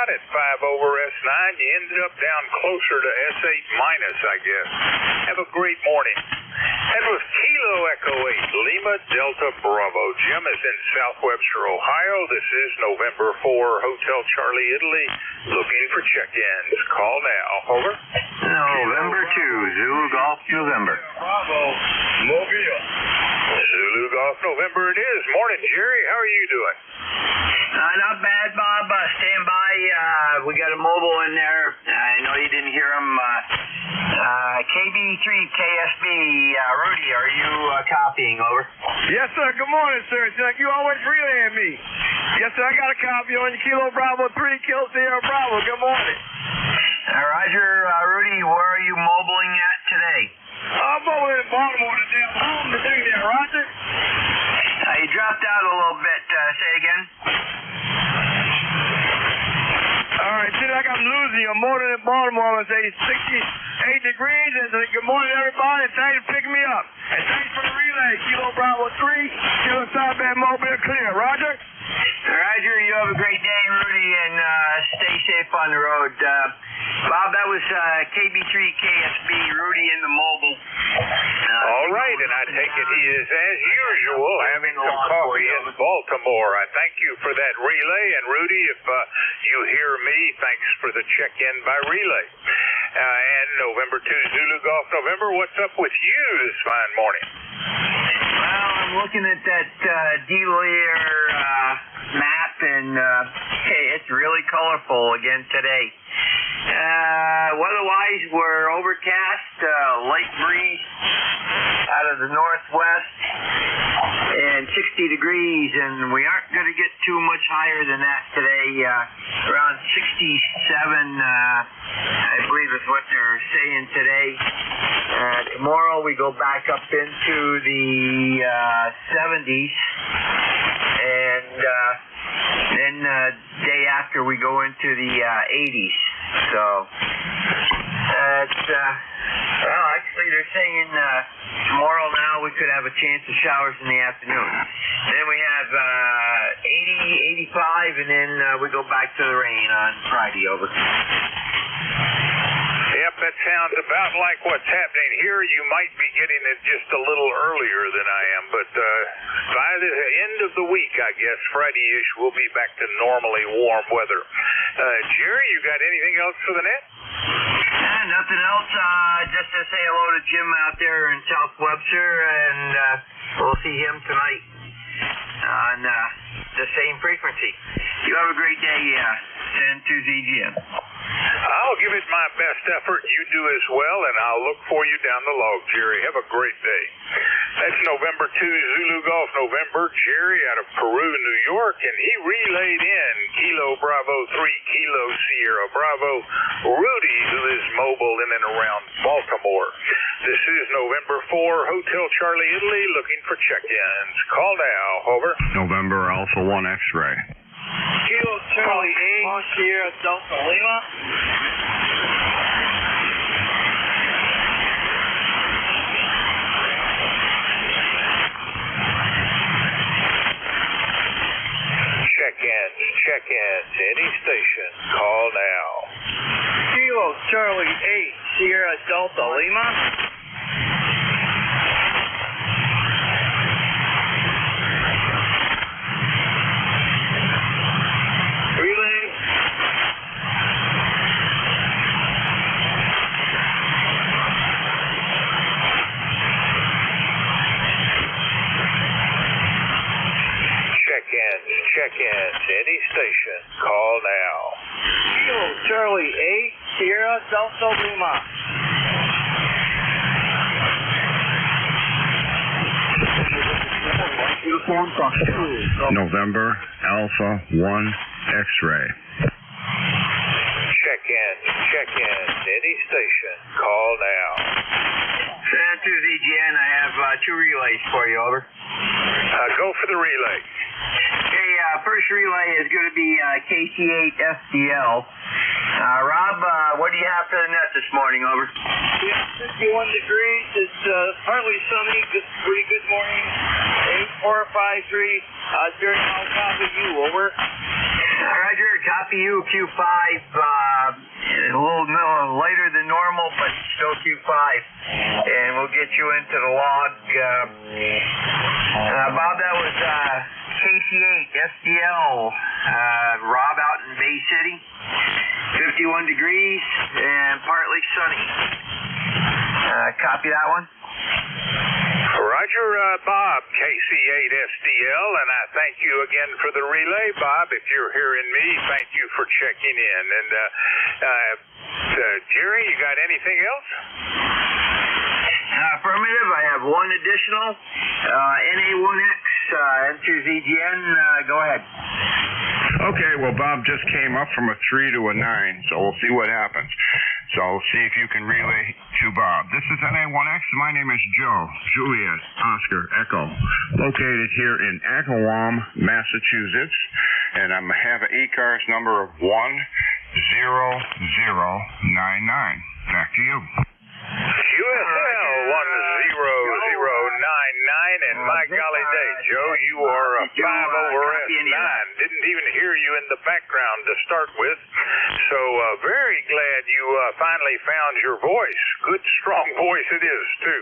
out at 5 over S9. You ended up down closer to S8 minus, I guess. Have a great morning. That was Kilo Echo 8, Lima Delta Bravo. Jim is in South Webster, Ohio. This is November 4, Hotel Charlie, Italy. Looking for check-ins. Call now. Over. November 2, Zulu Golf, November. Bravo, Mobile. Zulu Golf, November it is. Morning, Jerry. How are you doing? Not bad, Bob. Stand by. We got a mobile in there. I know you didn't hear him. KB3 KSB, Rudy, are you copying? Over. Yes, sir. Good morning, sir. It's like you always relaying me. Yes, sir. I got a copy on Kilo Bravo 3, Kilo Sierra Bravo. Good morning. Roger, Rudy, where are you mobiling at today? I'm over in Baltimore today. I'm home today there, Roger. You dropped out a little bit. Say again. All right, seems like I'm losing you. I'm more than in Baltimore. I'm going to say 68 degrees. And say good morning, everybody. And thanks for picking me up. And thanks for the relay. Kilo Bravo 3, Kilo South Bend, Mobile clear. Roger? Roger, you have a great day, Rudy, and stay safe on the road. Bob, that was KB3 KSB, Rudy in the mobile. All right, and I take it he is, as usual, having some coffee in Baltimore. I thank you for that relay, and Rudy, if you hear me, thanks for the check-in by relay. And November 2, Zulu Golf November, what's up with you this fine morning? Well, I'm looking at that D-Layer map, and hey, it's really colorful again today. Weather-wise, we're overcast, light breeze out of the northwest, and 60 degrees, and we aren't going to get too much higher than that today. Around 67, I believe is what they're saying today. Tomorrow we go back up into the 70s, and then day after we go into the 80s. So well, actually they're saying tomorrow now we could have a chance of showers in the afternoon. Then we have 80, 85, and then we go back to the rain on Friday. Over. Yep, that sounds about like what's happening here. You might be getting it just a little earlier than I am, but by the end of the week, I guess, Friday-ish, we'll be back to normally warm weather. Jerry, you got anything else for the net? Nothing else. Just to say hello to Jim out there in South Webster, and we'll see him tonight on the same frequency. You have a great day, 10 to ZGM. I'll give it my best effort. You do as well, and I'll look for you down the log, Jerry. Have a great day. That's November 2, Zulu Golf November. Jerry out of Peru, New York, and he relayed in Kilo Bravo 3, Kilo Sierra Bravo, Rudy, who is mobile in and around Baltimore. This is November 4, Hotel Charlie, Italy, looking for check-ins. Call now. Over. November Alpha 1 X-ray. Kilo Charlie 8, Sierra Delta Lima. Check-ins, any station. Call now. Kilo Charlie 8, Sierra Delta Lima. Check-ins, any station. Call now. Kilo Charlie 8, Sierra Delta Lima. November Alpha 1 X-ray. Check-ins, any station. Call now. San to ZGN, I have two relays for you. Over. Go for the relay. Okay, first relay is going to be KC8FDL. Rob, what do you have for the net this morning? Over. Yeah, 51 degrees. It's partly sunny. Pretty good morning. 8453. Jerry, I'll copy you. Over. Roger. copy you, Q5, a little lighter than normal, but still Q5. And we'll get you into the log. Bob, that was KC8, SDL, Rob out in Bay City. 51 degrees and partly sunny. Copy that one? Roger, Bob, KC8SDL, and I thank you again for the relay, Bob. If you're hearing me, thank you for checking in. And Jerry, you got anything else? Affirmative. I have one additional. NA1X enters EGN. Go ahead. Okay, well, Bob just came up from a 3 to a 9, so we'll see what happens. So see if you can relay to Bob. This is NA1X. My name is Joe, Juliet, Oscar, Echo, located here in Agawam, Massachusetts, and I have an ECARS number of 10099. Back to you. USL 10099, and my golly day, Joe, you are a 5 over S9. Didn't even hear you in the background to start with. So very glad you finally found your voice. Good, strong voice it is, too.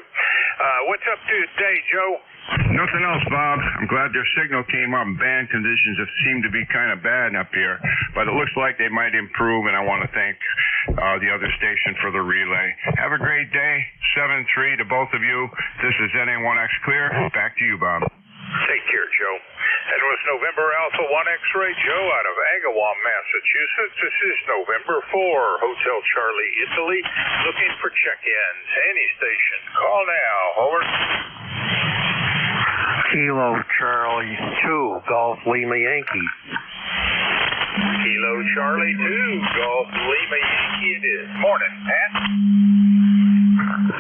What's up to today, Joe? Nothing else, Bob. I'm glad their signal came up. Band conditions have seemed to be kind of bad up here, but it looks like they might improve, and I want to thank the other station for the relay. Have a great day. 7-3 to both of you. This is NA1X Clear. Back to you, Bob. Take care, Joe. That was November Alpha 1 X-Ray Joe out of Agawam, Massachusetts. This is November 4, Hotel Charlie, Italy, looking for check-ins. Any station. Call now. Over. Kilo Charlie 2, Golf Lima Yankee. Kilo Charlie 2, Golf Lima Yankee it is. Morning, Pat.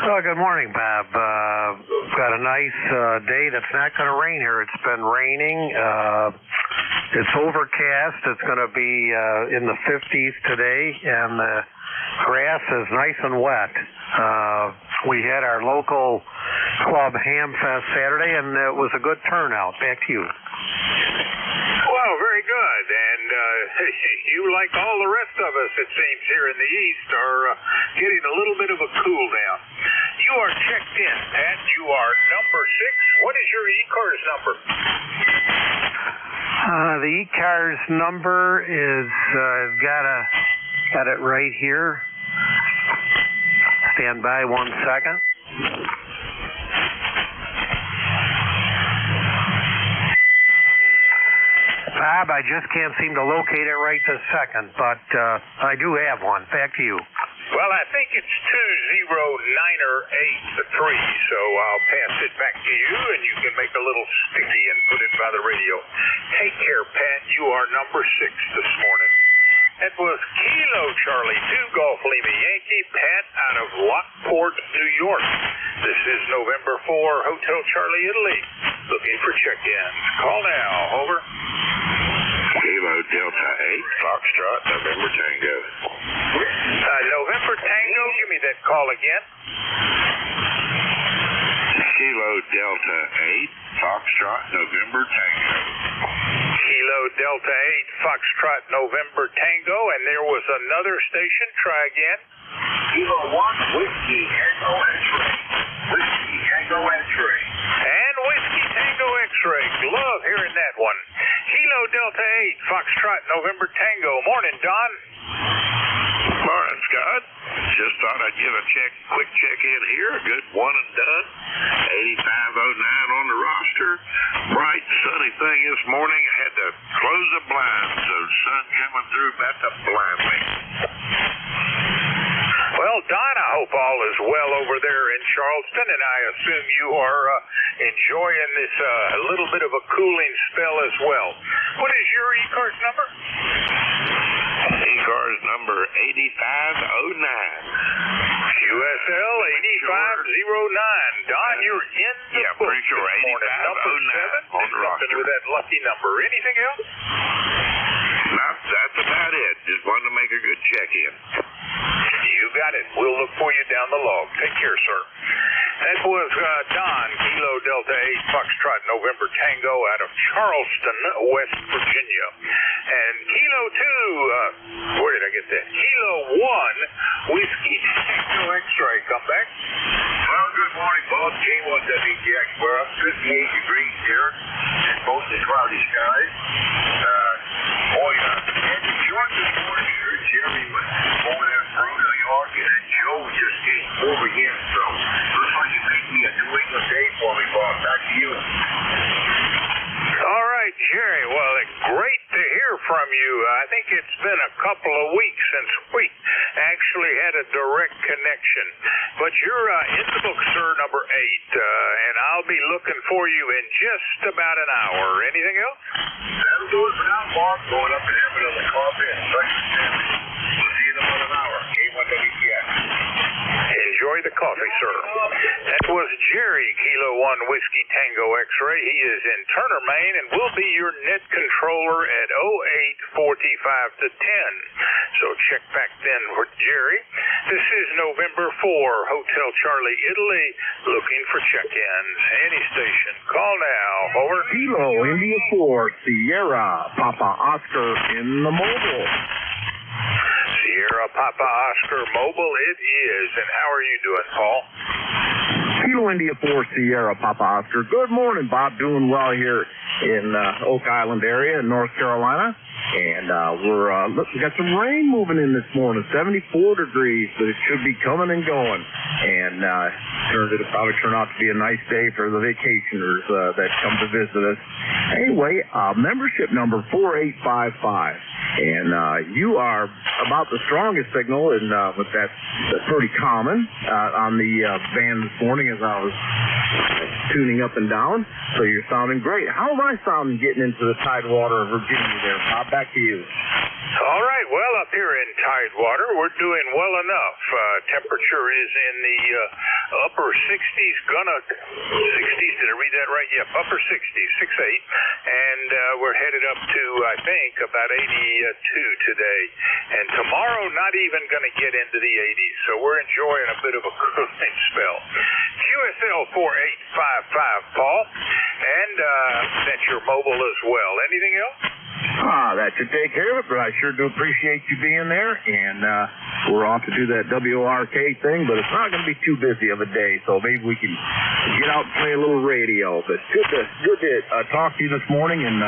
Oh, good morning, Bob. Got a nice day that's not going to rain here. It's been raining. It's overcast. It's going to be in the 50s today, and the grass is nice and wet. We had our local club Ham Fest Saturday, and it was a good turnout. Back to you. Well, very good. And you, like all the rest of us, it seems, here in the East, are getting a little bit of a cool down. You are checked in, Pat. You are number 6. What is your ECARS number? The ECARS number is, got it right here. Stand by 1 second. Bob, I just can't seem to locate it right this second, but I do have one. Back to you. Well, I think it's 20983, so I'll pass it back to you, and you can make a little sticky and put it by the radio. Take care, Pat. You are number 6 this morning. That was Kilo Charlie 2, Golf Lima Yankee, Pat out of Lockport, New York. This is November 4, Hotel Charlie, Italy, looking for check-ins. Call now. Over. Kilo Delta 8, Foxtrot, November Tango. November Tango, give me that call again. Kilo Delta 8, Foxtrot, November Tango. Kilo Delta 8, Foxtrot, November Tango, and there was another station. Try again. Kilo 1, Whiskey Tango X-Ray. Whiskey Tango X-Ray. And Whiskey Tango X-Ray. Love hearing that one. Kilo Delta 8, Foxtrot, November Tango. Morning, Don. Morning, Scott. Just thought I'd give a quick check-in here. A good one and done. 8509 on the roster. Bright, sunny thing this morning. I had to close the blinds, so the sun coming through about to blind me. Well, Don, I hope all is well over there in Charleston, and I assume you are enjoying this little bit of a cooling spell as well. What is your ECARS number? ECARS number 8509. USL 8509. Don, you're in the book pretty sure. this morning. Number 7 on the roster with that lucky number. Anything else? No, that's about it. Just wanted to make a good check-in. You got it. We'll look for you down the log. Take care, sir. That was Don, Kilo Delta 8, Foxtrot, November Tango out of Charleston, West Virginia. And Kilo 2, where did I get that? Kilo 1 Whiskey Tango X-ray. Come back. Well, good morning, Bob. K1WGX. We're up 58 degrees here and mostly cloudy skies. And the short this morning here, Jerry was over there through New York, and then Joe just came over here. So looks like you picked me a New England day for me, Bob. Back to you. All right, Jerry. Well, great to hear from you. I think it's been a couple of weeks since we actually had a direct connection. But you're in the book, sir, number 8, and I'll be looking for you in just about an hour. Anything else? That'll do it for now, Bob. Going up and having a coffee and breakfast sandwich. We'll see you in about an hour. K1WGX. Enjoy the coffee, sir. That was Jerry, Kilo 1 Whiskey Tango X-ray. He is in Turner, Maine, and will be your net controller at 08:45 to 10. So check back then for Jerry. This is November 4, Hotel Charlie, Italy, looking for check-ins. Any station. Call now. Over. Kilo India 4 Sierra Papa Oscar in the mobile. Sierra Papa Oscar Mobile, it is. And how are you doing, Paul? Kilo India 4 Sierra Papa Oscar. Good morning, Bob. Doing well here in Oak Island area in North Carolina. And we got some rain moving in this morning, 74 degrees, but it should be coming and going. And it'll probably turn out to be a nice day for the vacationers that come to visit us. Anyway, membership number 4855. And you are about the strongest signal, and that's pretty common on the band this morning as I was tuning up and down. So you're sounding great. How am I sounding getting into the Tidewater of Virginia there, Bob? Back to you. All right. Well, up here in Tidewater, we're doing well enough. Temperature is in the upper 60s. 60s. Did I read that right? Yep, upper 60s, 6'8". And we're headed up to, I think, about 82 today. And tomorrow, not even going to get into the 80s. So we're enjoying a bit of a cooling spell. QSL 4855, Paul. And that's your mobile as well. Anything else? That should take care of it, but I sure do appreciate you being there, and we're off to do that WRK thing, but it's not going to be too busy of a day, so maybe we can get out and play a little radio. But good to talk to you this morning, and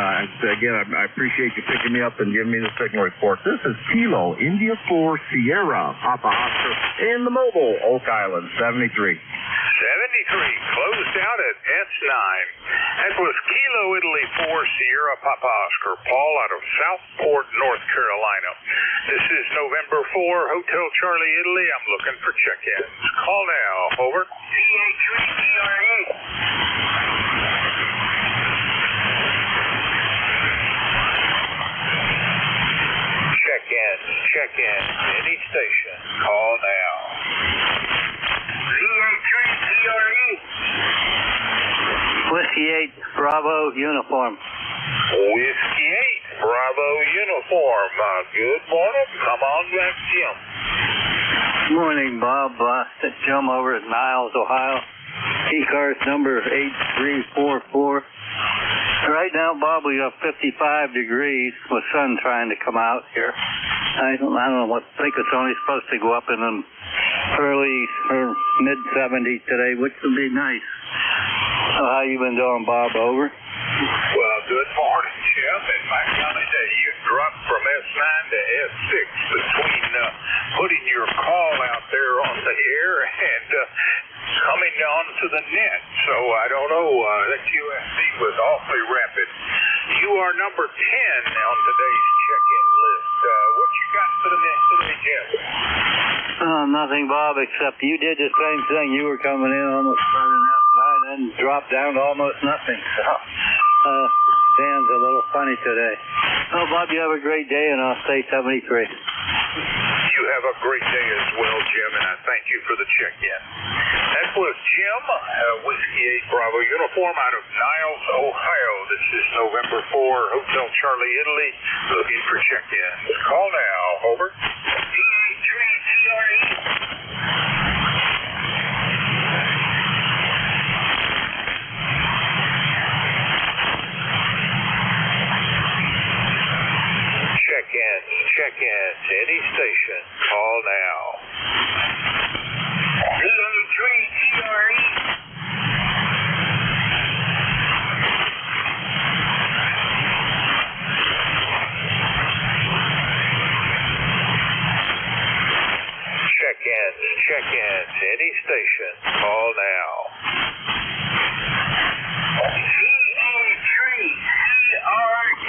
again, I appreciate you picking me up and giving me the signal report. This is Kilo India 4 Sierra Papa Oscar in the mobile, Oak Island, 73. 73, closed out at S9. That was Kilo Italy 4 Sierra Papa Oscar, Paul out of Southport, North Carolina. This is November 4, Hotel Charlie, Italy. I'm looking for check-ins. Call now. Over. CA3CRE. Check-in. Any station. Call now. CA3CRE. Whiskey 8 Bravo Uniform. Whiskey 8 Bravo Uniform. Good morning. Come on back, Jim. Morning, Bob. It's Jim over at Niles, Ohio. ECARS number 8344. Right now, Bob, we got 55 degrees with sun trying to come out here. I don't know. I think it's only supposed to go up in the early or mid 70s today, which would be nice. So how you been doing, Bob? Over. Well, good morning, Jim. In fact, you dropped from S9 to S6 between putting your call out there on the air and coming on to the net. So I don't know. That QSC was awfully rapid. You are number 10 on today's check-in list. What you got for the net today, Jim? Nothing, Bob, except you did the same thing. You were coming in almost starting out and then dropped down to almost nothing. So, Dan's a little funny today. Oh, Bob, you have a great day, and I'll stay 73. You have a great day as well, Jim, and I thank you for the check-in. That was Jim, Whiskey 8 Bravo Uniform out of Niles, Ohio. This is November 4, Hotel Charlie, Italy, looking for check-ins. Call now. Over. CA3CRE. station. Call now. VA3 CRE. Check-ins, any station. Call now. VA3 CRT.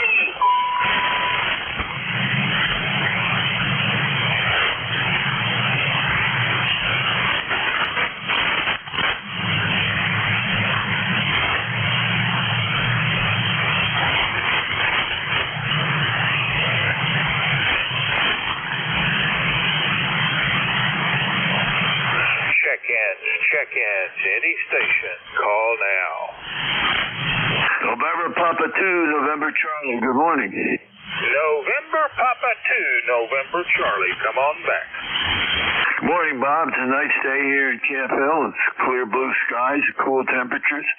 Check-ins, any station. Call now. November Papa 2, November Charlie. Good morning. November Papa 2, November Charlie. Come on back. Good morning, Bob. It's a nice day here in Camp Hill. It's clear blue skies, cool temperatures.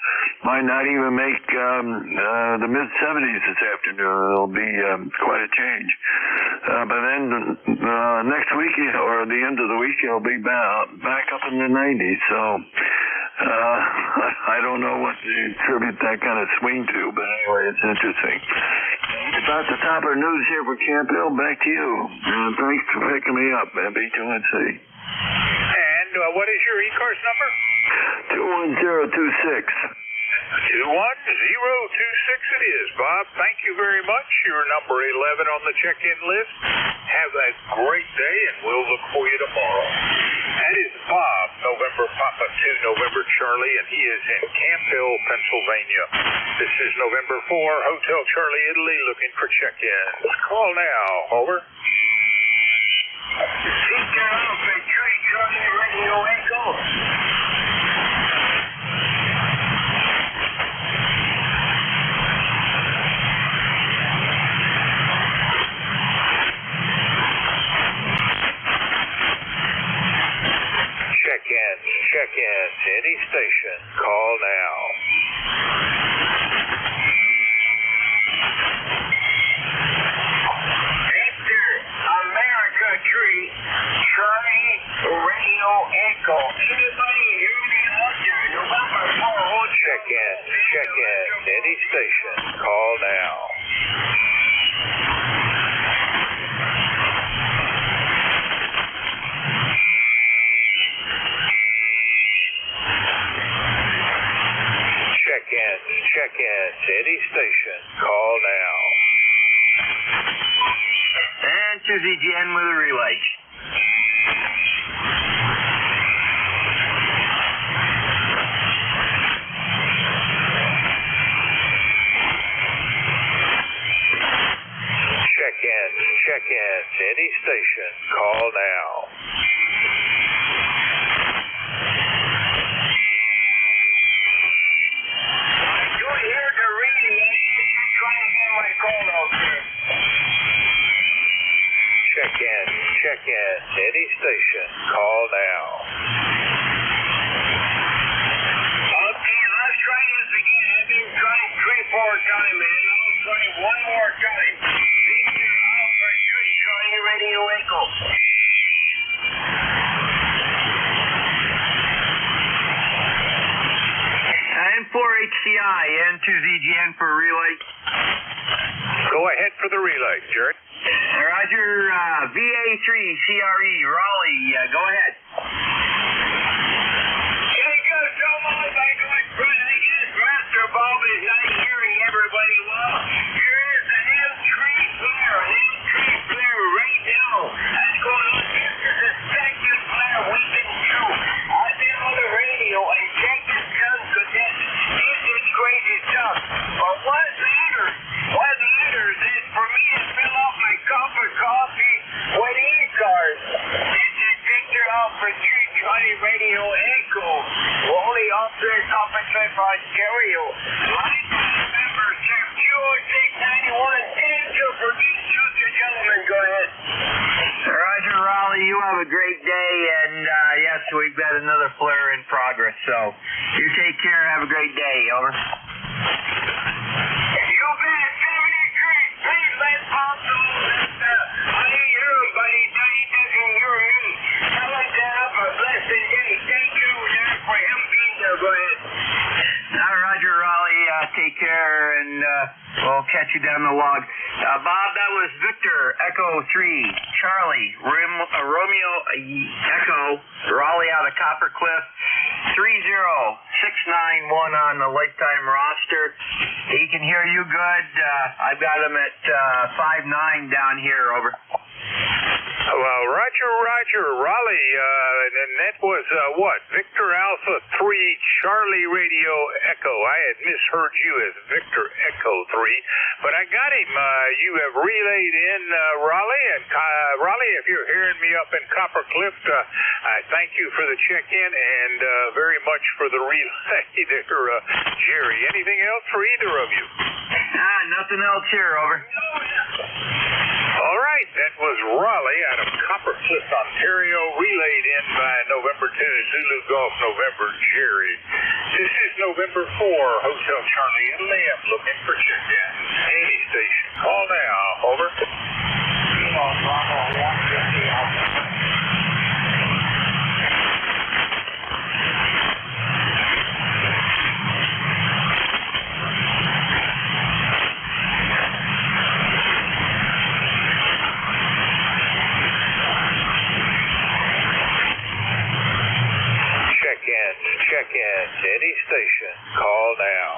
Might not even make the mid-70s this afternoon. It'll be quite a change. But then next week, or the end of the week, it'll be back up in the 90s. So I don't know what to attribute that kind of swing to, but anyway, it's interesting. About the top of the news here for Camp Hill. Back to you. Thanks for picking me up, B2NC. And what is your ECARS number? 21026. 21026 it is, Bob. Thank you very much. You're number 11 on the check-in list. Have a great day, and we'll look for you tomorrow. That is Bob, November Papa 2, November Charlie, and he is in Camp Hill, Pennsylvania. This is November 4, Hotel Charlie, Italy, looking for check-ins. Call now. Over. Victor Alpha 3 Charlie Radio Echo. Check-ins, any station. Call now. Victor America 3 Charlie Radio Echo. Anybody hear me out there? November 4 Check-ins, any station. Call now. Check-ins, any station. Call now. And to ZGN with a relay. Check-ins, any station. Call now. Check-ins, any station. Call now. Okay, let's try this again. I've been trying 3-4 times, and I'll try one more time. Victor Alpha 3 Charlie Radio Echo. And 4HCI and 2ZGN for relay. Go ahead for the relay, Jared. Roger, VA3 CRE Raleigh, go ahead. Here you go, Joe. My good friend, I guess Master Bob is not hearing everybody well. Here is an M3 flare right now. That's going on. This is the second flare we've been through. I've been on the radio and checked this gun condition. This is crazy stuff. But what matters is for me to fill up my cup of coffee with ECARS. This is Victor Alpha 3 Charlie Radio Echo. Only operator Compensate for Ontario. Line member 20691. Thank you for these future gentlemen. Go ahead. Roger, Raleigh, you have a great day, and yes, we've got another flare in progress, so you take care, have a great day, over. You bet, 73, please let Bob know that I ain't here, buddy, catch you down the log. Bob, that was Victor, Echo 3, Charlie, Romeo, Echo, Raleigh out of Copper Cliff, 30691 on the lifetime roster. He can hear you good. I've got him at 5'9" down here, over. Well, Roger, Raleigh, and that was what? Victor Alpha 3, Charlie Radio Echo. I had misheard you as Victor Echo 3, but I got him. You have relayed in Raleigh, and Raleigh, if you're hearing me up in Copper Cliff, I thank you for the check-in and very much for the relay there, Jerry. Anything else for either of you? Nothing else here, over. All right, that was Raleigh out of Copper Cliff, Ontario, relayed in by November 2, Zulu Golf, November Jerry. This is November 4, Hotel Charlie Italy. I'm looking for check-in. Any station. Call now. Over. Check-in to any station. Call now.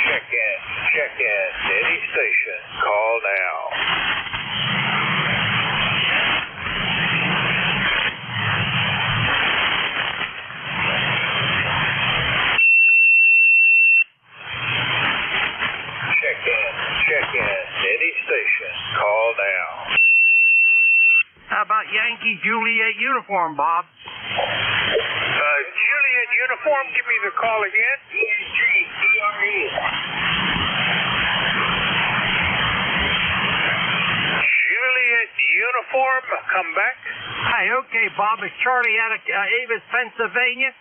Check-in to any station. Call now. Any station. Call now. How about Yankee Juliet uniform, Bob? Juliet uniform, give me the call again. Juliet uniform, come back. Hi, okay, Bob. It's Charlie out of Avis, Pennsylvania.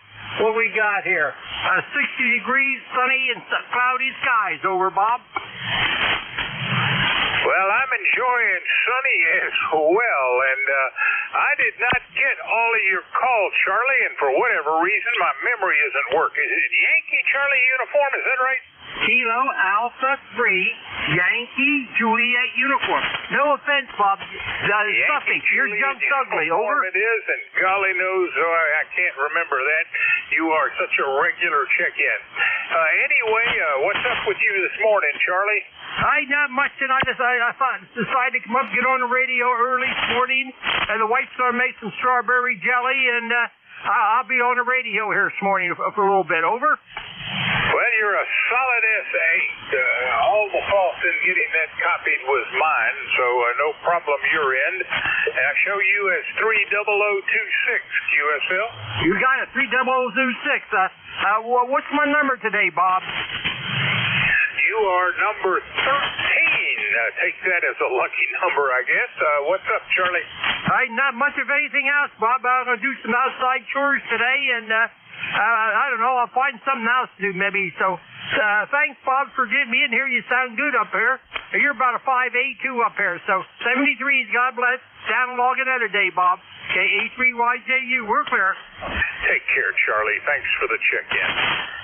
What we got here? 60 degrees, sunny and cloudy skies. Over, Bob. Well, I'm enjoying sunny as well, and I did not get all of your calls, Charlie, and for whatever reason, my memory isn't working. Is it Yankee Charlie uniform? Is that right? Kilo Alpha 3, Yankee Juliet uniform. No offense, Bob. Stuffing. Your jump's ugly. Over. It is, and golly knows I can't remember that. You are such a regular check-in. Anyway, what's up with you this morning, Charlie? Not much tonight. I decided to come up, get on the radio early this morning, and the wife's going to make some strawberry jelly, and I'll be on the radio here this morning for a little bit. Over. Well, you're a solid S8. All the fault in getting that copied was mine, so no problem your end. And I show you as 30026 QSL. You got it, 30026. What's my number today, Bob? You are number 13. Take that as a lucky number, I guess. What's up, Charlie? Not much of anything else, Bob. I'm going to do some outside chores today, and I don't know. I'll find something else to do, maybe. So, thanks, Bob, for getting me in here. You sound good up here. You're about a 5'8" up here. So, 73s, God bless. Down and log another day, Bob. KA3YJU, we're clear. Take care, Charlie. Thanks for the check-in.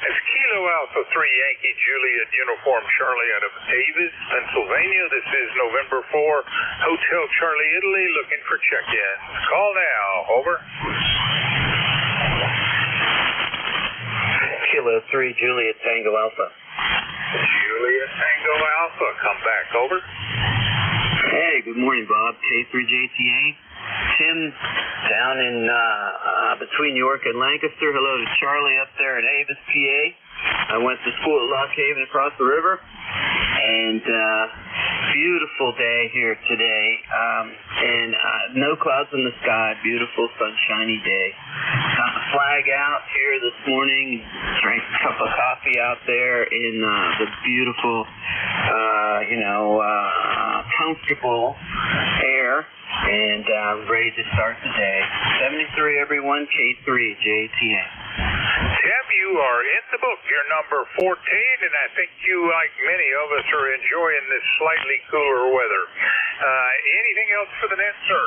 It's Kilo Alpha 3 Yankee Juliet uniform Charlie out of Avis, Pennsylvania. This is November 4, Hotel Charlie Italy, looking for check-in. Call now. Over. Kilo 3 Juliet Tango Alpha. Juliet Tango Alpha, come back. Over. Hey, good morning, Bob. K3JTA. Tim down in between York and Lancaster. Hello to Charlie up there in Avis, PA. I went to school at Lock Haven across the river, and beautiful day here today, and no clouds in the sky, beautiful sunshiny day. Got the flag out here this morning, drank a cup of coffee out there in the beautiful, comfortable air, and ready to start the day. 73 everyone, K3 JTA. Tim, you are in the book. You're number 14, and I think you, like many of us, are enjoying this slightly cooler weather. Anything else for the net, sir?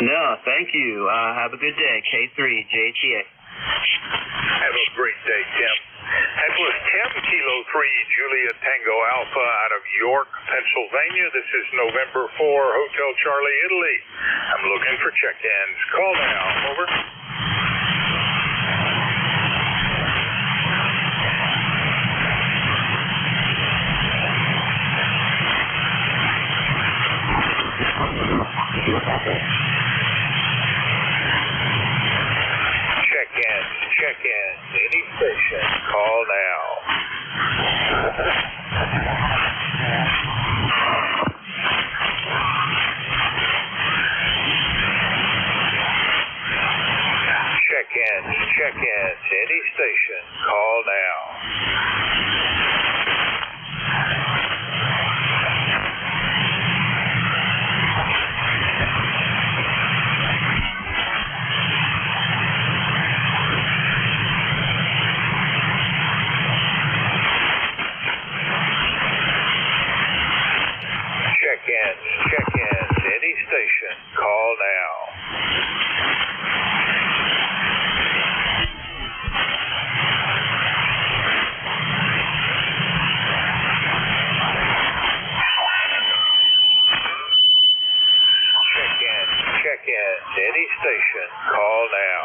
No, thank you. Have a good day. K3, JTA. Have a great day, Tim. That was Tim, Kilo 3, Julia Tango Alpha out of York, Pennsylvania. This is November 4, Hotel Charlie, Italy. I'm looking for check-ins. Call now. Over. Check-in. Any station. Call now. Check-in. Any station. Call now. Check-in. Any station. Call now. Check-in. Any station. Call now.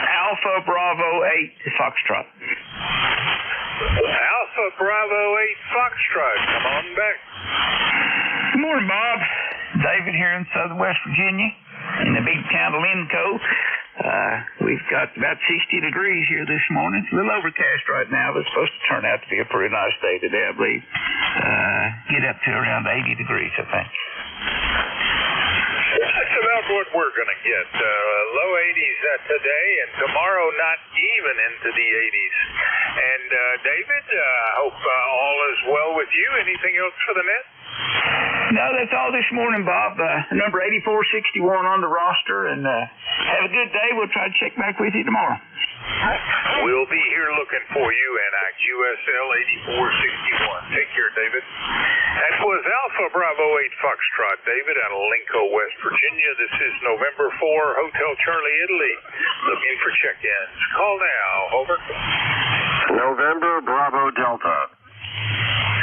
Alpha Bravo 8 Foxtrot. Alpha Bravo 8 Foxtrot. Come on back. Good morning, Bob. David here in southern West Virginia in the big town of Linco. We've got about 60 degrees here this morning. It's a little overcast right now, but it's supposed to turn out to be a pretty nice day today, I believe. Get up to around 80 degrees, I think. That's about what we're going to get. Low 80s today, and tomorrow not even into the 80s. And David, I hope all is well with you. Anything else for the net? No, that's all this morning, Bob. Number 8461 on the roster, and have a good day. We'll try to check back with you tomorrow. We'll be here looking for you, and QSL 8461. Take care, David. That was Alpha Bravo 8 Foxtrot, David, out of Linco, West Virginia. This is November 4, Hotel Charlie, Italy. Looking for check-ins. Call now. Over. November Bravo Delta.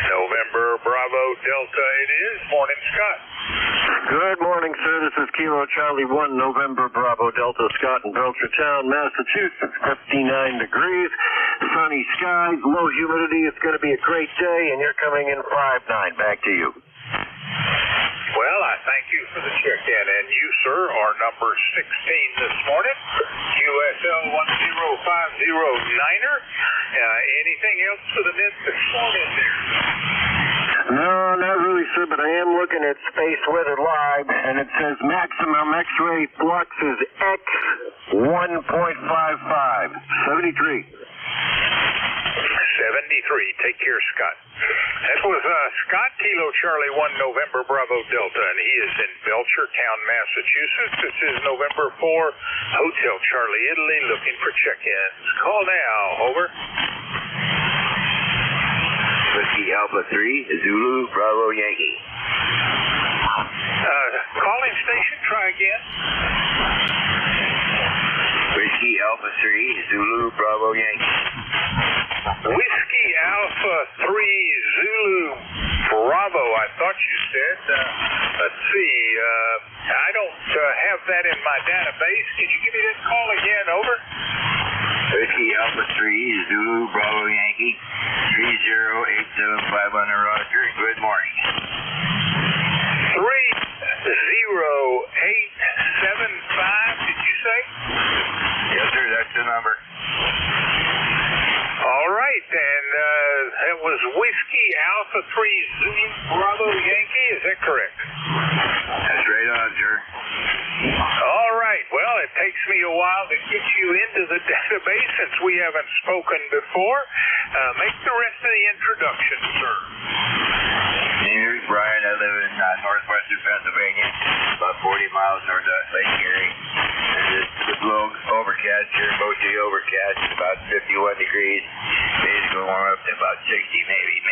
November Bravo Delta it is. Morning, Scott. Good morning, sir. This is Kilo Charlie 1, November Bravo Delta, Scott in Belchertown, Massachusetts. 59 degrees, sunny skies, low humidity. It's going to be a great day, and you're coming in 5-9. Back to you. Well, I thank you for the check-in, and you, sir, are number 16 this morning, QSL 10509er. Anything else for the net this morning there? No, not really, sir, but I am looking at Space Weather Live, and it says maximum X-ray flux is X 1.55, 73. 73. Take care, Scott. That was Scott, Kilo Charlie 1, November Bravo Delta, and he is in Belchertown, Massachusetts. This is November 4, Hotel Charlie, Italy, looking for check-ins. Call now. Over. Whiskey Alpha 3, Zulu, Bravo, Yankee. Calling station, try again. Whiskey Alpha 3, Zulu, Bravo, Yankee. Whiskey Alpha 3, Zulu, Bravo, I thought you said. Let's see. I don't have that in my database. Could you give me that call again? Over. Whiskey Alpha 3, Zulu, Bravo, Yankee. 30875 on the roster. Good morning. 30875, did you say? Yes, sir. That's the number. All right, and that was Whiskey Alpha 3 Zulu Bravo Yankee, is that correct? That's right on, sir. All right, well, it takes me a while to get you into the database since we haven't spoken before. Make the rest of the introduction, sir. Here's Brian. I live in northwestern Pennsylvania, about 40 miles north of Lake Erie. It's a little overcast here, mostly overcast. forecast is about 51 degrees. Today's going to warm up to about 60, maybe 60.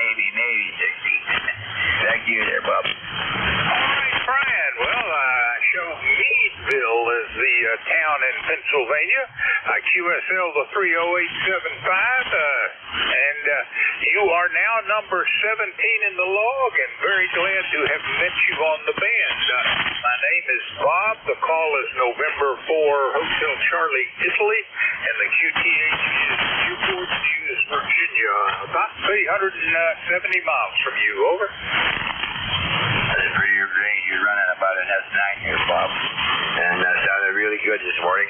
Back to you there, Bob. All right, Brian. Well, I show Meadville as the town in Pennsylvania. QSL the 30875, and you are now number 17 in the log, and very glad to have met you on the band. My name is Bob. The call is November 4, Hotel Charlie, Italy, and the QTH is Newport News, Virginia, about 370 miles from you. Over. You're running about an S9 here, Bob, and sounded really good this morning.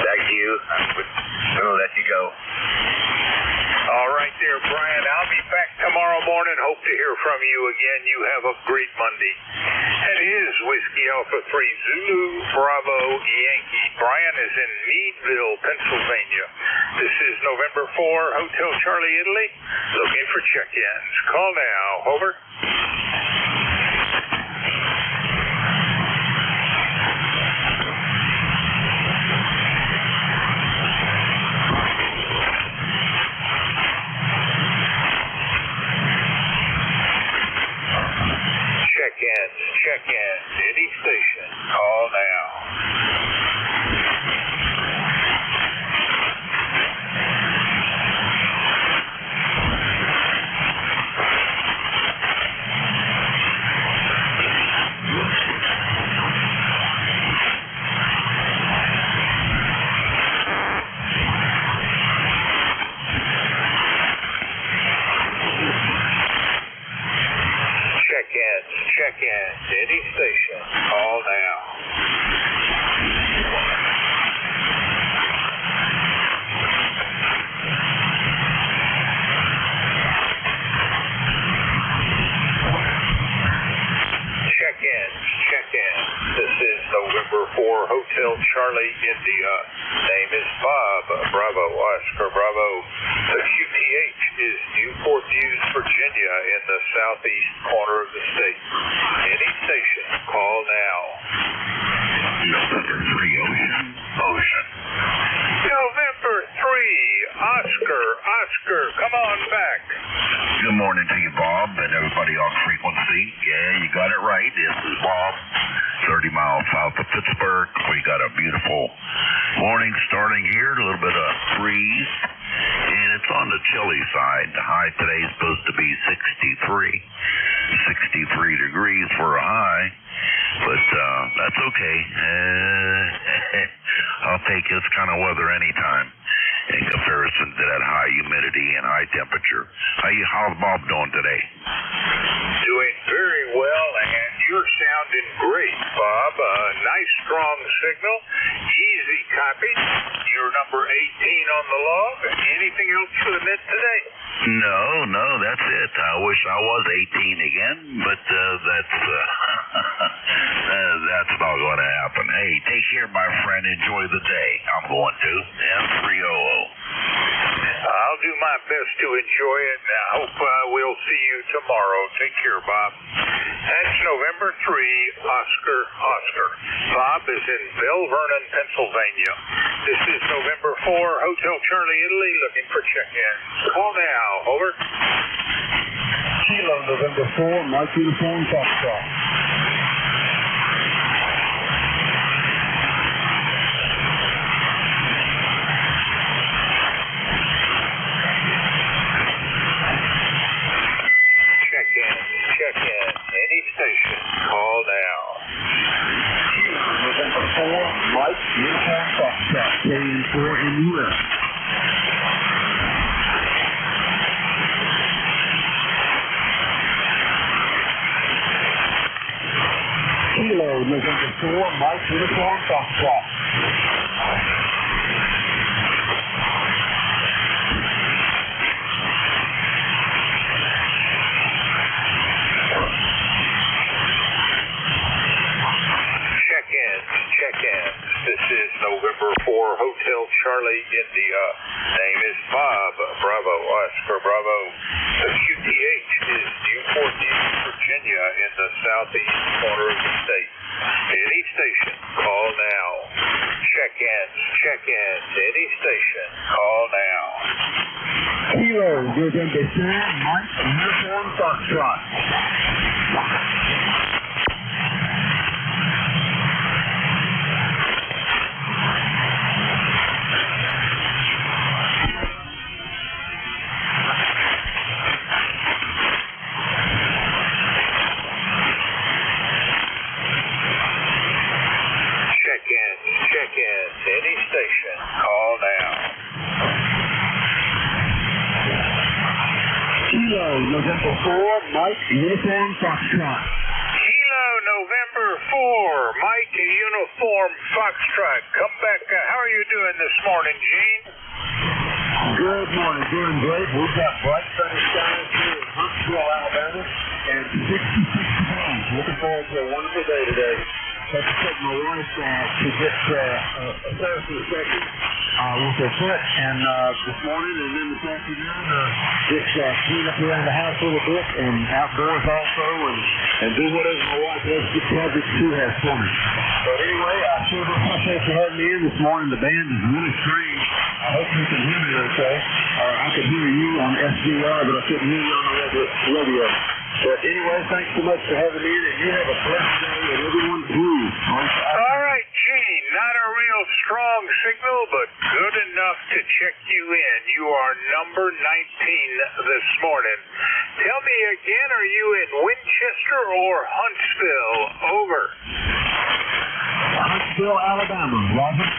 Back to you. I'm going to let you go. All right there, Brian. I'll be back tomorrow morning. Hope to hear from you again. You have a great Monday. That is Whiskey Alpha 3 Zulu Bravo Yankee. Brian is in Meadville, Pennsylvania. This is November 4, Hotel Charlie, Italy. Looking for check-ins. Call now. Over. Check-ins, any station. Call now. Check-ins, any station. Call now. Check-ins. This is November 4, Hotel Charlie, India. Name is Bob. Bravo, Oscar, Bravo. The QTH is Newport News, Virginia, in the southeast corner of the state. Any station, call now. November 3, Ocean. November 3, Oscar, come on back. Good morning to you, Bob, and everybody on frequency. Yeah, you got it right. This is Bob, 30 miles south of Pittsburgh. We got a beautiful morning starting here, a little bit of breeze, and it's on the chilly side. The high today is supposed to be 63 degrees for a high, but that's okay. I'll take this kind of weather anytime in comparison to that high humidity and high temperature. How's Bob doing today? Doing very well, and you're sounding great, Bob. Nice, strong signal. Easy copy. You're number 18 on the log. Anything else for the mid today? No, that's it. I wish I was 18 again, but that's not going to happen. Hey, take care, my friend. Enjoy the day. I'm going to. M300. I'll do my best to enjoy it, and I hope we'll see you tomorrow. Take care, Bob. That's November 3, Oscar. Bob is in Bell Vernon, Pennsylvania. This is November 4, Hotel Charlie, Italy, looking for check-ins. Call now. Over. Kilo, November 4, Mike Uniform, Foxtrot. Check-in, any station, call now. November 4, Mike Uniform, Foxtrot. K4 in US. Kilo, November 4, Mike Uniform, Foxtrot. Check-in. This is November 4, Hotel Charlie, India. Name is Bob. Bravo, Oscar, Bravo. The QTH is Newport News, Virginia, in the southeast corner of the state. Any station, call now. Check-ins, any station, call Kilo, November 4, Mike, Uniform Foxtrot. Check in. Any station. Call now. Kilo, November 4, Mike, Uniform Foxtrot. Kilo, November 4, Mike, Uniform Foxtrot. Come back. How are you doing this morning, Gene? Good morning. Doing great. We've got bright sunny skies here in Huntsville, Alabama, and 66 degrees. Looking forward to a wonderful day today. Had to take my wife to get a therapy session with her foot, and this morning and then this afternoon, just clean up around the house a little bit and outdoors also, and do whatever my wife has to project she has for me. But anyway, I sure appreciate you having me in this morning. The band is really strange. I hope you can hear me okay. I could hear you on SDR, but I couldn't hear you on the radio. But anyway, thanks so much for having me in, and you have a blessed day, and everyone through. All right, Gene, not a real strong signal, but good enough to check you in. You are number 19 this morning. Tell me again, are you in Winchester or Huntsville? Over. Huntsville, Alabama. Roger.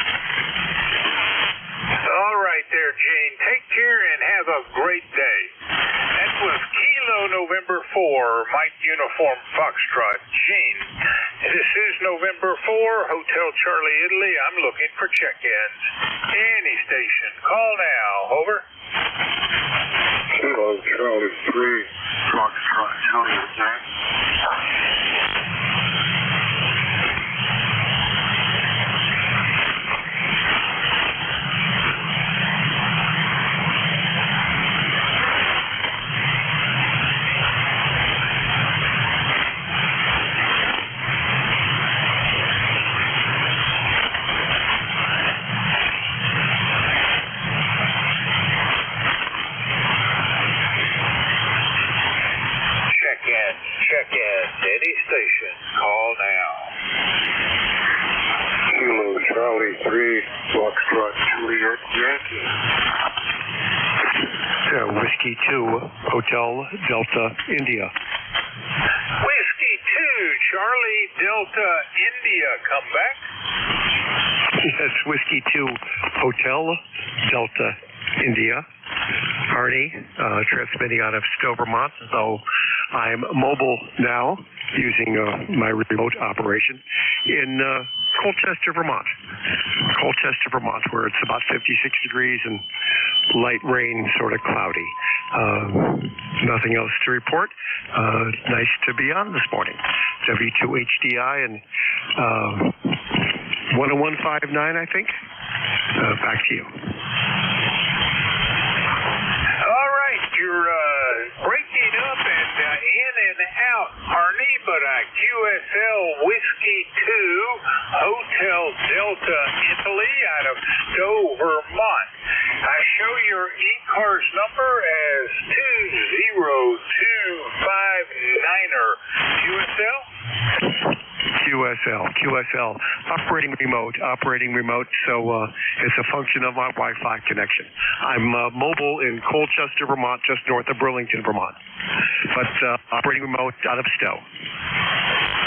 All right there, Gene. Take care and have a great day. That was Kilo November 4, Mike Uniform Foxtrot. Gene, this is November 4, Hotel Charlie, Italy. I'm looking for check-ins. Any station. Call now. Over. Kilo Charlie 3, Foxtrot, Juliet, Jack. Check in. Any station. Call now. Kilo Charlie 3, Foxtrot, Juliet, Yankee. Whiskey 2, Hotel Delta, India. Whiskey 2, Charlie Delta, India. Come back. Yes, Whiskey 2, Hotel Delta, India. Arnie, transmitting out of Stowe, Vermont. So I'm mobile now using my remote operation in Colchester, Vermont. Colchester, Vermont, where it's about 56 degrees and light rain, sort of cloudy. Nothing else to report. Nice to be on this morning. W2HDI and 101.59, I think. Back to you. You're breaking up and in and out, Arnie, but QSL Whiskey 2, Hotel Delta, Italy, out of Stowe, Vermont. I show your ECARS number as 20259er. QSL? QSL, operating remote, so it's a function of my Wi-Fi connection. I'm mobile in Colchester, Vermont, just north of Burlington, Vermont, but operating remote out of Stowe.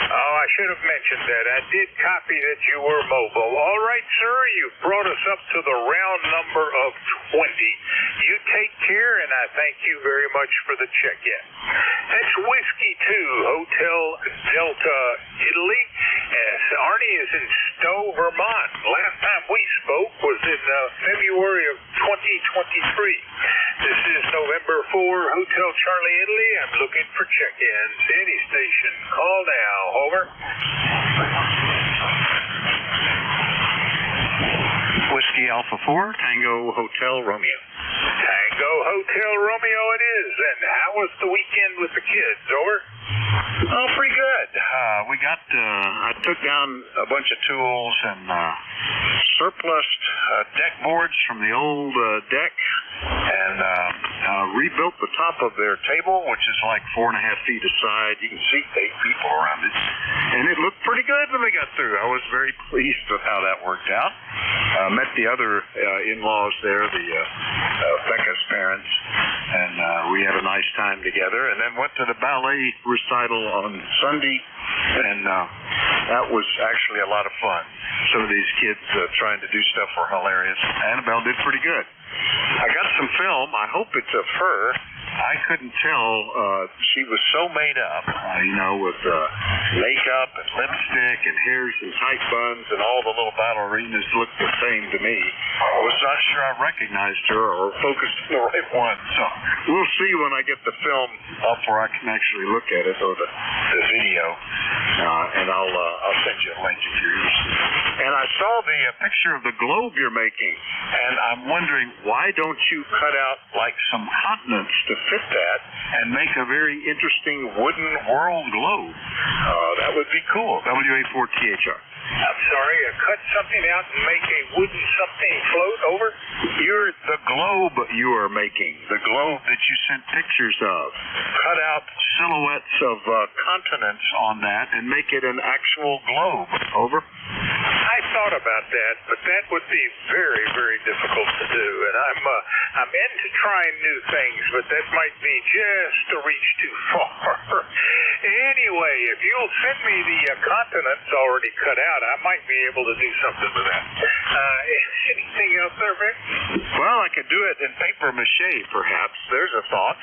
Oh, I should have mentioned that. I did copy that you were mobile. All right, sir, you've brought us up to the round number of 20. You take care, and I thank you very much for the check-in. That's Whiskey 2, Hotel Delta, Italy. Arnie is in Stowe, Vermont. Last time we spoke was in February of 2023. This is November 4, Hotel Charlie, Italy. I'm looking for check-ins. Any station. Call now. Over. Whiskey Alpha 4, Tango Hotel Romeo. Tango Hotel Romeo it is. And how was the weekend with the kids? Over. Oh, pretty good. I took down a bunch of tools and surplused deck boards from the old deck, and I rebuilt the top of their table, which is like 4.5 feet aside. You can seat 8 people around it. And it looked pretty good when they got through. I was very pleased with how that worked out. Met the other in-laws there, the Becca's parents, and we had a nice time together. And then went to the ballet recital on Sunday, and that was actually a lot of fun. Some of these kids trying to do stuff were hilarious. Annabelle did pretty good. I got some film. I hope it's of her. I couldn't tell. She was so made up, with makeup and lipstick and hairs and tight buns, and all the little ballerinas looked the same to me. I was not sure I recognized her or focused on the right one. So we'll see when I get the film up where I can actually look at it, or the video, and I'll send you a link if you're interested. And I saw the picture of the globe you're making, and I'm wondering, why don't you cut out like some continents to fit that and make a very interesting wooden world globe? That would be cool. WA4THR. I'm sorry, cut something out and make a wooden something float over? You're the globe you are making, the globe that you sent pictures of. Cut out silhouettes of continents on that and make it an actual globe. Over. I thought about that, but that would be very, very difficult to do. And I'm into trying new things, but that might be just a reach too far. Anyway, if you'll send me the continents already cut out, I might be able to do something with that. Anything else there, Vic? Well, I could do it in paper mache, perhaps. There's a thought.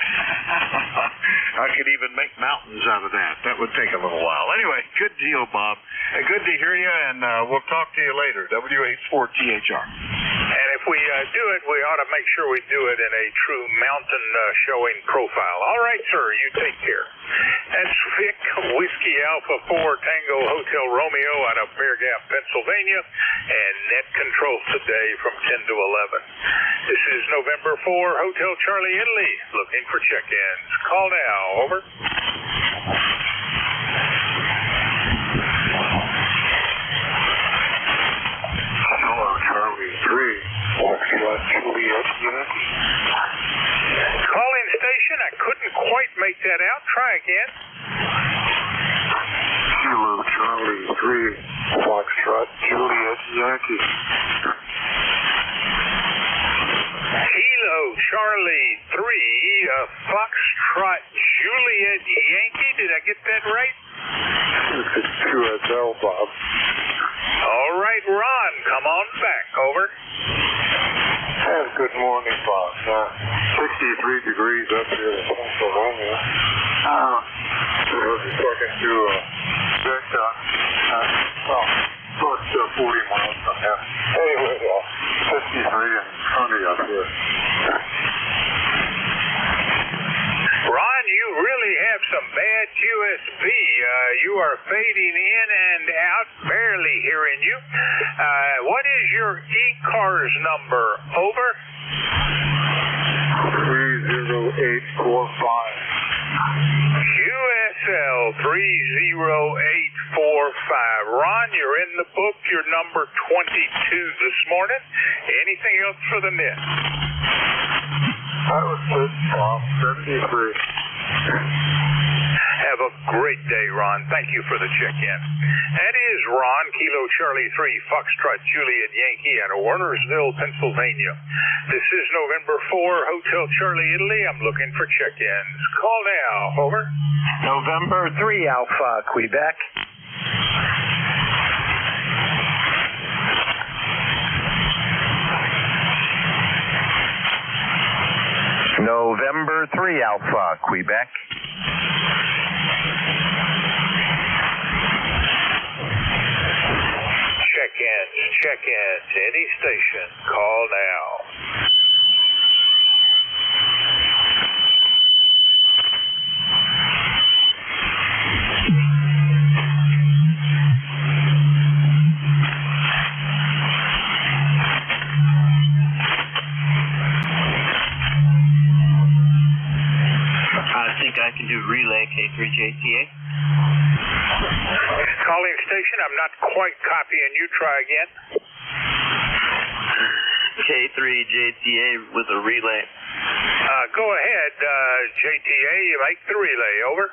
I could even make mountains out of that. That would take a little while. Anyway, good deal, Bob. Good to hear you, and we'll talk to you later. WA4THR. And if we do it, we ought to make sure we do it in a true mountain showing profile. All right, sir, you take care. That's Vic, Whiskey Alpha 4 Tango Hotel Romeo out of Bear Gap, Pennsylvania, and net control today from 10 to 11. This is November 4, Hotel Charlie, Italy, looking for check-ins. Call now, over. Hello, Charlie 3. Juliet unit. Calling station, I couldn't quite make that out. Try again. Hello, Charlie 3. Foxtrot Juliet Yankee. Kilo Charlie 3, Foxtrot Juliet Yankee. Did I get that right? This is QSL, Bob. All right, Ron, come on back. Over. And good morning, Bob. 63 degrees up here in Pennsylvania. We're talking to Vic. About 40 miles from here. Anyway, 53 and sunny up here. Ron, you really have some bad QSB. You are fading in and out, barely hearing you. What is your ECARS number? Over. 30845. QSL 30845. Ron, you're in the book. You're number 22 this morning. Anything else for the net? That was good, Bob. 73. Have a great day, Ron. Thank you for the check-in. That is Ron, Kilo Charlie 3, Foxtrot Juliet Yankee out of Wernersville, Pennsylvania. This is November 4, Hotel Charlie, Italy. I'm looking for check-ins. Call now. Over. November 3 Alpha, Quebec. November 3 Alpha, Quebec. Check-ins, any station. Call now. I can do relay K3JTA. Calling station, I'm not quite copying you. Try again. K3JTA with a relay. Go ahead, JTA. You make the relay. Over.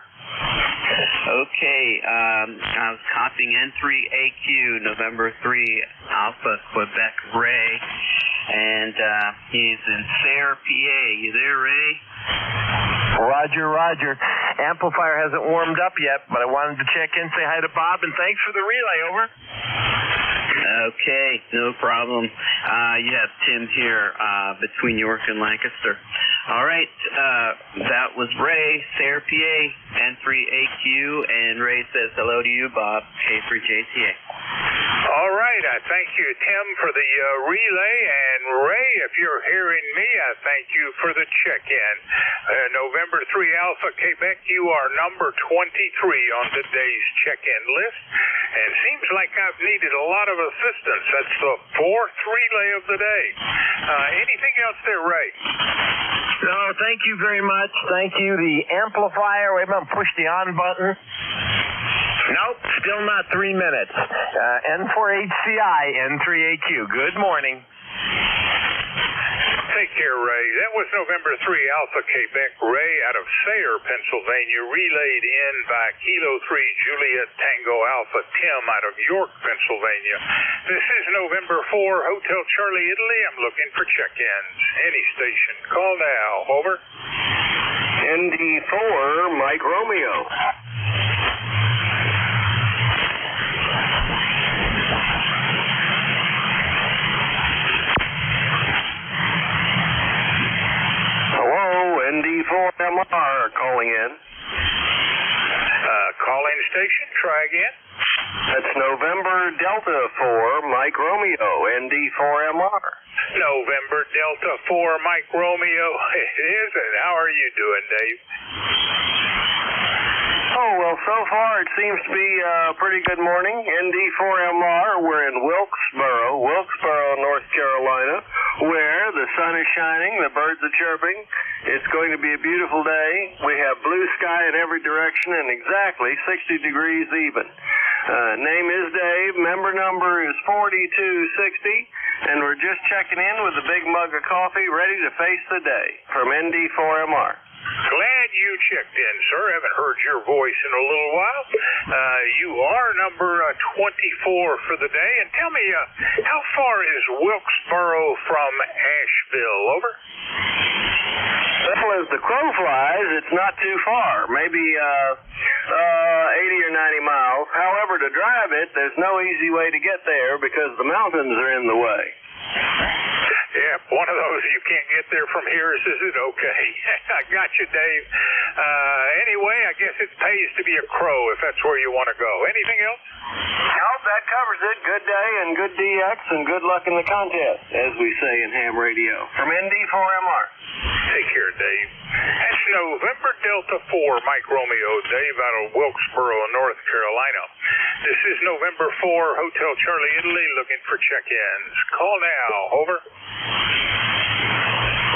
Okay, I was copying N3AQ, November 3, Alpha, Quebec, Ray, and he's in Sayre, PA. You there, Ray? Roger. Amplifier hasn't warmed up yet, but I wanted to check in, say hi to Bob, and thanks for the relay. Over. Okay, no problem. You have Tim here between York and Lancaster. All right, that was Ray, Sayre, PA, N3AQ, and Ray says hello to you, Bob, K3JTA. All right, I thank you, Tim, for the relay, and Ray, if you're hearing me, I thank you for the check-in. November 3 Alpha, Quebec, you are number 23 on today's check-in list, and seems like I've needed a lot of assistance. That's the fourth relay of the day. Anything else there, Ray? No, thank you very much. Thank you. The amplifier, wait a minute, push the on button. Nope, still not 3 minutes. N4HCI, N3AQ. Good morning. Take care, Ray. That was November 3 Alpha, Quebec, Ray out of Sayre, Pennsylvania, relayed in by Kilo 3 Juliet Tango Alpha, Tim out of York, Pennsylvania. This is November 4 Hotel Charlie, Italy. I'm looking for check-ins. Any station. Call now. Over. ND4, Mike Romeo. ND4MR calling in. Calling station, try again. That's November Delta 4, Mike Romeo, ND4MR. November Delta 4, Mike Romeo. It is, and how are you doing, Dave? Oh, well, so far it seems to be a pretty good morning. ND4MR, we're in Wilkesboro, North Carolina, where the sun is shining, the birds are chirping. It's going to be a beautiful day. We have blue sky in every direction and exactly 60 degrees even. Name is Dave. Member number is 4260, and we're just checking in with a big mug of coffee ready to face the day from ND4MR. Glad you checked in, sir. Haven't heard your voice in a little while. You are number 24 for the day. And tell me, how far is Wilkesboro from Asheville? Over. Well, as the crow flies, it's not too far. Maybe 80 or 90 miles. However, to drive it, there's no easy way to get there because the mountains are in the way. Yeah, one of those you can't get there from here. Is it okay? I got you, Dave. Anyway, I guess it pays to be a crow if that's where you want to go. Anything else? Nope, that covers it. Good day and good DX and good luck in the contest, as we say in ham radio. From ND4MR. Take care, Dave. That's November Delta 4, Mike Romeo, Dave out of Wilkesboro, North Carolina. This is November 4, Hotel Charlie, Italy, looking for check-ins. Call now. Over.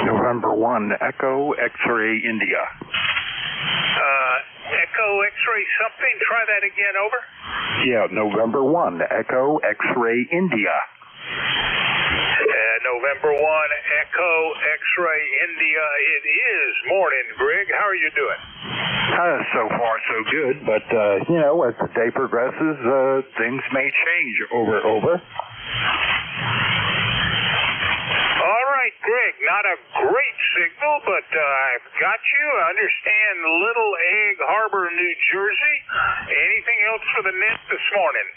November 1, Echo X-Ray, India. Echo X-Ray something. Try that again. Over. Yeah, November 1, Echo X-Ray, India. November 1, Echo X-Ray, India. It is morning, Greg. How are you doing? So far, so good, but, you know, as the day progresses, things may change. Over. All right, Greg, not a great signal, but I've got you. I understand Little Egg Harbor, New Jersey. Anything else for the net this morning?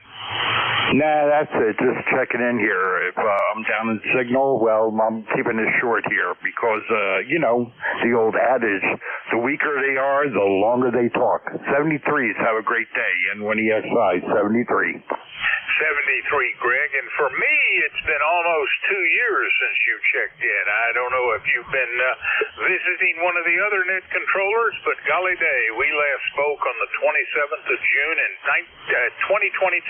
Nah, that's it. Just checking in here. If I'm down in signal, well, I'm keeping it short here because, you know, the old adage, the weaker they are, the longer they talk. 73s have a great day, and when EXI, 73. 73, Greg, and for me, it's been almost 2 years since you checked in. I don't know if you've been visiting one of the other net controllers, but golly day, we last spoke on the 27th of June in 2022.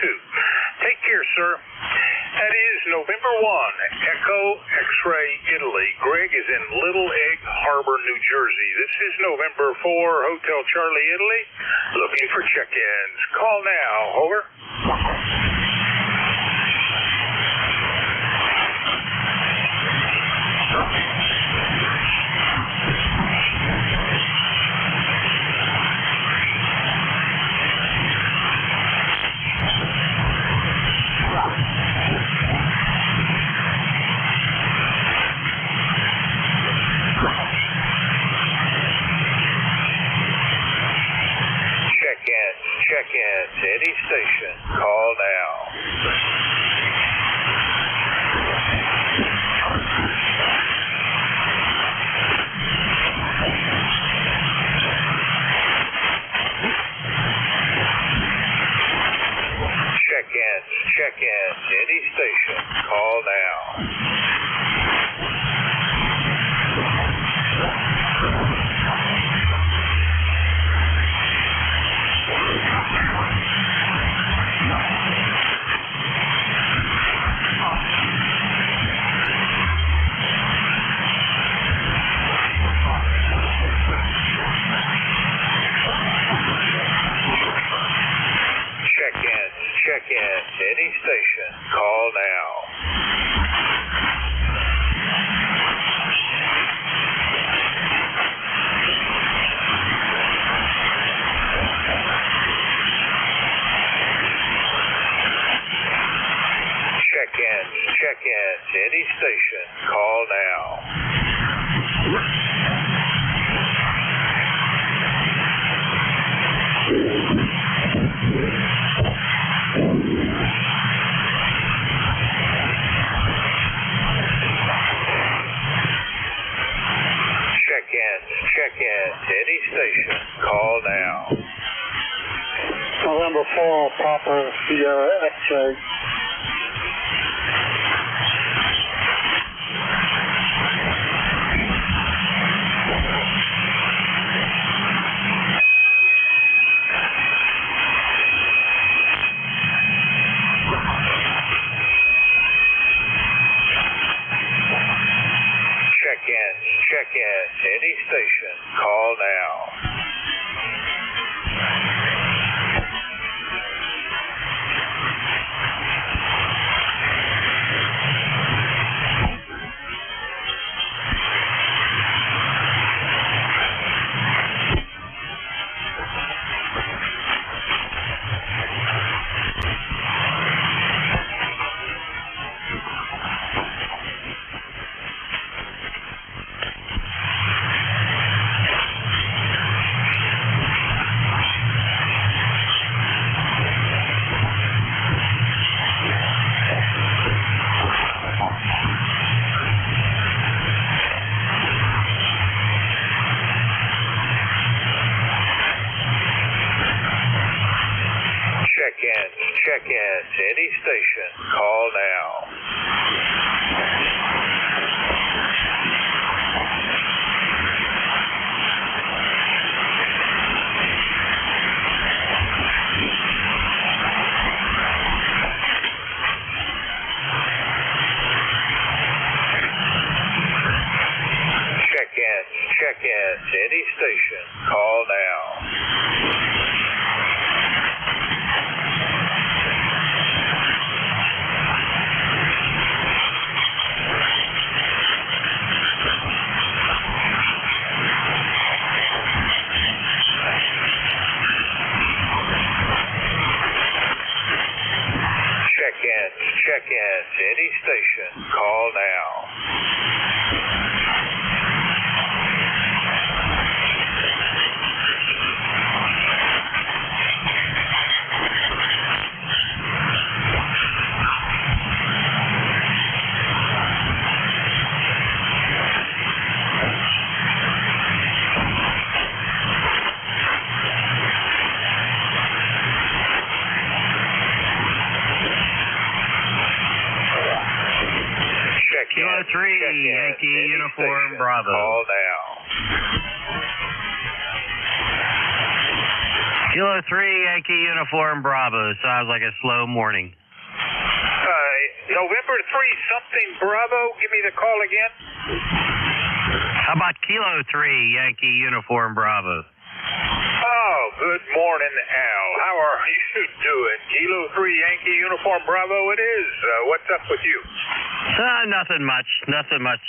Take care, sir. That is November 1, Echo X-Ray, Italy. Greg is in Little Egg Harbor, New Jersey. This is November 4, Hotel Charlie, Italy, looking for check-ins. Call now. Over. to any station. Call now. Check in to any station. Call now. Check in to any station. Call now. Check in to any station. Call now. Check in to any station. Call now. November 4, Papa Sierra X-ray. Check in to any station. Call now. Check in to any station. Call now. Check in to any station. Call now. Check in to any station. Call now. Kilo 3, Yankee Uniform Bravo. Call now. Kilo 3, Yankee Uniform Bravo. Sounds like a slow morning. November 3 something Bravo. Give me the call again. How about Kilo 3, Yankee Uniform Bravo? Oh, good morning, Al. How are you doing? Kilo 3 Yankee Uniform Bravo it is. What's up with you? Nothing much.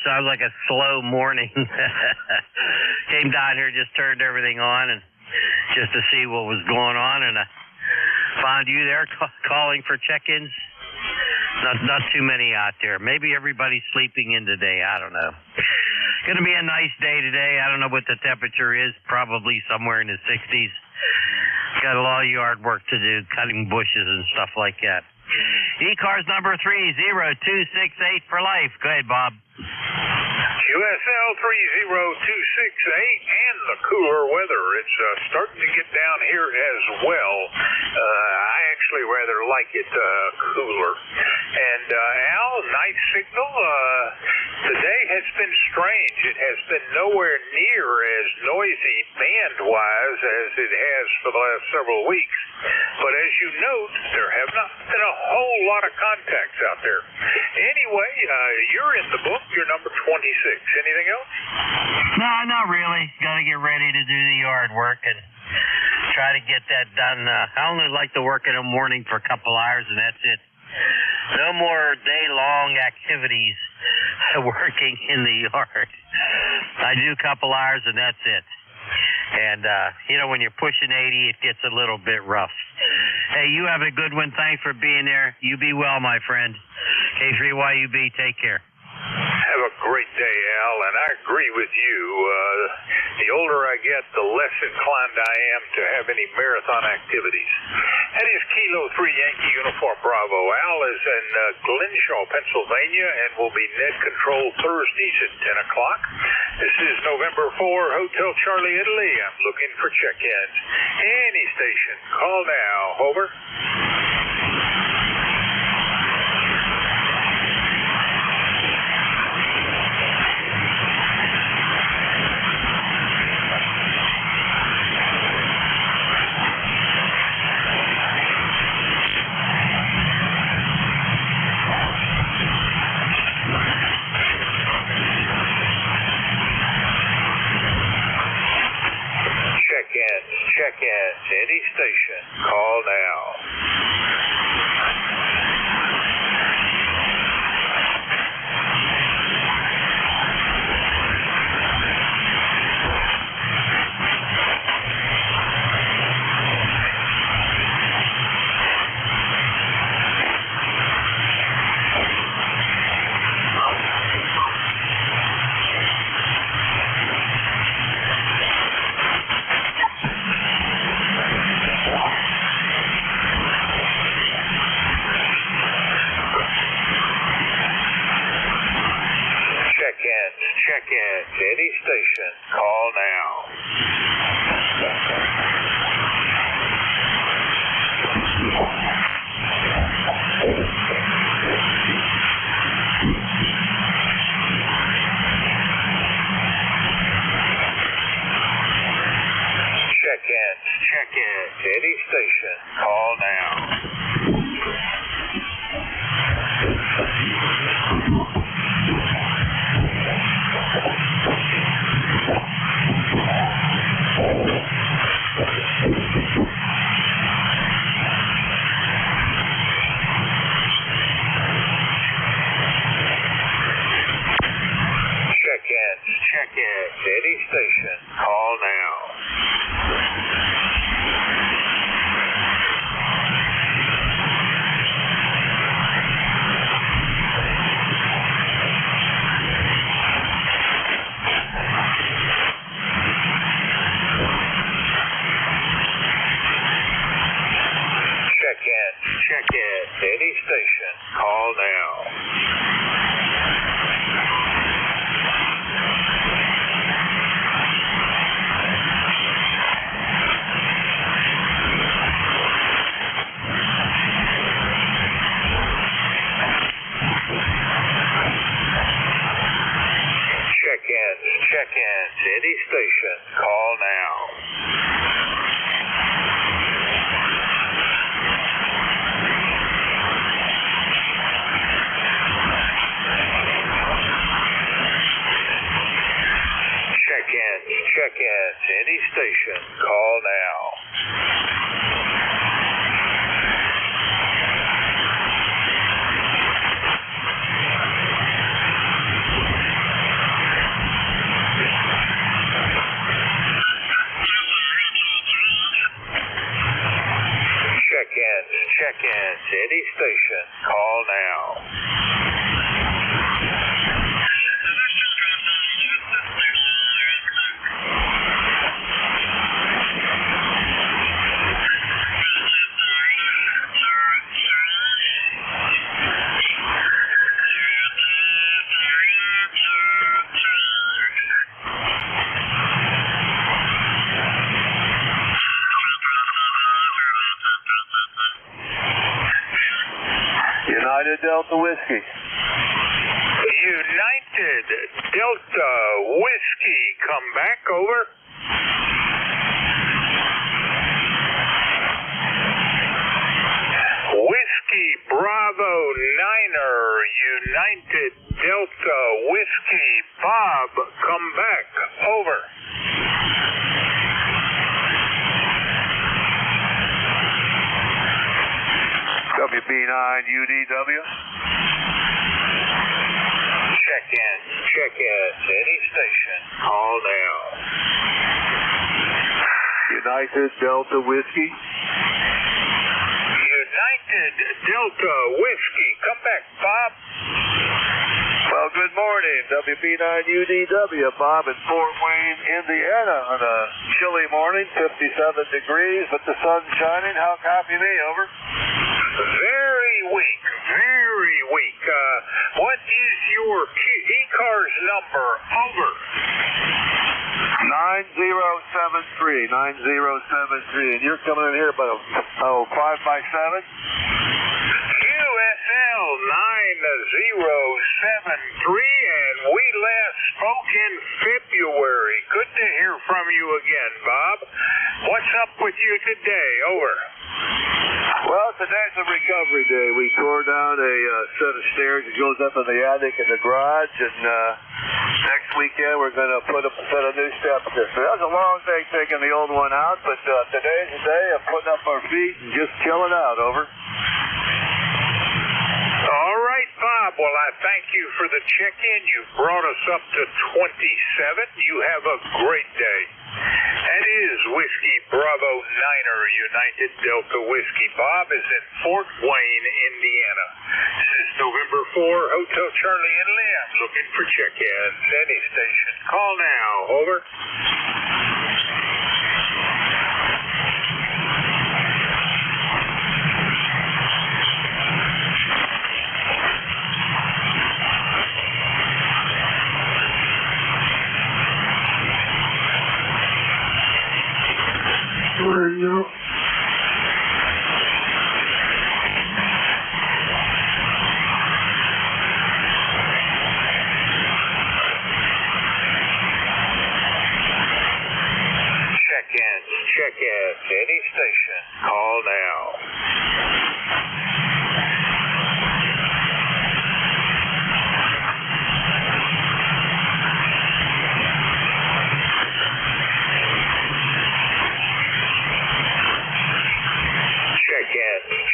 Sounds like a slow morning. Came down here, just turned everything on and just to see what was going on, and I found you there calling for check-ins. Not too many out there. Maybe everybody's sleeping in today. I don't know. Going to be a nice day today. I don't know what the temperature is. Probably somewhere in the 60s. Got a lot of yard work to do, cutting bushes and stuff like that. ECARS number 30268 for life. Go ahead, Bob. USL 30268 and the cooler weather. It's starting to get down here as well. I actually rather like it cooler. And Al, night signal today has been strange. It has been nowhere near as noisy band-wise as it has for the last several weeks. But as you note, there have not been a whole lot of contacts out there. Anyway, you're in the book. You're number 26. Anything else? No, not really. Got to get ready to do the yard work and try to get that done. I only like to work in the morning for a couple hours, and that's it. No more day-long activities working in the yard. I do a couple hours, and that's it. And, when you're pushing 80, it gets a little bit rough. Hey, you have a good one. Thanks for being there. You be well, my friend. K3YUB, take care. Have a great day, Al, and I agree with you. The older I get, the less inclined I am to have any marathon activities. That is Kilo 3 Yankee Uniform Bravo. Al is in Glenshaw, Pennsylvania, and will be net control Thursdays at 10 o'clock. This is November 4, Hotel Charlie, Italy. I'm looking for check-ins. Any station, call now. Over. Check-ins, any station, call now. Check-ins, any station, call now. Check-ins, any station, call now. Check-ins, any station, call now. Check-ins, any station, call now. Check-ins, any station, call now. Check-ins, any station, call now. Check-ins, any station, call now. United Delta Whiskey. United Delta Whiskey, come back, over. Whiskey Bravo Niner, United Delta Whiskey, Bob, come back, over. WB9 UDW. Check in, any station, call now. United Delta Whiskey. United Delta Whiskey, come back, Bob. Well, good morning, WB9 UDW, Bob in Fort Wayne, Indiana, on a chilly morning, 57 degrees, but the sun's shining. How copy me, over? Very weak, very weak. What is your ECARS number, over? 9073, 9073, and you're coming in here about 5 by 7? QSL 9073, and we last spoke in February. Good to hear from you again, Bob. What's up with you today, over? Well, today's a recovery day. We tore down a set of stairs that goes up in the attic in the garage, and next weekend we're going to put up a set of new steps there. So that was a long day taking the old one out, but today's the day of putting up our feet and just chilling out, over. All right, Bob. Well, I thank you for the check-in. You brought us up to 27. You have a great day. That is Whiskey Bravo Niner, United Delta Whiskey. Bob is in Fort Wayne, Indiana. This is November 4, Hotel Charlie and Liam, looking for check-ins. Any station. Call now, over. Radio. Check-ins, any station. Call now.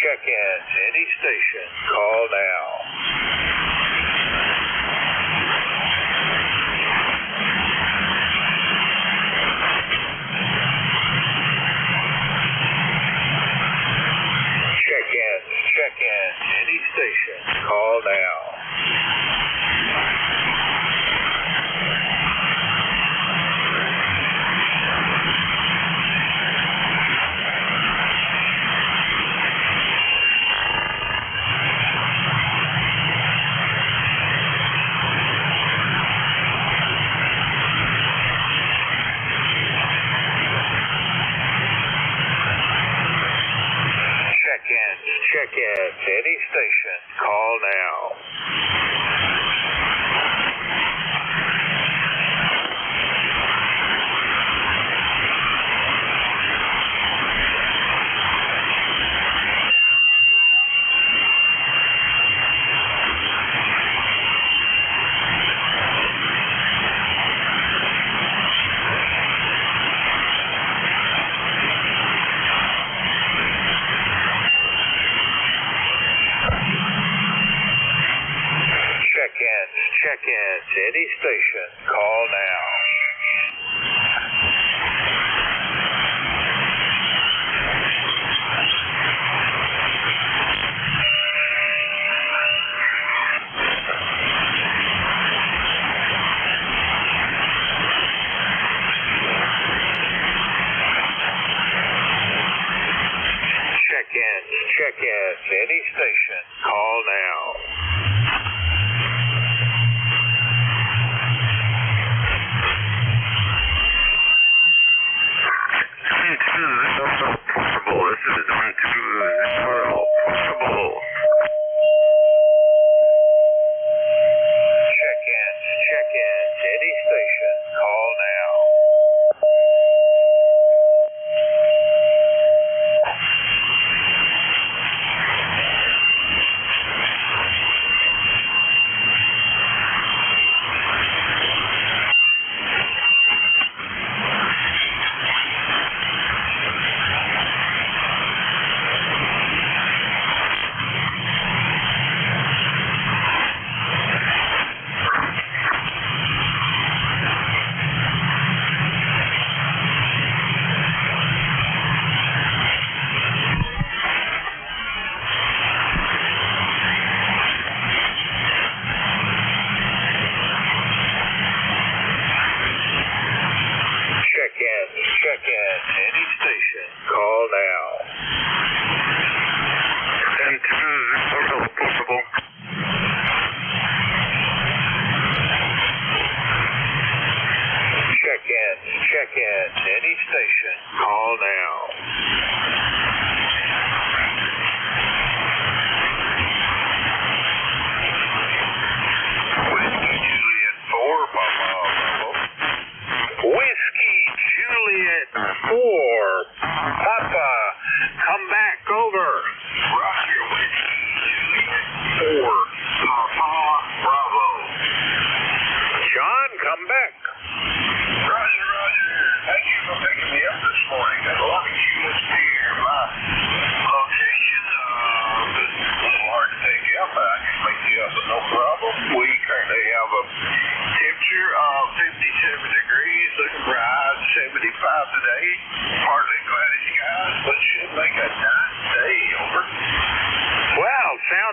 Check-ins, any station. Call now. Check-ins, any station. Call now. Check-ins, any station. Call now. Check-ins, any station. Call now. Check-ins, any station. Call now.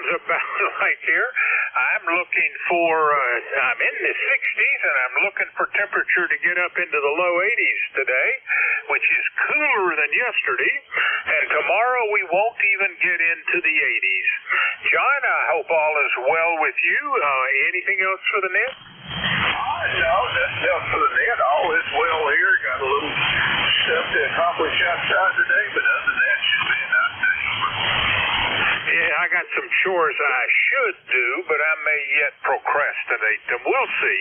sounds about like here. I'm looking for, I'm in the 60s, and I'm looking for temperature to get up into the low 80s today, which is cooler than yesterday. And tomorrow we won't even get into the 80s. John, I hope all is well with you. Anything else for the net? No, that's enough for the net. All is well here. Got a little stuff to accomplish outside today, but other than that, should be a nice day. Yeah, I got some chores I should do, but I may yet procrastinate them. We'll see.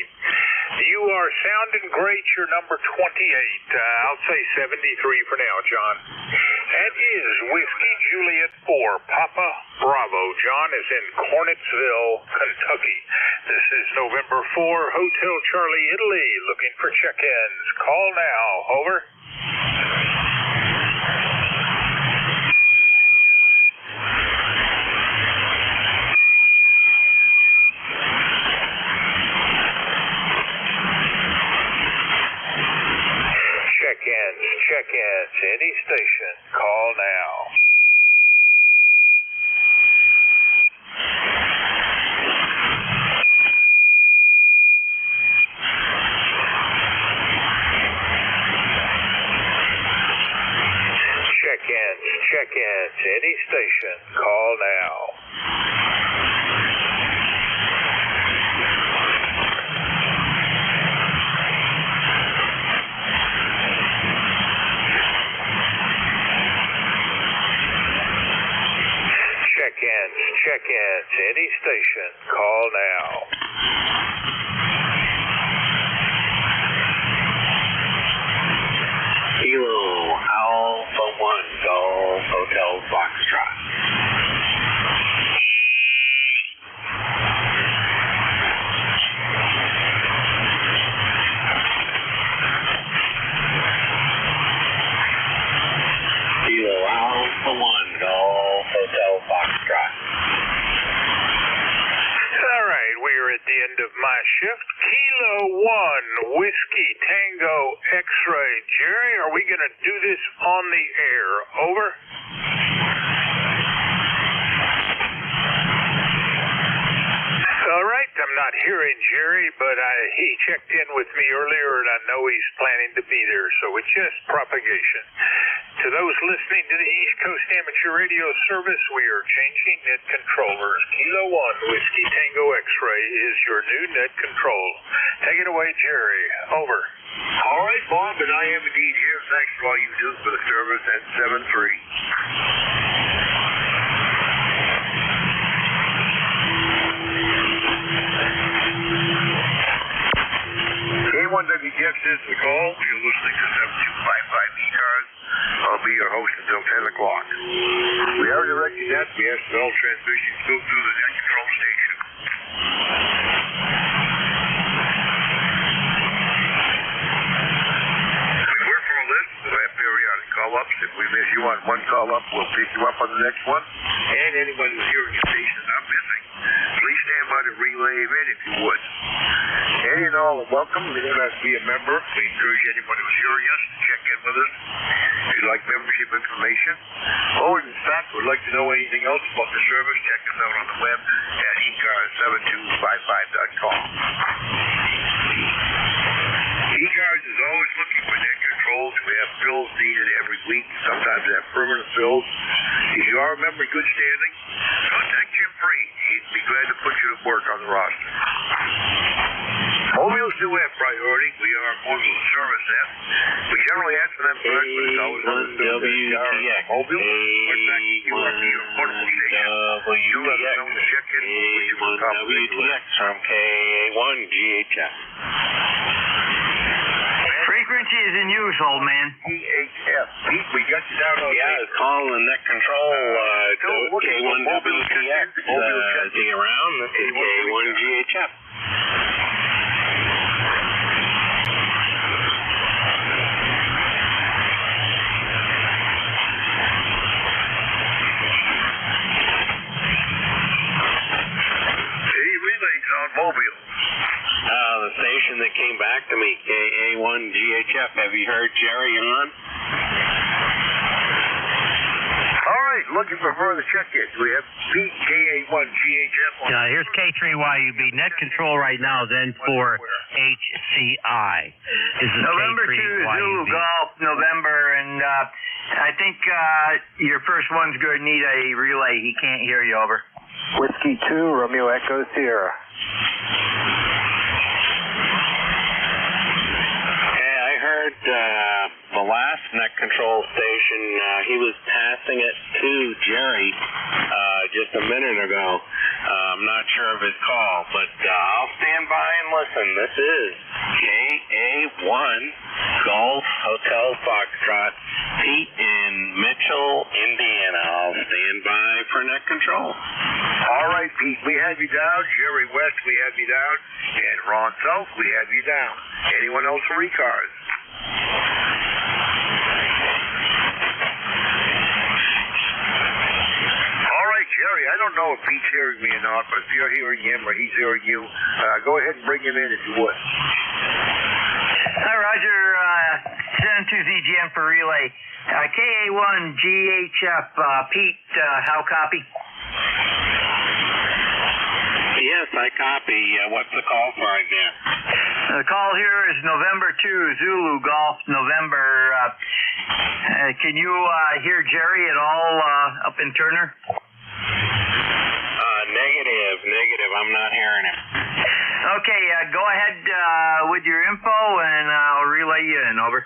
You are sounding great. You're number 28. I'll say 73 for now, John. That is Whiskey Juliet 4, Papa Bravo. John is in Cornettsville, Kentucky. This is November 4, Hotel Charlie, Italy, looking for check-ins. Call now. Over. Check-ins, any station, call now. Check-ins, any station, call now. Check-ins, any station, call now. Kilo Alpha 1, Golf Hotel Foxtrot. Kilo Alpha 1, Golf Hotel Foxtrot. All right, we are at the end of my shift. Kilo 1, Whiskey Tango X-Ray. Jerry, are we going to do this on the air? Over. All right, I'm not hearing Jerry, but he checked in with me earlier, and I know he's planning to be there, so it's just propagation. To those listening to the East Coast Amateur Radio Service, we are changing net controllers. Kilo 1, Whiskey Tango X-Ray is your new net control. Take it away, Jerry. Over. All right, Bob, and I am indeed here. Thanks for all you do for the service at 7-3. K1WTX is the call. You're listening to 7255 ECARS. I'll be your host until 10 o'clock. We are directed that we ask that all transmissions go through the net control station. We work for a list. We'll have periodic call-ups. If we miss you on one call-up, we'll pick you up on the next one. And anyone who's hearing your station I'm missing, please stand by to relay it if you would. Any and all are welcome. You don't have to be a member. We encourage anyone who's curious to check in with us. If you'd like membership information, or in fact would like to know anything else about the service, check us out on the web at ECARS7255.com. ECARS is always looking for net controls. We have fills needed every week. Sometimes we have permanent fills. If you are a member in good standing, contact Jim Free. He'd be glad to put you to work on the roster. Mobiles do have priority. We are a mobile service app. We generally answer them first, but it's always understood that we are mobile. In fact, you are your portable station. You let us know to check in with you on top of the WTX from KA1GHF. Frequency is in use, old man. GHF. Pete, we got you down on Yeah, it's calling the net control K1WTX. Thing around. This is KA1GHF. Mobile. The station that came back to me, KA1GHF. Have you heard Jerry on? All right, looking for further check-ins. We have Pete, KA1GHF. Here's K3YUB. Net control right now is N4HCI. This is November 2, Zulu Golf, November, and I think your first one's going to need a relay. He can't hear you, over. Whiskey 2, Romeo Echo Sierra. The last net control station, he was passing it to Jerry just a minute ago. I'm not sure of his call, but I'll stand by and listen. This is KA1 Golf Hotel Foxtrot, Pete in Mitchell, Indiana. I'll stand by for net control. All right, Pete, we have you down. Jerry West, we have you down. And Ron South, we have you down. Anyone else for ECARS? All right, Jerry, I don't know if Pete's hearing me or not, but if you're hearing him or he's hearing you, go ahead and bring him in if you would. Hi, Roger. Send to ZGM for relay. KA1GHF, Pete, how copy? Yes, I copy. What's the call sign there? The call here is November 2, Zulu Golf, November. Can you hear Jerry at all up in Turner? Negative. I'm not hearing him. Okay, go ahead with your info, and I'll relay you in, over.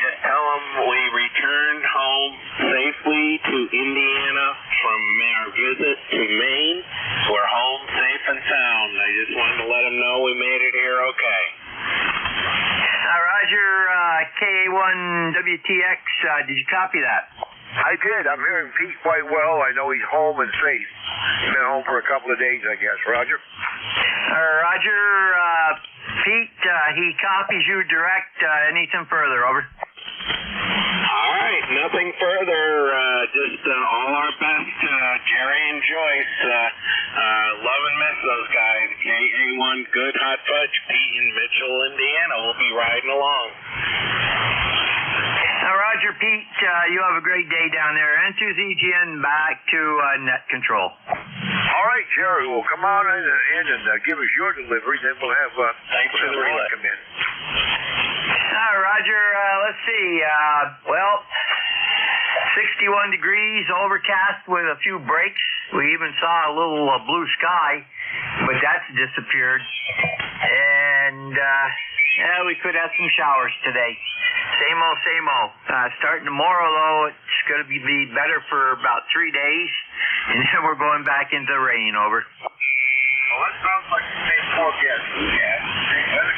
Just tell him we returned home safely to Indiana from our visit to Maine. We're home safe and sound. I just wanted to let him know we made it here okay. Roger, KA1WTX, did you copy that? I did. I'm hearing Pete quite well. I know he's home and safe. He's been home for a couple of days, I guess. Roger? Roger, Pete, he copies you direct. Anything further, over? All right, nothing further. Just all our best to Jerry and Joyce. Love and miss those guys. KA1 Good Hot Fudge, Pete in Mitchell, Indiana. We'll be riding along. Roger, Pete, you have a great day down there. N2ZGN back to net control. All right, Jerry, well, come on in and give us your delivery, then we'll have thanks for the relay. Come in. Roger, let's see. 61 degrees, overcast with a few breaks. We even saw a little blue sky, but that's disappeared. And we could have some showers today. Same old. Starting tomorrow, though, it's going to be better for about 3 days, and then we're going back into rain, over. Well, that sounds like the same forecast we had. Same weather.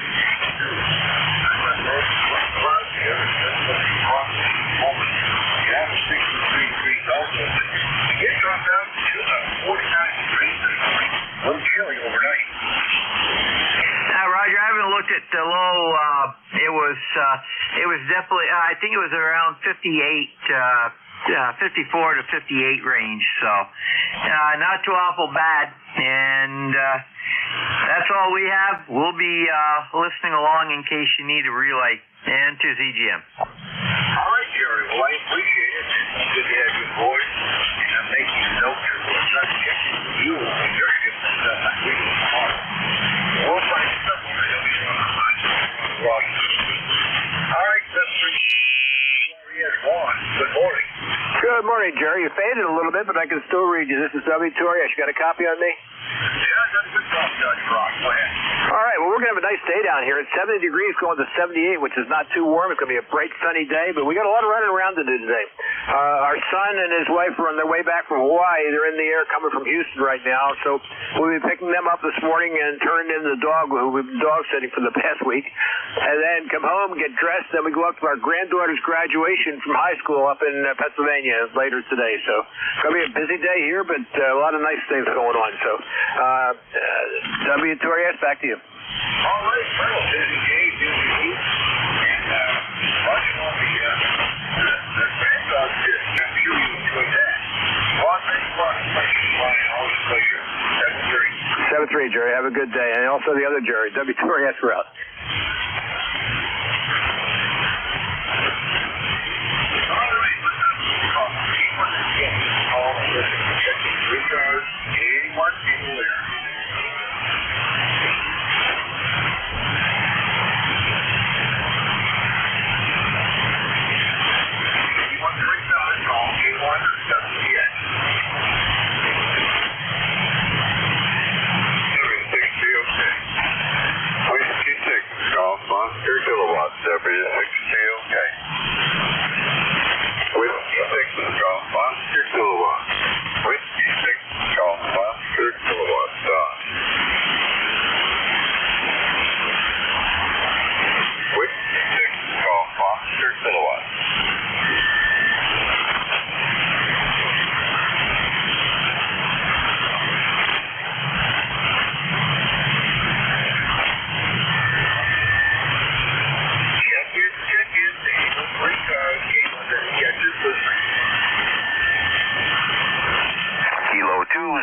You have 63 degrees also, but it dropped down to 49 degrees this morning. A little chilly overnight. Roger, I haven't looked at the low. It was definitely, I think it was around 54 to 58 range, so not too awful bad. And that's all we have. We'll be listening along in case you need a relay. And to ZGM. All right, Jerry. Well, I appreciate it. It's good to have your voice. And I'm making notes of what's not checking you and your shift and stuff like we do tomorrow. We'll find something that will be on the line. All right, that's Good morning. Good morning, Jerry. You faded a little bit, but I can still read you. This is W. Torres. You got a copy on me? Yeah, that's a good talk, Judge Rock. Go ahead. All right, well, we're going to have a nice day down here. It's 70 degrees going to 78, which is not too warm. It's going to be a bright, sunny day, but we got a lot of running around to do today. Our son and his wife are on their way back from Hawaii. They're in the air coming from Houston right now, so we'll be picking them up this morning and turning in the dog who we've been dog sitting for the past week, and then come home, get dressed, then we go up to our granddaughter's graduation from high school up in Pennsylvania later today. So it's going to be a busy day here, but a lot of nice things going on. So, W. Torres, back to you. All right, well, busy day, busy week, and watching all the granddogs here. I'm sure you enjoyed that. Well, thanks a lot. Always a pleasure. 7-3, Jerry. Have a good day. And also the other Jerry, W. Torres, we're out. All right,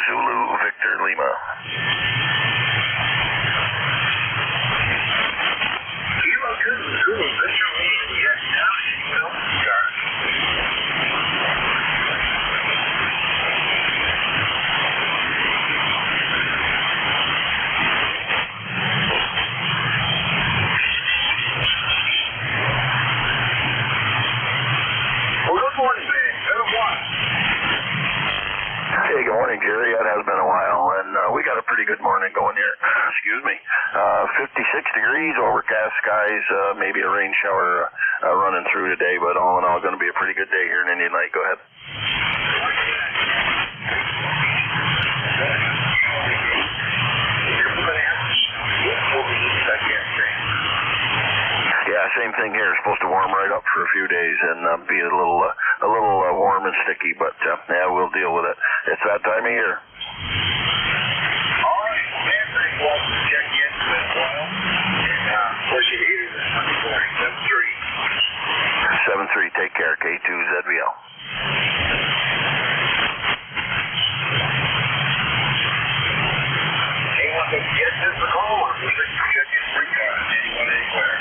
Zulu Victor Lima. Kilo 2 Zulu Victor Lima. Yes, down in ECARS. Well, good morning, man. Been a while. Hey, good morning, Jerry. It has been a while, and we got a pretty good morning going here. Excuse me. 56 degrees, overcast skies, maybe a rain shower running through today, but all in all, going to be a pretty good day here in Indian Lake. Go ahead. Yeah, same thing here. It's supposed to warm right up for a few days and be a little warm and sticky, but yeah, we'll deal with it. It's that time of year. All right, man, thanks a lot for checking in. It's been a while. And, of course, you hear this Sunday morning, 7-3. 7-3, take care, K2ZVL. Anyone that gets this a call, or just check in free time, anyone, anywhere.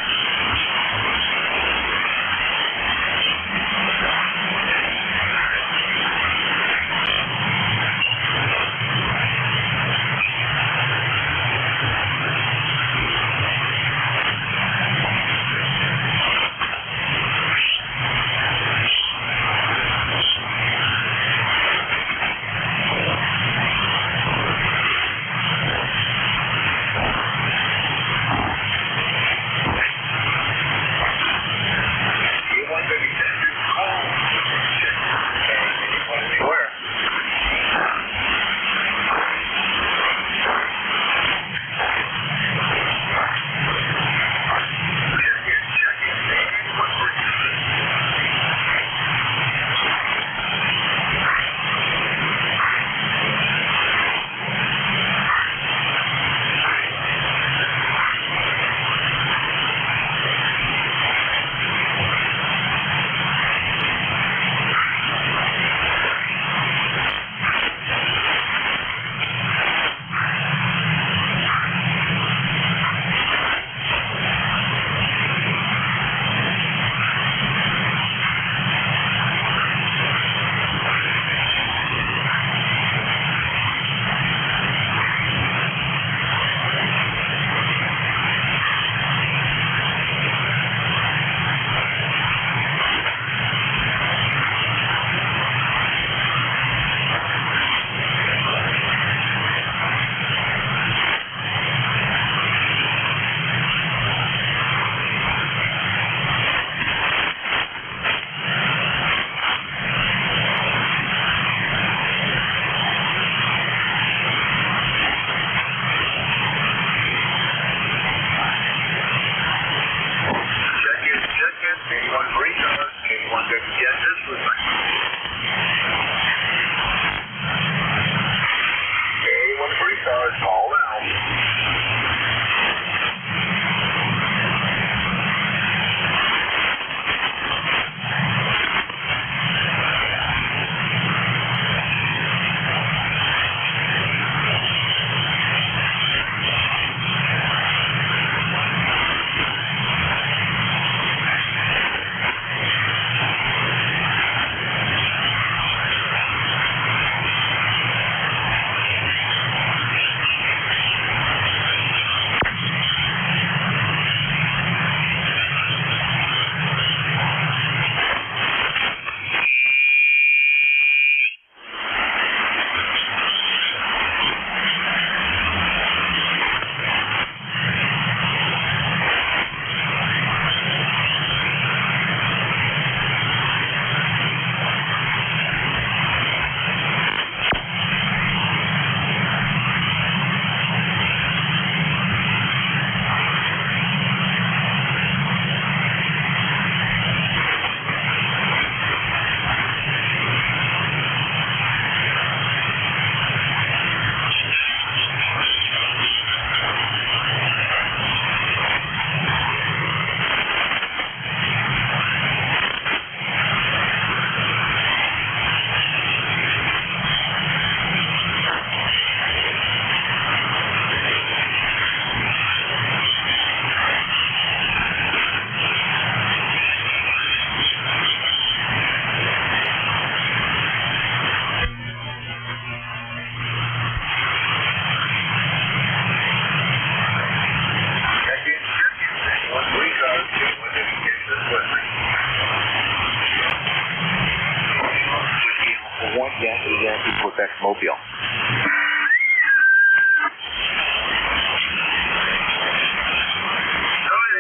Yankee, Yankee, Quebec, Mobile. I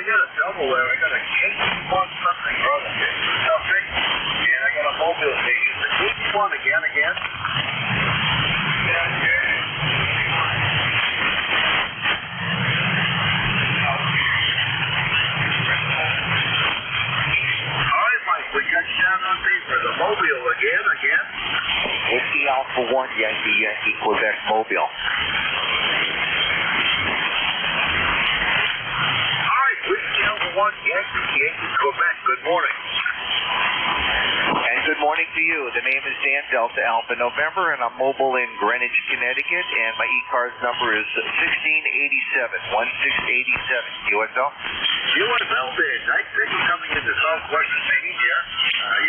got a double there. I got a Yankee 1 something or other. Something. And I got a mobile station. The Yankee 1 again. All right, Mike, we got you down on paper. The mobile again. Whiskey Alpha 1, Yankee, Yankee, Quebec, Mobile. Whiskey Alpha 1, Yankee, Quebec. Good morning. And good morning to you. The name is Dan Delta Alpha November, and I'm mobile in Greenwich, Connecticut, and my ECARS number is 1687, USL. USL bid. Nice signal coming into southwestern Maine here.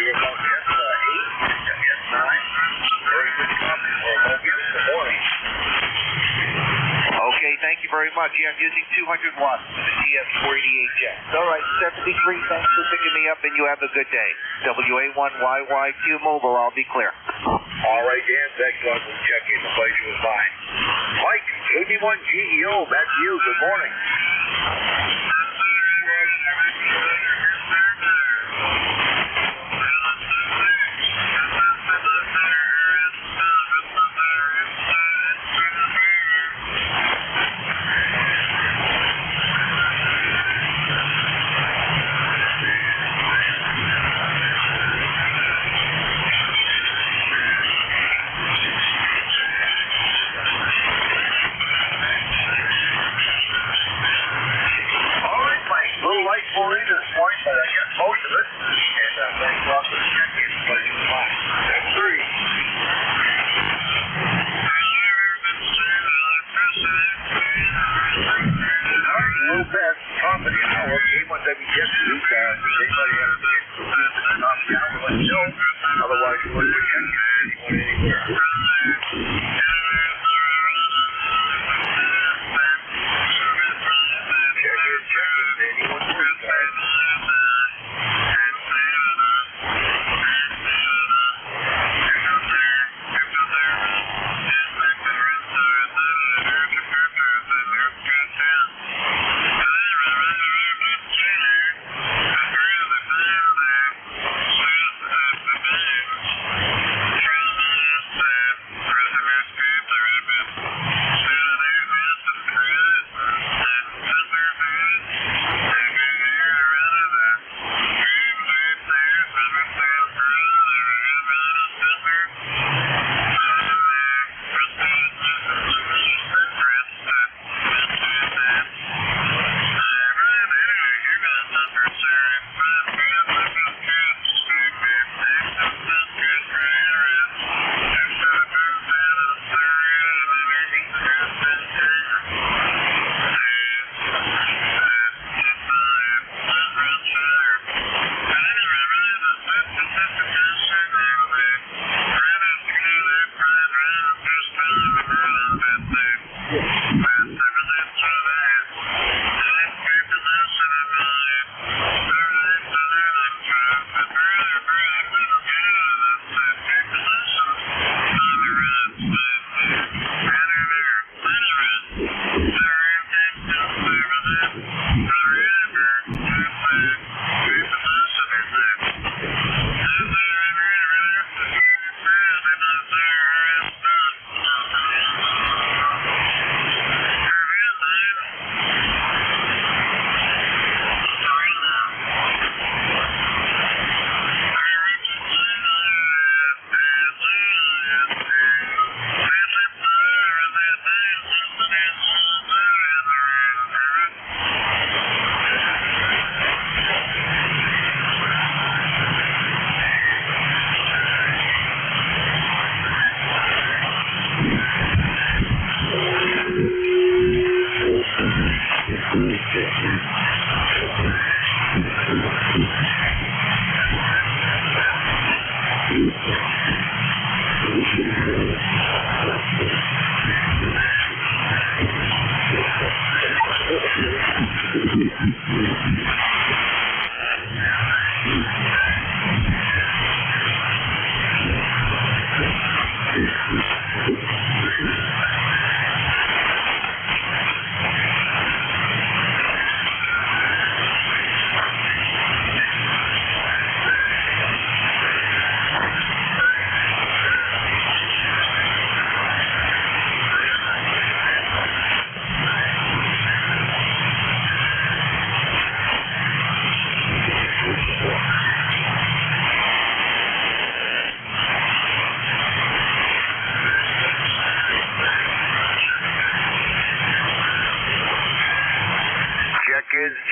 You're about S8, S9. Very good copy for a mobile. Good morning. Okay, thank you very much. Yeah, I'm using 200 watts for the TS488 jet. All right, 73, thanks for picking me up, and you have a good day. WA1YYQ Mobile, I'll be clear. All right, Dan, thanks a lot for checking. The pleasure was mine. Mike, 81 GEO, back to you. Good morning. All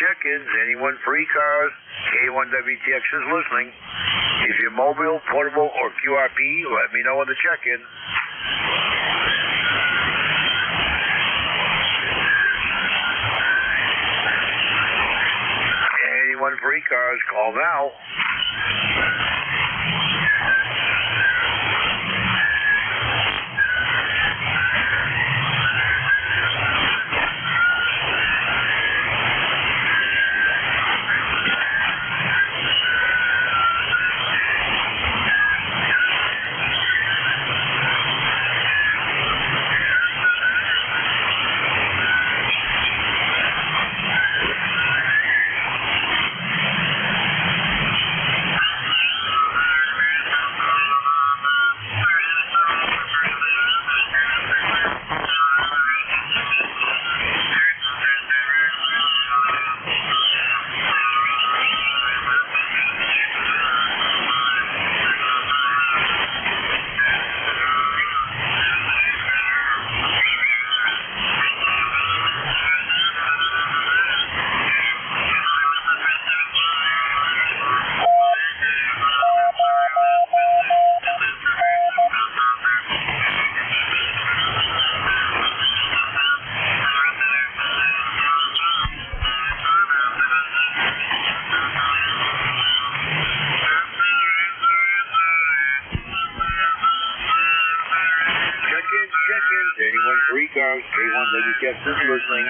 check-ins. Anyone for ECARS? K1WTX is listening. If you're mobile, portable, or QRP, let me know on the check-in. Anyone for ECARS, call now. Anyone for ECARS? K1WTX is listening.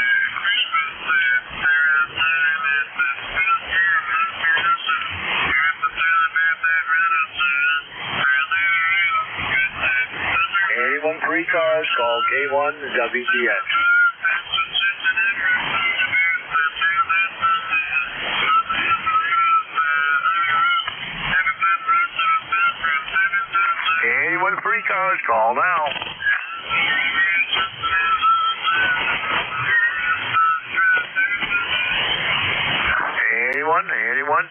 Anyone for ECARS? Call K1WTX. Anyone for ECARS? Call now. Anyone?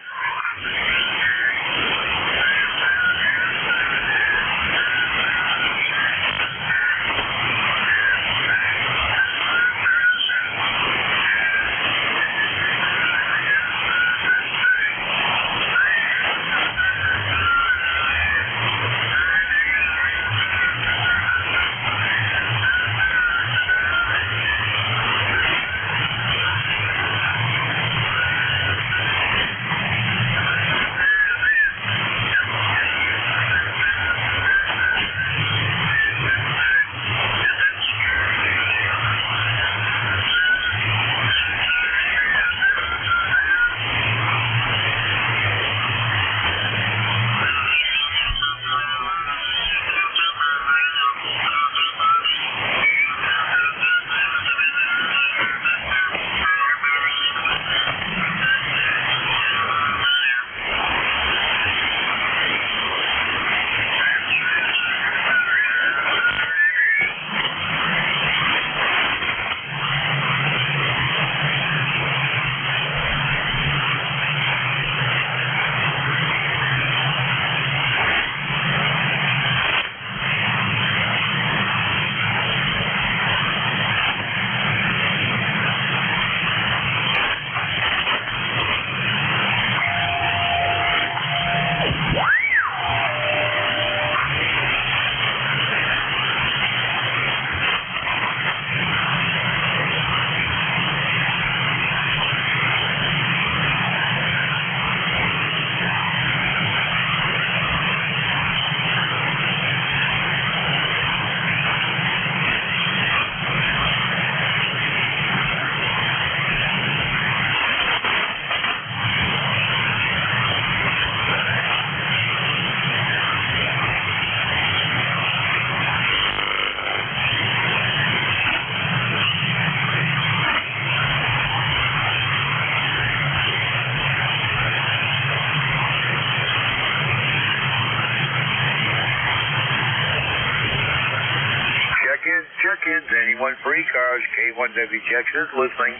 Check-ins. Anyone for ECARS? K1WTX is listening.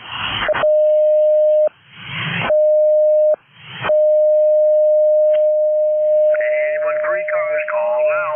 Anyone for ECARS? Call now.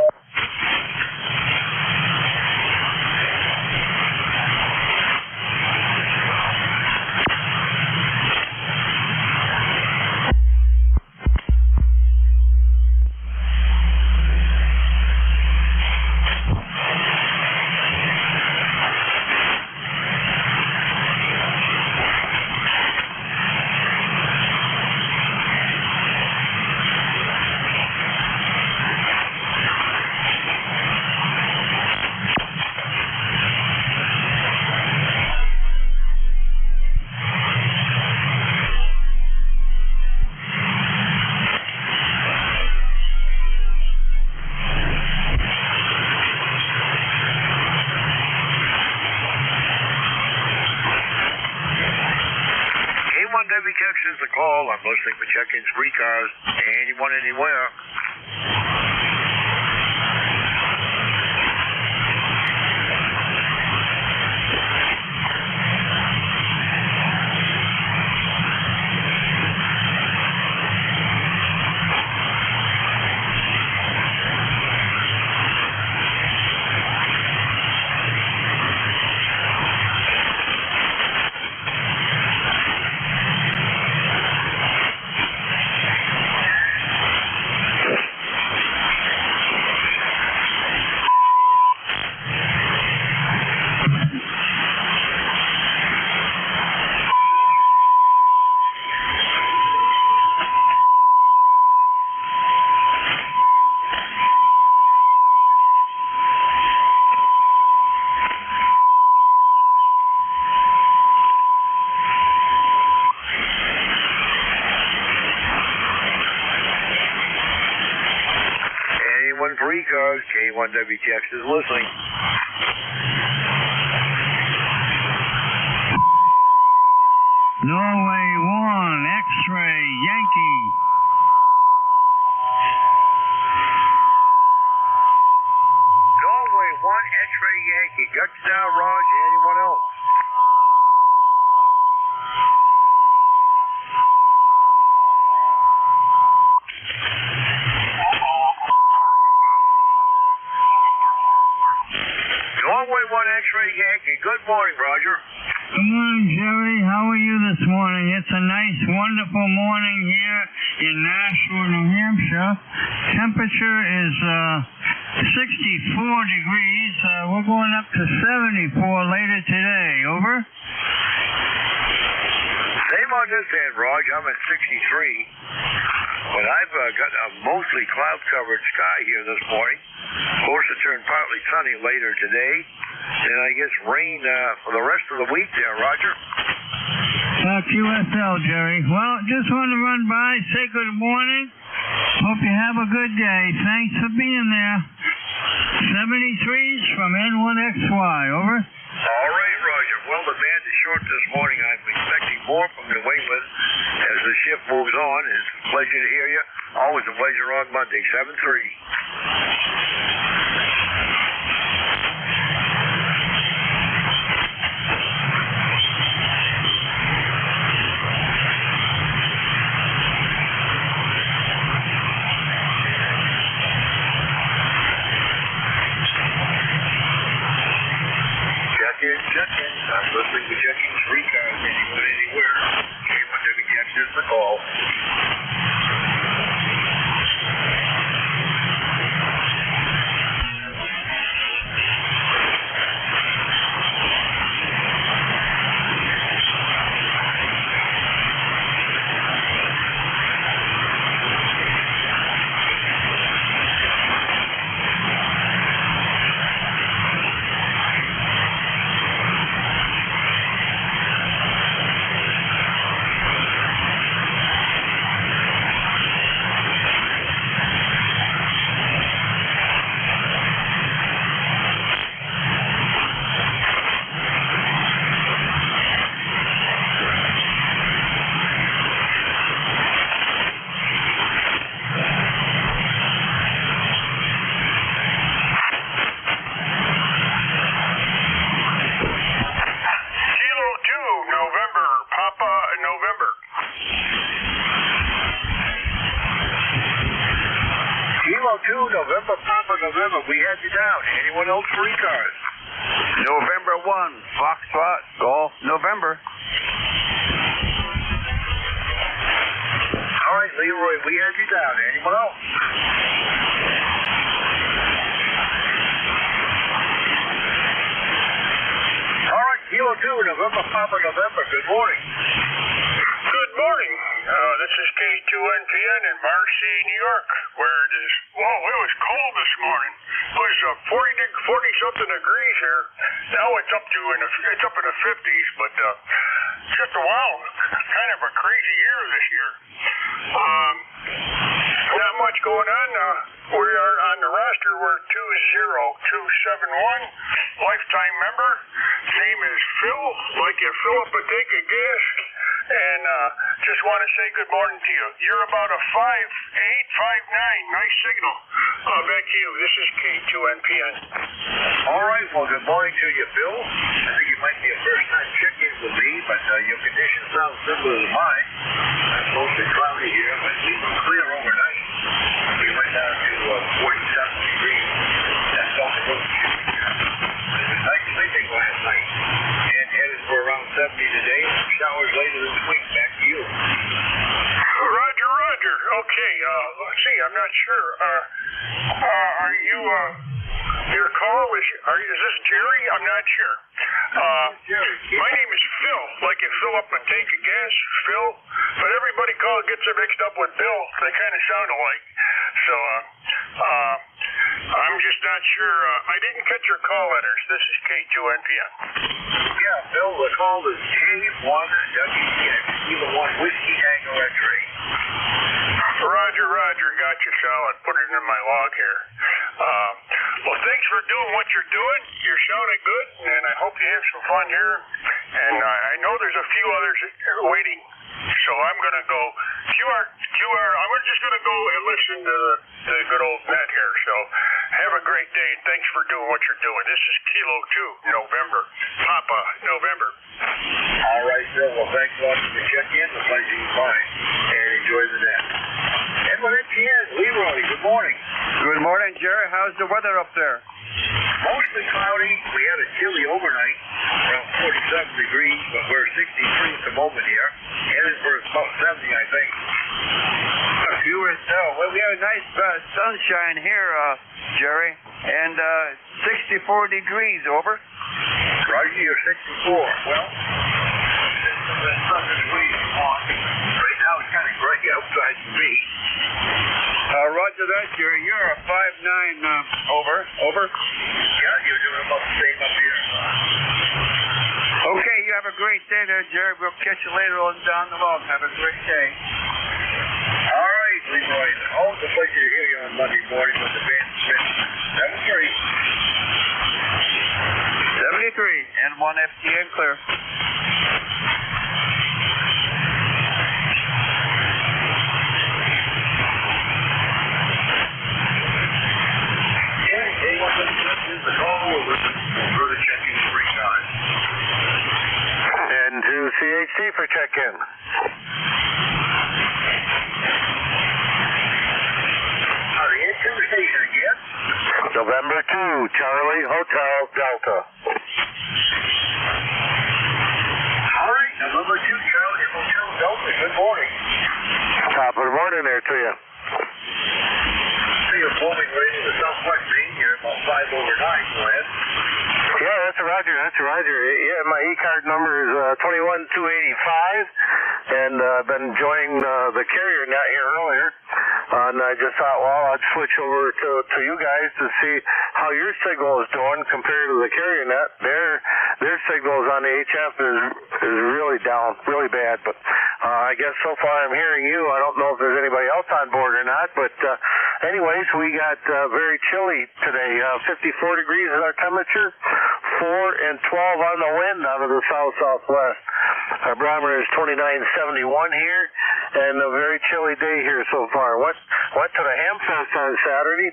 is the call. I'm listening for check-ins, free cars, anyone, anywhere. Free cars, K1WTX is listening. Norway 1, X-ray, Yankee. Norway 1, X-ray, Yankee. Got you down, Raj. Anyone else? Norway 1, X-ray, Yankee. Good morning, Roger. Good morning, Jerry. How are you this morning? It's a nice, wonderful morning here in Nashua, New Hampshire. Temperature is 64 degrees. We're going up to 74 later today. Over? Same on this end, Raj. I'm at 63. But I've got a mostly cloud-covered sky here this morning. Of course, it turned partly sunny later today. And I guess rain for the rest of the week there, Roger. QSL, Jerry. Well, just want to run by, say good morning. Hope you have a good day. Thanks for being there. 73s from N1XY. Over. All right, Roger. Well, the band is short this morning. I'm expecting more from New England as the shift moves on. It's a pleasure to hear you. Always a pleasure on Monday, 7-3. Check-in. I'm listening to check-ins, free cars, anywhere. K1WTX is the call. November, Papa, November. We had you down. Anyone else for ECARS? November 1, Foxtrot, Golf, November. All right, Leroy, we had you down. Anyone else? All right, Kilo 2, November, Papa, November. Good morning. Good morning. This is K2NPN in Marcy, New York, where it is, well, it was cold this morning. It was 40-something degrees here. Now it's up in the 50s, but just a while, kind of a crazy year this year. Not much going on. We are on the roster. We're 20271, lifetime member. Name is Phil. Like you fill up a tank of gas, and just want to say good morning to you. You're about a 5.859. Nice signal. Back to you. This is K2NPN. All right, well, good morning to you, Bill. I think it might be a first-time check-in with me, but your condition sounds similar to mine. It's mostly cloudy here, but we were clear overnight. We went down to 47 degrees. That's all the road. It was nice sleeping last night. And headed for around 70 today. Showers later this week. Back to you. Roger. Okay, let's see. I'm not sure. Are you, your call is this Jerry? I'm not sure. My name is Phil, like you fill up a tank of gas, Phil. But everybody gets it mixed up with Bill. They kind of sound alike. So, I'm just not sure. I didn't catch your call letters. This is K2NPN. Yeah, Bill, the call is J1WX, Kilo 1 Whiskey Tango X-ray. Roger. Got you solid. Put it in my log here. Well, thanks for doing what you're doing. You're sounding good, and I hope you have some fun here. And I know there's a few others waiting, so I'm going to go I'm just going to go and listen to the good old net here. So have a great day, and thanks for doing what you're doing. This is Kilo 2, November. Papa, November. All right, Bill. Well, thanks a lot for the check-in. The pleasure's mine. And enjoy the net. And with NPN, Leroy, good morning. Good morning, Jerry. How's the weather up there? Mostly cloudy. We had a chilly overnight, around 47 degrees, but we're 63 at the moment here. Headed for about 70, I think. Well, we have a nice sunshine here, Jerry, and 64 degrees, over. Roger, you're 64. Well, the sun is bleeding on. Right now it's kind of gray outside for me. Roger that, Jerry. You're a 5'9", over. Yeah, you're doing about the same up here. Okay, you have a great day there, Jerry. We'll catch you later on down the road. Have a great day. All right, Leroy. Always a pleasure to hear you on Monday morning with the band Smith. 73 and 1 FTN clear. The call over for the check-in 3 times. And to CHC for check-in. The intimidation again. November 2, Charlie Hotel Delta. All right, November 2, Charlie Hotel Delta. Good morning. Top of the morning there to you. See you floating right into southwest Maine here, about 5 over 9, go ahead. Yeah, that's a Roger. Yeah, my ECARS number is 21285, and I've been enjoying the carrier net here earlier. And I just thought, well, I'd switch over to you guys to see how your signal is doing compared to the carrier net. Their signals on the HF is really down, really bad. But I guess so far I'm hearing you. I don't know if there's anybody else on board or not. But anyways, we got very chilly today. 54 degrees is our temperature. 4 and 12 on the wind out of the south-southwest. Our barometer is 2971 here, and a very chilly day here so far. Went to the Hamfest on Saturday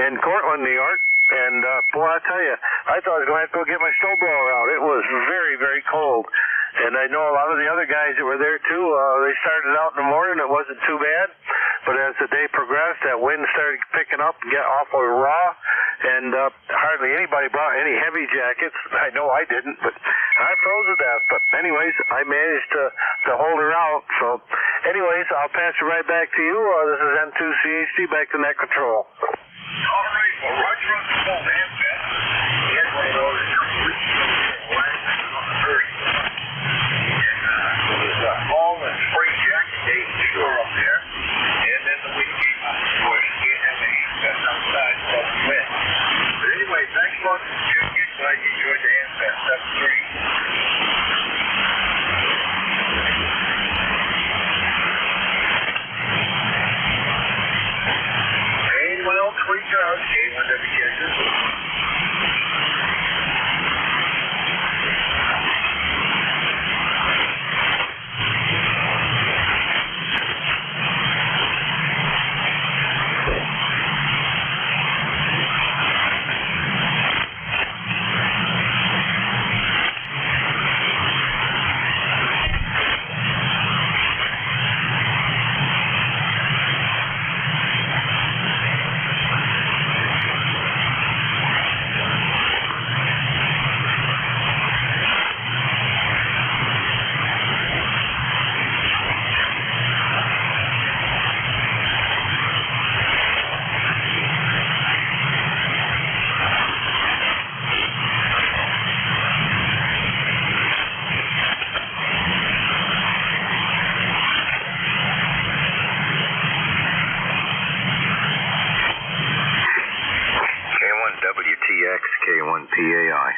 in Cortland, New York, and boy, I tell you, I thought I was going to have to go get my snowblower out. It was very, very cold. And I know a lot of the other guys that were there too, they started out in the morning, it wasn't too bad. But as the day progressed, that wind started picking up and get awful raw. And hardly anybody brought any heavy jackets. I know I didn't, but I froze to death. But anyways, I managed to hold her out. So anyways, I'll pass it right back to you. This is N2CHD, back to net control. All right, well, Roger on the phone, man. He had one of those on the first. It was fall and spring jacket day for sure up there. And then the wind came out. Of course, you can't have any that's outside from the wind. But anyway, thanks a lot for tuning in. Glad you enjoyed the Handfest 73. Anyone else? PAI.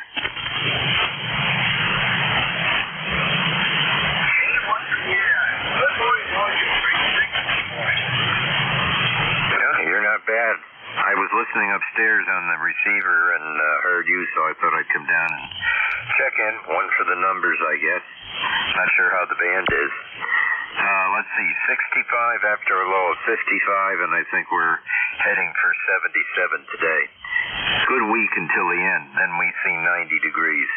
Yeah, you're not bad. I was listening upstairs on the receiver and heard you, so I thought I'd come down and check in. One for the numbers, I guess. Not sure how the band is. Let's see, 65 after a low of 55, and I think we're heading for 77 today. Good week until the end. Then we see 90 degrees.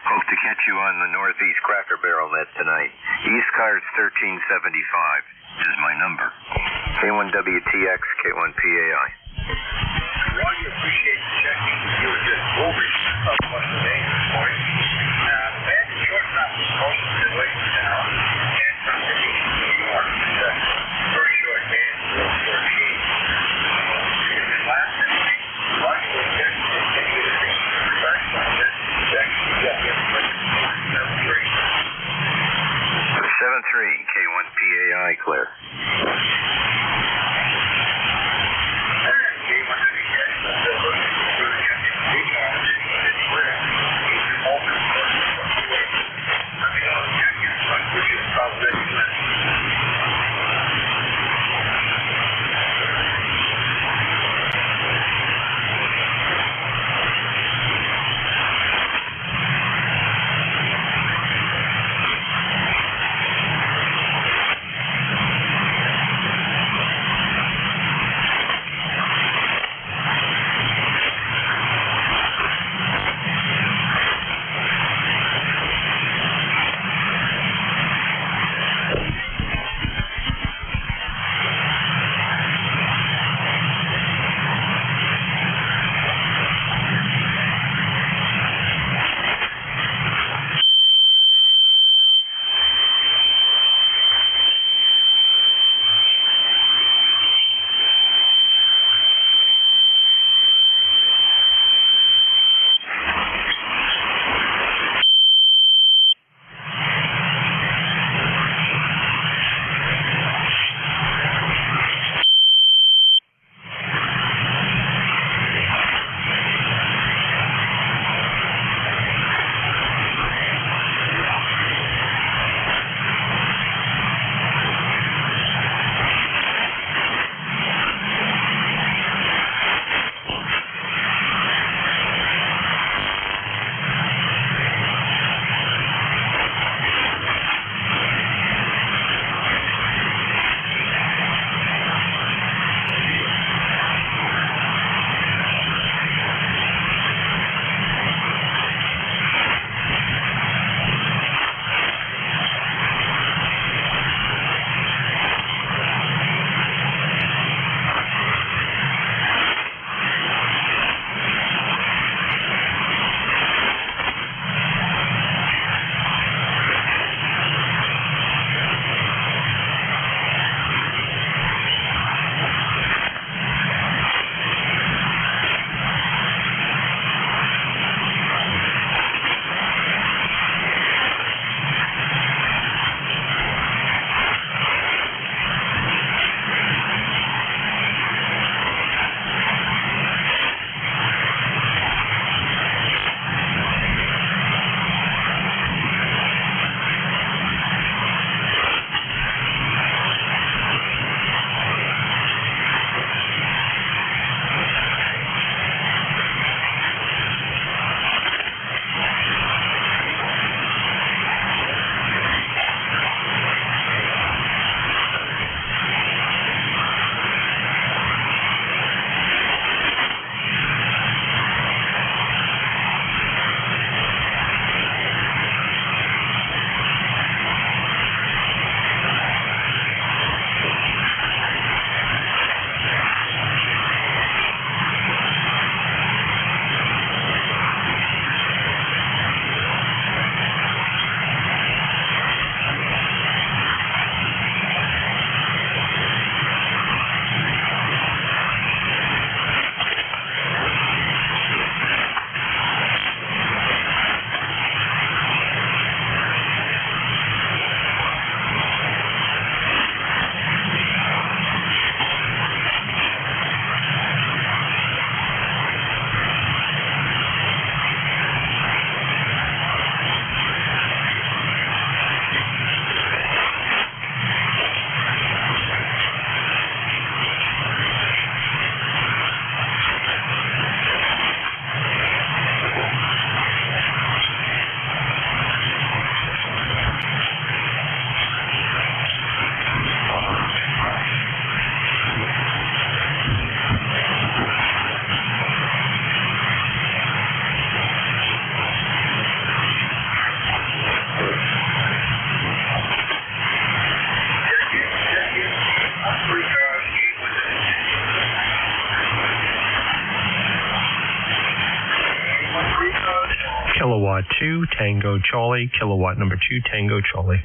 Hope to catch you on the Northeast Cracker Barrel net tonight. ECARS 1375 is my number. K1WTX, K1PAI. Well, you appreciate the checking. You were just over up on the day this morning. Back in shortstop was close to the way now. And from the east to New York, very short band, real short sheet. And last night, luckily, there's continued to be reverse on this. Actually, got him with 7-3. 7-3, K1PAI, clear. There's kilowatt 2, Tango Charlie, kilowatt number 2, Tango Charlie.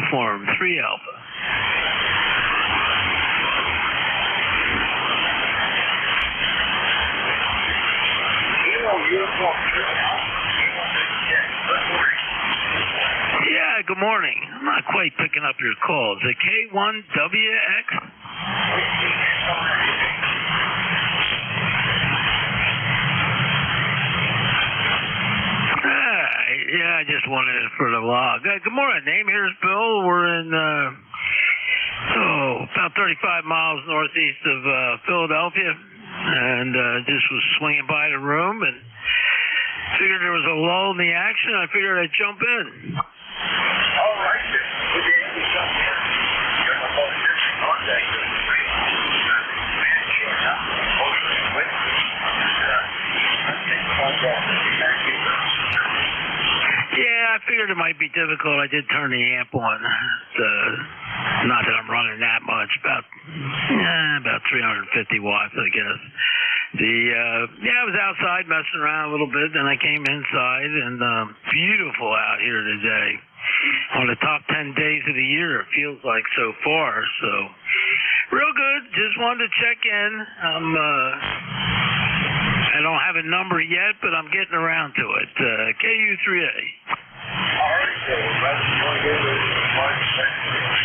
Uniform 3 Alpha. Yeah, good morning. I'm not quite picking up your call. Is it K1WX? just wanted it for the log. Good morning. Name here's Bill. We're in about 35 miles northeast of Philadelphia, and just was swinging by the room and figured there was a lull in the action. I figured I'd jump in. All right, then. Good day to jump in. You're my most distant contact with the street. Yeah, I figured it might be difficult. I did turn the amp on. Not that I'm running that much, about 350 watts, I guess. I was outside messing around a little bit, then I came inside, and beautiful out here today. On the top 10 days of the year, it feels like so far. So, real good. Just wanted to check in. I don't have a number yet, but I'm getting around to it. KU3A. All right, so let's go to March 7-3.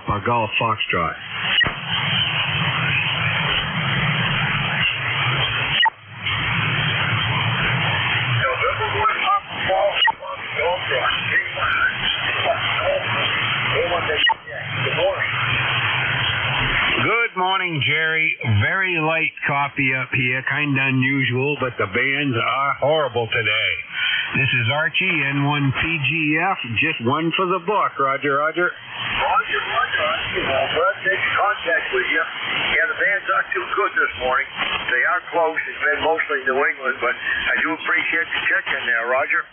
Papa Golf Foxtrot. November 1 Papa Golf Foxtrot. Good morning. Good morning, Jerry. Very light coffee up here, kind of unusual, but the bands are horrible today. This is Archie, N1PGF, just one for the book. Roger, Roger. Roger. Well, glad to make contact with you. Yeah, the band's not too good this morning. They are close. It's been mostly New England, but I do appreciate the check-in there, Roger.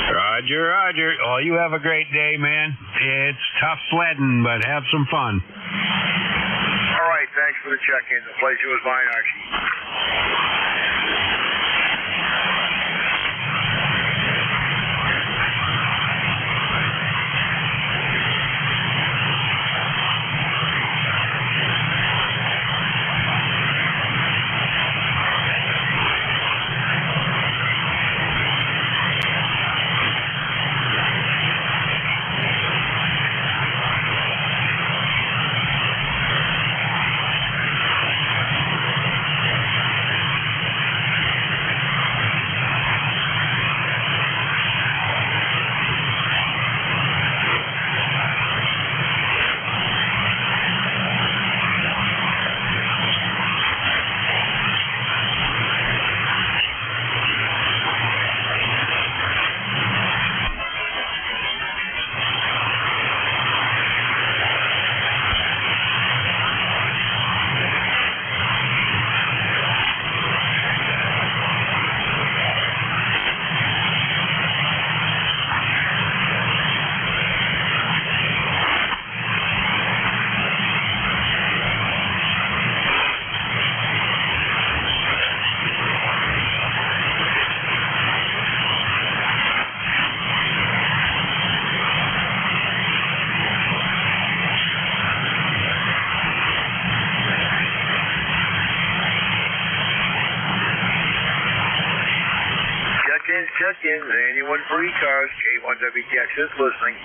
Roger. Oh, you have a great day, man. It's tough sledding, but have some fun. All right, thanks for the check-in. The pleasure was mine, Archie. Check-in. Anyone for ECARS, K1WTX is listening.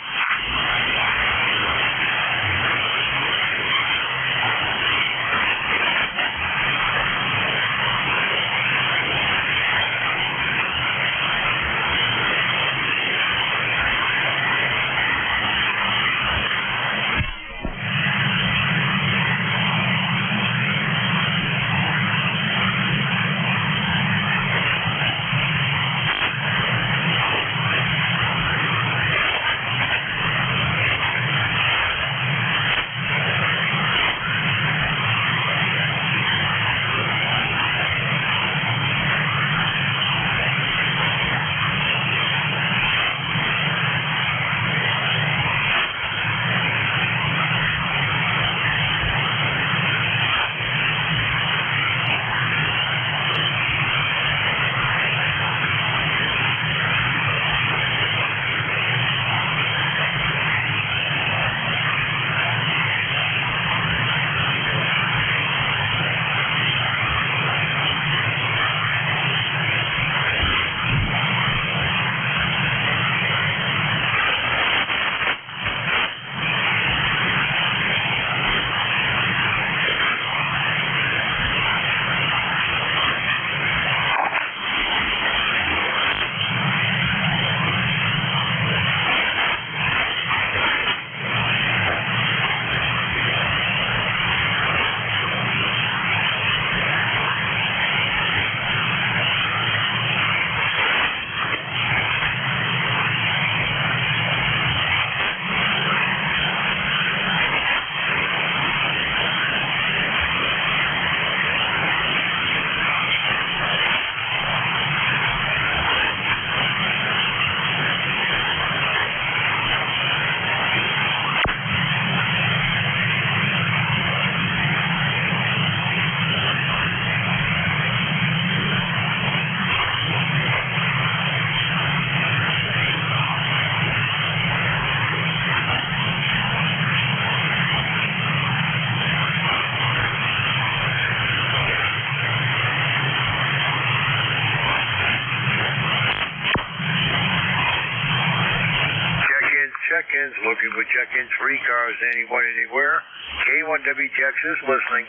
check-ins, looking for check-ins for ECARS, anyone, anywhere. K1WTX is listening.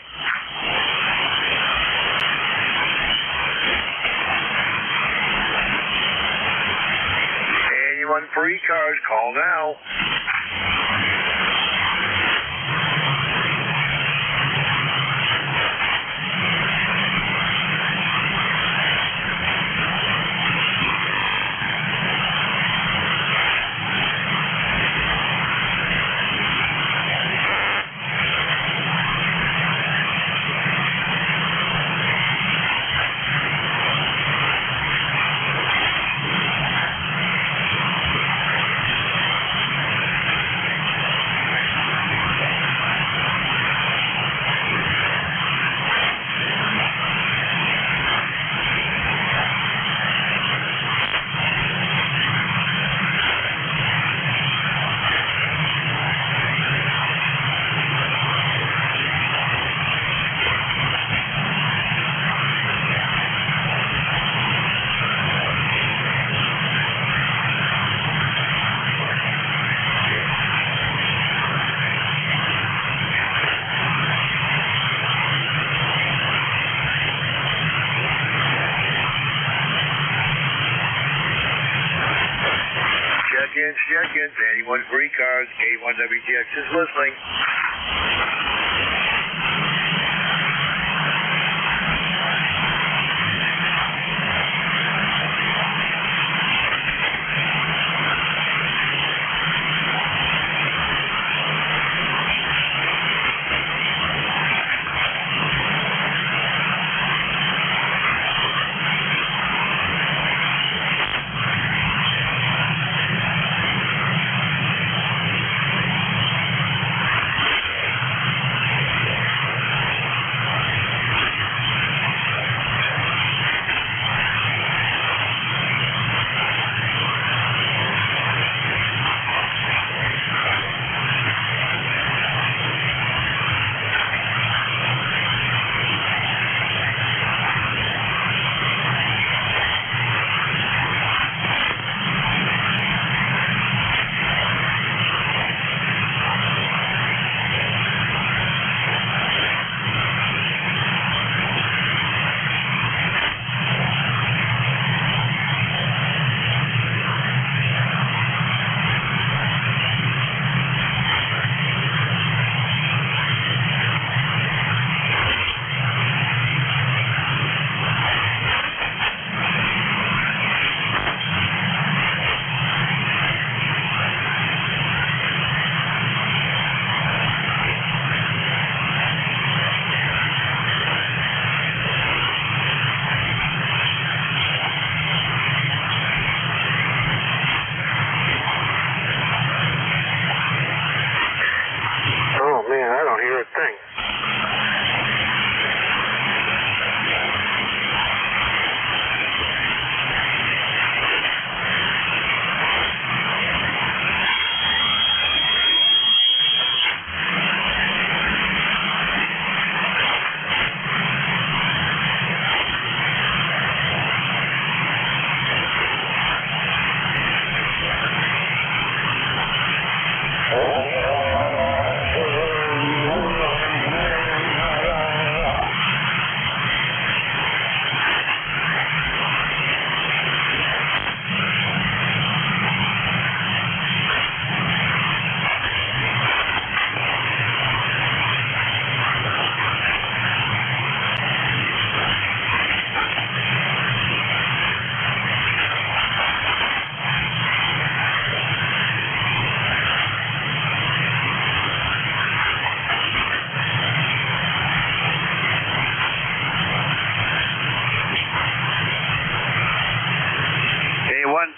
Anyone for ECARS, call now. Check-ins, anyone for ECARS, K1WTX is listening.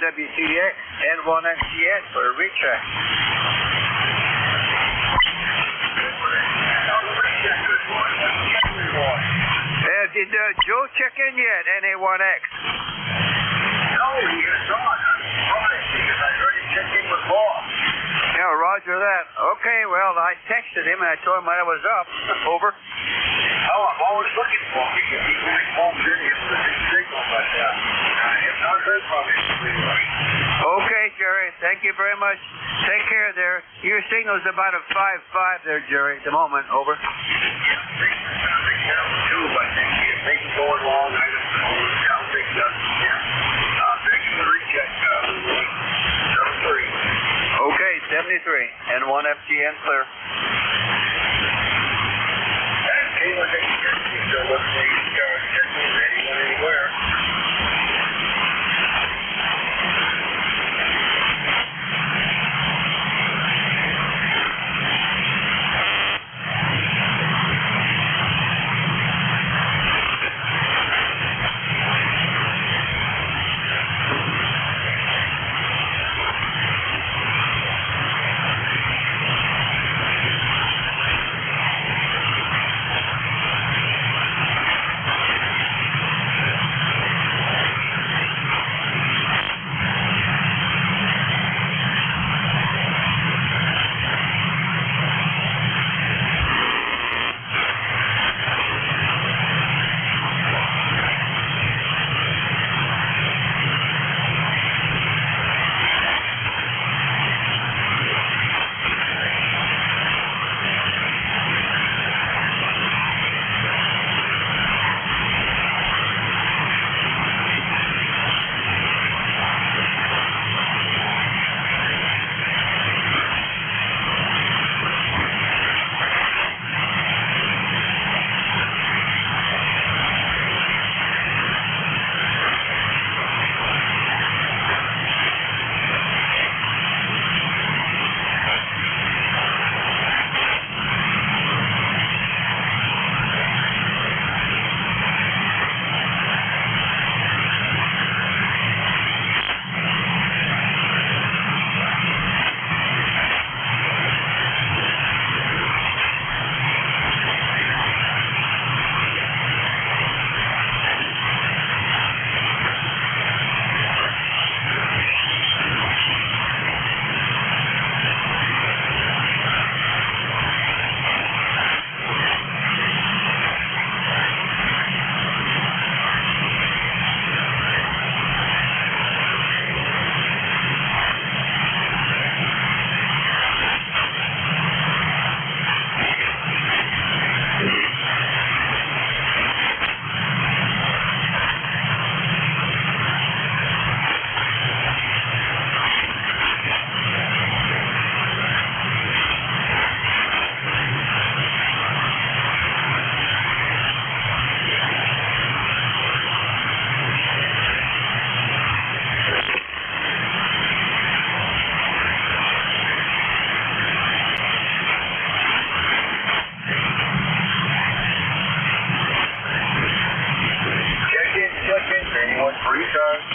WTX, N1NCS for a recheck. Did Joe check in yet, NA1X? No, he is on. Because I heard him check in with Boss. Yeah, roger that. Okay, well, I texted him and I told him I was up. Over. Oh, I'm always looking for him because he really phones in here with a big signal, but I have not heard from him. Okay, Jerry. Thank you very much. Take care there. Your signal's about a 5.5 there, Jerry, at the moment. Over. Too, but maybe going long. I don't know. I'll take that. Thanks for the recheck. 73. Okay, 73. And 1 FGN clear. Hey, look at you. Still listening. Anyone, anywhere.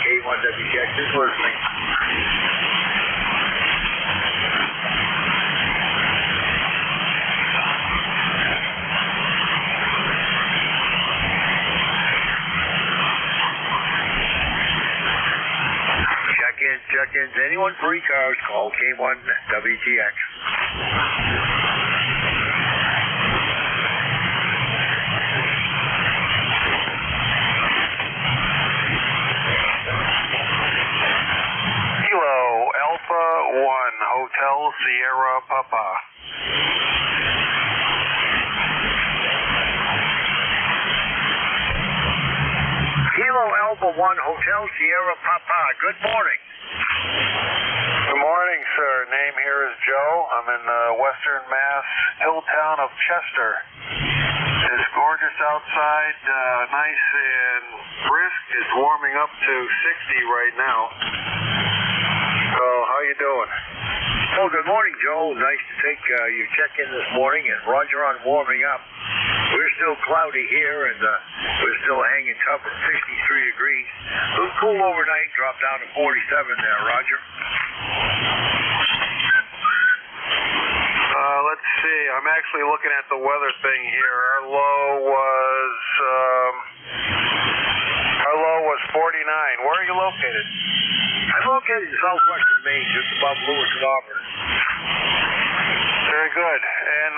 K1WX is listening. Check-ins. Anyone for ECARS, call K1WTX. Alpha 1, Hotel Sierra Papa. Kilo Alpha 1, Hotel Sierra Papa. Good morning. Good morning, sir. Name here is Joe. I'm in Western Mass, hill town of Chester. It's gorgeous outside, nice and brisk. It's warming up to 60 right now. So, how you doing? Oh, good morning, Joe. Nice to take your check-in this morning, and Roger on warming up. We're still cloudy here, and we're still hanging tough at 63 degrees. A little cool overnight, dropped down to 47 there, Roger. Let's see. I'm actually looking at the weather thing here. Our low was 49. Where are you located? I'm located in southwestern Maine, just above Lewis and Auburn. Very good. And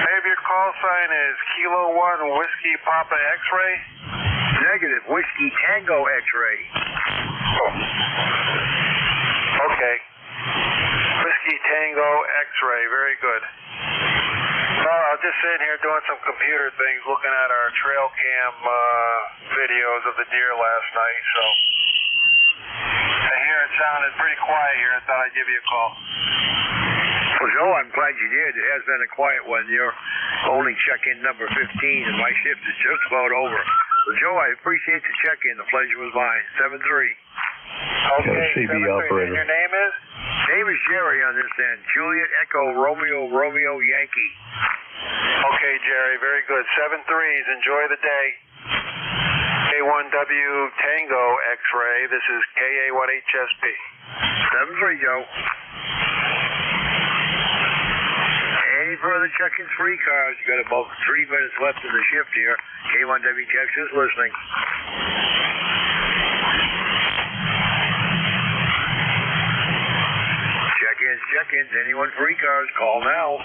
maybe your call sign is Kilo 1 Whiskey Papa X-Ray? Negative. Whiskey Tango X-Ray. sitting here doing some computer things, looking at our trail cam videos of the deer last night, so I hear it sounded pretty quiet here. I thought I'd give you a call. Well, Joe, I'm glad you did. It has been a quiet one. You're only check-in number 15, and my shift is just about over. Well, Joe, I appreciate the check-in. The pleasure was mine. 7-3. Okay, CB operator. And your name is? Name is Jerry on this end. Juliet Echo Romeo Yankee. Okay, Jerry, very good. 7-3s. Enjoy the day. K1W Tango X-ray. This is KA1HSP. 7-3, Joe. Any further check-ins for ECARS? You got about 3 minutes left in the shift here. K1WTX is listening. Check-ins. Anyone for ECARS? Call now.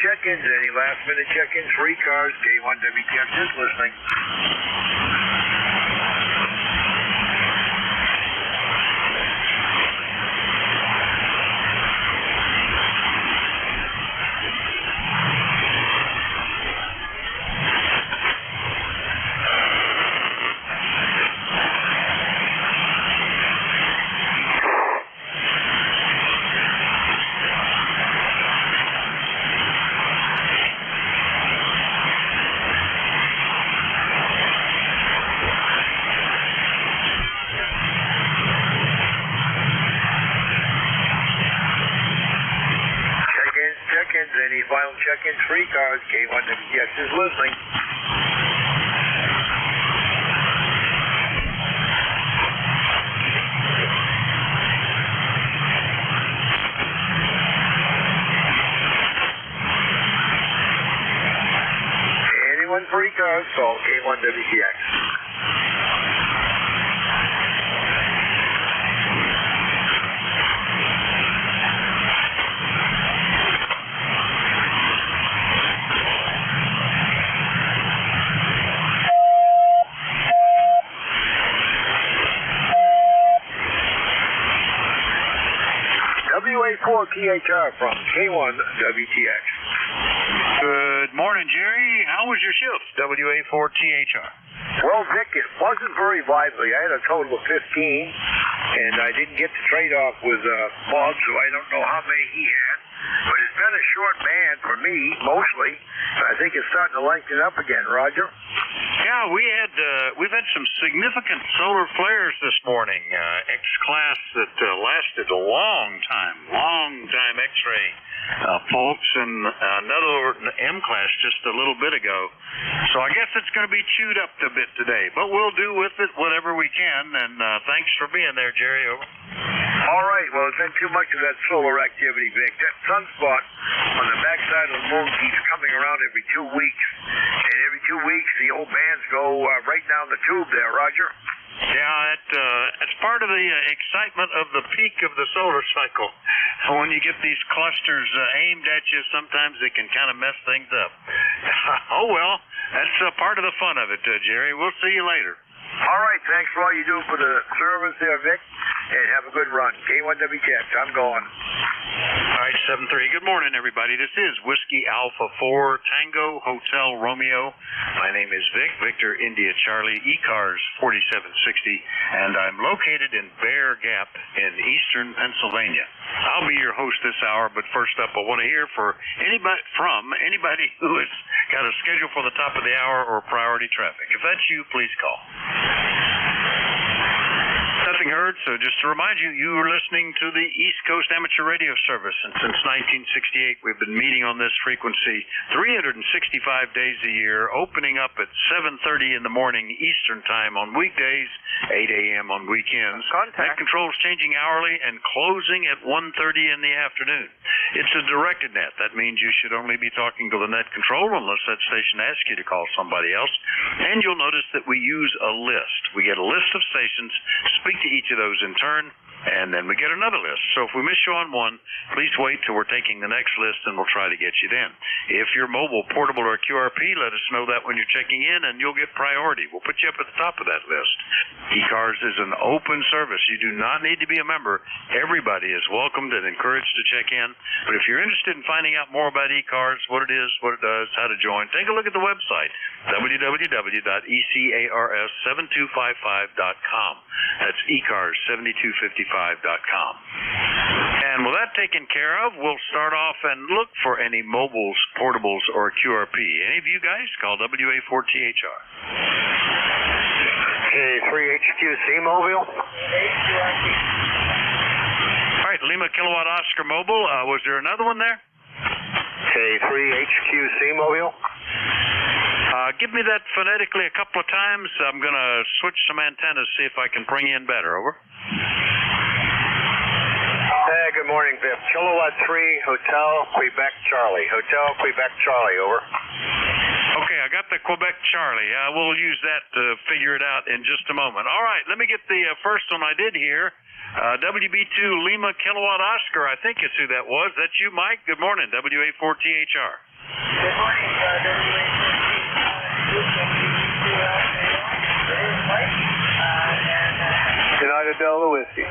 Check-ins. Any last-minute check-ins for ECARS? K1WTX is listening. Any final check-ins for ECARS? K1WTX is listening. Anyone for ECARS? Call K1WTX. WA4THR from K1WTX. Good morning, Jerry. How was your shift? WA4THR. Well, Vic, it wasn't very lively. I had a total of 15, and I didn't get to trade off with Bob, so I don't know how many he had. But it's been a short band for me, mostly. I think it's starting to lengthen up again, Roger. Yeah, Yeah, we've had some significant solar flares this morning. X-class that lasted a long time X-ray faults, and another M-class just a little bit ago. So I guess it's going to be chewed up a bit today, but we'll do with it whatever we can. And thanks for being there, Jerry. Over. All right, well, it's been too much of that solar activity, Vic. That sunspot on the backside of the moon keeps coming around every 2 weeks. And every 2 weeks, the old bands go right down the tube there, Roger. Yeah, it's part of the excitement of the peak of the solar cycle. When you get these clusters aimed at you, sometimes they can kind of mess things up. Oh, well, that's part of the fun of it, Jerry. We'll see you later. All right, thanks for all you do for the service there, Vic, and have a good run. K1WTX, I'm going. All right, 7-3. Good morning, everybody. This is Whiskey Alpha 4, Tango Hotel Romeo. My name is Vic, Victor India Charlie, ECARS 4760, and I'm located in Bear Gap in eastern Pennsylvania. I'll be your host this hour, but first up, I want to hear from anybody who has got a schedule for the top of the hour or priority traffic. If that's you, please call. Nothing heard, so just to remind you, you are listening to the East Coast Amateur Radio Service, and since 1968, we've been meeting on this frequency 365 days a year, opening up at 7:30 in the morning Eastern Time on weekdays, 8 a.m. on weekends. Net control is changing hourly and closing at 1:30 in the afternoon. It's a directed net. That means you should only be talking to the net control unless that station asks you to call somebody else. And you'll notice that we use a list. We get a list of stations, speak to each of those in turn, and then we get another list. So if we miss you on one, please wait till we're taking the next list, and we'll try to get you then. If you're mobile, portable, or QRP, let us know that when you're checking in, and you'll get priority. We'll put you up at the top of that list. ECARS is an open service. You do not need to be a member. Everybody is welcomed and encouraged to check in. But if you're interested in finding out more about ECARS, what it is, what it does, how to join, take a look at the website, www.ecars7255.com. That's ECARS7255.com. And with that taken care of, we'll start off and look for any mobiles, portables, or QRP. Any of you guys? Call WA4THR. K3HQC Mobile. All right, Lima Kilowatt Oscar Mobile. Was there another one there? K3HQC Mobile. Give me that phonetically a couple of times. I'm going to switch some antennas, see if I can bring you in better. Over. Hey, good morning, Vic. Kilowatt 3, Hotel Quebec Charlie. Hotel Quebec Charlie, over. Okay, I got the Quebec Charlie. We'll use that to figure it out in just a moment. All right, let me get the first one I did here. WB2 Lima Kilowatt Oscar, I think it's who that was. That's you, Mike. Good morning, WA4THR. Good morning, WA4THR. United Delta Whiskey.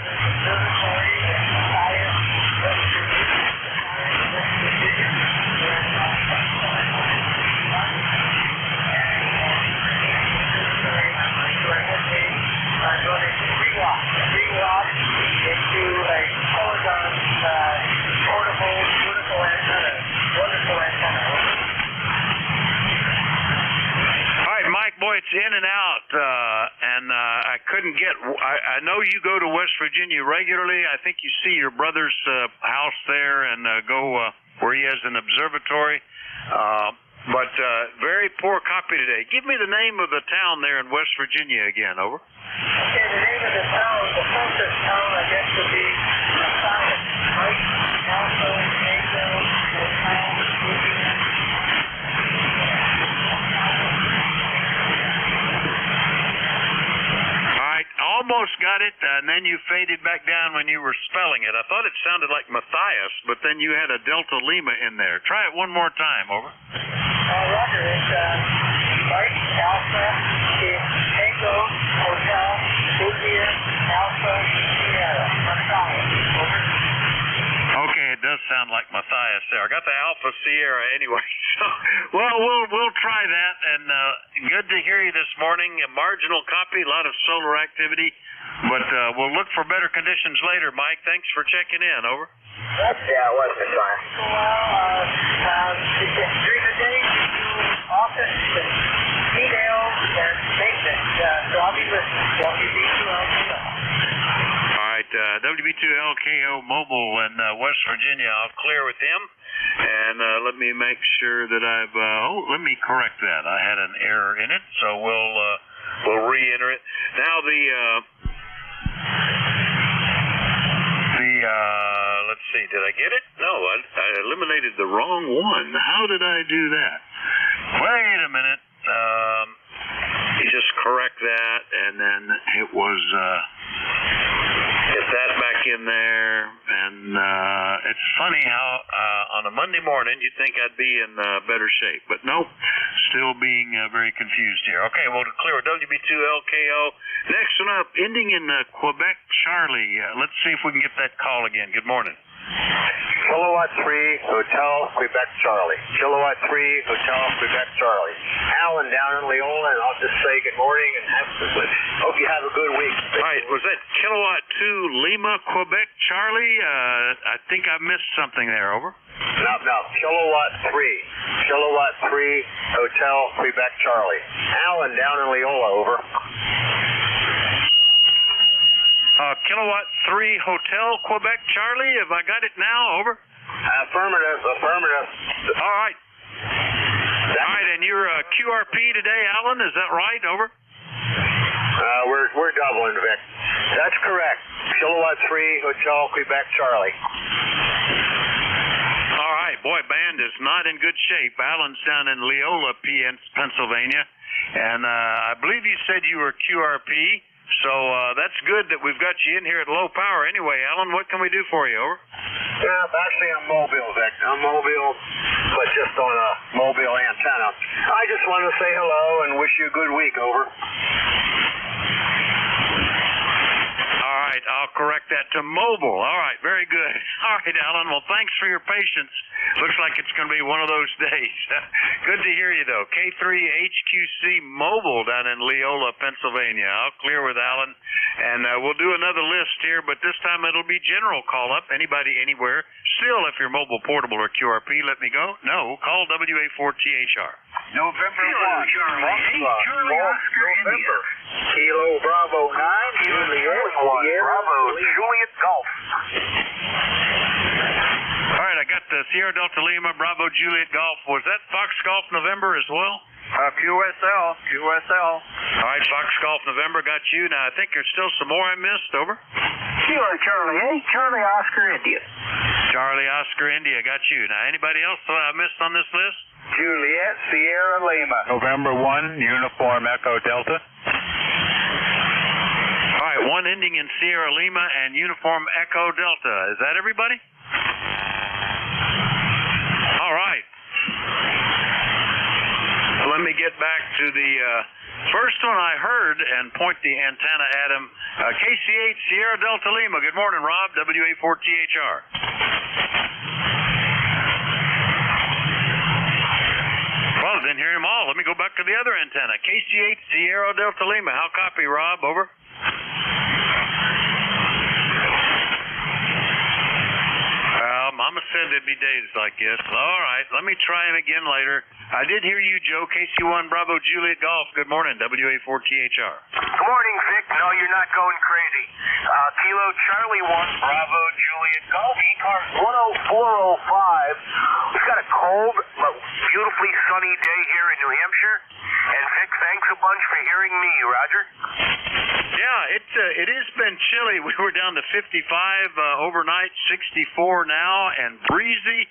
Boy, it's in and out, and I couldn't get. I know you go to West Virginia regularly. I think you see your brother's house there and go where he has an observatory. But very poor copy today. Give me the name of the town there in West Virginia again. Over. Okay, the name of the town, the closest town, I guess, would be South, right? Alpha, Almost got it, and then you faded back down when you were spelling it. I thought it sounded like Matthias, but then you had a Delta Lima in there. Try it one more time, over. Roger, it's right, Alpha, Tango, Hotel, India, Alpha, Sierra, Matthias, over. Okay, it does sound like Matthias there. I got the Alpha Sierra anyway. So, well, we'll try that, and good to hear you this morning. A marginal copy, a lot of solar activity, but we'll look for better conditions later. Mike, thanks for checking in. Over. Yeah, it was the time. Well, during the day, we do office and emails and with WB2LKO. All right, WB2LKO Mobile in West Virginia. I'll clear with him. And let me make sure that I've, let me correct that. I had an error in it, so we'll re-enter it. Now let's see, did I get it? No, I eliminated the wrong one. How did I do that? Wait a minute. You just correct that, and then it was, get that back in there, and it's funny how on a Monday morning you'd think I'd be in better shape, but nope, still being very confused here. Okay, well, to clear WB2LKO. Next one up, ending in Quebec, Charlie. Let's see if we can get that call again. Good morning. Kilowatt 3, Hotel, Quebec, Charlie. Kilowatt 3, Hotel, Quebec, Charlie. Alan down in Leola, and I'll just say good morning and hope you have a good week. All right, was that Kilowatt 2, Lima, Quebec, Charlie? I think I missed something there, over. No, Kilowatt 3. Kilowatt 3, Hotel, Quebec, Charlie. Alan down in Leola, over. Kilowatt 3 Hotel, Quebec, Charlie. Have I got it now? Over. Affirmative. All right. All right, and you're QRP today, Alan. Is that right? Over. We're doubling, Vic. That's correct. Kilowatt 3 Hotel, Quebec, Charlie. All right, boy, band is not in good shape. Alan's down in Leola, Pennsylvania, and I believe you said you were QRP. So that's good that we've got you in here at low power. Anyway, Alan, what can we do for you? Over. Yeah, actually I'm mobile, Vic. I'm mobile, but just on a mobile antenna. I just want to say hello and wish you a good week. Over. All right, I'll correct that to mobile. All right, very good. All right, Alan. Well, thanks for your patience. Looks like it's going to be one of those days. Good to hear you, though. K3HQC Mobile down in Leola, Pennsylvania. I'll clear with Alan, and we'll do another list here, but this time it'll be general call-up. Anybody, anywhere. Still, if you're mobile, portable, or QRP, let me go. No, call WA4THR. November 1. Charlie Oscar India. Kilo Bravo 9. Juliet Bravo Juliet Golf. All right, I got the Sierra Delta Lima, Bravo Juliet Golf. Was that Fox Golf November as well? QSL. All right, Fox Golf November got you. Now, I think there's still some more I missed. Over. Sure, Charlie. Hey, Charlie Oscar India. Charlie Oscar India got you. Now, anybody else I missed on this list? Juliet Sierra Lima. November 1, Uniform Echo Delta. All right, one ending in Sierra Lima and Uniform Echo Delta. Is that everybody? All right. Let me get back to the first one I heard and point the antenna at him. KC8 Sierra Delta Lima. Good morning, Rob. WA4THR. Well, I didn't hear him all. Let me go back to the other antenna. KC8 Sierra Delta Lima. How copy, Rob? Over. Mama said there'd be days like this. All right, let me try him again later. I did hear you, Joe. KC1 Bravo Juliet Golf. Good morning, WA4THR. Good morning, Vic. No, you're not going crazy. Kilo Charlie 1 Bravo Juliet Golf. ECARS 10405. We've got a cold but beautifully sunny day here in New Hampshire. And Vic, thanks a bunch for hearing me, Roger. Yeah, it has been chilly. We were down to 55 overnight, 64 now, and breezy.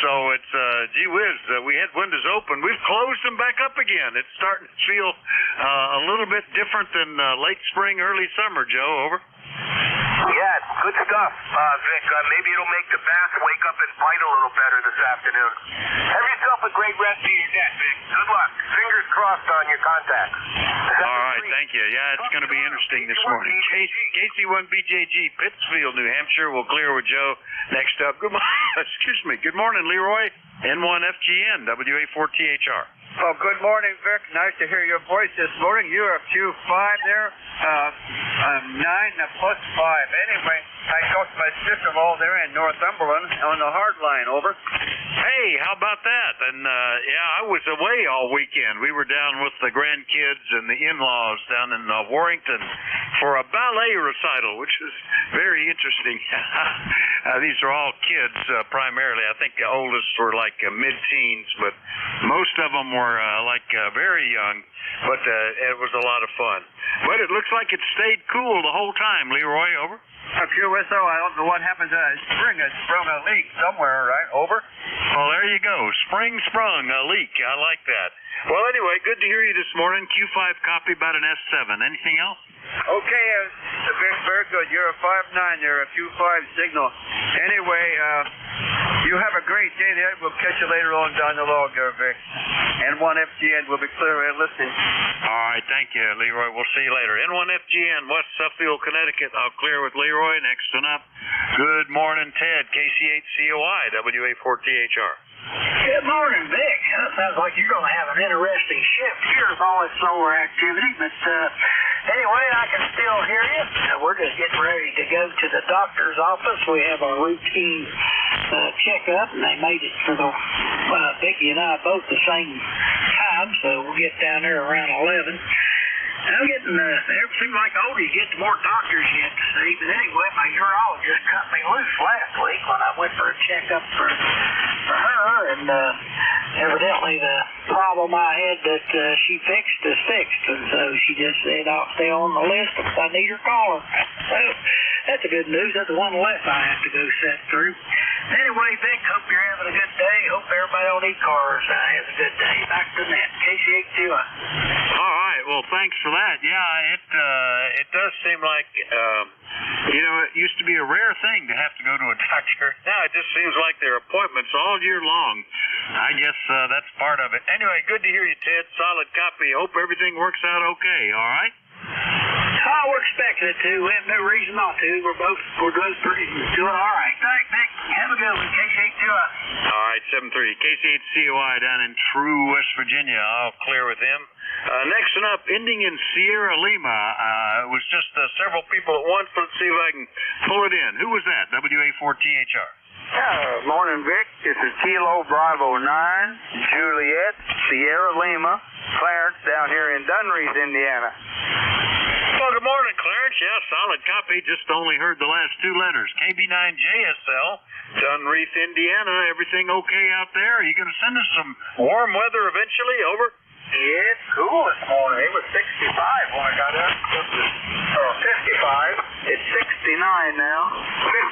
So it's, gee whiz, we had windows open. We've closed them back up again. It's starting to feel a little bit different than late spring, early summer, Joe. Over. Yeah, good stuff, Vic. Maybe it'll make the bass wake up and bite a little better this afternoon. Have yourself a great rest of your day, Vic. Good luck. Fingers crossed on your contacts. All right, thank you. Yeah, it's going to be interesting this morning. KC1BJG, Pittsfield, New Hampshire. We'll clear with Joe next up. Good morning. Excuse me. Good morning, Leroy. N1FGN, WA4THR. Well, good morning, Vic. Nice to hear your voice this morning. You're up to 5 there. I'm 9 plus 5. Anyway, I talked to my sister-in-law there in Northumberland on the hard line. Over. Hey, how about that? And I was away all weekend. We were down with the grandkids and the in-laws down in Warrington for a ballet recital, which is very interesting. These are all kids primarily. I think the oldest were like mid-teens, but most of them were very young. But it was a lot of fun. But it looks like it stayed cool the whole time. Leroy, over. QSO, I don't know what happened to that spring. It sprung a leak somewhere, right? Over? Well, there you go. Spring sprung a leak. I like that. Well, anyway, good to hear you this morning. Q5 copy about an S7. Anything else? Okay, very good. You're a 5-9. You're a Q5 signal. Anyway, you have a great day there. We'll catch you later on down the log there, Vic. N1FGN will be clear and listening. All right, thank you, Leroy. We'll see you later. N1FGN, West Suffield, Connecticut. I'll clear with Leroy. Next one up. Good morning, Ted. KC8COI, WA4THR. Good morning, Vic. Sounds like you're going to have an interesting shift here with all this solar activity, but anyway, I can still hear you. We're just getting ready to go to the doctor's office. We have our routine checkup, and they made it for the Vicki and I both the same time, so we'll get down there around 11. I'm getting, it seems like the older you get, the more doctors you have to see. But anyway, my urologist cut me loose last week when I went for a checkup for her, and evidently the problem I had that she fixed is fixed, and so she just said I'll stay on the list if I need her, call her. So that's the good news. That's the one less I have to go set through. Anyway, Vic, hope you're having a good day. Hope everybody on ECARS has a good day. Back to net. KC8COI. All right. Well, thanks for that. Yeah, it does seem like, it used to be a rare thing to have to go to a doctor. Now it just seems like there are appointments all year long. I guess that's part of it. Anyway, good to hear you, Ted. Solid copy. Hope everything works out okay. All right? Oh, we're expecting it to. We have no reason not to. We're both pretty doing all right. Thanks, Vic. Have a good one. KC8COI. All right, 7-3. KC8COI down in True, West Virginia. I'll clear with him. Next one up, ending in Sierra Lima. It was just several people at once. Let's see if I can pull it in. Who was that? WA4THR. Morning, Vic. This is Kilo Bravo 9, Juliet, Sierra Lima, Clarence down here in Dunreath, Indiana. Well, good morning, Clarence. Yeah, solid copy. Just only heard the last two letters. KB9JSL, Dunreath, Indiana. Everything okay out there? Are you going to send us some warm weather eventually? Over. Yeah, it's cool this morning. It was 65 when I got up. 55. It's 69 now.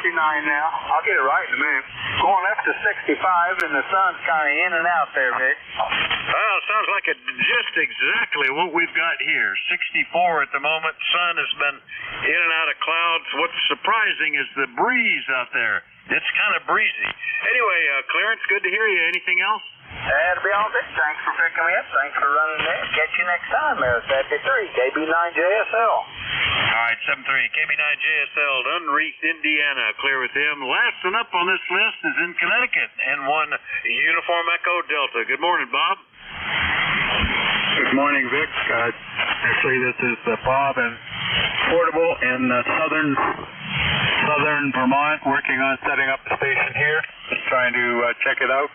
59 now. I'll get it right in a minute. Going up to 65, and the sun's kind of in and out there, Vic. Well, it sounds like just exactly what we've got here. 64 at the moment. Sun has been in and out of clouds. What's surprising is the breeze out there. It's kind of breezy. Anyway, Clarence, good to hear you. Anything else? That'll be all, Vic. Thanks for picking me up. Thanks for running there. Catch you next time there. 73, KB9JSL. All right, 7-3. KB9JSL, Dunreath, Indiana. Clear with him. Last one up on this list is in Connecticut. N1 Uniform Echo Delta. Good morning, Bob. Good morning, Vic. Actually, this is Bob and Portable in southern Vermont, working on setting up a station here. Just trying to check it out.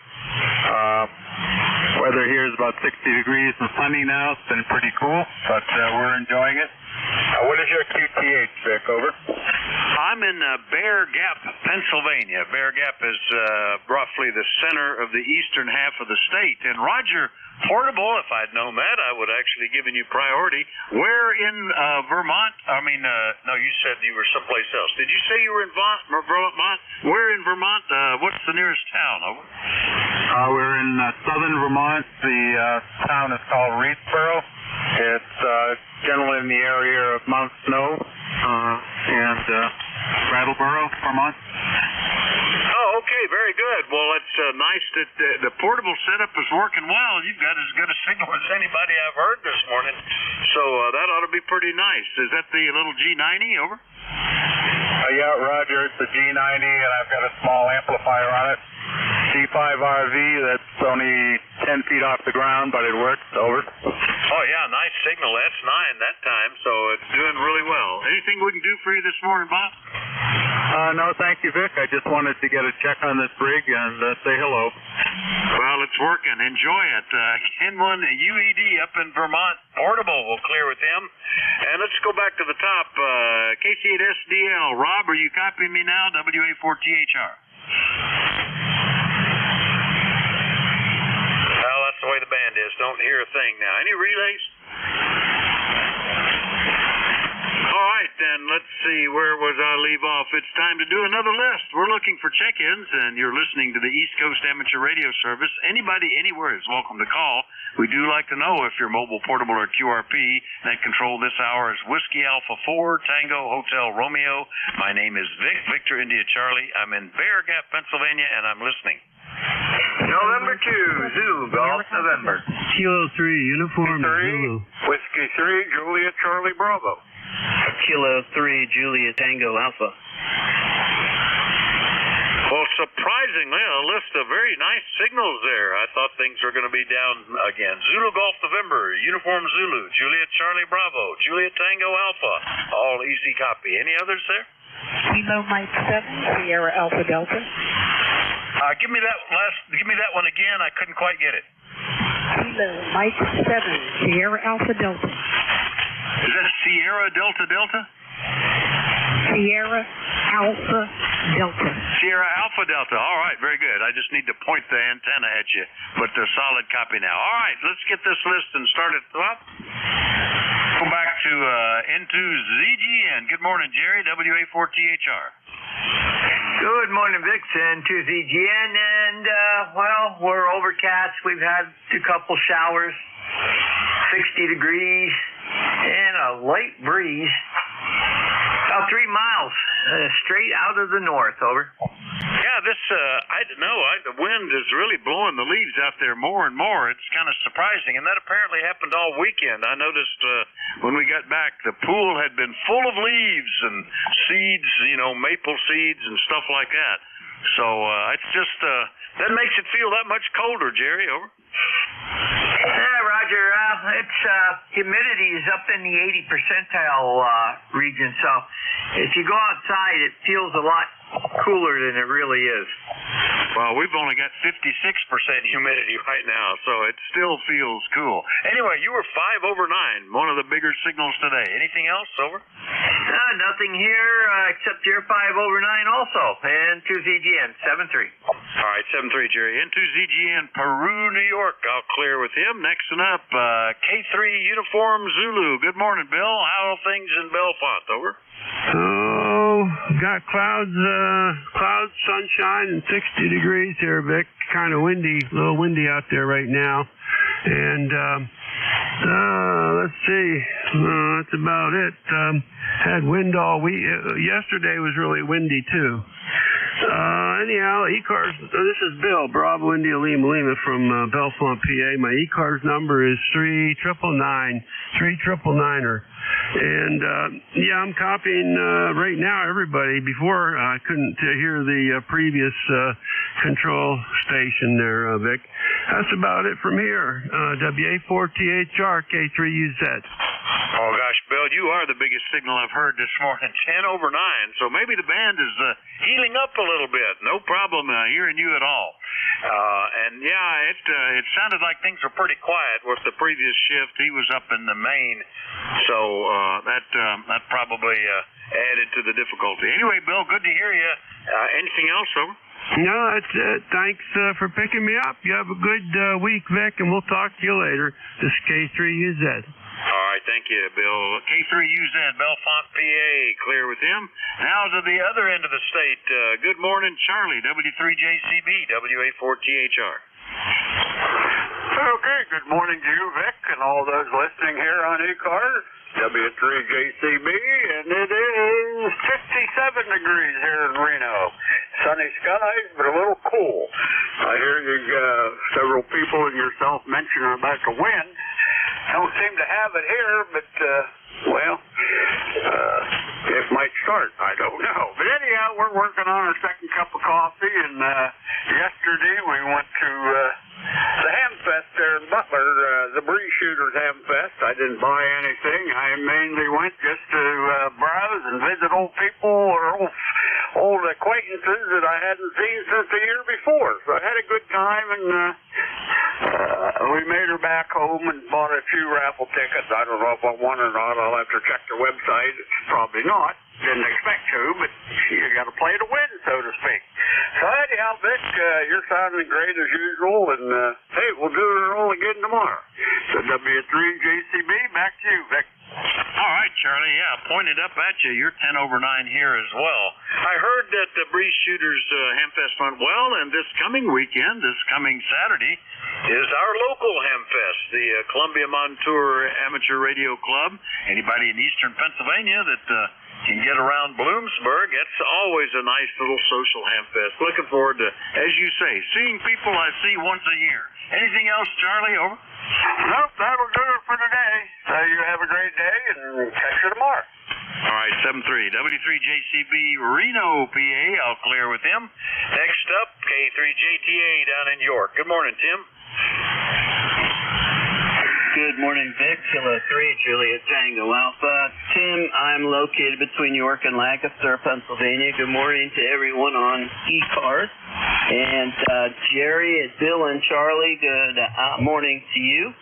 Weather here is about 60 degrees and sunny now. It's been pretty cool, but we're enjoying it. What is your QTH, Vic? Over. I'm in Bear Gap, Pennsylvania. Bear Gap is roughly the center of the eastern half of the state. And Roger Portable, if I'd known that, I would actually given you priority. Where in Vermont? No, you said you were someplace else. Did you say you were in Vermont? Where in Vermont? What's the nearest town? Over. We're in southern Vermont. The town is called Reedsboro. It's generally in the area of Mount Snow and Brattleboro, Vermont. Oh, okay, very good. Well, it's nice that the portable setup is working well. You've got as good a signal as anybody I've heard this morning, so that ought to be pretty nice. Is that the little G90? Over. Yeah, Roger. It's the G90, and I've got a small amplifier on it. G5RV, that's only 10 feet off the ground, but it works. Over. Oh, yeah, nice signal. That's 9 that time, so it's doing really well. Anything we can do for you this morning, Bob? No, thank you, Vic. I just wanted to get a check on this rig and say hello. Well, it's working. Enjoy it. Ken one UED up in Vermont. Portable. We'll clear with him. And let's go back to the top. KC8SDL. Rob, are you copying me now? WA4THR. Well, that's the way the band is. Don't hear a thing now. Any relays? All right, then let's see, where was I leave off? It's time to do another list. We're looking for check-ins, and you're listening to the East Coast Amateur Radio Service. Anybody anywhere is welcome to call. We do like to know if you're mobile, portable, or QRP. Net control this hour is Whiskey Alpha 4, Tango Hotel Romeo. My name is Vic, Victor India Charlie. I'm in Bear Gap, Pennsylvania, and I'm listening. November 2, Zulu, Golf, November. Kilo 3, Uniform, Zulu. Whiskey 3, Juliet Charlie Bravo. Kilo 3, Julia Tango Alpha. Well, surprisingly, a list of very nice signals there. I thought things were going to be down again. Zulu Golf November, Uniform Zulu, Juliet Charlie Bravo, Juliet Tango Alpha, all easy copy. Any others there? Kilo Mike 7, Sierra Alpha Delta. Give me that one again. I couldn't quite get it. Kilo Mike 7, Sierra Alpha Delta. Is that Sierra Delta Delta? Sierra Alpha Delta. Sierra Alpha Delta. All right, very good. I just need to point the antenna at you, but they're solid copy now. All right, let's get this list and start it up. Go back to N2ZGN. Good morning, Jerry, WA4THR. Good morning, Vic, N2ZGN, and, well, we're overcast. We've had a couple showers, 60 degrees, and a light breeze. About 3 miles straight out of the north, over. Yeah, this, I don't know, the wind is really blowing the leaves out there more and more. It's kind of surprising, and that apparently happened all weekend. I noticed when we got back, the pool had been full of leaves and seeds, maple seeds and stuff like that. So it's just, that makes it feel that much colder, Jerry, over. Yeah, Roger. It's humidity is up in the 80 percentile region, so if you go outside, it feels a lot cooler than it really is. Well, we've only got 56% humidity right now, so it still feels cool. Anyway, you were 5 over 9, one of the bigger signals today. Anything else, over? Nothing here except you're 5 over 9 also, and N2ZGN, 7-3. All right, 7-3, Jerry. N2ZGN, Peru, New York. I'll clear with him. Next one up, K3 Uniform Zulu. Good morning, Bill. How are things in Belfont, over? Oh, got clouds, sunshine, and 60 degrees here, Vic. Kind of windy, a little windy out there right now. And, let's see, that's about it. Had wind all week. Yesterday was really windy, too. Anyhow, ECARS, this is Bill, Bravo India Lima from Belfont, PA. My ECARS number is 3999, 3999er. And, yeah, I'm copying right now everybody. Before, I couldn't hear the previous control station there, Vic. That's about it from here. WA4THR, K3UZ. Oh, gosh, Bill, you are the biggest signal I've heard this morning, 10 over 9. So maybe the band is healing up a little bit. No problem hearing you at all. And, yeah, it sounded like things were pretty quiet with the previous shift. He was up in the main, so that probably added to the difficulty. Anyway, Bill, good to hear you. Anything else, over? No, that's it. Thanks for picking me up. You have a good week, Vic, and we'll talk to you later. This is K3UZ. All right, thank you, Bill. K3UZ, Belfont, PA, clear with him. Now to the other end of the state. Good morning, Charlie, W3JCB, WA4THR. Okay, good morning to you, Vic, and all those listening here on ECARS, W3JCB, and it is 57 degrees here in Reno. Sunny skies, but a little cool. I hear you, several people and yourself mentioning about the wind. Don't seem to have it here, but, well, it might start. I don't know. But anyhow, we're working on our second cup of coffee, and yesterday we went to the Hamfest there in Butler, the Bree Shooters Hamfest. I didn't buy anything. I mainly went just to browse and visit old people or acquaintances that I hadn't seen since the year before. So I had a good time, and we made her back home and bought a few raffle tickets. I don't know if I won or not. I'll have to check the website. Probably not. Didn't expect to, but you got to play to win, so to speak. So anyhow, Vic, you're sounding great as usual, and hey, we'll do it all again tomorrow. So W3JCB, back to you, Vic. All right, Charlie. Yeah, pointed up at you. You're 10 over 9 here as well. I heard that the Breeze Shooters Hamfest went well, and this coming weekend, this coming Saturday, is our local Hamfest, the Columbia Montour Amateur Radio Club. Anybody in eastern Pennsylvania that can get around Bloomsburg, it's always a nice little social Hamfest. Looking forward to, as you say, seeing people I see once a year. Anything else, Charlie? Over? Nope, that'll do it for today. So you have a great day, and catch you tomorrow. All right, 7-3. W3JCB Reno, PA. I'll clear with him. Next up, K3JTA down in York. Good morning, Tim. Good morning, Vic. Kilo 3, Juliet Tango Alpha. Tim, I'm located between York and Lancaster, Pennsylvania. Good morning to everyone on ECARS. And Jerry, Bill, and Charlie, good morning to you.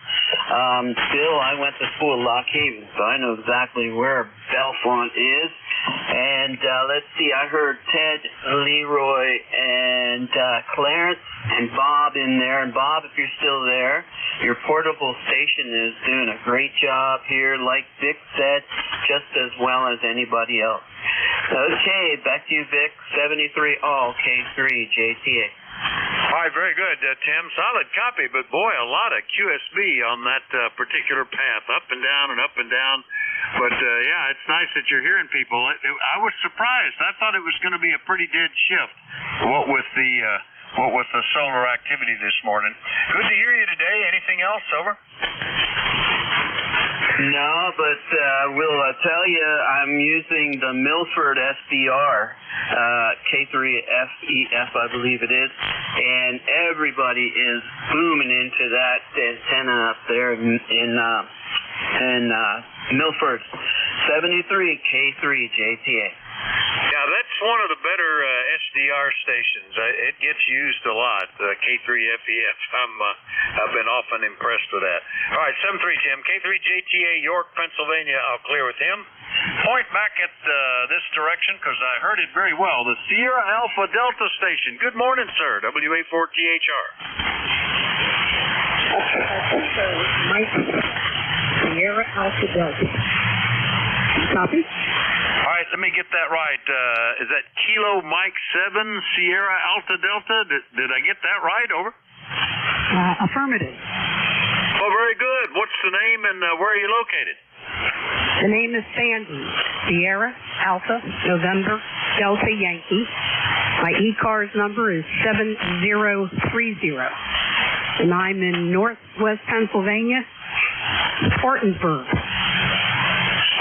Bill, I went to school at Lock Haven, so I know exactly where Bellefonte is. And let's see, I heard Ted, Leroy, and Clarence, and Bob in there. And Bob, if you're still there, your portable station is doing a great job here, like Vic said, just as well as anybody else. Okay, back to you, Vic. 73 all, K3, JTA. All right, very good, Tim. Solid copy, but boy, a lot of QSB on that particular path, up and down and up and down. But yeah, it's nice that you're hearing people. I was surprised. I thought it was going to be a pretty dead shift. What with the solar activity this morning. Good to hear you today. Anything else? Over. No, but will tell you I'm using the Milford SDR K3FEF, I believe it is, and everybody is booming into that antenna up there in Milford. 73 K3 JTA. Yeah, that's one of the better SDR stations. It gets used a lot, K3FEF. I've been often impressed with that. All right, 7-3, Tim. K3JTA, York, Pennsylvania. I'll clear with him. Point back at this direction because I heard it very well. The Sierra Alpha Delta station. Good morning, sir. WA4THR. Mike, Sierra Alpha Delta. Copy? All right, let me get that right. Is that Kilo Mike 7 Sierra Alta Delta? Did I get that right? Over. Affirmative. Oh, very good. What's the name and where are you located? The name is Sandy. Sierra Alpha November Delta Yankee. My ECARS number is 7030. And I'm in Northwest Pennsylvania, Spartanburg.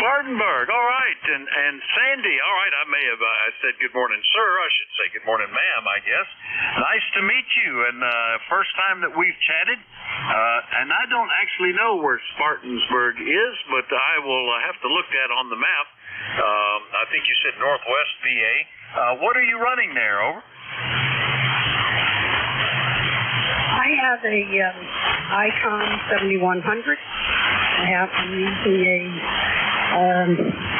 Spartanburg, all right, and Sandy, all right, I may have I said good morning, sir. I should say good morning, ma'am, I guess. Nice to meet you, and first time that we've chatted, and I don't actually know where Spartanburg is, but I will have to look at on the map. I think you said Northwest PA. What are you running there, over? I have a Icon 7100. I'm using a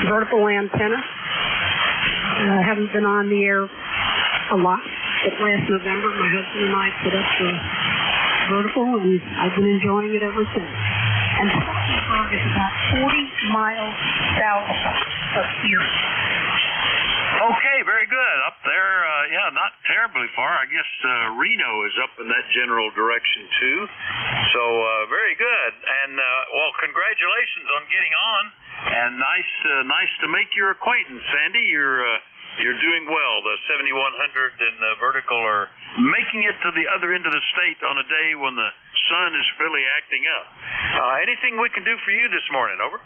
vertical antenna. I haven't been on the air a lot, but last November my husband and I put up the vertical, and I've been enjoying it ever since. And Spartanburg is about 40 miles south of here. Okay, very good. Up there, yeah, not terribly far. I guess Reno is up in that general direction, too. So, very good. And, well, congratulations on getting on. And nice to make your acquaintance, Sandy. You're doing well. The 7100 and the vertical are making it to the other end of the state on a day when the sun is really acting up. Anything we can do for you this morning? Over.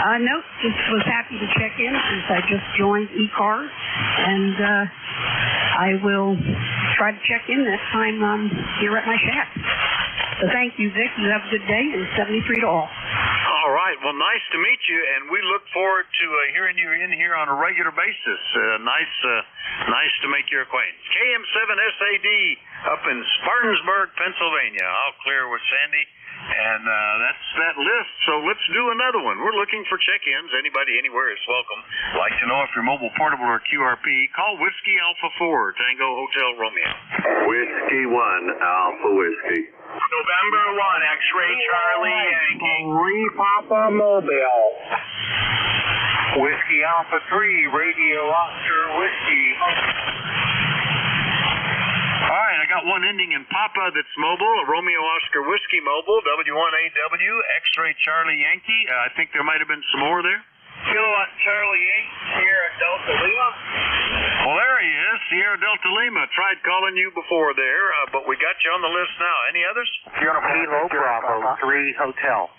No, just was happy to check in since I just joined ECARS, and I will try to check in next time I'm here at my shack. So thank you, Vic. You have a good day, and 73 to all. All right. Well, nice to meet you, and we look forward to hearing you in here on a regular basis. Nice to make your acquaintance. KM7SAD up in Spartanburg, Pennsylvania. I'll clear with Sandy. And that's that list. So let's do another one. We're looking for check-ins. Anybody anywhere is welcome. Like to know if you're mobile, portable, or QRP, call Whiskey Alpha 4, Tango Hotel Romeo. Whiskey 1, Alpha Whiskey. November 1, X-Ray Charlie Yankee. 3 Papa Mobile. Whiskey Alpha 3, Radio Oscar Whiskey. All right, I got one ending in Papa that's mobile, a Romeo Oscar Whiskey mobile, W1AW, X-Ray Charlie Yankee. I think there might have been some more there. Kilowatt Charlie 8, Sierra Delta Lima. Well, there he is, Sierra Delta Lima. Tried calling you before there, but we got you on the list now. Any others? Kilo Bravo 3 Hotel.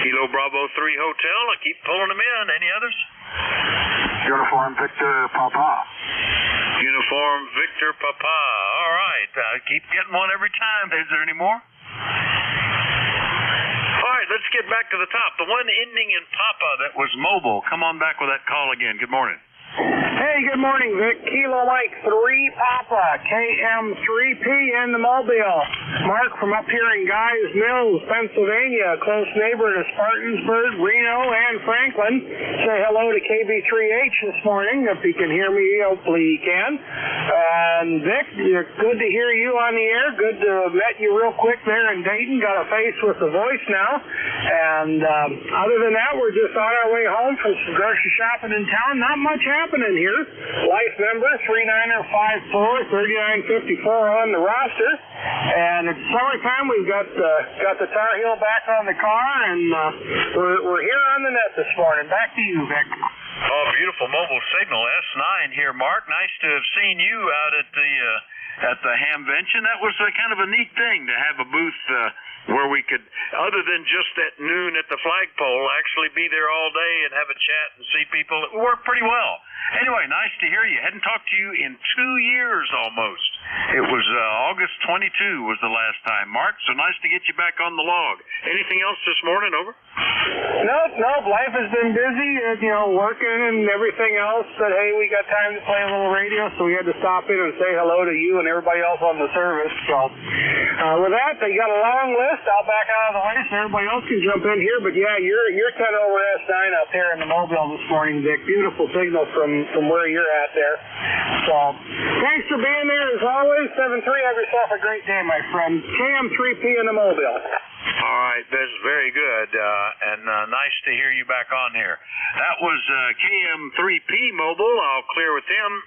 Kilo Bravo 3 Hotel. I keep pulling them in. Any others? Uniform Victor Papa. Uniform Victor Papa. All right. Keep getting one every time. Is there any more? All right, let's get back to the top. The one ending in Papa that was mobile. Come on back with that call again. Good morning. Hey, good morning, Vic. Kilo Mike 3 Papa, KM3P in the Mobile. Mark from up here in Guys Mills, Pennsylvania, close neighbor to Spartanburg, Reno, and Franklin. Say hello to KB3H this morning. If he can hear me, hopefully he can. And Vic, good to hear you on the air. Good to met you real quick there in Dayton. Got a face with a voice now. And other than that, we're just on our way home from some grocery shopping in town. Not much happening here. Life member 3954 3954 on the roster, and it's summertime. We've got the Tar Heel back on the car, and we're here on the net this morning. Back to you, Vic. Oh, beautiful mobile signal S9 here, Mark. Nice to have seen you out at the Hamvention. That was kind of a neat thing to have a booth where we could, other than just at noon at the flagpole, actually be there all day and have a chat and see people. It worked pretty well. Anyway, nice to hear you. Hadn't talked to you in 2 years almost. It was August 22 was the last time, Mark, so nice to get you back on the log. Anything else this morning, over? Nope. Life has been busy, working and everything else. But hey, we got time to play a little radio, so we had to stop in and say hello to you and everybody else on the service. So with that, they got a long list. I'll back out of the way so everybody else can jump in here. But yeah, you're 10 over S9 up there in the Mobile this morning, Vic. Beautiful signal from where you're at there. So thanks for being there as always. 7-3. Have yourself a great day, my friend. KM3P in the Mobile. All right, that's very good, and nice to hear you back on here. That was KM3P Mobile. I'll clear with him.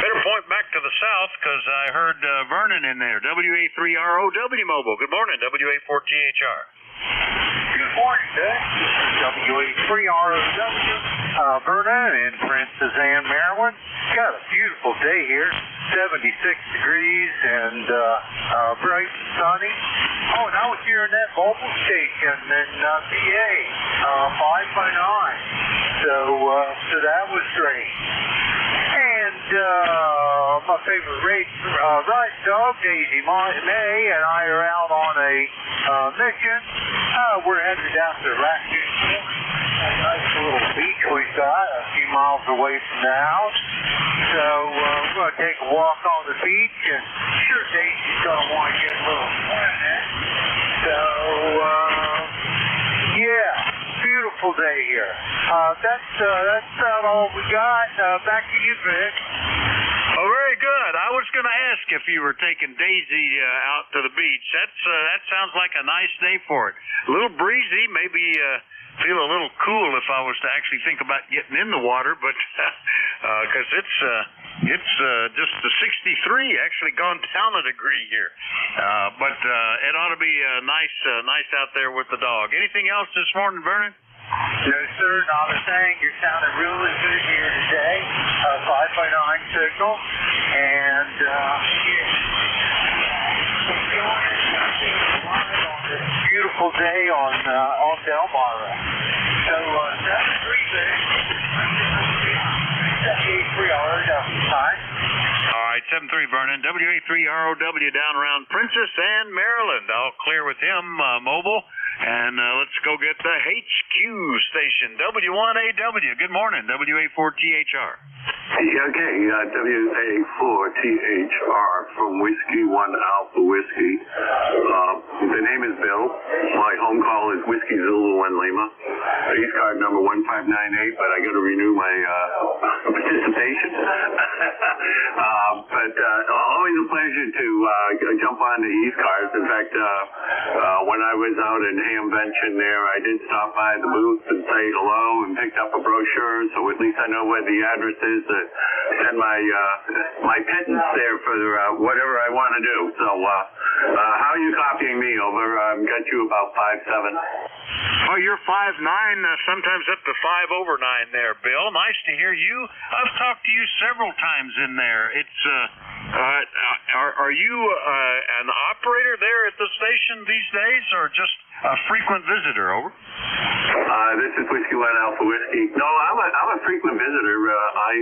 Better point back to the south, because I heard Vernon in there. WA3ROW Mobile. Good morning, WA4THR. Good morning, Doug. This is WA3ROW, Vernon in Prince Suzanne, Maryland. Got a beautiful day here, 76 degrees and bright and sunny. Oh, and I was hearing that mobile station in PA, 5x9. So that was great. And my favorite ride dog, Daisy May, and I are out on a mission. We're headed down to Raccoon Point, a nice little beach we've got a few miles away from the house. So we're going to take a walk on the beach, and sure Daisy's going to want to get a little swim in. So, yeah, beautiful day here. That's about all we got. Back to you, Vic. Oh, very good. I was going to ask if you were taking Daisy out to the beach. That sounds like a nice day for it. A little breezy, maybe feel a little cool if I was to actually think about getting in the water, but because it's just the 63, actually gone down a degree here. But it ought to be nice out there with the dog. Anything else this morning, Vernon? No, sir, not a thing. You're sounding really good here today. 5x9 signal. And, beautiful day on Delmar. So, 7-3, 78 free hours time. All right, 98.73 Vernon, WA3ROW down around Princess and Maryland. I'll clear with him mobile. And let's go get the HQ station, W1AW. Good morning, WA4THR. Okay, WA4THR from Whiskey 1 Alpha Whiskey. The name is Bill. My home call is Whiskey Zulu 1 Lima. ECARS number 1598, but I got to renew my participation. But always a pleasure to jump on to ECARS. In fact, when I was out in Hamvention there, I did stop by the booth and say hello and picked up a brochure, so at least I know where the address is to send my pittance there for whatever I want to do. So how are you copying me over? Got you about 5'7". Oh, you're 5'9", sometimes up to 5 over 9 there, Bill. Nice to hear you. I've talked to you several times in there. It's are you an operator there at the station these days, or just a frequent visitor? Over. This is Whiskey 1 Alpha Whiskey. No, I'm a frequent visitor. I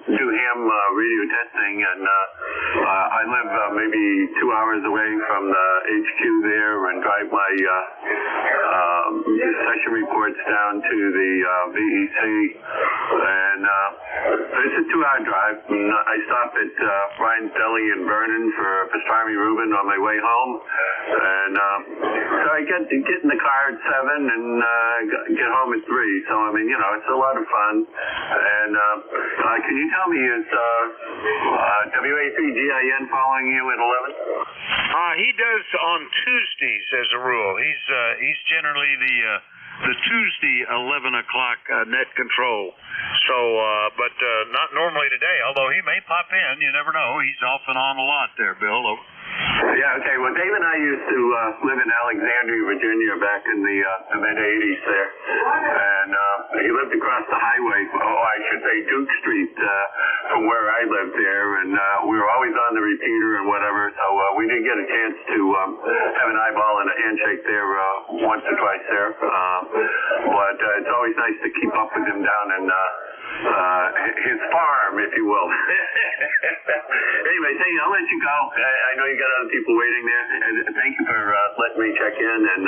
do ham radio testing, and I live maybe 2 hours away from the HQ there, and drive my session reports down to the VEC. And it's a 2-hour drive. And I stop at Ryan's Deli in Vernon for pastrami Reuben on my way home. And so I get in the car at 7 and get home at 3. So, I mean, you know, it's a lot of fun. And can you tell me, is WA3GIN following you at 11? He does on Tuesdays as a rule. He's generally the Tuesday 11 o'clock net control. So, but not normally today, although he may pop in. You never know. He's off and on a lot there, Bill. Yeah, okay. Well, Dave and I used to live in Alexandria, Virginia back in the mid-'80s there. And he lived across the highway, I should say Duke Street, from where I lived there. And we were always on the repeater and whatever, so we did get a chance to have an eyeball and a handshake there once or twice there. But it's always nice to keep up with him down in his farm, if you will. Anyway, I'll let you go. I know you got other people waiting there. Thank you for letting me check in, and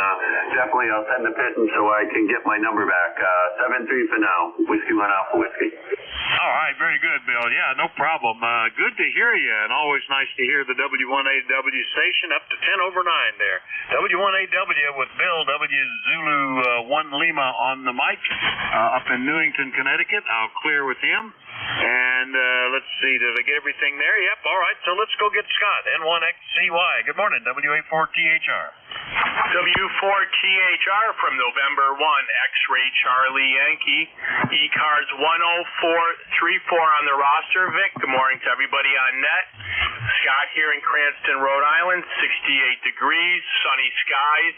definitely I'll send the pittance so I can get my number back. 7-3 for now. Whiskey 1 Alpha Whiskey. All right, very good, Bill. Yeah, no problem. Good to hear you, and always nice to hear the W1AW station up to 10 over 9 there. W1AW with Bill, W Zulu 1 Lima on the mic up in Newington, Connecticut. I'll clear with him. And let's see, did I get everything there? Yep, all right, so let's go get Scott, N1XCY. Good morning, WA4THR. W4THR from November 1, X-Ray Charlie Yankee. ECARS 10434 on the roster, Vic. Good morning to everybody on net. Scott here in Cranston, Rhode Island, 68 degrees, sunny skies,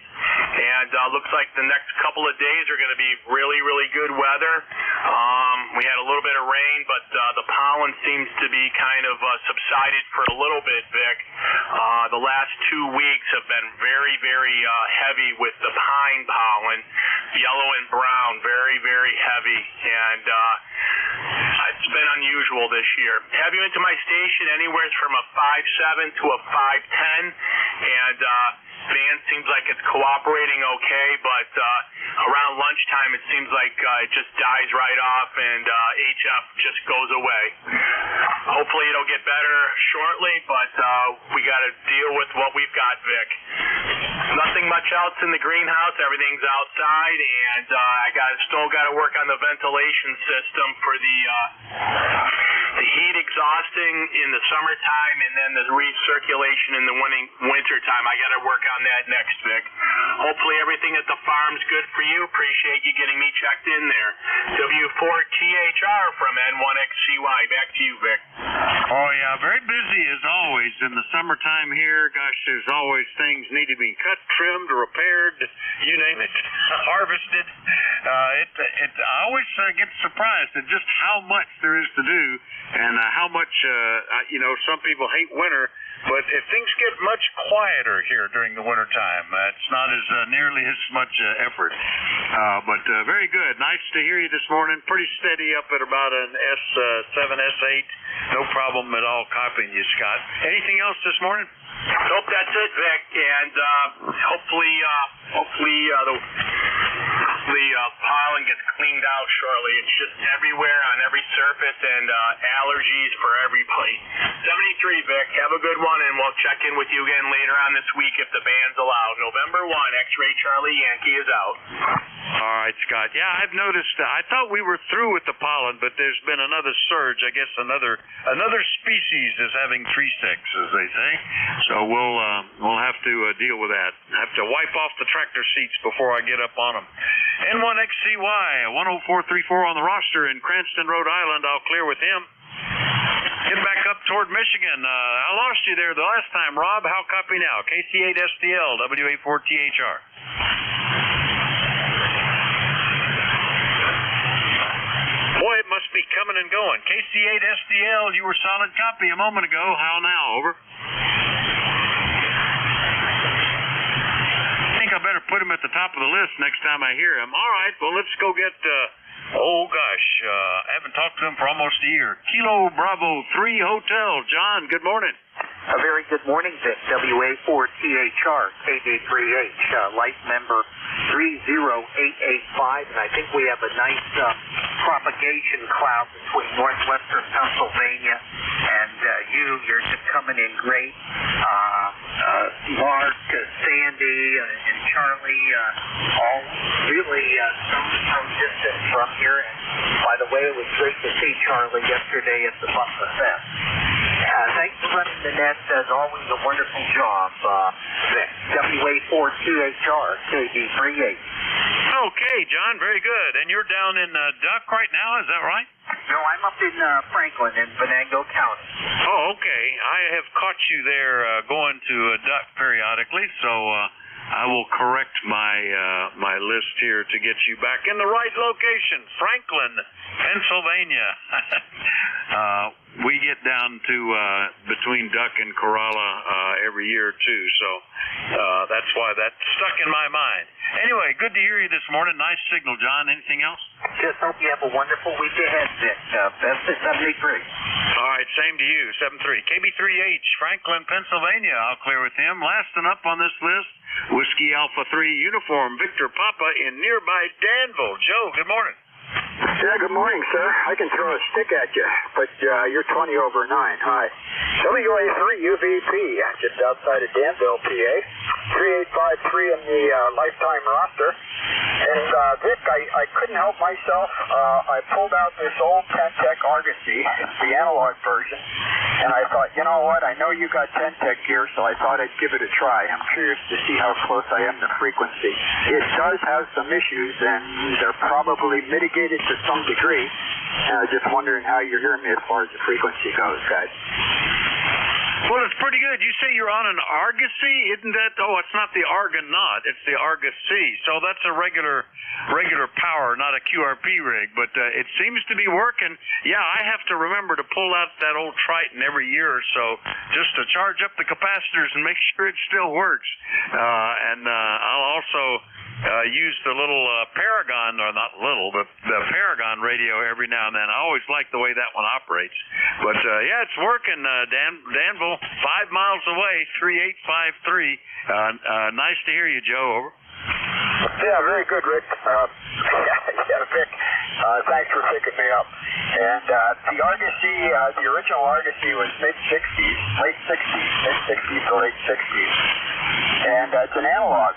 and looks like the next couple of days are going to be really, really good weather. We had a little bit of rain, but the pollen seems to be kind of subsided for a little bit, Vic. The last 2 weeks have been very, very heavy with the pine pollen, yellow and brown, very, very heavy, and it's been unusual this year. Have you into my station anywhere from a 5.7 to a 5.10, and van seems like it's cooperating okay, but around lunchtime it seems like it just dies right off, and HF just goes away. Hopefully it'll get better shortly, but we got to deal with what we've got, Vic. Nothing much else in the greenhouse. Everything's outside, and I still got to work on the ventilation system for the heat exhausting in the summertime, and then the recirculation in the winter time. I got to work on that next, Vic. Hopefully everything at the farm's good for you. Appreciate you getting me checked in there. W4THR from N1XCY. Back to you, Vic. Oh, yeah, very busy as always in the summertime here. Gosh, there's always things need to be cut, trimmed, repaired, you name it, harvested. I always get surprised at just how much there is to do, and how much, some people hate winter. but if things get much quieter here during the wintertime, it's not as nearly as much effort. But very good. Nice to hear you this morning. Pretty steady up at about an S7, S8. No problem at all copying you, Scott. Anything else this morning? Nope, that's it, Vic. And hopefully the pollen gets cleaned out shortly. It's just everywhere on every surface and allergies for everybody. 73, Vic. Have a good one, and we'll check in with you again later on this week if the band's allowed. November 1, X-Ray Charlie Yankee is out. All right, Scott. Yeah, I've noticed. I thought we were through with the pollen, but there's been another surge. I guess another species is having tree sticks, as they say. So we'll have to deal with that. I have to wipe off the tractor seats before I get up on them. N1XCY 10434 on the roster in Cranston, Rhode Island. I'll clear with him. Get back up toward Michigan. I lost you there the last time, Rob. How copy now? KC8SDL, WA4THR. Boy, it must be coming and going. KC8SDL, you were solid copy a moment ago. How now? Over. I think I better put him at the top of the list next time I hear him. All right, well, let's go get... I haven't talked to him for almost a year. Kilo Bravo 3 Hotel. John, good morning. A very good morning, Vic. WA4THR, KD3H, light member 30885, and I think we have a nice propagation cloud between northwestern Pennsylvania and you're just coming in great. Mark, Sandy, and Charlie, all really some distance from here. And by the way, it was great to see Charlie yesterday at the Buffalo Fest. Thanks for running the net. As always, a wonderful job. WA4THR, KD38. Okay, John, very good. And you're down in Duck right now, is that right? No, I'm up in Franklin in Venango County. Oh, okay. I have caught you there going to Duck periodically, so I will correct my list here to get you back in the right location, Franklin, Pennsylvania. We get down to between Duck and Corolla every year too, so that's why that stuck in my mind. Anyway, good to hear you this morning. Nice signal, John. Anything else? Just hope you have a wonderful week ahead, Vic. Best of 73. All right, same to you. 73. KB3H, Franklin, Pennsylvania. I'll clear with him. Lasting up on this list, Whiskey Alpha 3 uniform, Victor Papa in nearby Danville. Joe, good morning. Yeah, good morning, sir. I can throw a stick at you, but you're 20 over 9. Hi. WA3 UVP, just outside of Danville, PA. 3853 in the lifetime roster. And Vic, I couldn't help myself. I pulled out this old Tentec Argosy, the analog version, and I thought, you know what? I know you got Tentec gear, so I thought I'd give it a try. I'm curious to see how close I am to frequency. It does have some issues, and they're probably mitigated to some degree. Just wondering how you're hearing me as far as the frequency goes, guys. Well, it's pretty good. You say you're on an Argosy, isn't that? Oh, it's not the Argonaut. It's the Argosy. So that's a regular power, not a QRP rig. But it seems to be working. Yeah, I have to remember to pull out that old Triton every year or so just to charge up the capacitors and make sure it still works. And I'll also use the little Paragon, or not little, but the Paragon radio every now and then. I always like the way that one operates. But yeah, it's working. Danville, 5 miles away, 3853. Nice to hear you, Joe. Over. Yeah, very good, Rick. Yeah, Vic, thanks for picking me up. And the Argosy, the original Argosy was mid-60s, late 60s, mid-60s to late 60s. And it's an analog.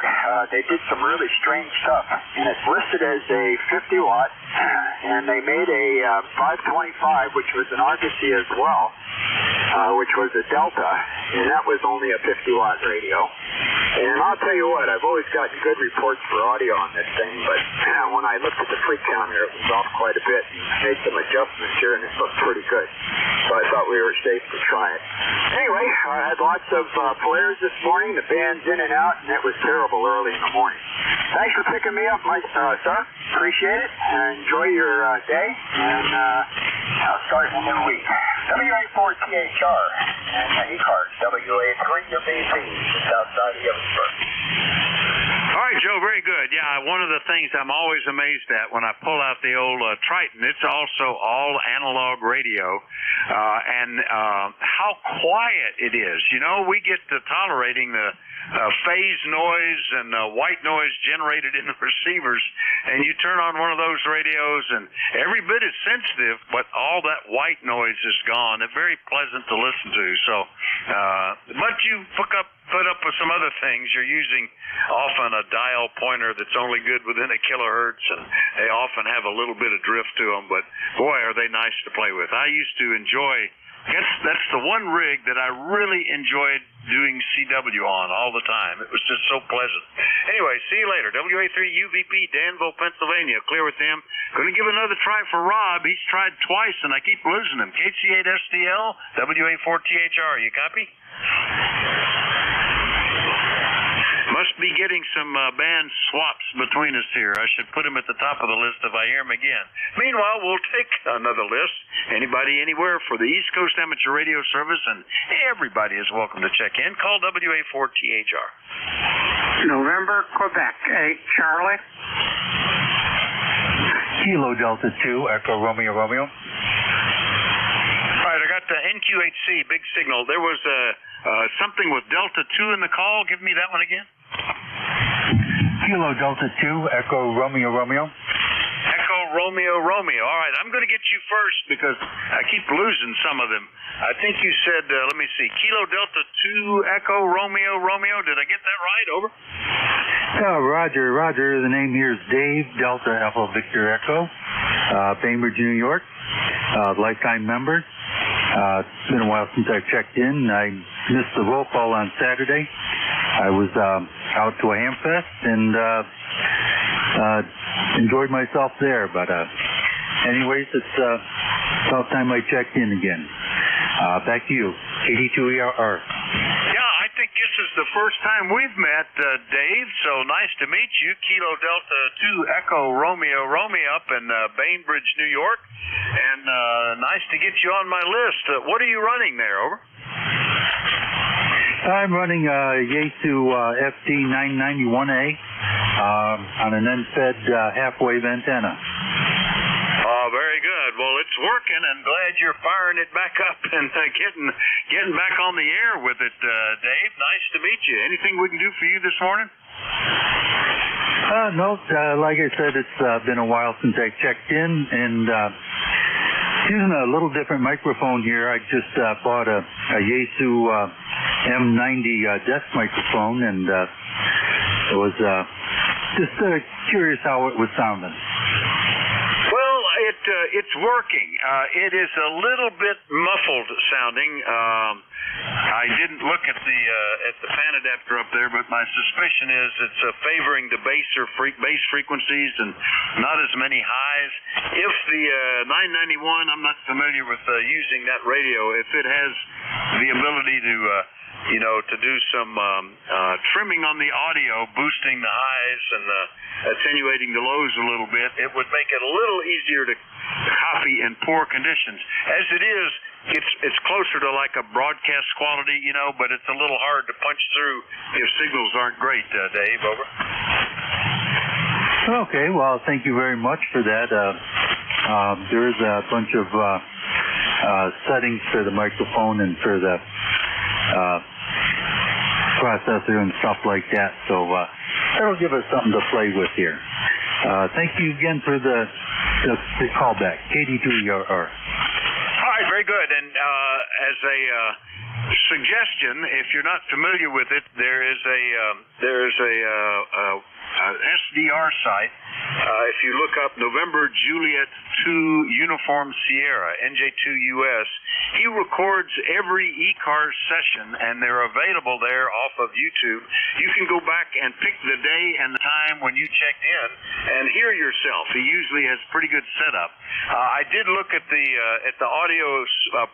They did some really strange stuff. And it's listed as a 50 watt, and they made a 525, which was an Argosy as well, which was a Delta, and that was only a 50 watt radio. And I'll tell you what, I've always gotten good reports for audio on this thing, but when I looked at the freak counter, it was off quite a bit, and made some adjustments here, and it looked pretty good. So I thought we were safe to try it. Anyway, I had lots of players this morning. The band's in and out, and it was terrible early in the morning. Thanks for picking me up, sir. Appreciate it. Enjoy your day, and I'll start in a new week. WA4THR. and ECARS, WA3UBC, just outside of Evansburg. All right, Joe, very good. Yeah, one of the things I'm always amazed at when I pull out the old Triton, it's also all analog radio, and how quiet it is. You know, we get to tolerating the phase noise and white noise generated in the receivers, and you turn on one of those radios, and every bit is sensitive, but all that white noise is gone. It's very pleasant to listen to. So, but you put up with some other things. You're using often a dial pointer that's only good within a kilohertz, and they often have a little bit of drift to them, but boy, are they nice to play with. I used to enjoy, that's the one rig that I really enjoyed doing CW on all the time. It was just so pleasant. Anyway, see you later. WA3UVP, Danville, Pennsylvania. Clear with him. Going to give another try for Rob. He's tried twice, and I keep losing him. KC8STL, WA4THR. You copy? Must be getting some band swaps between us here. I should put him at the top of the list if I hear him again. Meanwhile, we'll take another list. Anybody anywhere for the East Coast Amateur Radio Service, and everybody is welcome to check in. Call WA4THR. November, Quebec, 8 Charlie. Kilo Delta 2, Echo Romeo Romeo. All right, I got the NQHC, big signal. There was something with Delta 2 in the call. Give me that one again. Kilo Delta 2, Echo Romeo Romeo. Echo Romeo Romeo. All right, I'm going to get you first because I keep losing some of them. I think you said, let me see, Kilo Delta 2, Echo Romeo Romeo. Did I get that right? Over. Roger. The name here is Dave, Delta Alpha Victor Echo, Bainbridge, New York. Lifetime member. It's been a while since I checked in. I missed the roll call on Saturday. I was out to a ham fest and enjoyed myself there. But anyways, it's about time I checked in again. Back to you, 82ERR. Yeah, I think this is the first time we've met, Dave, so nice to meet you. Kilo Delta 2 Echo Romeo Romeo up in Bainbridge, New York, and nice to get you on my list. What are you running there, over? I'm running Yaesu FD991A on an unfed half-wave antenna. Very good. Well, it's working, and glad you're firing it back up and getting back on the air with it, Dave. Nice to meet you. Anything we can do for you this morning? No, like I said, it's been a while since I checked in, and using a little different microphone here. I just bought a Yaesu M90 desk microphone, and it was just curious how it was sounding. It's working. It is a little bit muffled sounding. I didn't look at the fan adapter up there, but my suspicion is it's favoring the bass frequencies and not as many highs. If the 991, I'm not familiar with using that radio. If it has the ability to to do some trimming on the audio, boosting the highs and attenuating the lows a little bit, it would make it a little easier to copy in poor conditions. As it is, it's closer to like a broadcast quality, but it's a little hard to punch through if signals aren't great, Dave. Over. Okay, well, thank you very much for that. There is a bunch of settings for the microphone and for the processor and stuff like that, so that'll give us something to play with here. Thank you again for the callback, KD2ERR. All right, very good. And as a suggestion, if you're not familiar with it, there is a SDR site. If you look up November Juliet 2 Uniform Sierra, NJ2US, he records every ECARS session, and they're available there off of YouTube. You can go back and pick the day and the time when you checked in and hear yourself. He usually has pretty good setup. I did look at the audio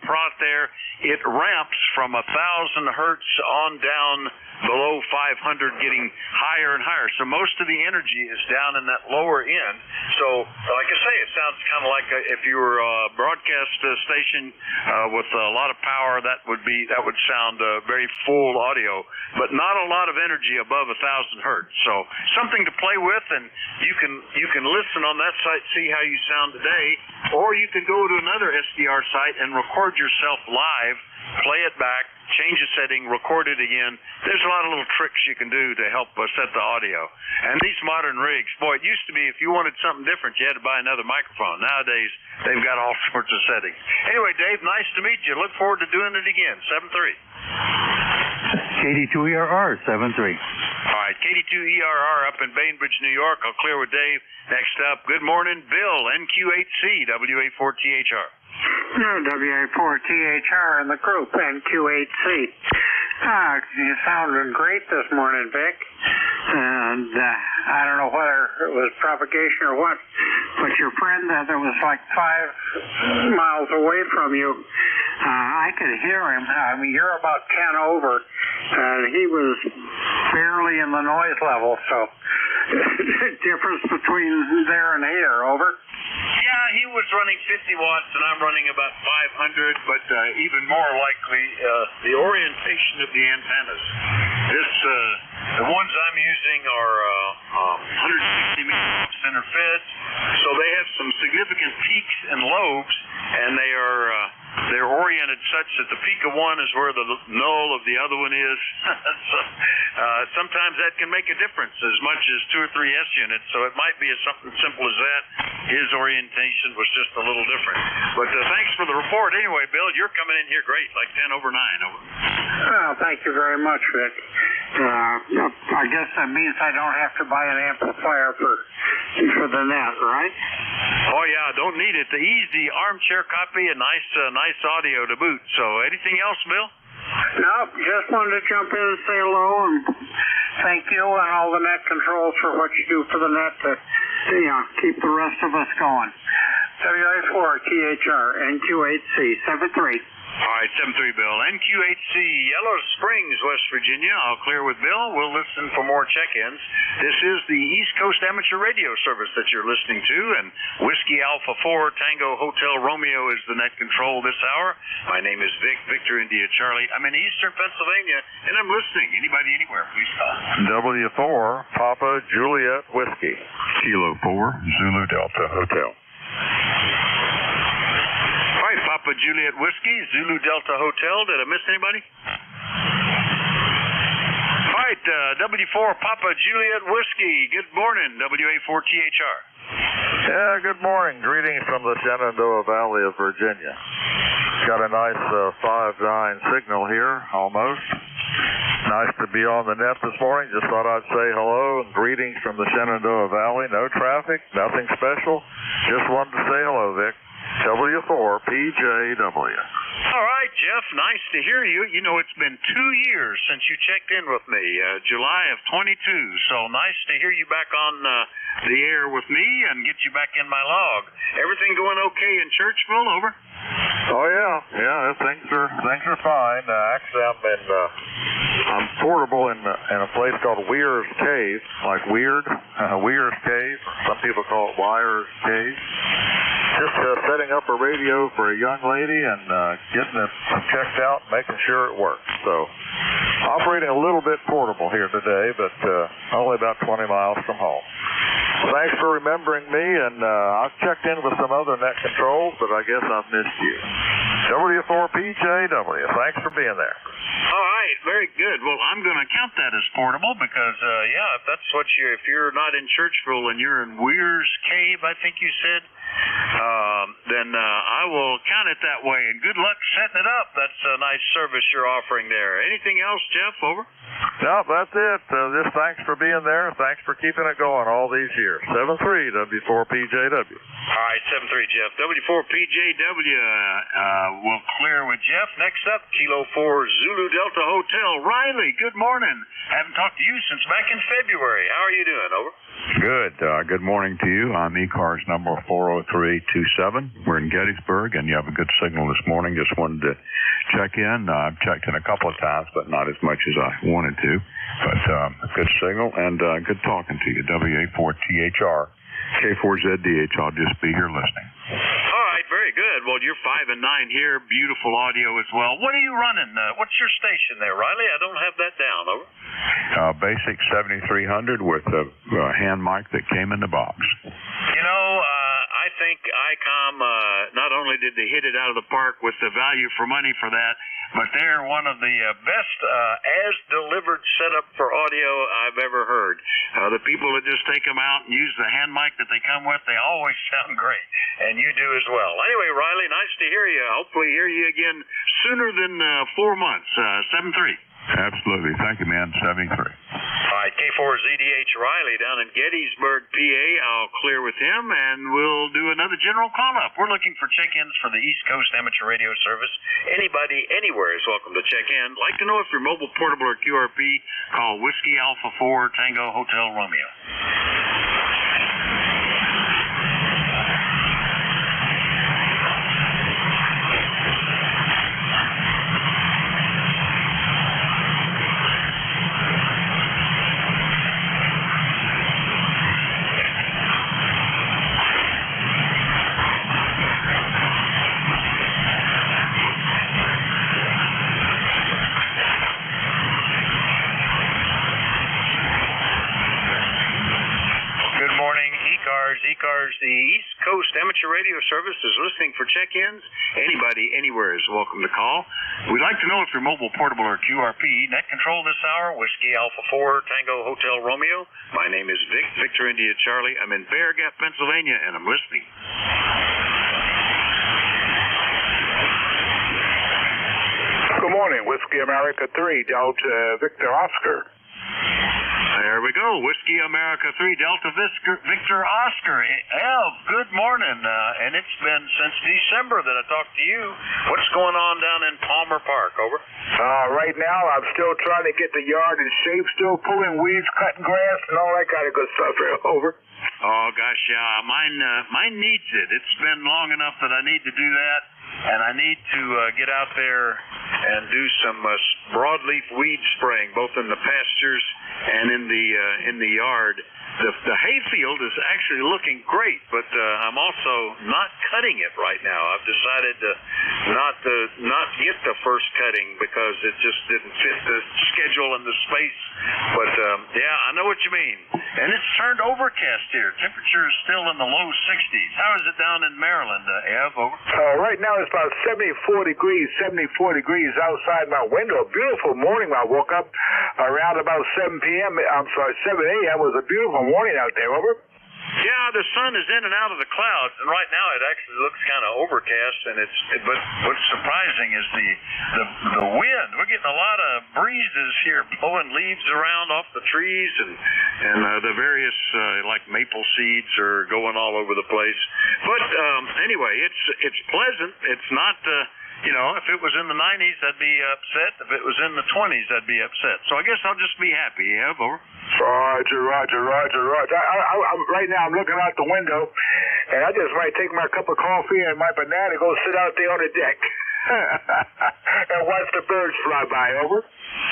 prot there. It ramps from 1,000 hertz on down below 500, getting higher and higher. So most most of the energy is down in that lower end. So, like I say, it sounds kind of like if you were a broadcast station with a lot of power, that would sound very full audio, but not a lot of energy above 1,000 hertz. So, something to play with, and you can listen on that site, see how you sound today, or you can go to another SDR site and record yourself live, play it back, change a setting, record it again. There's a lot of little tricks you can do to help set the audio. And these modern rigs, boy, it used to be if you wanted something different, you had to buy another microphone. Nowadays, they've got all sorts of settings. Anyway, Dave, nice to meet you. Look forward to doing it again. 7-3. KD2ERR 7-3. All right, KD2ERR up in Bainbridge, New York. I'll clear with Dave. Next up, good morning, Bill, NQ8C, WA4THR. WA4THR in the group, NQ8C. You sounded great this morning, Vic. And I don't know whether it was propagation or what, but your friend that was like 5 miles away from you, I could hear him. I mean, you're about 10 over, and he was barely in the noise level, so difference between there and here, over? Yeah, he was running 50 watts, and I'm running about 500, but even more likely, the orientation of the antennas. The ones I'm using are 160 meter center feds, so they have some significant peaks and lobes, and they're oriented such that the peak of one is where the null of the other one is. So, sometimes that can make a difference, as much as 2 or 3 S units. So it might be something simple as that. His orientation was just a little different. But thanks for the report. Anyway, Bill, you're coming in here great, like 10 over 9. Over. Well, thank you very much, Vic. I guess that means I don't have to buy an amplifier for the net, right? Oh yeah, don't need it. The easy armchair copy and nice audio to boot. So anything else, Bill? No, just wanted to jump in and say hello and thank you and all the net controls for what you do for the net to keep the rest of us going. WA4THR NQ8C 73. All right, 7-3, Bill. NQ8C, Yellow Springs, West Virginia. I'll clear with Bill. We'll listen for more check-ins. This is the East Coast Amateur Radio Service that you're listening to, and Whiskey Alpha 4 Tango Hotel Romeo is the net control this hour. My name is Vic, Victor India Charlie. I'm in eastern Pennsylvania, and I'm listening. Anybody anywhere, please call. W4 Papa Juliet Whiskey. Kilo 4 Zulu Delta Hotel. Papa Juliet Whiskey, Zulu Delta Hotel. Did I miss anybody? All right, W4 Papa Juliet Whiskey. Good morning, WA4THR. Yeah, good morning. Greetings from the Shenandoah Valley of Virginia. Got a nice 5-9 signal here, almost. Nice to be on the net this morning. Just thought I'd say hello and greetings from the Shenandoah Valley. No traffic, nothing special. Just wanted to say hello, Vic. W4PJW. All right, Jeff, nice to hear you. You know, it's been 2 years since you checked in with me, July of 22. So nice to hear you back on the air with me and get you back in my log. Everything going okay in Churchville? Over. Oh yeah, things are fine. Actually, I'm portable in a place called Weir's Cave, like Weird, Weir's Cave. Some people call it Wires Cave. Just setting up a radio for a young lady and getting it checked out and making sure it works. So, operating a little bit portable here today, but only about 20 miles from home. Thanks for remembering me, and I've checked in with some other net controls, but I guess I've missed you. W4PJW, thanks for being there. All right, very good. Well, I'm going to count that as portable because, if that's what if you're not in Churchville and you're in Weir's Cave, I think you said, then I will count it that way. And good luck setting it up. That's a nice service you're offering there. Anything else, Jeff? Over. No, that's it. Just thanks for being there. Thanks for keeping it going all these years. 7-3 W4PJW. All right, 7-3, Jeff. W4PJW will clear with Jeff. Next up, Kilo 4 Zulu Delta Hotel. Riley, good morning. Haven't talked to you since back in February. How are you doing? Over. Good. Good morning to you. I'm ECARS number 40327. We're in Gettysburg, and you have a good signal this morning. Just wanted to check in. I've checked in a couple of times, but not as much as I wanted to. But good signal, and good talking to you. WA4THR, K4ZDH. I'll just be here listening. All right, very good. Well, you're 5 and 9 here. Beautiful audio as well. What are you running? What's your station there, Riley? I don't have that down. Over. Basic 7300 with a hand mic that came in the box. You know, I think ICOM, not only did they hit it out of the park with the value for money for that, but they're one of the best as-delivered setup for audio I've ever heard. The people that just take them out and use the hand mic that they come with, they always sound great, and you do as well. Anyway, Riley, nice to hear you. Hopefully hear you again sooner than 4 months. 7-3. Absolutely. Thank you, man. 73. All right, K4ZDH Riley down in Gettysburg, PA. I'll clear with him, and we'll do another general call-up. We're looking for check-ins for the East Coast Amateur Radio Service. Anybody, anywhere is welcome to check in. Like to know if you're mobile, portable, or QRP, call Whiskey Alpha 4 Tango Hotel Romeo. ECARS, the East Coast Amateur Radio Service, is listening for check-ins. Anybody, anywhere is welcome to call. We'd like to know if you're mobile, portable, or QRP. Net control this hour, Whiskey Alpha 4, Tango Hotel Romeo. My name is Vic, Victor India Charlie. I'm in Bear Gap, Pennsylvania, and I'm listening. Good morning, Whiskey America 3, Delta Victor Oscar. There we go. Whiskey America 3, Delta Victor Oscar. Ev, good morning. And it's been since December that I talked to you. What's going on down in Palmer Park? Over. Right now, I'm still trying to get the yard in shape, still pulling weeds, cutting grass, and all that kind of good stuff. Over. Oh, gosh, yeah. Mine needs it. It's been long enough that I need to do that. And I need to get out there and do some broadleaf weed spraying, both in the pastures and in the yard. The hayfield is actually looking great, but I'm also not cutting it right now. I've decided to not get the first cutting because it just didn't fit the schedule and the space. But yeah, I know what you mean. And it's turned overcast here. Temperature is still in the low 60s. How is it down in Maryland, Ev? Over. Right now it's about 74 degrees outside my window. Beautiful morning. I woke up around about 7 a.m. It was a beautiful morning out there. Over. Yeah, the sun is in and out of the clouds, and right now it actually looks kind of overcast. But what's surprising is the wind. We're getting a lot of breezes here, blowing leaves around off the trees, and the various like maple seeds are going all over the place. But anyway, it's pleasant. It's not. If it was in the 90s, I'd be upset. If it was in the 20s, I'd be upset. So I guess I'll just be happy. Yeah, over. Roger. Right now I'm looking out the window, and I just might take my cup of coffee and my banana and go sit out there on the deck and watch the birds fly by. Over.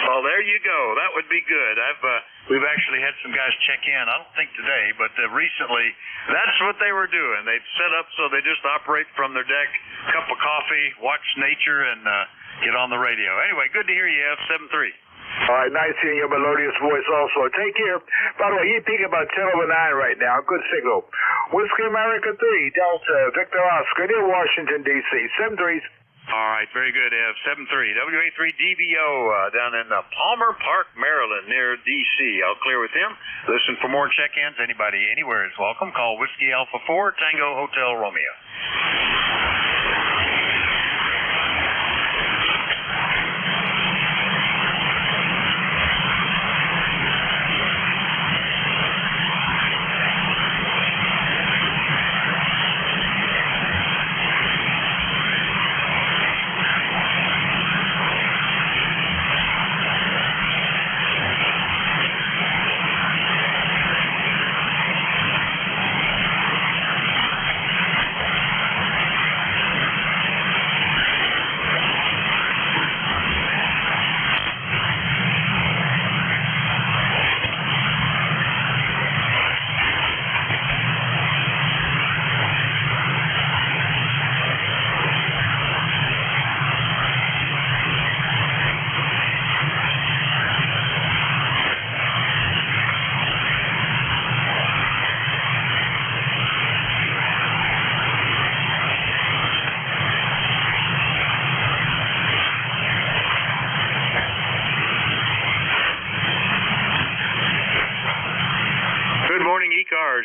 Well, there you go. That would be good. We've actually had some guys check in. I don't think today, but recently, that's what they were doing. They'd set up so they just operate from their deck, cup of coffee, watch nature, and get on the radio. Anyway, good to hear you, F73. All right, nice hearing your melodious voice also. Take care. By the way, you're peaking about 10:09 right now. Good signal. Whiskey America 3, Delta Victor Oscar, near Washington, D.C. 7-3. All right, very good, Ev. 7-3, WA3DBO down in Palmer Park, Maryland, near D.C. I'll clear with him. Listen for more check-ins. Anybody, anywhere is welcome. Call Whiskey Alpha 4, Tango Hotel Romeo.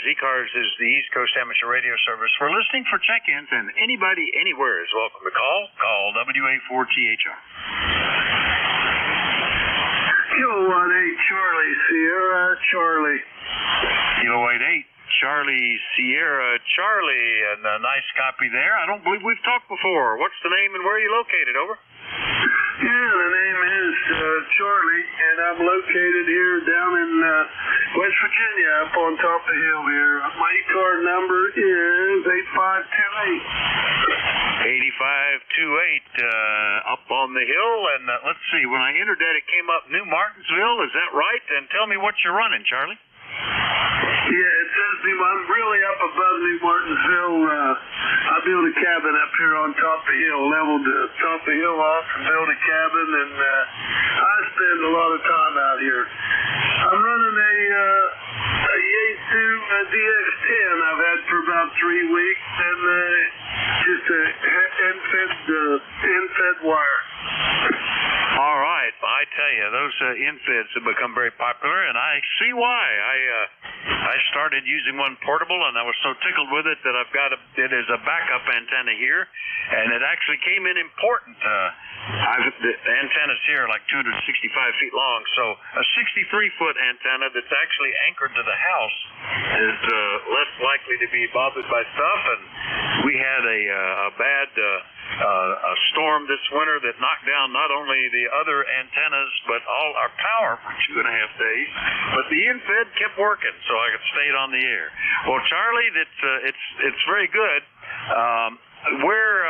ECARS is the East Coast Amateur Radio Service. We're listening for check-ins, and anybody anywhere is welcome to call. Call WA4THR. Kilo 18 Charlie Sierra Charlie. Kilo 88 Charlie Sierra Charlie, and a nice copy there. I don't believe we've talked before. What's the name and where are you located? Over. Yeah, the name is Charlie, and I'm located here down in West Virginia, up on top of the hill here. My card number is 8528. 8528, up on the hill, and let's see, when I entered that, it came up New Martinsville. Is that right? And tell me what you're running, Charlie. Yeah, it says I'm really up above New Martinsville. I built a cabin up here on top of the hill, leveled the top of the hill off and built a cabin, and I spend a lot of time out here. I'm running a Yaesu DX10 I've had for about 3 weeks, and just a end-fed wire. All right, I tell you, those infeds have become very popular, and I see why. I started using one portable, and I was so tickled with it that I've got it as a backup antenna here, and it actually came in important. The antennas here are like 265 feet long, so a 63-foot antenna that's actually anchored to the house is less likely to be bothered by stuff. And we had a bad storm this winter that knocked down not only the other antennas but all our power for 2.5 days. But the infed kept working, so I could stay on the air. Well, Charlie, it's very good.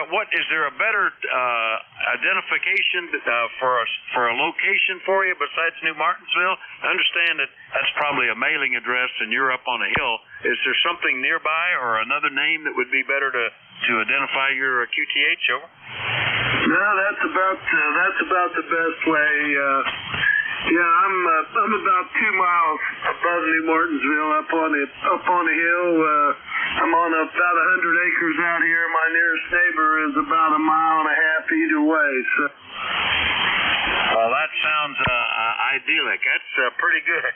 What is there a better identification for a location for you besides New Martinsville? I understand that that's probably a mailing address and you're up on a hill. Is there something nearby or another name that would be better to identify your QTH over? No, that's about the best way. Yeah, I'm about 2 miles above New Martinsville, up on the hill. I'm on about 100 acres out here. My nearest neighbor is about 1.5 miles either way. So. Well, that sounds idyllic. That's pretty good.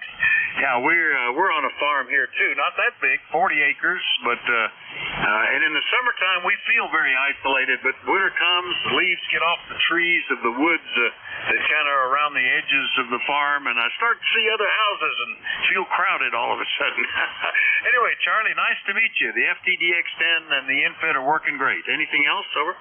Yeah, we're on a farm here too. Not that big, 40 acres, but and in the summertime we feel very isolated. But winter comes, the leaves get off the trees of the woods that kind of are around the edges of the farm, and I start to see other houses and feel crowded all of a sudden. Anyway, Charlie, nice to meet you. The FTDX10 and the infed are working great. Anything else? Over.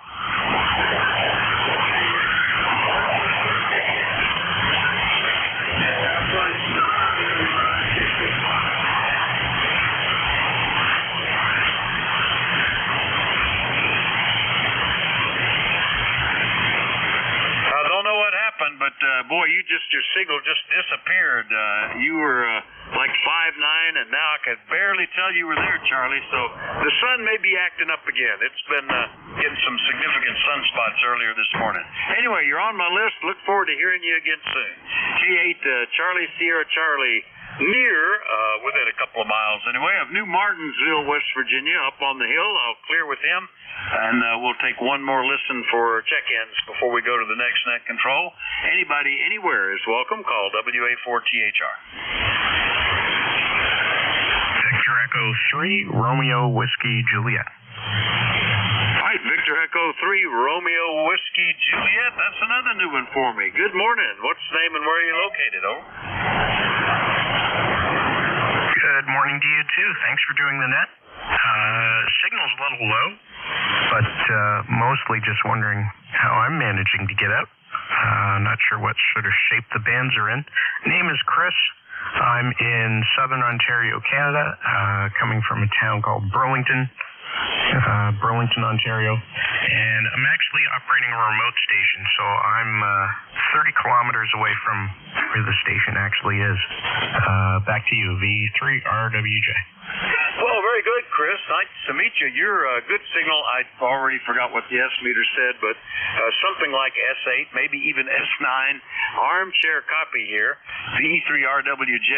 But boy, your signal just disappeared. You were like 5'9", and now I could barely tell you were there, Charlie. So the sun may be acting up again. It's been getting some significant sunspots earlier this morning. Anyway, you're on my list. Look forward to hearing you again soon. K8 Charlie Sierra Charlie, near, within a couple of miles anyway, of New Martinsville, West Virginia, up on the hill. I'll clear with him. And we'll take one more listen for check-ins before we go to the next net control. Anybody, anywhere is welcome. Call WA4THR. Victor Echo 3, Romeo Whiskey Juliet. All right, Victor Echo 3, Romeo Whiskey Juliet. That's another new one for me. Good morning. What's the name and where are you located? Over. Good morning to you, too. Thanks for doing the net. Signal's a little low, but mostly just wondering how I'm managing to get out. Not sure what sort of shape the bands are in. Name is Chris. I'm in southern Ontario, Canada, coming from a town called Burlington, Ontario. And I'm actually operating a remote station, so I'm 30 kilometers away from where the station actually is. Back to you, V3RWJ. Well, very good, Chris. Nice to meet you. You're a good signal. I already forgot what the S meter said, but something like S8, maybe even S9. Armchair copy here. V3RWJ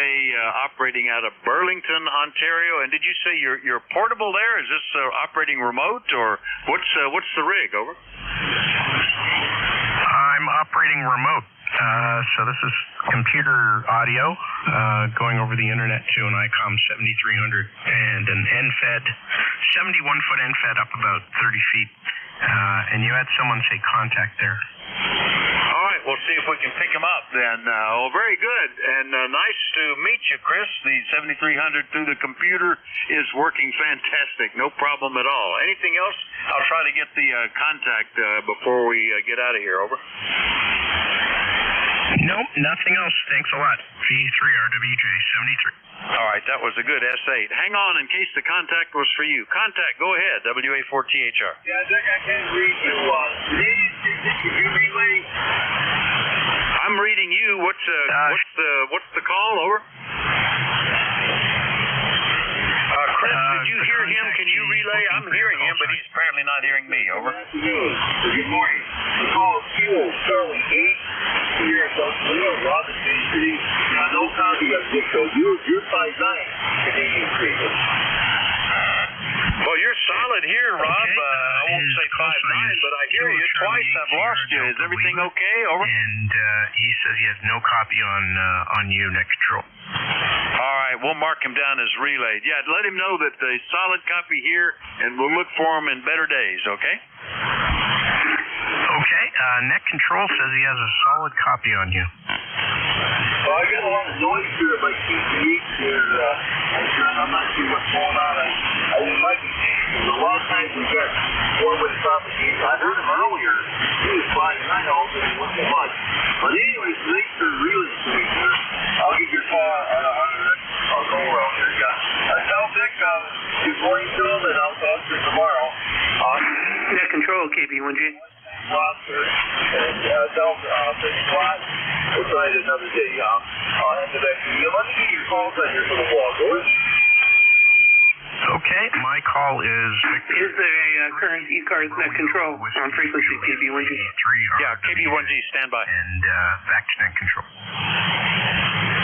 operating out of Burlington, Ontario. And did you say you're portable there? Is this operating remote, or what's the rig? Over. I'm operating remote. So this is computer audio going over the internet to an ICOM 7300 and an NFED, 71-foot NFED up about 30 feet. And you had someone say contact there. All right, we'll see if we can pick him up then. Very good. And nice to meet you, Chris. The 7300 through the computer is working fantastic. No problem at all. Anything else? I'll try to get the contact before we get out of here. Over. Nope, nothing else. Thanks a lot. V3RWJ 73. All right, that was a good S8. Hang on in case the contact was for you. Contact, go ahead, WA4THR. Yeah, Dick, I can't read you. Did you relay? I'm reading you. What's the call? Over. Chris, did you hear him? Can you relay? I'm hearing him, but he's apparently not hearing me. Over. Good morning. The call is Fuel Charlie 8. Here at Robinson City. No copy of this, so you're 5'9", Canadian Creek. Well, you're solid here, Rob. I won't say 5'9", but I hear you twice. I've lost you. Is everything okay? Over. And he says he has no copy on you, net control. All right, we'll mark him down as relayed. Yeah, let him know that the solid copy here, and we'll look for him in better days, okay? Okay, net control says he has a solid copy on you. Well, I got a lot of noise here at my CPH here. I'm not sure what's going on. I might be changing. A lot of times we get four-way propagation. I heard him earlier. He was 5'9", also it wasn't much. But anyways, thanks for really sweet here. I'll get your call. I'll go around here, yeah. Tell Dick good morning to him, and I'll talk to you tomorrow. Net control, KB1G. And tell Big Squat, we'll try it another day. I'll have to let me get your calls on here for the walk, over. Okay, my call is Victor. Is there a current ECARS net control on frequency KB1G? Yeah, KB1G, stand by. And back to net control.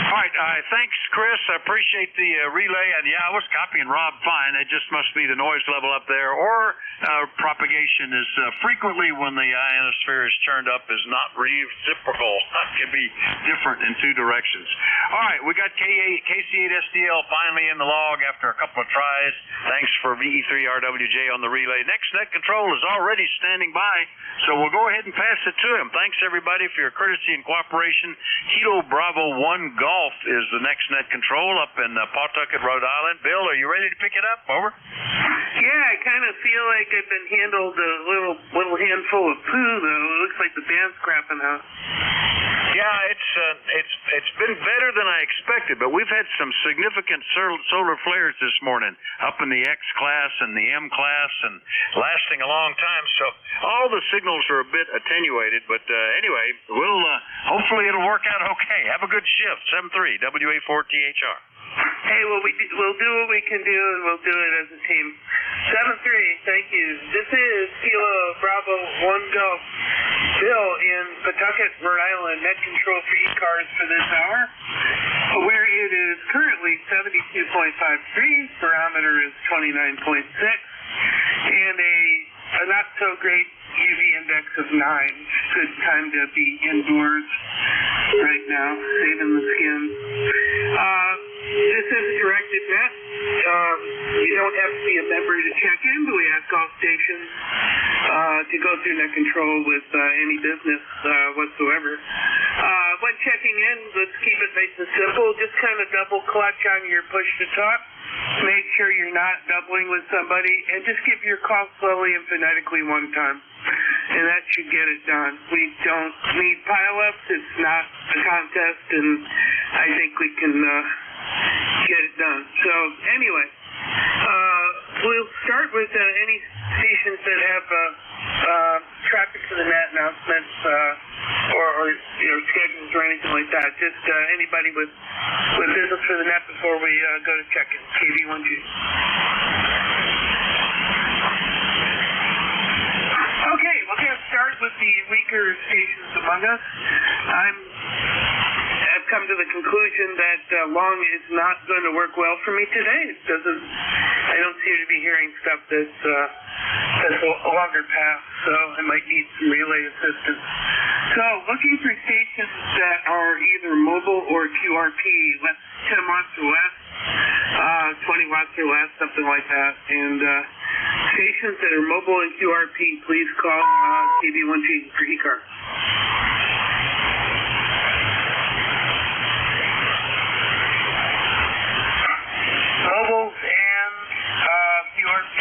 All right, thanks, Chris. I appreciate the relay. And yeah, I was copying Rob fine. It just must be the noise level up there, or propagation is frequently when the ionosphere is turned up is not reciprocal. It can be different in two directions. All right, we got KC8SDL finally in the log after a couple of tries. Thanks for VE3RWJ on the relay. Next net control is already standing by, so we'll go ahead and pass it to him. Thanks, everybody, for your courtesy and cooperation. Kilo Bravo 1 Golf is the next net control up in Pawtucket, Rhode Island. Bill, are you ready to pick it up? Over. Yeah, I kind of feel like I've been handled a little handful of poo, though. It looks like the band's crapping out. Yeah, it's been better than I expected, but we've had some significant solar flares this morning up in the X class and the M class and lasting a long time. So all the signals are a bit attenuated, but anyway, we'll hopefully it'll work out okay. Have a good shift. 7-3 WA4THR. Hey, well, we'll do what we can do, and we'll do it as a team. 7-3, thank you. This is Kilo Bravo 1 Golf. Bill in Pawtucket, Rhode Island, net control for ECARS for this hour, where it is currently 72.53, barometer is 29.6, and a not-so-great UV index of 9. Good time to be indoors right now, saving the skin. This is a directed net. You don't have to be a member to check in, but we ask all stations to go through net control with any business whatsoever. When checking in, let's keep it nice and simple. Just kind of double clutch on your push to talk. Make sure you're not doubling with somebody, and just give your call slowly and phonetically one time. And that should get it done. We don't need pileups. It's not a contest, and I think we can get it done. So anyway, we'll start with any stations that have traffic to the net announcements or schedules or anything like that. Just anybody with business for the net before we go to check-in. KB1G. Okay, we're going to start with the weaker stations among us. I've come to the conclusion that long is not going to work well for me today. I don't seem to be hearing stuff that's longer past, so I might need some relay assistance. So, looking for stations that are either mobile or QRP, 10 watts or less, 20 watts or less, something like that. And stations that are mobile and QRP, please call KB1G for ECARS. Mobiles and QRP.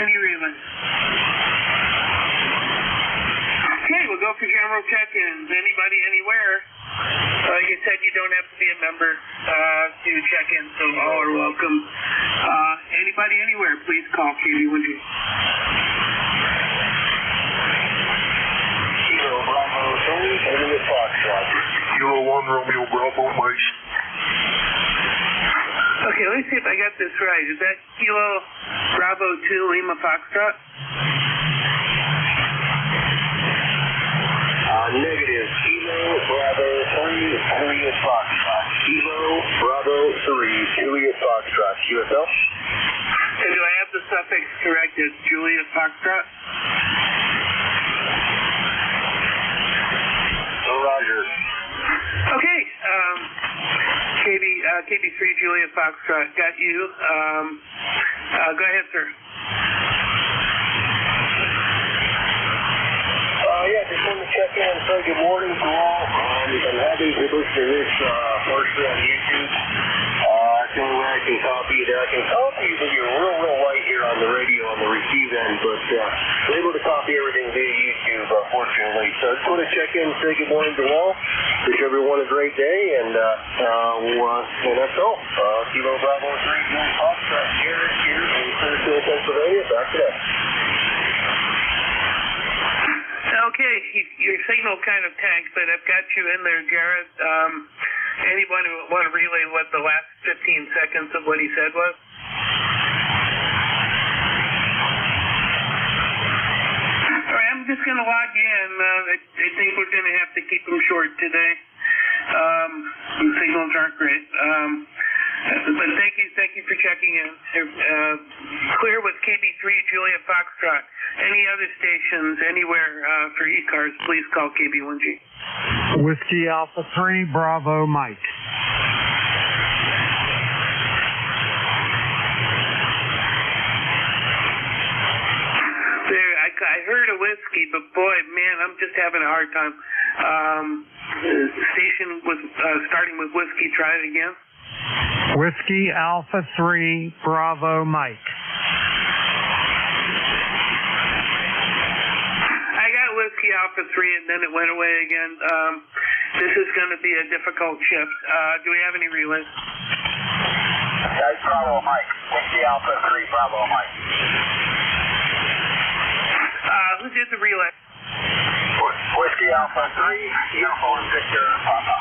Any relays? Okay, we'll go for general check-ins. Anybody, anywhere? Like I said, you don't have to be a member to check in, so all are welcome. Anybody, anywhere, please call KB1G. Kilo Bravo 3, Juliet Foxtrot. Kilo 1, Romeo Bravo, Mike. Okay, let me see if I got this right. Is that Kilo Bravo 2, Lima Foxtrot? Negative. Kilo Bravo 3, Juliet Foxtrot. Kilo Bravo 3, Juliet Foxtrot. QSL? So do I have the suffix correct as Juliet Foxtrot? Roger. Okay, KB3 Juliet Foxtrot, got you. Go ahead, sir. Yeah, just wanted to check in and say good morning to all. I'm happy to listen to this first on YouTube. That's the only way I can copy it. I can copy it, but you're real light here on the radio on the receive end, but we're able to copy everything via YouTube, fortunately. So I just want to check in and say good morning to all. Wish everyone a great day, and that's all. Kilo Bravo 3, Juliet Foxtrot here in Clearfield, Pennsylvania. Back to that. Okay, your signal kind of tanked, but I've got you in there, Garrett. Anyone who want to relay what the last 15 seconds of what he said was? All right, I'm just going to log in. I think we're going to have to keep them short today. The signals aren't great. But thank you for checking in. Clear with KB3 Juliet Foxtrot. Any other stations anywhere for ECARS, please call KB1G. Whiskey Alpha 3, Bravo Mike. There, I heard a whiskey, but boy, man, I'm just having a hard time. Station was starting with whiskey. Try it again. Whiskey Alpha 3, Bravo Mike. I got Whiskey Alpha 3 and then it went away again. This is going to be a difficult shift. Do we have any relays? That's Bravo Mike. Whiskey Alpha 3, Bravo Mike. Who did the relay? Whiskey Alpha 3, Uniform Victor Papa.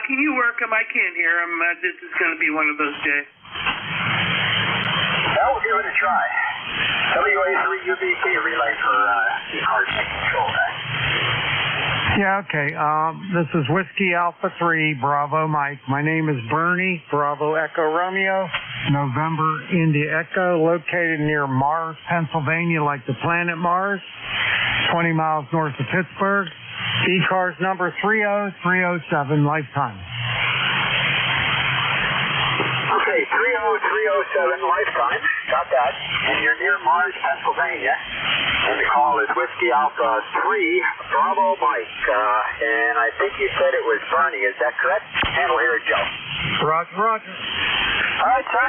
Can you work them? I can't hear them. This is going to be one of those days. Well, we'll give it a try. WA3UBC relay for ECARS control back. Yeah, okay. This is Whiskey Alpha 3, Bravo Mike. My name is Bernie, Bravo Echo Romeo, November India Echo, located near Mars, Pennsylvania, like the planet Mars, 20 miles north of Pittsburgh. ECARS number 30307, lifetime. Okay, 30307, lifetime. Got that. And you're near Mars, Pennsylvania. And the call is Whiskey Alpha 3, Bravo Mike. And I think you said it was Bernie. Is that correct? Handle here, Joe. Roger, roger. All right, sir.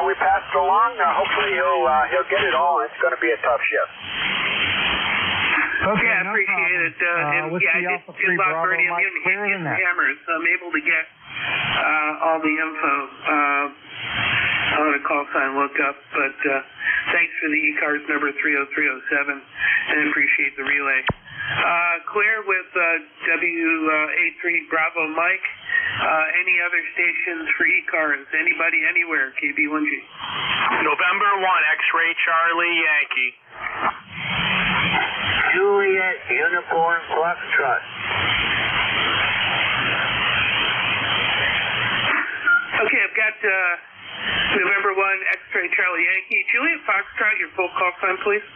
We passed it along. Hopefully he'll get it all. It's going to be a tough shift. Okay, I appreciate it. And Whiskey yeah, Alpha 3, Bravo Mike, clearer than that. Hammers, so I'm able to get all the info on a call sign lookup. But thanks for the ECARS number 30307, and appreciate the relay. Clear with WA3 Bravo Mike. Any other stations for ECARS? Anybody, anywhere? KB1G. November 1, X-Ray Charlie Yankee. Juliet Uniform Foxtrot. Okay, I've got November 1, X-ray Charlie Yankee. Juliet Foxtrot, your full call sign, please.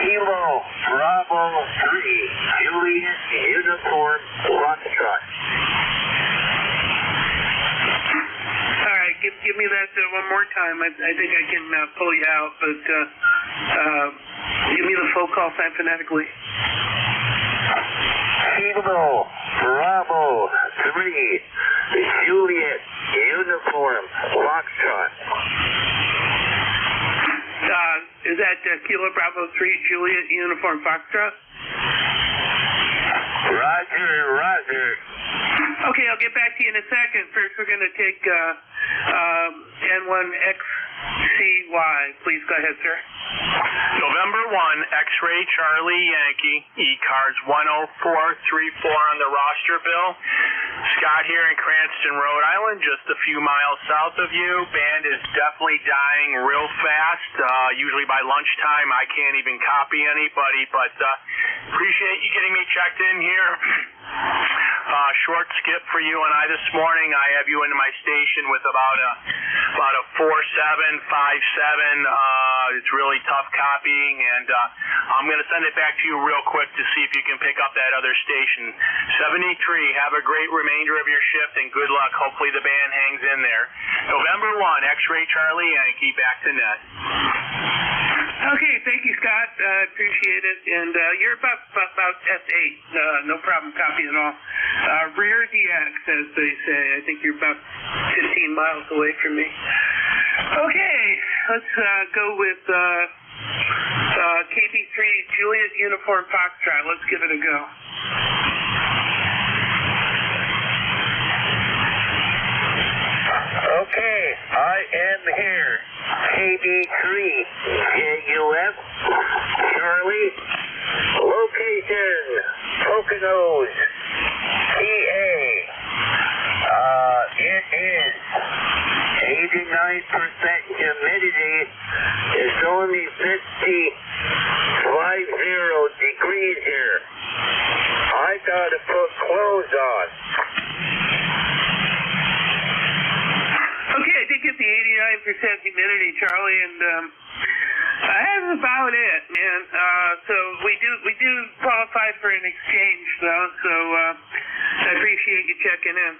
Kilo Bravo 3, Juliet Uniform Foxtrot. All right, give me that one more time. I think I can pull you out, but give me the full call sign phonetically. Kilo Bravo 3, Juliet Uniform Foxtrot. Is that Kilo Bravo 3, Juliet Uniform Foxtrot? Roger. Okay, I'll get back to you in a second. First, we're going to take N1XCY. Please go ahead, sir. November 1, X-ray Charlie Yankee, ECARS 10434 on the roster bill. Scott here in Cranston, Rhode Island, just a few miles south of you. Band is definitely dying real fast. Usually by lunchtime, I can't even copy anybody, but appreciate you getting me checked in here. Short skip for you and I this morning. I have you into my station with about a 4757. It's really tough copying, and I'm going to send it back to you real quick to see if you can pick up that other station. 73, have a great remainder of your shift, and good luck. Hopefully the band hangs in there. November 1, X-ray Charlie Yankee, back to net. Okay, thank you, Scott. I appreciate it. And you're about S8. No problem copying at all. Rare DX, as they say. I think you're about 15 miles away from me. Okay, let's go with KB3 Juliet Uniform Foxtrot. Let's give it a go. Okay, I am here. KB3 JUF Charlie. Location Poconos, PA. It is 89% humidity. It's only 50 degrees here. I gotta put clothes on. Okay, I did get the 89% humidity, Charlie, and that's about it, man. So we do qualify for an exchange, though. So I appreciate you checking in.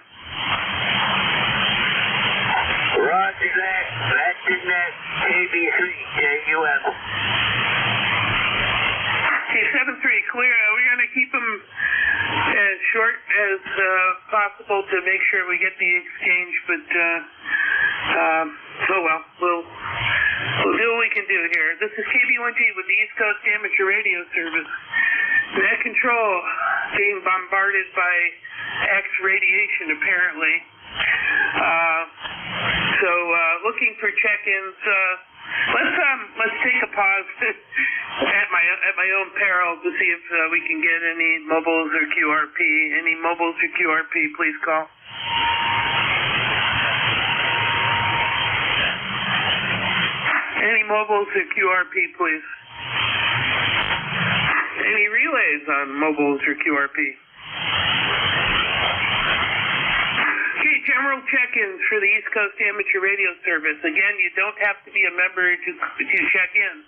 Roger that. That's in that KB3 JUF. Okay, 7-3, clear. We're going to keep them as short as possible to make sure we get the exchange, but oh well, we'll do what we can do here. This is KB1G with the East Coast Amateur Radio Service. Net control being bombarded by X radiation, apparently. So looking for check-ins. Let's take a pause at my own peril to see if we can get any mobiles or QRP. Any mobiles or QRP, please call. Any mobiles or QRP, please. Any relays on mobiles or QRP? Okay, general check-ins for the East Coast Amateur Radio Service. Again, you don't have to be a member to check in.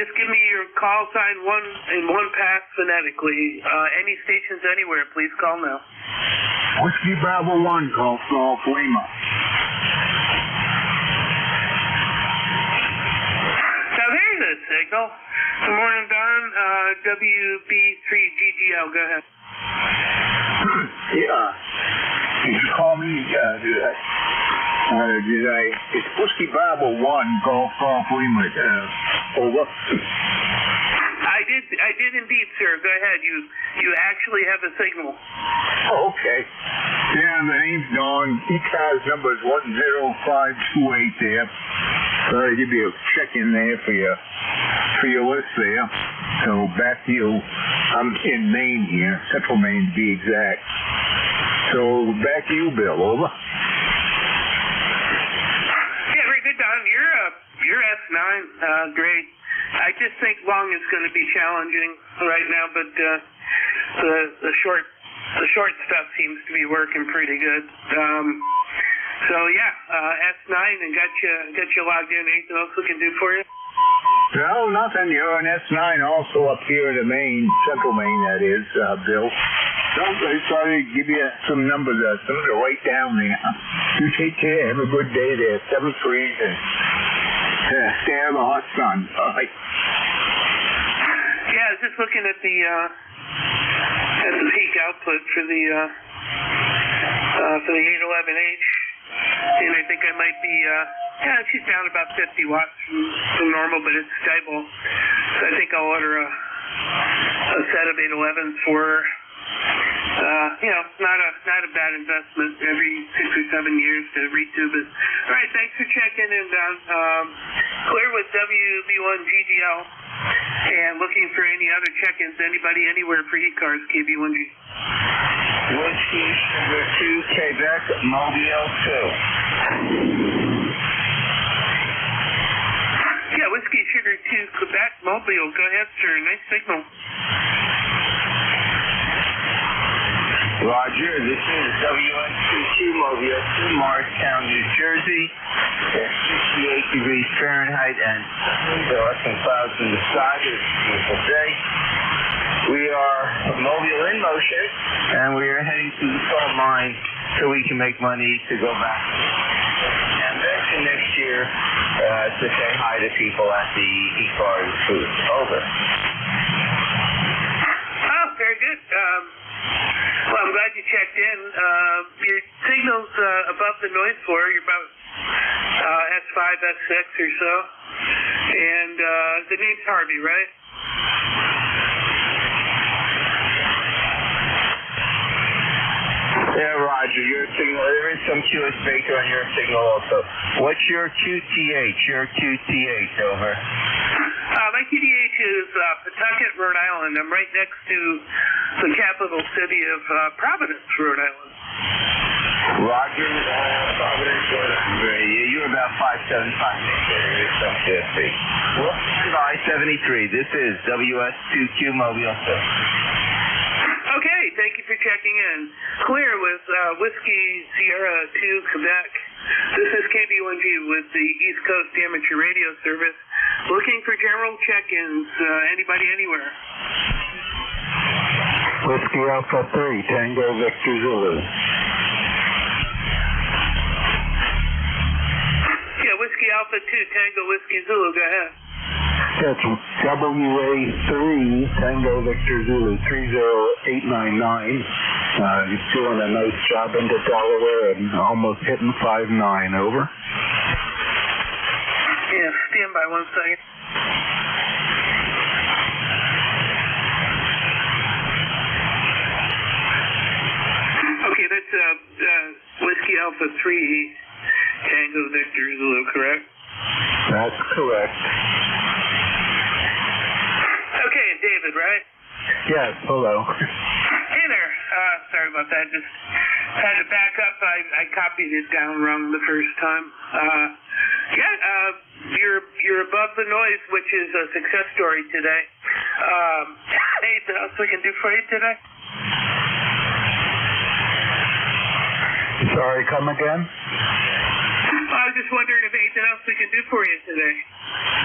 Just give me your call sign in one pass phonetically. Any stations anywhere, please call now. Whiskey Bravo 1, call Saul Flema. Now there's a signal. Good morning, Don. WB3GGL, go ahead. Yeah. Did you call me? It's Whiskey Bravo 1, call Saul Flema. Over. I did indeed, sir. Go ahead. You actually have a signal. Oh, okay. Yeah, my name's Don. ECARS number is 10528 there. So I'll give you a check in there for your list there. So back to you. I'm in Maine here, Central Maine to be exact. So back to you, Bill. Over. Yeah, very good, Don. You're S9. Great. I just think long is going to be challenging right now, but the short the short stuff seems to be working pretty good. So yeah, S9 and got you logged in. Anything else we can do for you? No, nothing. You're an S9 also up here in the Maine, Central Maine, that is, Bill. I thought I'd give you some numbers, some to write down there. You take care. Have a good day there. 7 threes and stay out of the hot sun. All right. Yeah, I was just looking at the peak output for the 811H, and I think I might be she's down about 50 watts from normal, but it's stable. So I think I'll order a set of 811s for her. Not a bad investment every 6 or 7 years to retube it. All right, thanks for checking in, Don. Clear with WB1GGL and looking for any other check-ins. Anybody anywhere for ECARS, KB1G? Whiskey Sugar 2, Quebec, Mobile 2. Yeah, Whiskey Sugar 2, Quebec, Mobile. Go ahead, sir. Nice signal. Roger, this is WS22 Mobile 2, Morristown, New Jersey. 68 degrees Fahrenheit and there are some clouds in the sky. It's a beautiful day. We are Mobile in motion, and we are heading to the salt mine so we can make money to go back and then next year to say hi to people at the ECARS booth. Over. Oh, very good. Well, I'm glad you checked in. Your signal's above the noise floor. You're about S5, S6 or so. And the name's Harvey, right? Yeah, Roger, your signal, there is some QS Baker on your signal also. What's your QTH? Your QTH, over. My QTH is Pawtucket, Rhode Island. I'm right next to the capital city of Providence, Rhode Island. Roger, Providence, Rhode Island. You're about 575 there is some QSB. Well, by 73. This is WS2Q Mobile 6. Okay, thank you for checking in. Clear with Whiskey Sierra 2, Quebec. This is KB1G with the East Coast Amateur Radio Service. Looking for general check-ins. Anybody anywhere? Whiskey Alpha 3, Tango Victor Zulu. Yeah, Whiskey Alpha 2, Tango Whiskey Zulu. Go ahead. That's WA3, Tango Victor Zulu 30899. He's doing a nice job into Delaware and almost hitting 5.9, over. Yeah, stand by 1 second. Okay, that's Whiskey Alpha 3, Tango Victor Zulu, correct? That's correct. Okay, David, right? Yes, hello. Hey there. Sorry about that. Just had to back up. I copied it down wrong the first time. You're above the noise, which is a success story today. Anything else we can do for you today? Sorry, come again? I was just wondering if anything else we can do for you today.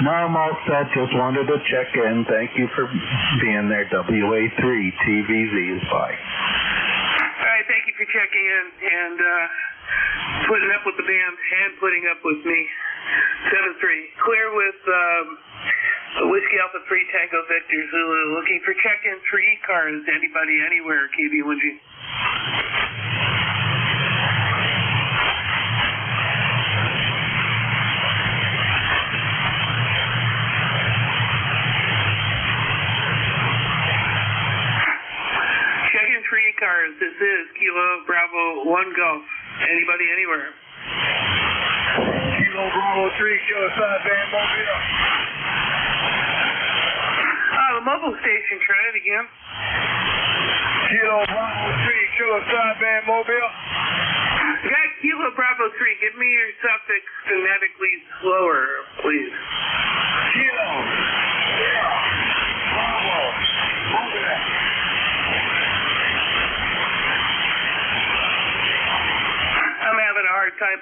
No, I'm all set. Just wanted to check in. Thank you for being there. WA3 TVZ is by. All right, thank you for checking in and putting up with the band and putting up with me. 7-3. Clear with Whiskey Alpha 3 Tango Victor Zulu. Looking for check-ins for ECARS. Anybody anywhere, KB1G? ECARS, this is Kilo Bravo 1 Golf. Anybody anywhere? Kilo Bravo 3, Kilo Sideband Mobile. The mobile station, try it again. Kilo Bravo 3, Kilo Sideband Mobile. Got Kilo Bravo 3. Give me your suffix phonetically slower, please. Kilo. Bravo. Mobile.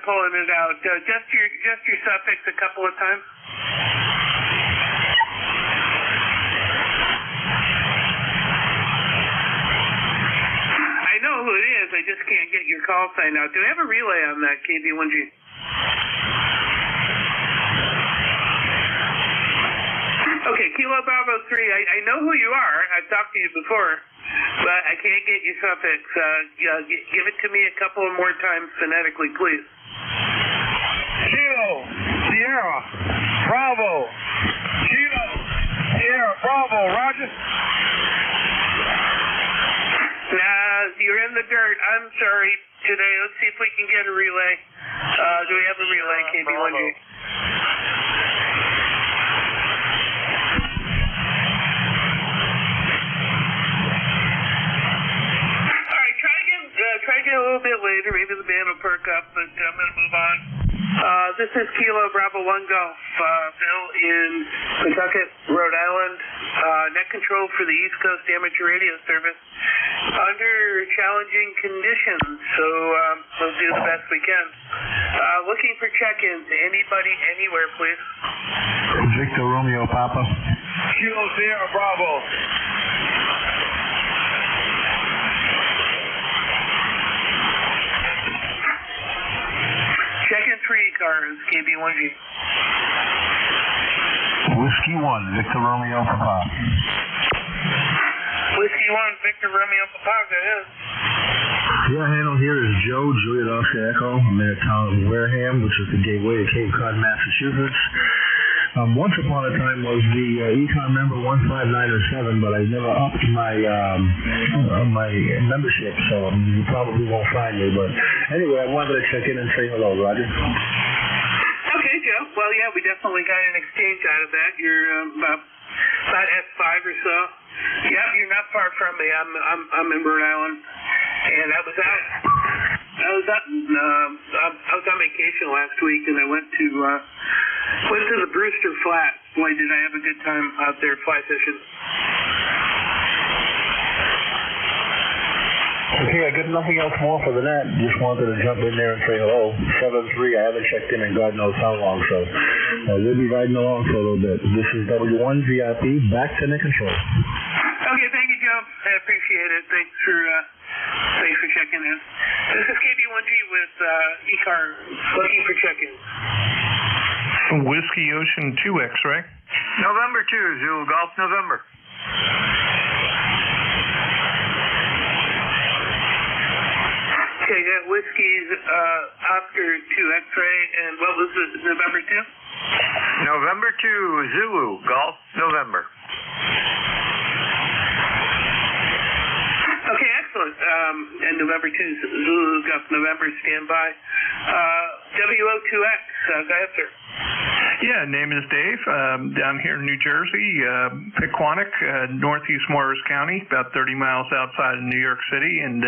pulling it out. Just your suffix a couple of times. I know who it is. I just can't get your call sign out. Do we have a relay on that, KB1G? Okay, Kilo Bravo 3, I know who you are. I've talked to you before, but I can't get your suffix. Give it to me a couple more times phonetically, please. Kilo, Sierra, Bravo. Kilo, Sierra, Bravo, Roger. You're in the dirt. I'm sorry today. Let's see if we can get a relay. Do we have a relay, KB1G? Try again a little bit later. Maybe the band will perk up, but I'm going to move on. This is Kilo Bravo 1 Golf. Bill in Pawtucket, Rhode Island. Net control for the East Coast Amateur Radio Service under challenging conditions, so we'll do the best we can. Looking for check-ins. Anybody, anywhere, please. Victor Romeo Papa. Kilo Sierra Bravo. Check-in 3 ECARS, KB1G. Whiskey 1, Victor Romeo Papa. Whiskey 1, Victor Romeo Papa, go ahead. Your handle here is Joe, Juliet Oscar Echo. I'm in the town of Wareham, which is the gateway to Cape Cod, Massachusetts. Once upon a time was the econ member 15907, but I never upped my membership, so you probably won't find me. But anyway, I wanted to check in and say hello, Roger. Okay, Joe. Well, yeah, we definitely got an exchange out of that. You're about S5 or so. Yeah, you're not far from me. I'm in Rhode Island, and I was on vacation last week, and I went to the Brewster Flats. Boy, did I have a good time out there fly fishing. Okay, I got nothing else more for the net. Just wanted to jump in there and say hello. 7-3, I haven't checked in God knows how long, so we'll be riding along for a little bit. This is W1 VIP, back to net control. Okay, thank you, Joe. I appreciate it. Thanks for checking in. This is KB1G with ECARS, looking for check-ins. Whiskey Ocean 2X, right? November 2, Zulu Golf, November. Okay, got Whiskey's Oscar 2 X-ray, and what was it, November 2? November 2, Zulu Golf, November. Okay, excellent. And November 2, Zulu Golf, November, stand by. WO2X, go ahead, sir. Yeah, name is Dave. Down here in New Jersey, Pequannock, northeast Morris County, about 30 miles outside of New York City, and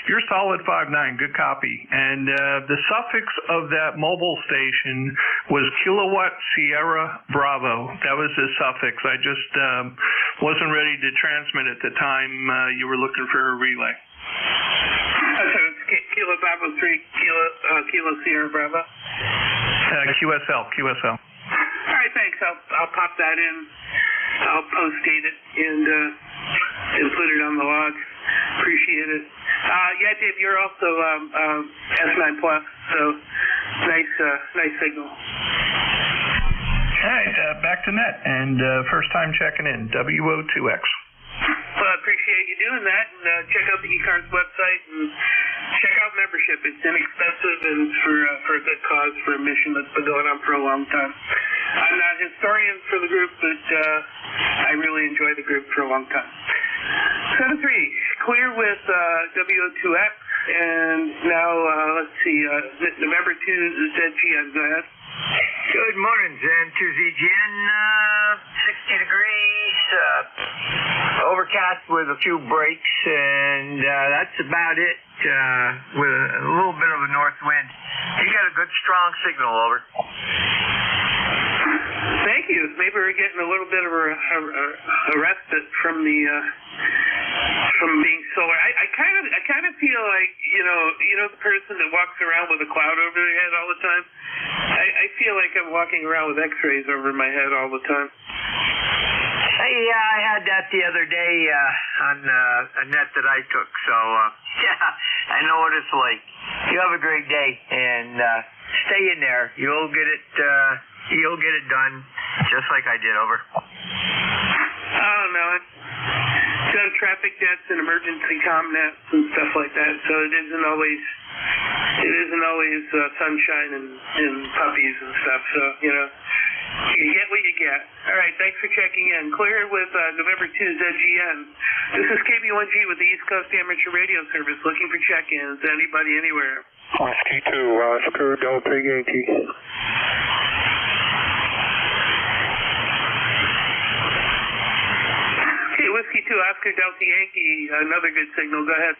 you're solid 5'9", good copy. And the suffix of that mobile station was Kilowatt Sierra Bravo. That was the suffix. I just wasn't ready to transmit at the time you were looking for a relay. So it's Kilo Bravo 3, Kilo Sierra Bravo? QSL. All right, thanks. I'll pop that in. I'll post-date it and put it on the log. Appreciate it. Yeah, Dave, you're also S9 Plus, so nice signal. All right, back to net, and first time checking in, WO2X. Well, I appreciate you doing that, and check out the ECARS website and check out membership. It's inexpensive and for a good cause, for a mission that's been going on for a long time. I'm not a historian for the group, but I really enjoy the group for a long time. 7-3, clear with WO2X, and now let's see, November 2 is ZGN. Go ahead. Good morning, Zen 2ZGN. 60 degrees, overcast with a few breaks, and that's about it, with a little bit of a north wind. You got a good, strong signal, over. Thank you. Maybe we're getting a little bit of a respite from from being solar. I kind of feel like the person that walks around with a cloud over their head all the time. I feel like I'm walking around with X-rays over my head all the time. Yeah, I had that the other day on a net that I took. So yeah, I know what it's like. You have a great day and stay in there. You'll get it. You'll get it done just like I did. Over. I don't know. I've done traffic nets and emergency comm nets and stuff like that. So it isn't always sunshine and puppies and stuff. So you get what you get. All right, thanks for checking in. Clear with November 2 ZGN. This is KB1G with the East Coast Amateur Radio Service, looking for check-ins. Anybody, anywhere. Whiskey 2, Oscar Delta Yankee. Okay, Whiskey 2, Oscar Delta Yankee. Another good signal. Go ahead.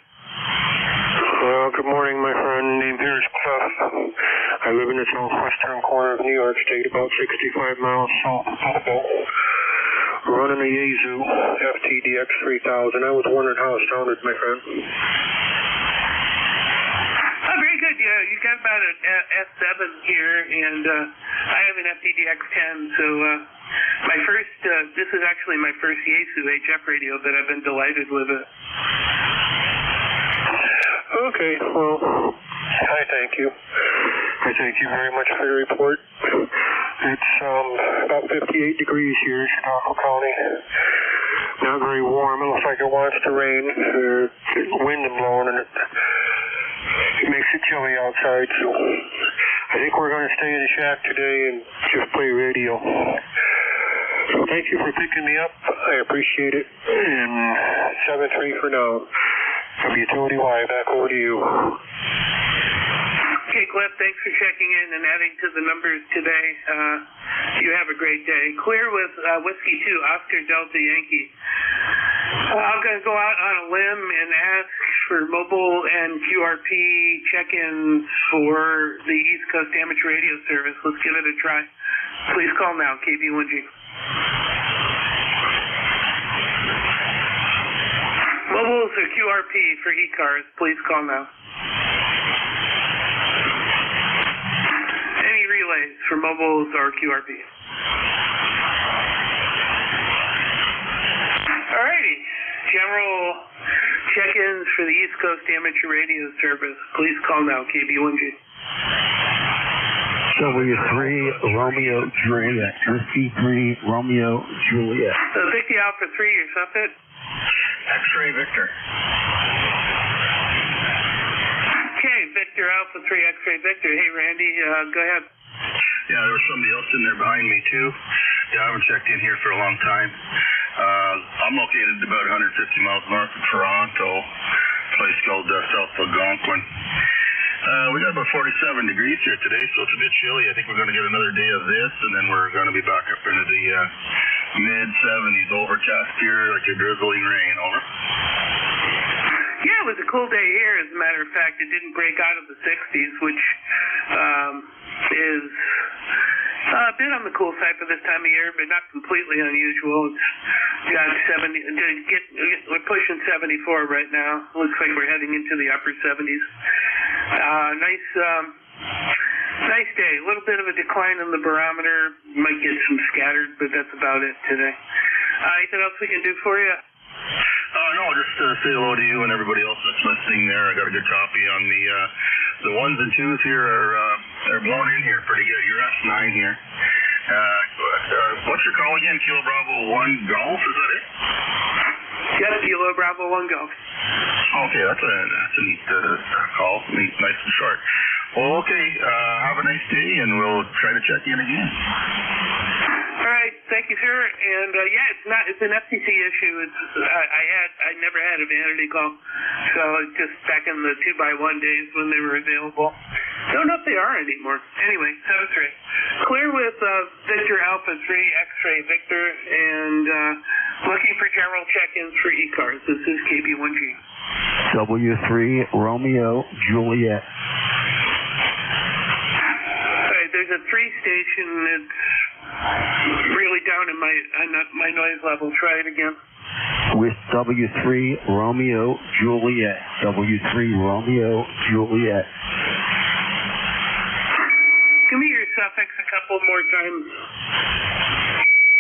Well, good morning, my friend. Name here is Cliff. I live in the southwestern corner of New York State, about 65 miles south of Buffalo. Running a Yaesu FTDX 3000. I was wondering how it sounded, my friend. Oh, very good. Yeah, you got about an S7 here, and I have an FTDX 10. So this is actually my first Yaesu HF radio that I've been delighted with it. Okay, well, I thank you. I thank you very much for your report. It's about 58 degrees here in Chautauqua County. Not very warm. It looks like it wants to rain. There's wind blowing, and it makes it chilly outside. So I think we're going to stay in the shack today and just play radio. So thank you for picking me up. I appreciate it. And 7-3 for now. W2ODY, back over to you. Okay, Cliff, thanks for checking in and adding to the numbers today. You have a great day. Clear with Whiskey 2, Oscar Delta Yankee. I'm going to go out on a limb and ask for mobile and QRP check-ins for the East Coast Amateur Radio Service. Let's give it a try. Please call now, KB1G. Mobiles or QRP for ECARS, please call now. Any relays for mobiles or QRP? Alrighty, general check-ins for the East Coast Amateur Radio Service, please call now, KB1G. W3 Romeo Juliet. Whiskey 3 Romeo Juliet. Victor Alpha 3, you're it? X-ray Victor. Okay, Victor Alpha 3 X-ray Victor. Hey, Randy, go ahead. Yeah, there was somebody else in there behind me, too. Yeah, I haven't checked in here for a long time. I'm located about 150 miles north of Toronto, a place called South Algonquin. We got about 47 degrees here today, so it's a bit chilly. I think we're going to get another day of this, and then we're going to be back up into the mid-70s, overcast here, like a drizzling rain. Over. Yeah, it was a cool day here. As a matter of fact, it didn't break out of the 60s, which is a bit on the cool side for this time of year, but not completely unusual. It's got 70. We're pushing 74 right now. Looks like we're heading into the upper 70s. Nice day. A little bit of a decline in the barometer. Might get some scattered, but that's about it today. Anything else we can do for you? No, just say hello to you and everybody else that's listening there. I got a good copy on the ones and twos here are blowing in here pretty good. You're S9 here. What's your call again? Kilo Bravo 1 Golf, is that it? Yep, Kilo Bravo 1 Golf. Okay, that's a neat call. Neat, nice and short. Well, okay, have a nice day, and we'll try to check in again. All right, thank you, sir. And it's an FCC issue. I never had a vanity call, so it's just back in the 2x1 days when they were available. Don't know if they are anymore. Anyway, 7-3. Clear with Victor Alpha 3 X-ray Victor, and looking for general check-ins for ECARS. This is KB1G. W3 Romeo Juliet. All right, there's a 3 station. It's really down in my noise level. Try it again. With W3 Romeo Juliet. W3 Romeo Juliet. Give me your suffix a couple more times.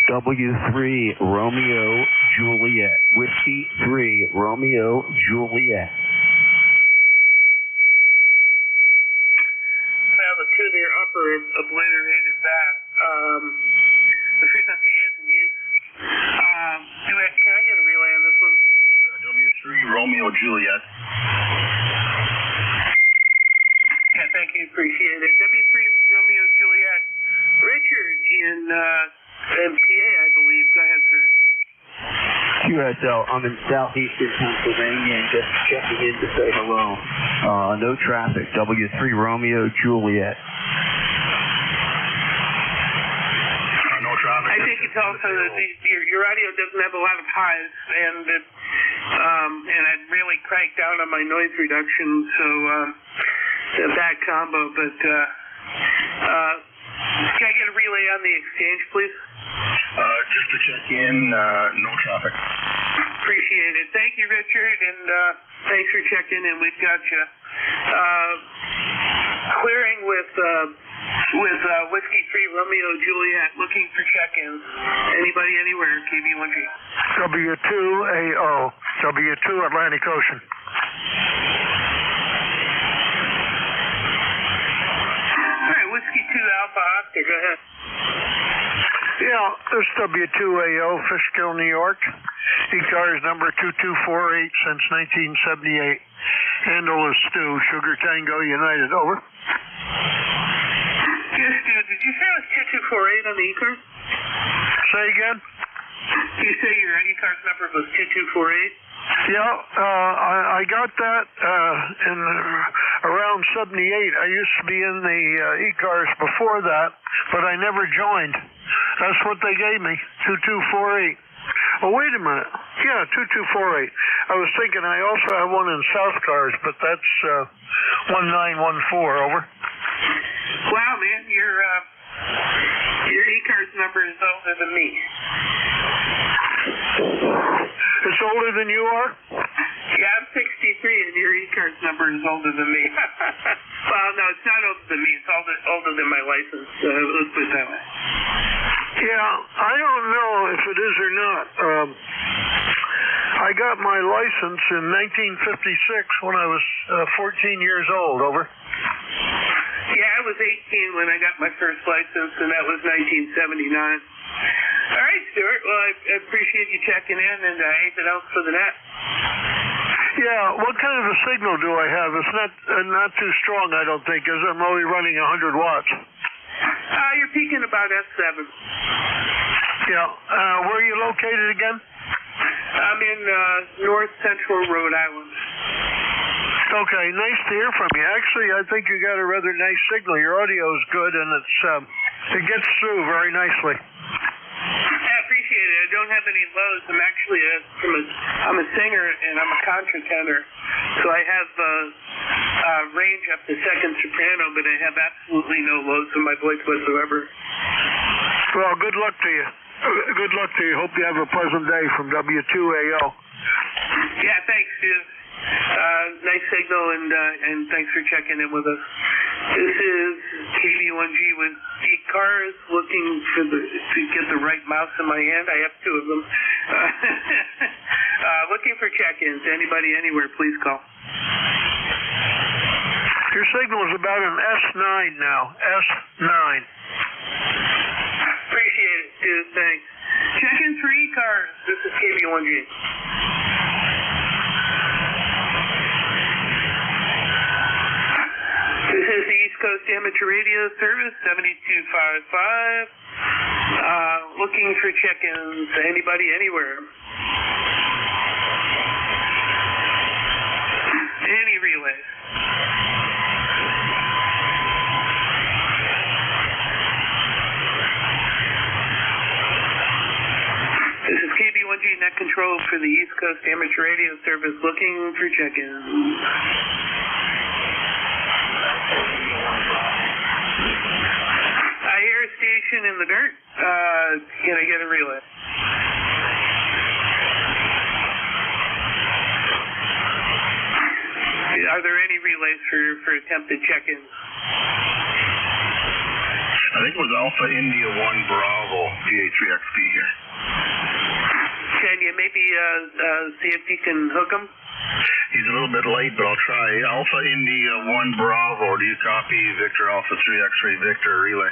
W3 Romeo Juliet. Whiskey 3 Romeo Juliet. Well, the two near upper obliterated that. The frequency is in use. Can I get a relay on this one? W3 Romeo Juliet. Yeah, thank you. Appreciate it. W3 Romeo Juliet. Richard in PA, I believe. Go ahead, sir. QSL, I'm in southeastern Pennsylvania and just checking in to say hello. No traffic. W3 Romeo Juliet. No traffic. I think it's also that your audio doesn't have a lot of highs, and I'd really cranked down on my noise reduction, so it's a bad combo. But can I get a relay on the exchange, please? Just to check in, no traffic. Appreciate it. Thank you, Richard, and thanks for checking in. We've got you. Clearing with Whiskey 3 Romeo Juliet, looking for check-ins. Anybody, anywhere, KB1G. W2AO, W2 Atlantic Ocean. All right, Whiskey 2 Alpha Oscar, go ahead. Yeah, this is W2AO, Fishkill, New York. ECARS number 2248 since 1978. Handle is Stu, Sugar Tango United. Over. Yes, Stu, did you say it was 2248 on the ECARS? Say again? Did you say your ECARS number was 2248? Yeah, I got that in around 78. I used to be in the ECARS before that, but I never joined. That's what they gave me, 2248. Oh, wait a minute. Yeah, 2248. I was thinking I also have one in South Cars, but that's 1914. Over. Wow, man, your ECARS number is older than me. It's older than you are? Yeah, I'm 63, and your ECARS number is older than me. Well, no, it's not older than me. It's older than my license. Let's put it that way. Yeah, I don't know if it is or not. I got my license in 1956 when I was 14 years old. Over. Yeah, I was 18 when I got my first license, and that was 1979. All right, Stuart. Well, I appreciate you checking in, and anything else for the net? Yeah, what kind of a signal do I have? It's not too strong, I don't think, because I'm only running 100 watts. You're peaking about S7. Yeah. Where are you located again? I'm in north central Rhode Island. Okay, nice to hear from you. Actually, I think you got a rather nice signal. Your audio is good, and it gets through very nicely. I appreciate it. I don't have any lows. I'm actually I'm a singer and I'm a contratenor, so I have range up to second soprano, but I have absolutely no lows in my voice whatsoever. Well, good luck to you. Good luck to you. Hope you have a pleasant day from W2AO. Yeah, thanks, dude. Nice signal, and thanks for checking in with us. This is KB1G with ECARS, looking to get the right mouse in my hand. I have two of them. Looking for check-ins. Anybody, anywhere, please call. Your signal is about an S9 now. S9. Appreciate it, dude. Thanks. Check-in for ECARS. This is KB1G. This is the East Coast Amateur Radio Service, 7255. Looking for check-ins. Anybody, anywhere. Any relays. This is KB1G Net Control for the East Coast Amateur Radio Service, looking for check-ins. I hear a station position in the dirt, can I get a relay? Are there any relays for attempted check-ins? I think it was Alpha India 1 Bravo, PA3XP here. Can you maybe see if you can hook him? He's a little bit late, but I'll try. Alpha India 1 Bravo, do you copy Victor Alpha 3 X-ray Victor relay?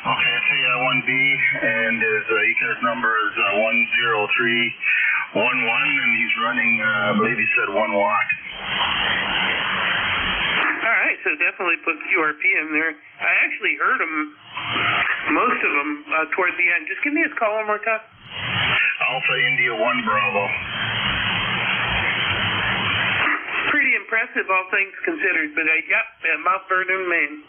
Okay, FA1B, and his ECARS number is 10311, and he's running, I believe he said 1 watt. All right, so definitely put QRP in there. I actually heard him, most of them, toward the end. Just give me his call one more time. Alpha India 1 Bravo. Pretty impressive, all things considered, but Mount Vernon, Maine.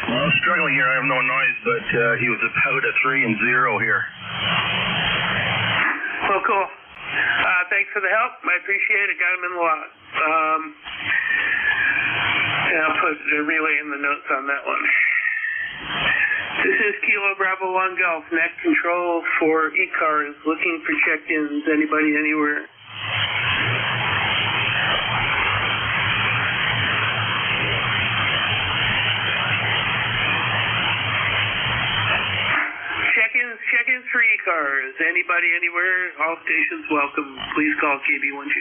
Well, I was struggling here. I have no noise, but he was about a 3 and 0 here. Well, cool. Thanks for the help. I appreciate it. Got him in the lot. And I'll put a relay in the notes on that one. This is Kilo Bravo 1 Golf, net control for ECARS, looking for check-ins. Anybody, anywhere? Check-ins for ECARS. Anybody, anywhere? All stations welcome. Please call KB1G.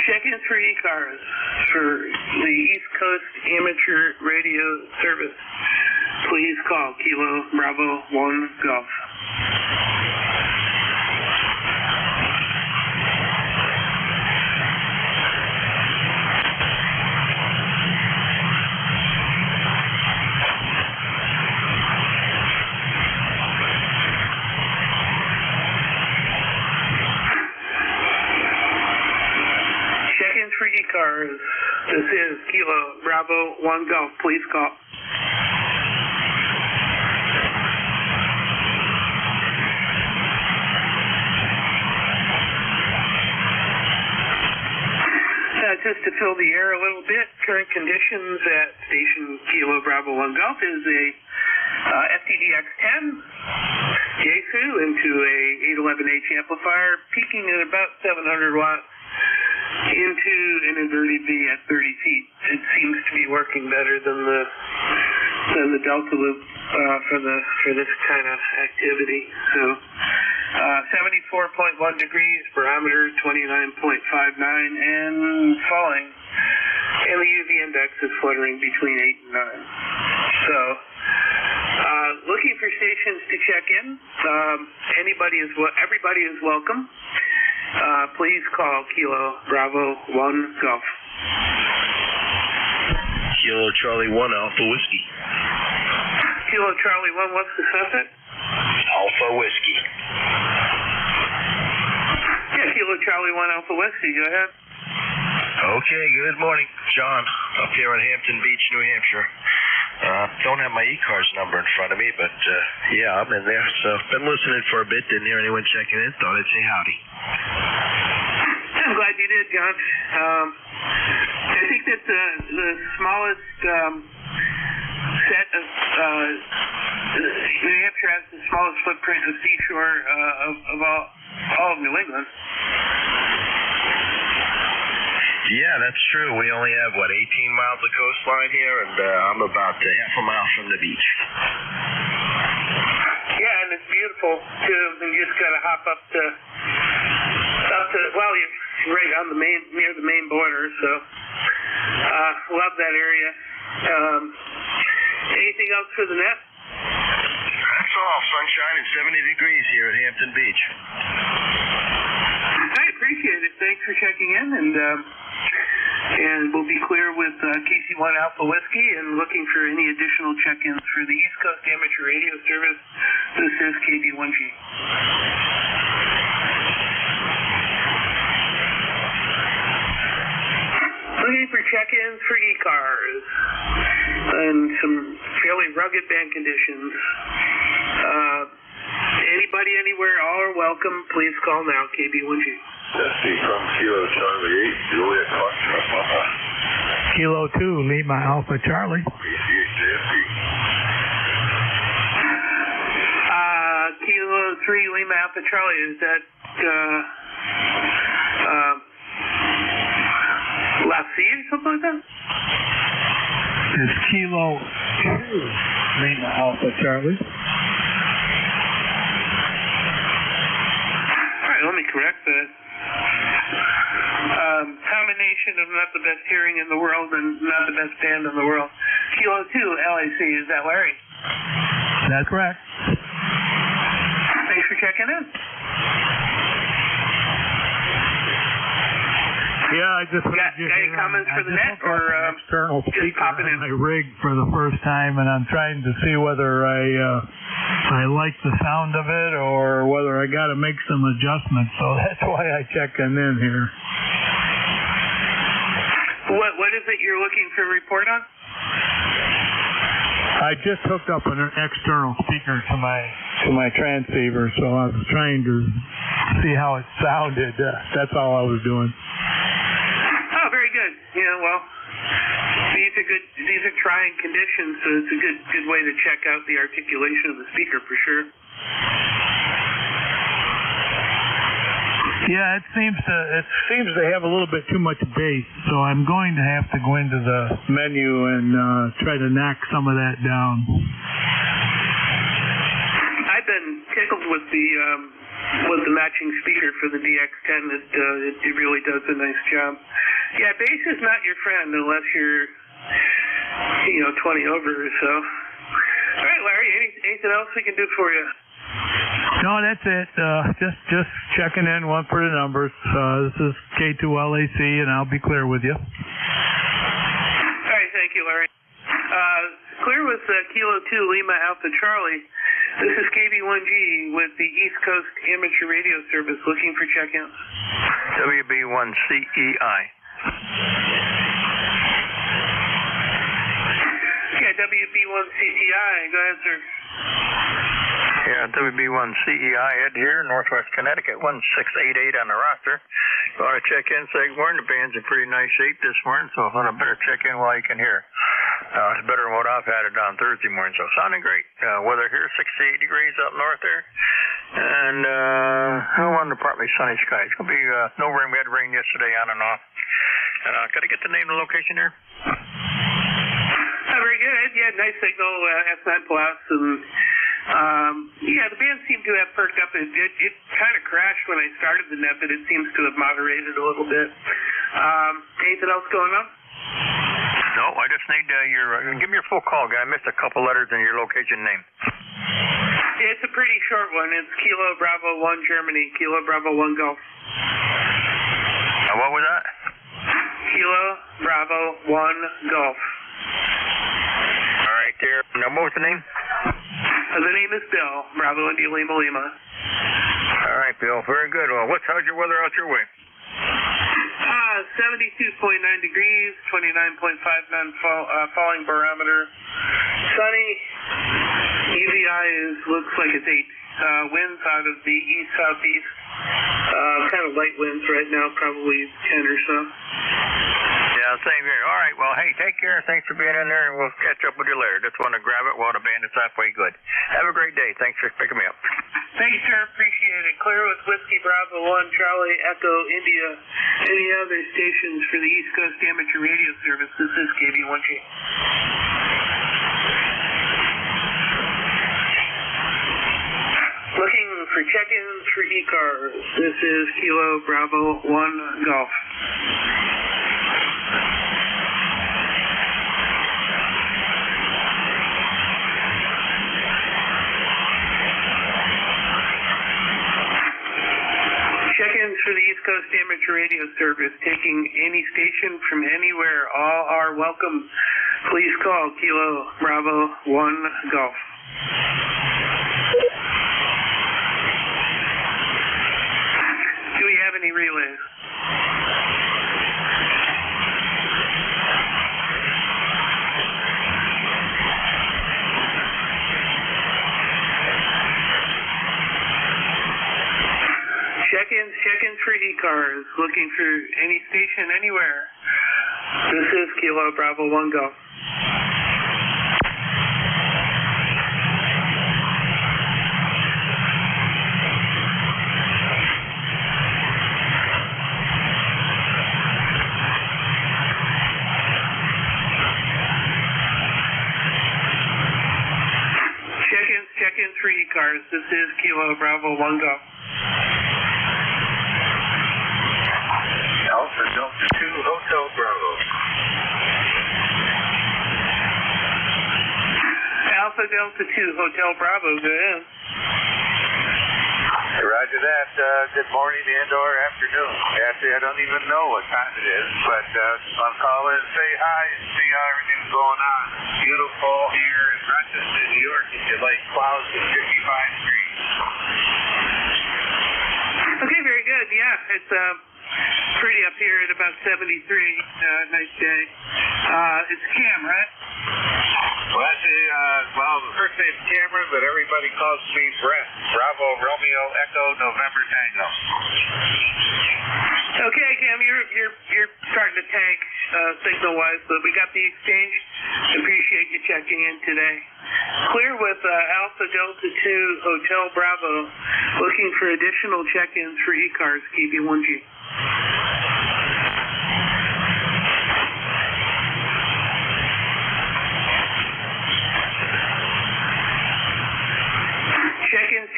Check-ins for ECARS for the East Coast Amateur Radio Service. Please call Kilo Bravo 1 Golf. For ECARS, this is Kilo Bravo 1 Golf. Please call. Just to fill the air a little bit, current conditions at station Kilo Bravo 1 Golf is a FTDX10 Yaesu into a 811H amplifier, peaking at about 700 watts. Into an inverted V at 30 feet. It seems to be working better than the Delta Loop for this kind of activity. So 74.1 degrees, barometer 29.59, and falling. And the UV index is fluttering between 8 and 9. So looking for stations to check in. Everybody is welcome. Please call Kilo Bravo 1 Golf. Kilo Charlie 1 Alpha Whiskey. Kilo Charlie 1, what's the subject? Alpha Whiskey. Yeah, Kilo Charlie 1 Alpha Whiskey, go ahead. Okay, good morning. John, up here in Hampton Beach, New Hampshire. Don't have my ECARS number in front of me, but yeah, I'm in there. So been listening for a bit, didn't hear anyone checking in. Thought I'd say howdy. I'm glad you did, John. I think that the smallest set of New Hampshire has the smallest footprint of seashore of all of New England. Yeah, that's true. We only have, 18 miles of coastline here, and I'm about half a mile from the beach. Yeah, and it's beautiful, too. And you just got to hop up to, you're right on near the main border, so love that area. Anything else for the net? That's all. Sunshine and 70 degrees here at Hampton Beach. I appreciate it. Thanks for checking in, and And we'll be clear with KC1 Alpha Whiskey and looking for any additional check-ins for the East Coast Amateur Radio Service. This is KB1G. Looking for check-ins for ECARS and some fairly rugged band conditions. Anybody, anywhere, all are welcome. Please call now, KB1G. Jesse from Kilo Charlie 8, Juliet Foxtrot. Kilo 2, Lima Alpha Charlie. Appreciate Jesse. Kilo 3, Lima Alpha Charlie, is that left C or something like that? It's Kilo 2, Lima Alpha Charlie. Let me correct that. Combination of not the best hearing in the world and not the best band in the world. Kilo 2, LAC, is that Larry? That's correct. Thanks for checking in. Yeah, I just got any comments for the net or external just speaker popping in? on my rig for the first time, and I'm trying to see whether I like the sound of it or whether I got to make some adjustments. So that's why I checking in here. What is it you're looking for a report on? I just hooked up an external speaker to my transceiver, so I was trying to see how it sounded. That's all I was doing. Oh, very good. Yeah, well, these are good. These are trying conditions, so it's a good way to check out the articulation of the speaker for sure. Yeah, it seems to have a little bit too much bass, so I'm going to have to go into the menu and try to knock some of that down. I've been tickled with the matching speaker for the DX10. It really does a nice job. Yeah, bass is not your friend unless you're 20 over or so. All right, Larry, anything else we can do for you? No, that's it. Just checking in, one for the numbers. This is K2LAC, and I'll be clear with you. All right, thank you, Larry. Clear with Kilo 2 Lima Alpha Charlie. This is KB1G with the East Coast Amateur Radio Service looking for check-ins. WB1CEI. Yeah, WB1CCI. Go ahead, sir. Yeah, WB1CEI, Ed here, Northwest Connecticut, 1688 on the roster. So I check in, say good morning. The band's in pretty nice shape this morning, so I thought I better check in while you can hear. It's better than what I've had it on Thursday morning, so sounding great. Weather here, 68 degrees up north there. And on the partly sunny sky. It's going to be no rain. We had rain yesterday on and off. And could I get the name of the location there? Very good. Yeah, nice signal, S9 Plus, and the band seemed to have perked up. It kind of crashed when I started the net, but it seems to have moderated a little bit. Anything else going on? No, I just need give me your full call, guy. I missed a couple letters in your location name. It's a pretty short one. It's Kilo Bravo 1 Germany, Kilo Bravo 1 Golf. What was that? Kilo Bravo 1 Golf. All right, there. Now, what was the name? The name is Bill, Bravo India Lima Lima. All right, Bill. Very good. Well, how's your weather out your way? 72.9 degrees, 29.59 falling barometer. Sunny. UVI looks like it's 8. Winds out of the east-southeast. Kind of light winds right now, probably 10 or so. Yeah, same here. All right, well, hey, take care. Thanks for being in there, and we'll catch up with you later. Just want to grab it while the band is halfway good. Have a great day. Thanks for picking me up. Thank you, sir. Appreciate it. Clear with Whiskey Bravo 1, Charlie, Echo, India. Any other stations for the East Coast Amateur Radio Service? This is KB1G. Looking for check-ins for ECARS. This is Kilo Bravo 1 Golf. Check-ins for the East Coast Amateur Radio Service, taking any station from anywhere. All are welcome. Please call Kilo Bravo 1 Golf. Do we have any relays? Check-ins for ECARS, looking for any station anywhere. This is Kilo Bravo 1 Golf. Check-ins for ECARS. This is Kilo Bravo 1 Golf. Alpha Delta 2 Hotel Bravo. Alpha Delta 2 Hotel Bravo, go ahead. Roger that. Good morning and/or afternoon. Actually, I don't even know what time it is, but I'll call in and say hi and see how everything's going on. It's beautiful here in Rochester, New York. If you like clouds at 55 degrees. Okay, very good. Yeah, it's pretty up here at about 73. Nice day. It's Cam, right? Well, actually, the first name's Cameron, but everybody calls me Brett. Bravo, Romeo, Echo, November, Tango. Okay, Cam, you're starting to tank signal-wise, but we got the exchange. Appreciate you checking in today. Clear with Alpha Delta 2 Hotel Bravo, looking for additional check-ins for ECARS, KB1G.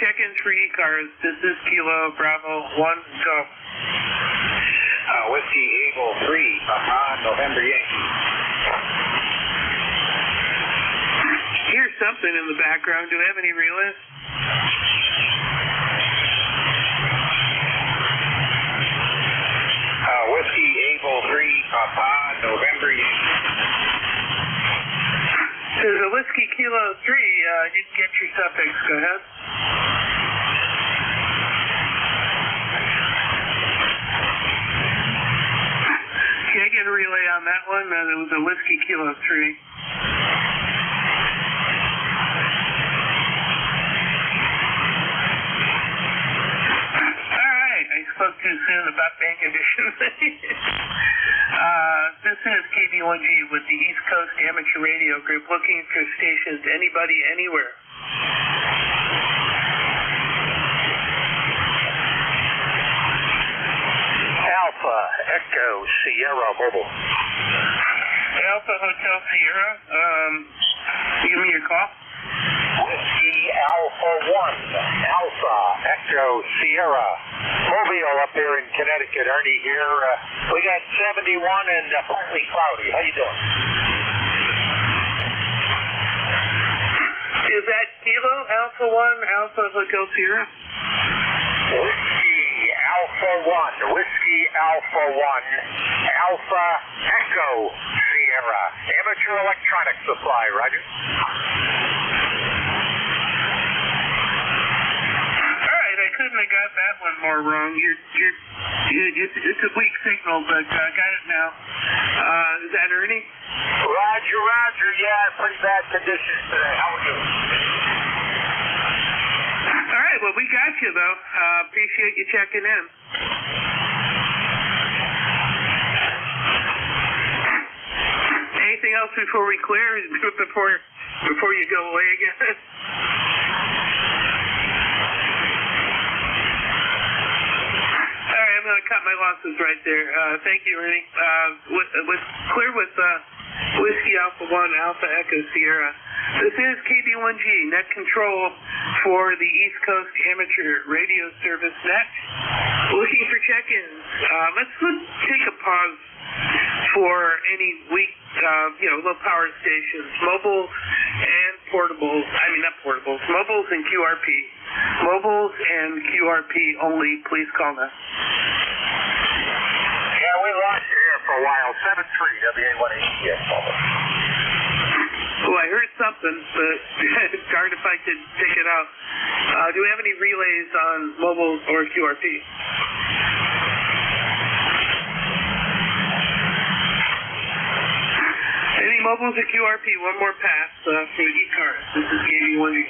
Check-ins for ECARS. This is Kilo Bravo 1 Go. Whiskey Eagle 3, November Yankee. Here's something in the background. Do we have any relays? Whiskey Eagle 3, November Yankee. There's a Whiskey Kilo 3. You can get your suffix. Go ahead. Can I get a relay on that one? It was a Whiskey Kilo 3. I spoke too soon about bank conditions. This is KB1G with the East Coast Amateur Radio Group, looking for stations anybody, anywhere. Alpha Echo Sierra Mobile. Alpha Hotel Sierra. Give me your call. Whiskey Alpha 1, Alpha Echo Sierra. Mobile up here in Connecticut. Ernie here. We got 71 and partly cloudy. How you doing? Is that Kilo Alpha 1, Alpha Hotel Sierra? Whiskey Alpha 1, Whiskey Alpha 1, Alpha Echo Sierra. Amateur electronics supply, Roger. I couldn't have got that one more wrong. It's a weak signal, but I got it now. Is that Ernie? Roger. Yeah, pretty bad conditions today. How are you? All right, well, we got you, though. Appreciate you checking in. Anything else before we clear? Before you go away again? I'm going to cut my losses right there. Thank you, Ernie. Clear with Whiskey Alpha 1, Alpha Echo Sierra. This is KB1G, net control for the East Coast Amateur Radio Service net. Looking for check-ins. Let's take a pause for any weak, low power stations, mobiles and portables. Not portables, mobiles and QRP. Mobiles and QRP only. Please call us. WA18EX, over. Oh, I heard something, but it's hard if I could pick it out. Do we have any relays on mobile or QRP? Any mobiles or QRP? One more pass for ECARS. This is KB1G.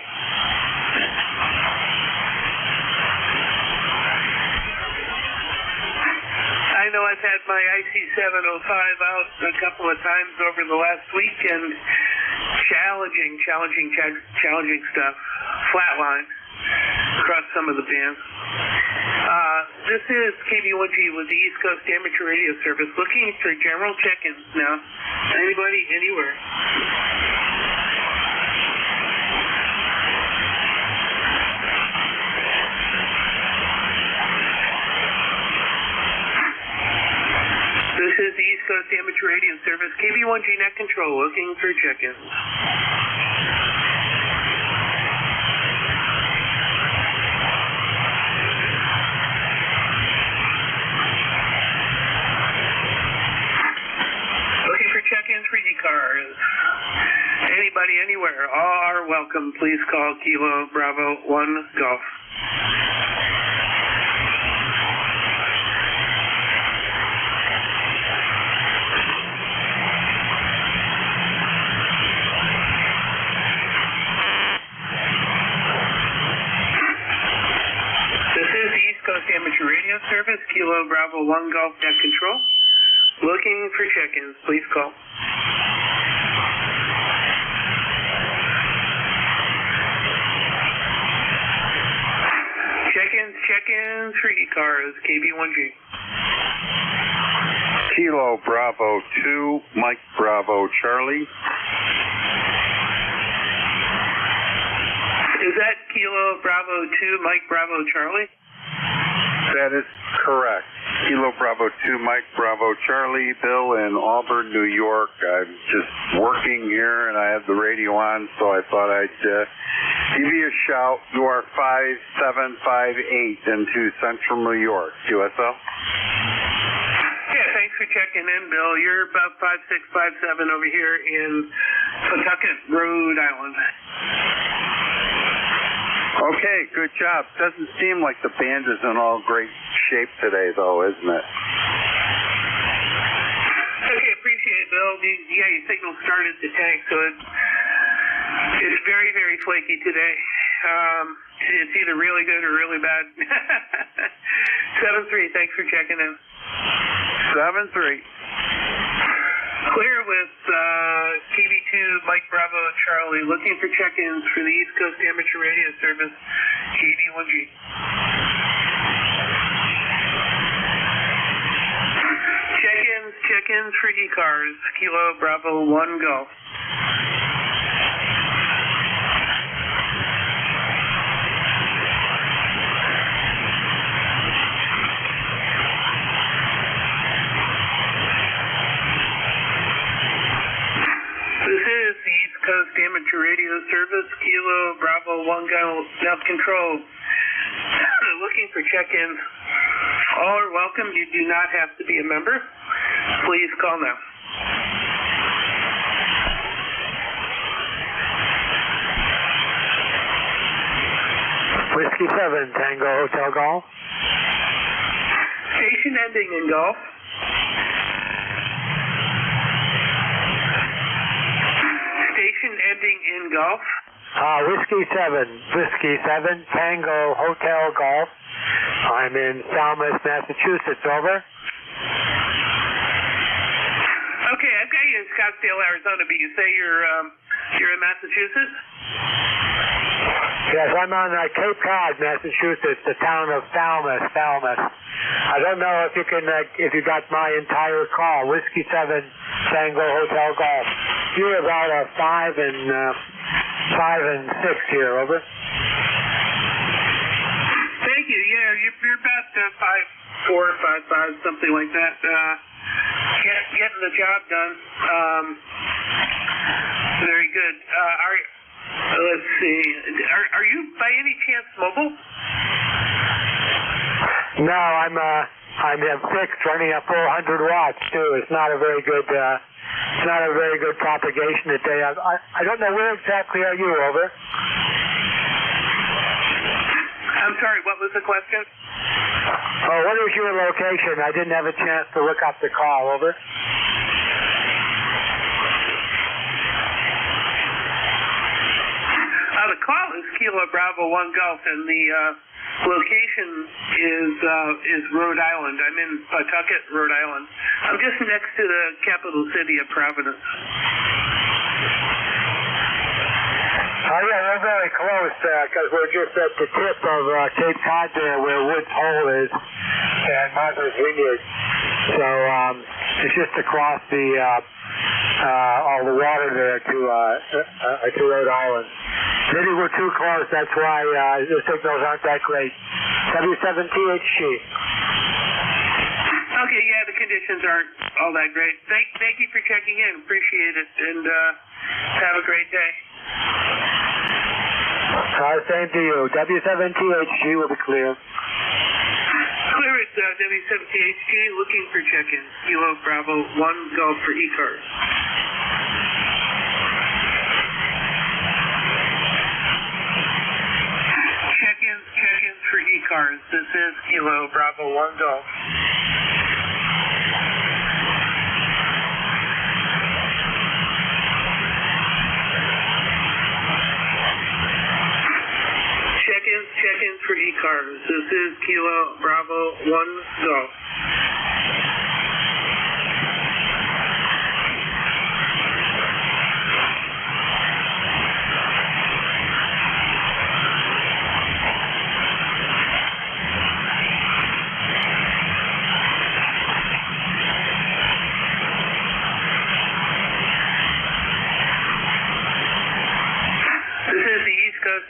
I know I've had my IC705 out a couple of times over the last week, and challenging stuff. Flatline across some of the bands. This is KB1G with the East Coast Amateur Radio Service, looking for general check-ins now. Anybody, anywhere. This is the East Coast Amateur Radio Service, KB1G Net Control, looking for check-ins. Looking for check-ins for ECARS. Anybody, anywhere, all are welcome. Please call Kilo Bravo 1 Golf. Amateur Radio Service, Kilo Bravo 1 Golf Net Control. Looking for check-ins, please call. Check-ins for ECARS, KB1G. Kilo Bravo 2, Mike Bravo Charlie. Is that Kilo Bravo 2, Mike Bravo Charlie? That is correct. Kilo Bravo 2, Mike Bravo Charlie, Bill in Auburn, New York. I'm just working here and I have the radio on, so I thought I'd give you a shout. You are 5758 into Central New York, QSL. Yeah, thanks for checking in, Bill. You're about 5657 over here in Pawtucket, Rhode Island. Okay, good job. Doesn't seem like the band is in all great shape today, though, isn't it? Okay, appreciate it, Bill. Yeah, your signal started to tank, so it's very, very flaky today. It's either really good or really bad. 7-3, thanks for checking in. 7-3. Clear with KB2, Mike Bravo Charlie, looking for check-ins for the East Coast Amateur Radio Service, KB1G. Check-ins for ECARS, Kilo Bravo 1 Golf. Coast Amateur Radio Service, Kilo Bravo 1 Golf Net Control. Looking for check-ins. All are welcome. You do not have to be a member. Please call now. Whiskey 7, Tango Hotel Golf. Station ending in Golf. Ending in Golf. Whiskey 7, Tango Hotel Golf. I'm in Falmouth, Massachusetts, over. Okay, I've got you in Scottsdale, Arizona, but you say you're in Massachusetts? Yes, I'm on Cape Cod, Massachusetts, the town of Falmouth. I don't know if you can, if you got my entire call. Whiskey 7, Tango Hotel Golf. You're about 5 and 6 here, over. Thank you. Yeah, you're about 5-4, 5-5, something like that. Getting the job done. Very good. Let's see. Are you by any chance mobile? No, I'm fixed, running a full 100 watts too. It's not a very good propagation today. I don't know where exactly are you, over? I'm sorry, what was the question? Oh, what is your location? I didn't have a chance to look up the call, over. The call is Kilo Bravo 1 Golf, and the location is Rhode Island. I'm in Pawtucket, Rhode Island. I'm just next to the capital city of Providence. Oh, yeah, we're very close, because we're just at the tip of Cape Cod there, where Woods Hole is, and Martha's Vineyard. So, it's just across all the water there to Rhode Island. Maybe we're too close, that's why the signals aren't that great. W7THG. Okay, yeah, the conditions aren't all that great. Thank you for checking in. Appreciate it, and have a great day. Same to you. W7THG will be clear. Clear at W7THG, looking for check-in. Kilo Bravo 1 Golf for ECARS. Check-ins for ECARS. This is Kilo Bravo 1 Golf. Check-ins for ECARS. This is Kilo Bravo 1 Golf.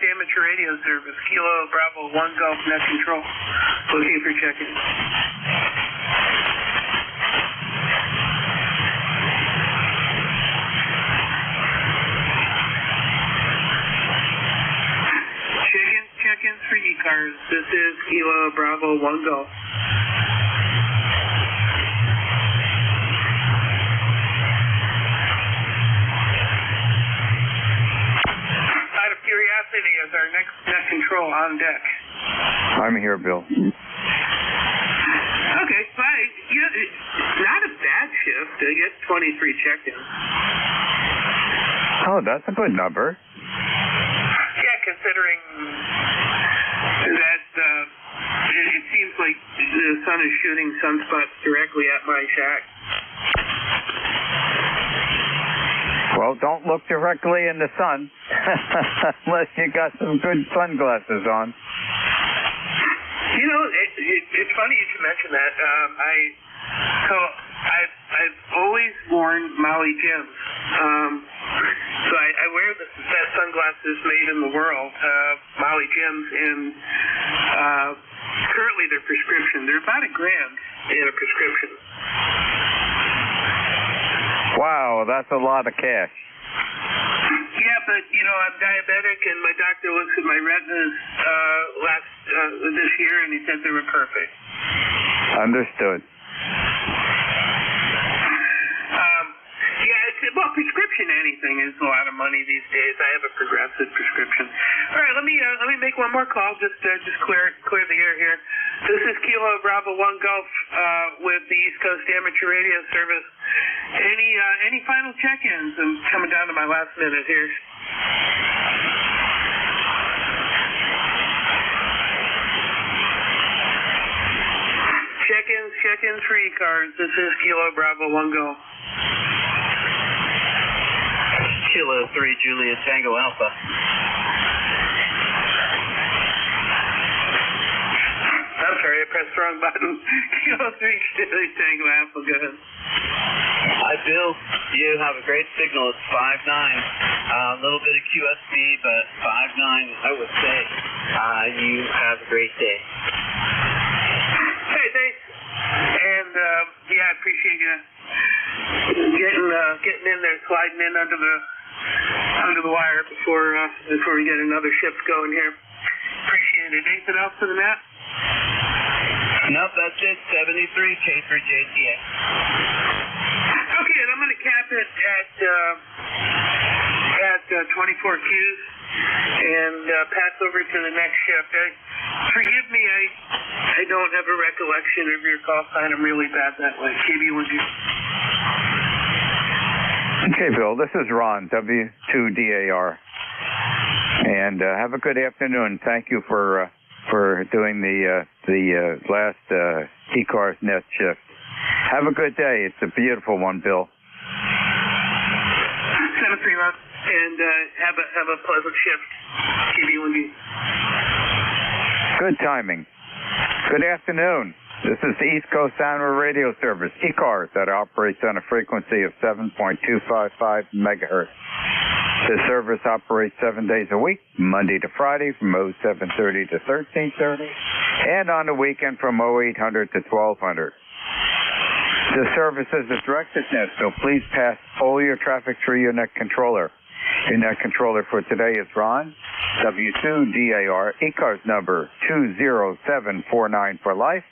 Amateur radio service, Kilo Bravo 1 Golf Net Control. Looking for check-in. Check-ins for ECARS. This is Kilo Bravo 1 Golf. Curiosity is our next net control on deck. I'm here, Bill. Okay, fine. Not a bad shift. I get 23 check-ins. Oh, that's a good number. Yeah, considering that it seems like the sun is shooting sunspots directly at my shack. Well, don't look directly in the sun unless you got some good sunglasses on. You know, it's funny you should mention that. I've always worn Maui Jims. So I wear the best sunglasses made in the world, Maui Jims, and currently they're prescription. They're about $1,000 in a prescription. Wow, that's a lot of cash. Yeah, but, I'm diabetic, and my doctor looks at my retinas this year, and he said they were perfect. Understood. Well, prescription anything is a lot of money these days. I have a progressive prescription. All right, let me make one more call. Just clear the air here. This is Kilo Bravo 1 Golf with the East Coast Amateur Radio Service. Any final check-ins? I'm coming down to my last minute here. Check-ins for ECARS. This is Kilo Bravo 1 Golf. Kilo 3 Julia Tango Alpha. I'm sorry, I pressed the wrong button. Kilo 3 Julia Tango Alpha, go ahead. Hi, Bill. You have a great signal. It's 5.9. A little bit of QSB, but 5.9, I would say. You have a great day. Hey, thanks. And, I appreciate you getting in there, sliding in under the wire before we get another shift going here. Appreciate it. Anything else for the net? Nope, that's it. 73 K3JTA. Okay, and I'm going to cap it at 24 Qs and pass over to the next shift. Forgive me, I don't have a recollection of your call sign. I'm really bad that way. KB1G. Okay, Bill, this is Ron, W2DAR. And have a good afternoon. Thank you for doing the last ECARS net shift. Have a good day. It's a beautiful one, Bill. 7-3, Ron. And have a pleasant shift. KB1G. Good timing. Good afternoon. This is the East Coast Sound Radio Service, ECARS, that operates on a frequency of 7.255 megahertz. This service operates 7 days a week, Monday to Friday from 0730 to 1330, and on the weekend from 0800 to 1200. This service is a directed net, so please pass all your traffic through your net controller. Your net controller for today is Ron, W2DAR, ECARS number 20749 for life,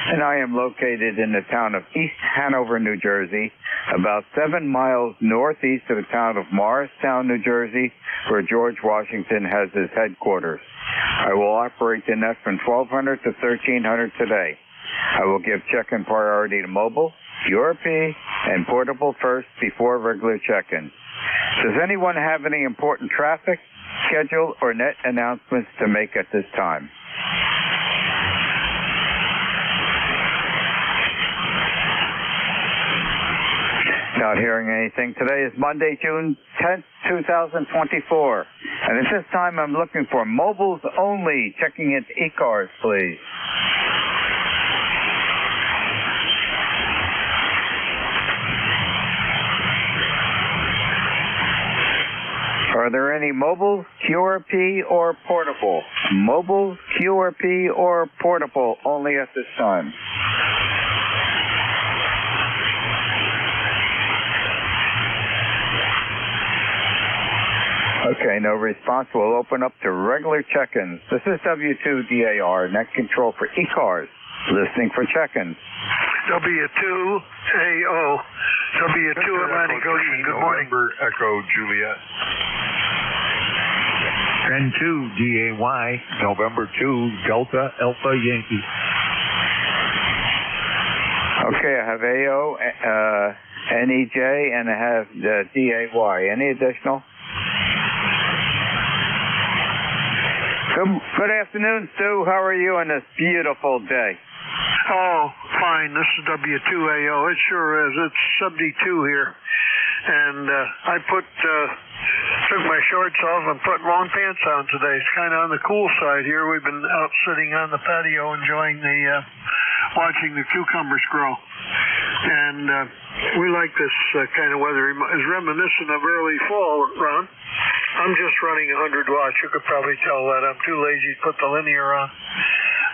and I am located in the town of East Hanover, New Jersey, about 7 miles northeast of the town of Morristown, New Jersey, where George Washington has his headquarters. I will operate the net from 1200 to 1300 today. I will give check-in priority to mobile, URP, and portable first before regular check-in. Does anyone have any important traffic, schedule, or net announcements to make at this time? Not hearing anything. Today is Monday, June 10th, 2024. And at this time, I'm looking for mobiles only. Checking into ECARS, please. Are there any mobiles, QRP, or portable? Mobiles, QRP, or portable only at this time. Okay, no response. We'll open up to regular check-ins. This is W2DAR, net control for ECARS. Listening for check-ins. W2AO, W2 Atlantic Ocean. Good morning. November Echo Juliet. N2DAY, November 2 Delta Alpha Yankee. Okay, I have AO, NEJ, and I have DAY. Any additional? Good afternoon, Stu. How are you on this beautiful day? Oh, fine. This is W2AO. It sure is. It's 72 here. And I took my shorts off and put long pants on today. It's kind of on the cool side here. We've been out sitting on the patio enjoying watching the cucumbers grow. And we like this kind of weather. It's reminiscent of early fall, Ron. I'm just running 100 watts. You could probably tell that. I'm too lazy to put the linear on.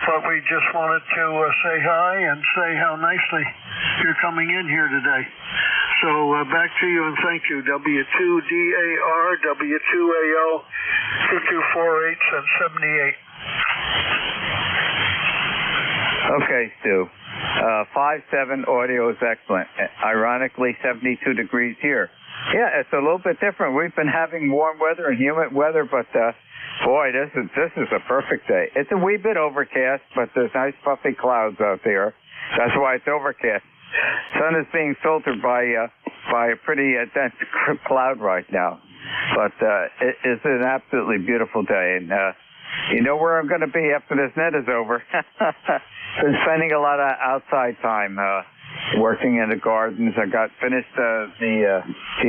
But we just wanted to say hi and say how nicely you're coming in here today. So back to you and thank you. W2DAR, W2AO, 2248 and 78. Okay, Stu. 5.7 audio is excellent. Ironically, 72 degrees here. Yeah, it's a little bit different. We've been having warm weather and humid weather, but boy, this is a perfect day. It's a wee bit overcast, but there's nice puffy clouds out there. That's why it's overcast. Sun is being filtered by a pretty dense cloud right now. But it's an absolutely beautiful day. And you know where I'm going to be after this net is over. Been spending a lot of outside time working in the gardens. I got finished the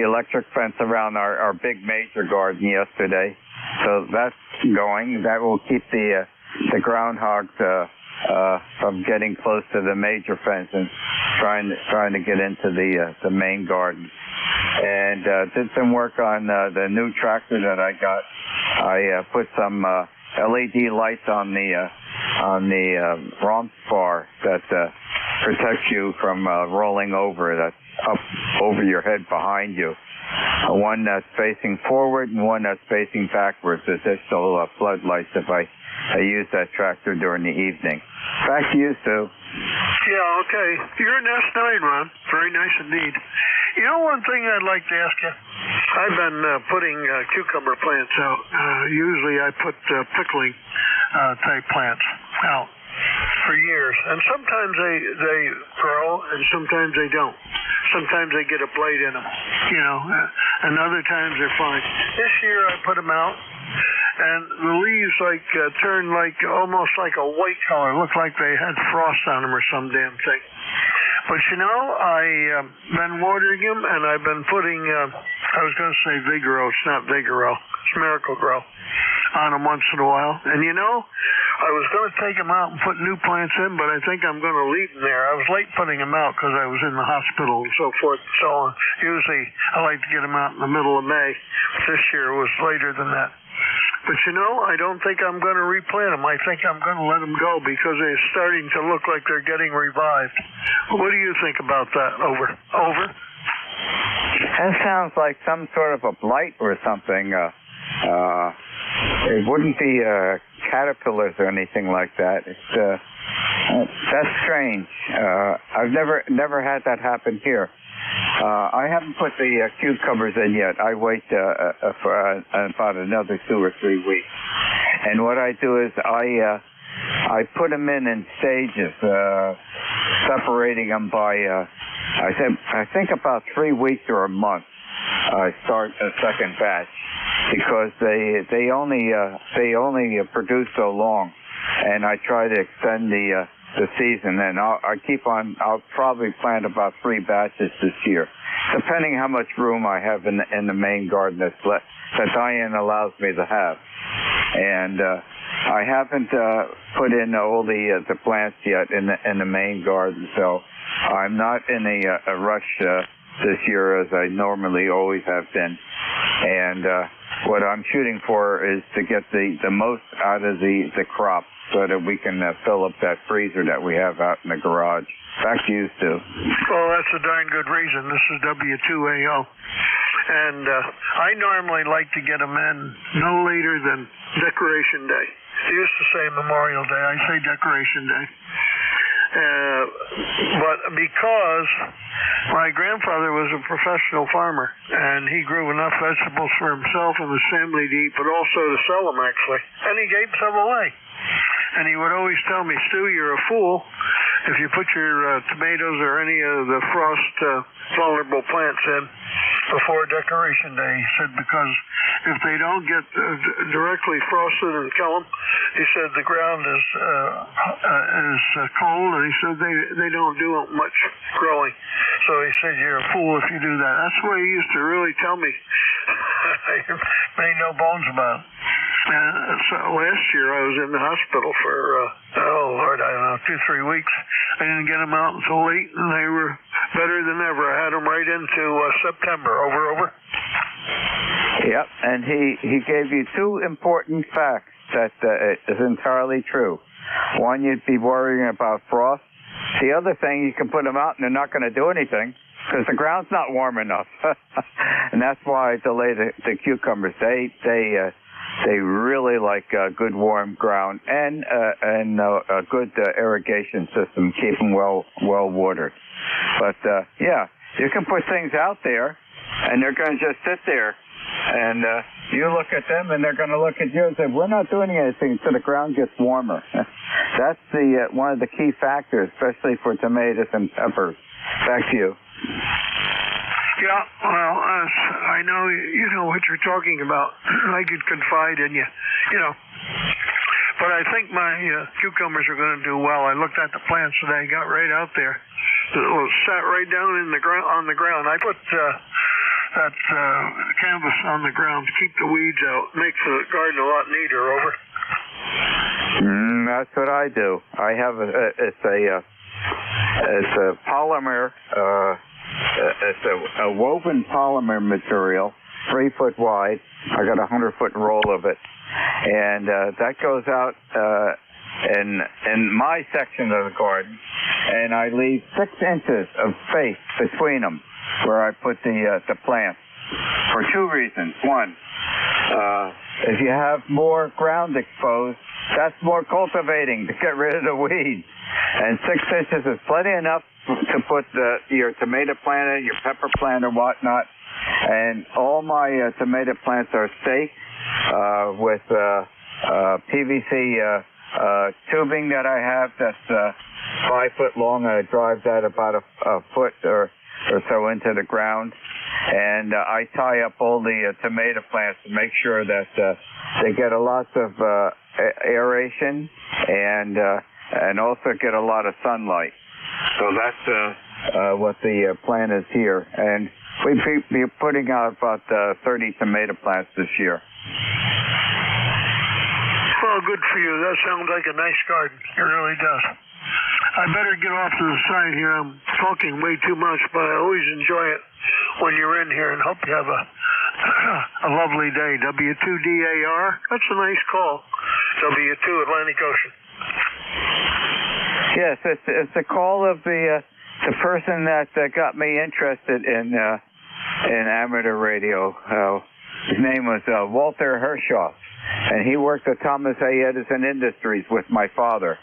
electric fence around our big major garden yesterday. So that's going. That will keep the groundhogs from getting close to the major fence and trying to get into the main garden. And did some work on the new tractor that I got. I put some LED lights on the romp bar that protects you from rolling over. That's up over your head behind you. One that's facing forward and one that's facing backwards. Additional floodlights if I use that tractor during the evening. Back to you, Sue. Yeah, okay. You're an S9, Ron. Very nice indeed. You know, one thing I'd like to ask you. I've been putting cucumber plants out. Usually I put pickling type plants out for years. And sometimes they grow and sometimes they don't. Sometimes they get a blade in them, you know, and other times they're fine. This year I put them out, and the leaves turned almost like a white color. Looked like they had frost on them or some damn thing. But you know, I've been watering them, and I've been putting, I was going to say Vigoro. It's not Vigoro. It's Miracle Grow on them once in a while. And you know, I was going to take them out and put new plants in, but I think I'm going to leave them there. I was late putting them out because I was in the hospital and so forth and so on. Usually I like to get them out in the middle of May. This year was later than that. But you know, I don't think I'm going to replant them. I think I'm going to let them go because they're starting to look like they're getting revived. What do you think about that? Over? That sounds like some sort of a blight or something. It wouldn't be caterpillars or anything like that. That's strange. I've never had that happen here. I haven't put the cucumbers in yet. I wait for about another 2 or 3 weeks. And what I do is I put them in stages, separating them by I think about 3 weeks or a month. I start a second batch because they only produce so long, and I try to extend the season. And I'll probably plant about 3 batches this year, depending how much room I have in the main garden that Diane allows me to have. And I haven't put in all the plants yet in the main garden, so I'm not in a rush this year as I normally always have been. And what I'm shooting for is to get the most out of the crop so that we can fill up that freezer that we have out in the garage. Back to you, Stu. Well, that's a darn good reason. This is W2AO. And I normally like to get them in no later than Decoration Day. I used to say Memorial Day. I say Decoration Day. But because my grandfather was a professional farmer, and he grew enough vegetables for himself and his family to eat, but also to sell them, actually. And he gave some away. And he would always tell me, Stu, you're a fool if you put your tomatoes or any of the frost vulnerable plants in before Decoration Day. He said, because if they don't get directly frosted and kill them, he said the ground is cold, and he said they don't do much growing. So he said, you're a fool if you do that. That's what he used to really tell me. I made no bones about it. So last year I was in the hospital for, I don't know, 2-3 weeks. I didn't get them out until late, and they were better than ever. I had them right into September. Over. Yep, and he gave you 2 important facts that is entirely true. One, you'd be worrying about frost. The other thing, you can put them out and they're not going to do anything because the ground's not warm enough. And that's why I delay the cucumbers. They really like good warm ground and a good irrigation system, keep them well watered. But yeah, you can put things out there, and they're going to just sit there, and you look at them, and they're going to look at you and say, "We're not doing anything until the ground gets warmer." That's one of the key factors, especially for tomatoes and peppers. Back to you. Yeah, well, I know you know what you're talking about. I could confide in you, you know. But I think my cucumbers are going to do well. I looked at the plants today, got right out there. It sat right down on the ground. I put that canvas on the ground to keep the weeds out. Makes the garden a lot neater. Over. That's what I do. I have it's a polymer. It's a woven polymer material, 3 foot wide. I got a 100-foot roll of it, and that goes out in my section of the garden, and I leave 6 inches of space between them where I put the plants for 2 reasons. One, If you have more ground exposed, that's more cultivating to get rid of the weeds. And 6 inches is plenty enough to put your tomato plant in, your pepper plant and whatnot. And all my tomato plants are staked with PVC tubing that I have that's 5 foot long. I drive that about a foot or so into the ground. And I tie up all the tomato plants to make sure that they get a lot of aeration and also get a lot of sunlight. So that's what the plan is here. And we'll be putting out about 30 tomato plants this year. Well, good for you. That sounds like a nice garden. It really does. I better get off to the side here. I'm talking way too much, but I always enjoy it when you're in here, and hope you have a lovely day. W2DAR. That's a nice call. W2 Atlantic Ocean. Yes, it's a call of the person that got me interested in amateur radio. His name was Walter Hershoff, and he worked at Thomas A. Edison Industries with my father.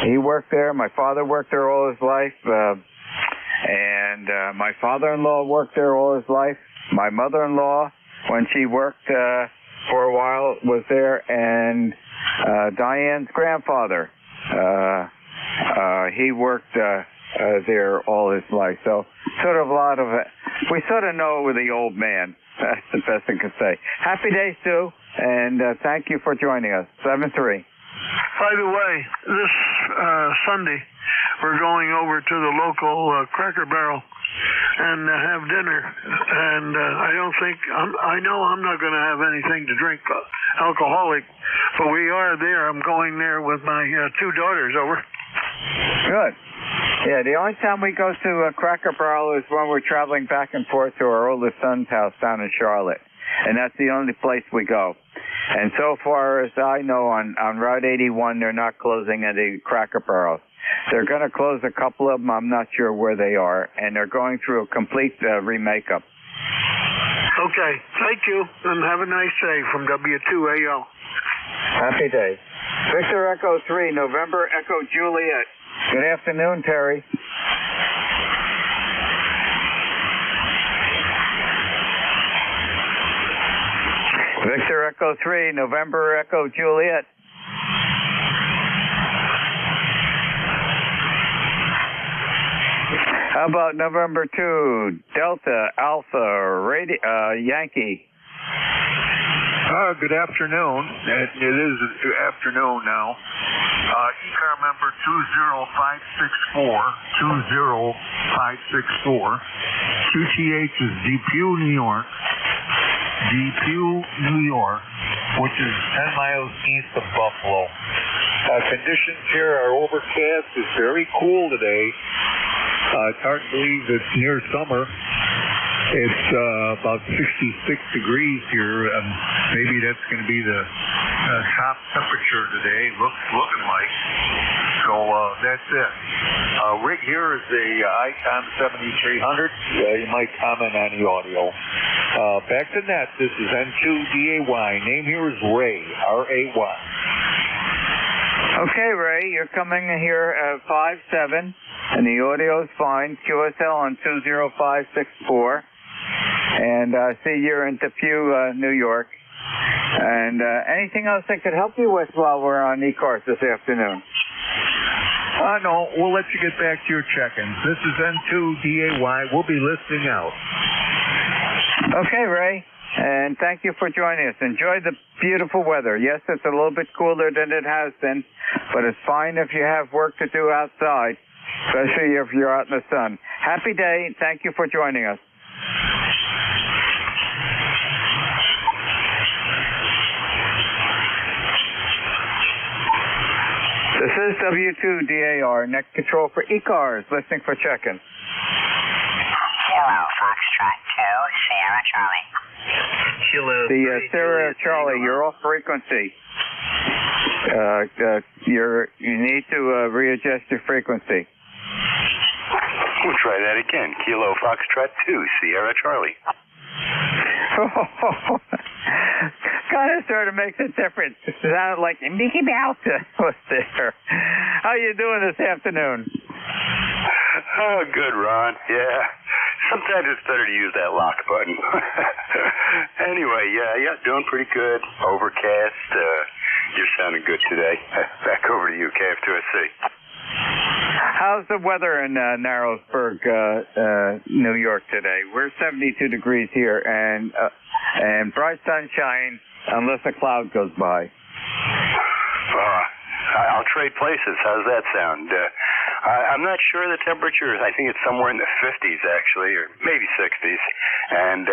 He worked there. My father worked there all his life, and my father-in-law worked there all his life. My mother-in-law, when she worked for a while, was there, and Diane's grandfather, he worked there all his life. So sort of a lot of it. We sort of know the old man. That's the best I can say. Happy day, Stu, and thank you for joining us. 7-3. By the way, this Sunday, we're going over to the local Cracker Barrel and have dinner. And I know I'm not going to have anything to drink alcoholic, but we are there. I'm going there with my 2 daughters over. Good. Yeah, the only time we go to Cracker Barrel is when we're traveling back and forth to our oldest son's house down in Charlotte. And that's the only place we go. And so far as I know, on Route 81, they're not closing any Cracker Barrels. They're going to close a couple of them. I'm not sure where they are. And they're going through a complete remake-up. Okay. Thank you. And have a nice day from W2AL. Happy day. Victor Echo 3, November Echo Juliet. Good afternoon, Terry. Victor Echo 3, November Echo Juliet. How about November 2, Delta Alpha Yankee? Good afternoon. It is afternoon now. ECAR member 20564. QTH is Depew, New York. New York, which is 10 miles east of Buffalo. Conditions here are overcast. It's very cool today. It's hard to believe it's near summer. It's about 66 degrees here, and maybe that's going to be the top temperature today, looking like. So that's it. Right here is the Icon 7300. You might comment on the audio. Back to net, this is N2DAY. Name here is Ray, R-A-Y. Okay, Ray, you're coming here at 5-7, and the audio is fine. QSL on 20564. And I see you're in Depew, New York. And anything else I could help you with while we're on ECARS this afternoon? No, we'll let you get back to your check-ins. This is N2DAY. We'll be listening out. Okay, Ray. And thank you for joining us. Enjoy the beautiful weather. Yes, it's a little bit cooler than it has been, but it's fine if you have work to do outside, especially if you're out in the sun. Happy day. Thank you for joining us. This is W2DAR, net control for ECARS, listening for check-in. Kilo Foxtrot 2, Sierra Charlie. Kilo Sierra Charlie, you're off frequency. You need to readjust your frequency. We'll try that again. Kilo Foxtrot 2, Sierra Charlie. Kind of sort of makes a difference. It sounded like Mickey Mouse was there. How you doing this afternoon? Oh, good, Ron. Yeah. Sometimes it's better to use that lock button. Anyway, yeah, doing pretty good. Overcast. You're sounding good today. Back over to you, KF2SC. How's the weather in Narrowsburg, New York today? We're 72 degrees here, and bright sunshine unless a cloud goes by. I'll trade places. How's that sound? I'm not sure the temperature. I think it's somewhere in the 50s, actually, or maybe 60s. And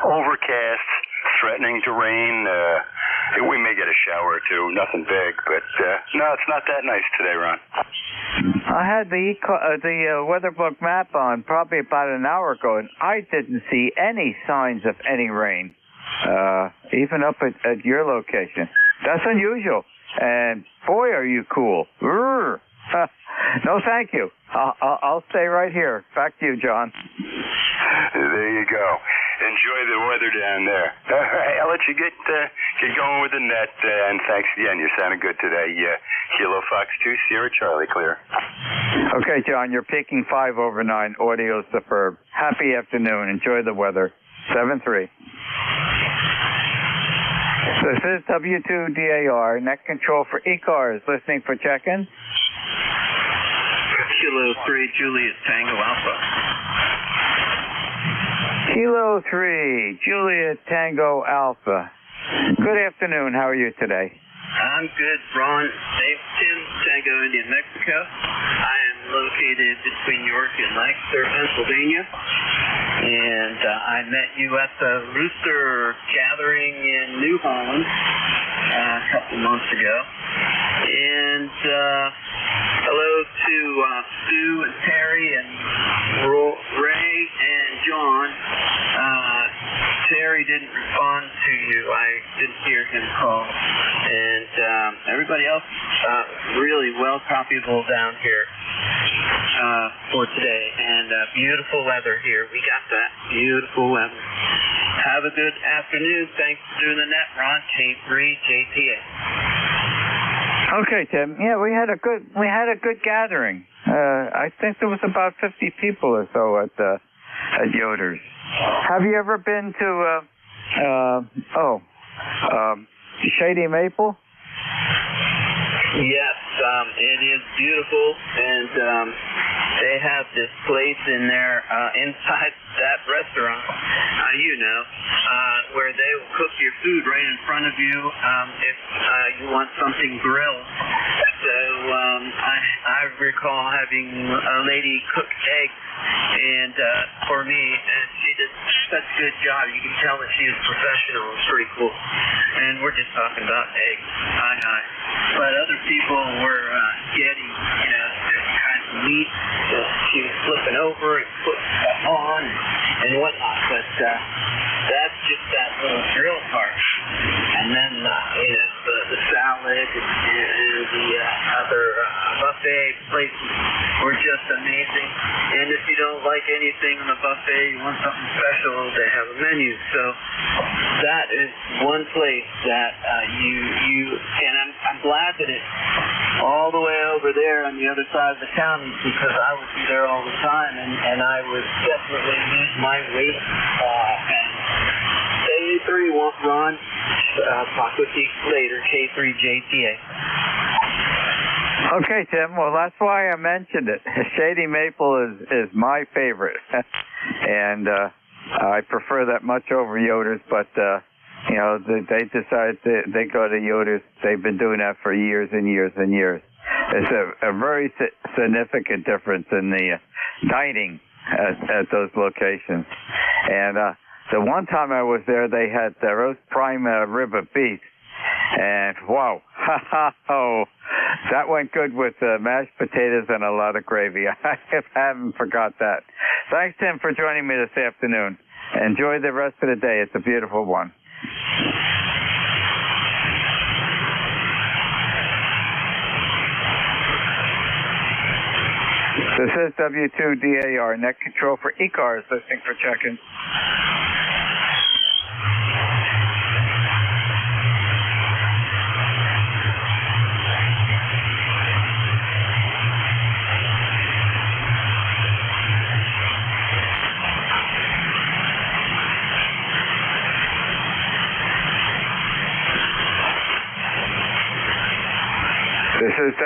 overcast, threatening to rain. We may get a shower or two. Nothing big, but no, it's not that nice today, Ron. I had the weather book map on probably about an hour ago, and I didn't see any signs of any rain, even up at your location. That's unusual. And boy, are you cool. No, thank you. I'll stay right here. Back to you, John. There you go. Enjoy the weather down there. All right, I'll let you get going with the net, and thanks again. You're sounding good today. Kilo Fox 2, Sierra Charlie, clear. Okay, John, you're peaking 5 over 9. Audio superb. Happy afternoon. Enjoy the weather. 7-3. This is W2DAR, net control for ECARS. Listening for check-in. Kilo 3, Juliet Tango Alpha. Kilo 3, Juliet Tango Alpha. Good afternoon. How are you today? I'm good, Ron. Dave Tim, Tango India, Mexico. I am located between York and Lancaster, Pennsylvania. And I met you at the Rooster Gathering in New Holland a couple months ago. And hello to Sue and Terry and Ray and John. Terry didn't respond to you. I didn't hear him call. And everybody else, really well copyable down here for today. And beautiful weather here. We got that beautiful weather. Have a good afternoon. Thanks for doing the net, Ron. K3JTA. Okay, Tim. Yeah, we had a good gathering. I think there was about 50 people or so at Yoder's. Have you ever been to Shady Maple? Yes, it is beautiful, and they have this place in there inside that restaurant, where they will cook your food right in front of you if you want something grilled. So I recall having a lady cook eggs, and for me, and she did such a good job. You can tell that she is professional. It's pretty cool. And we're just talking about eggs. Hi. But other people were getting, different kinds of meat that she was flipping over and putting stuff on and whatnot. But that's just that little grill part. And then, the salad and the other buffet places were just amazing. And if you don't like anything on the buffet, you want something special, they have a menu. So that is one place that and I'm glad that it's all the way over there on the other side of the county, because I would be there all the time, and I would definitely lose my weight. And K3 won't run. Talk with you later, K3JTA. Okay, Tim. Well, that's why I mentioned it. Shady Maple is my favorite, and I prefer that much over Yoder's. But they decided they go to Yoder's. They've been doing that for years and years and years. It's a very significant difference in the dining at those locations. And the one time I was there, they had the roast prime rib of beef. And wow, that went good with mashed potatoes and a lot of gravy. I haven't forgot that. Thanks, Tim, for joining me this afternoon. Enjoy the rest of the day. It's a beautiful one. This is W2DAR, net control for ECARS, listening for check-in.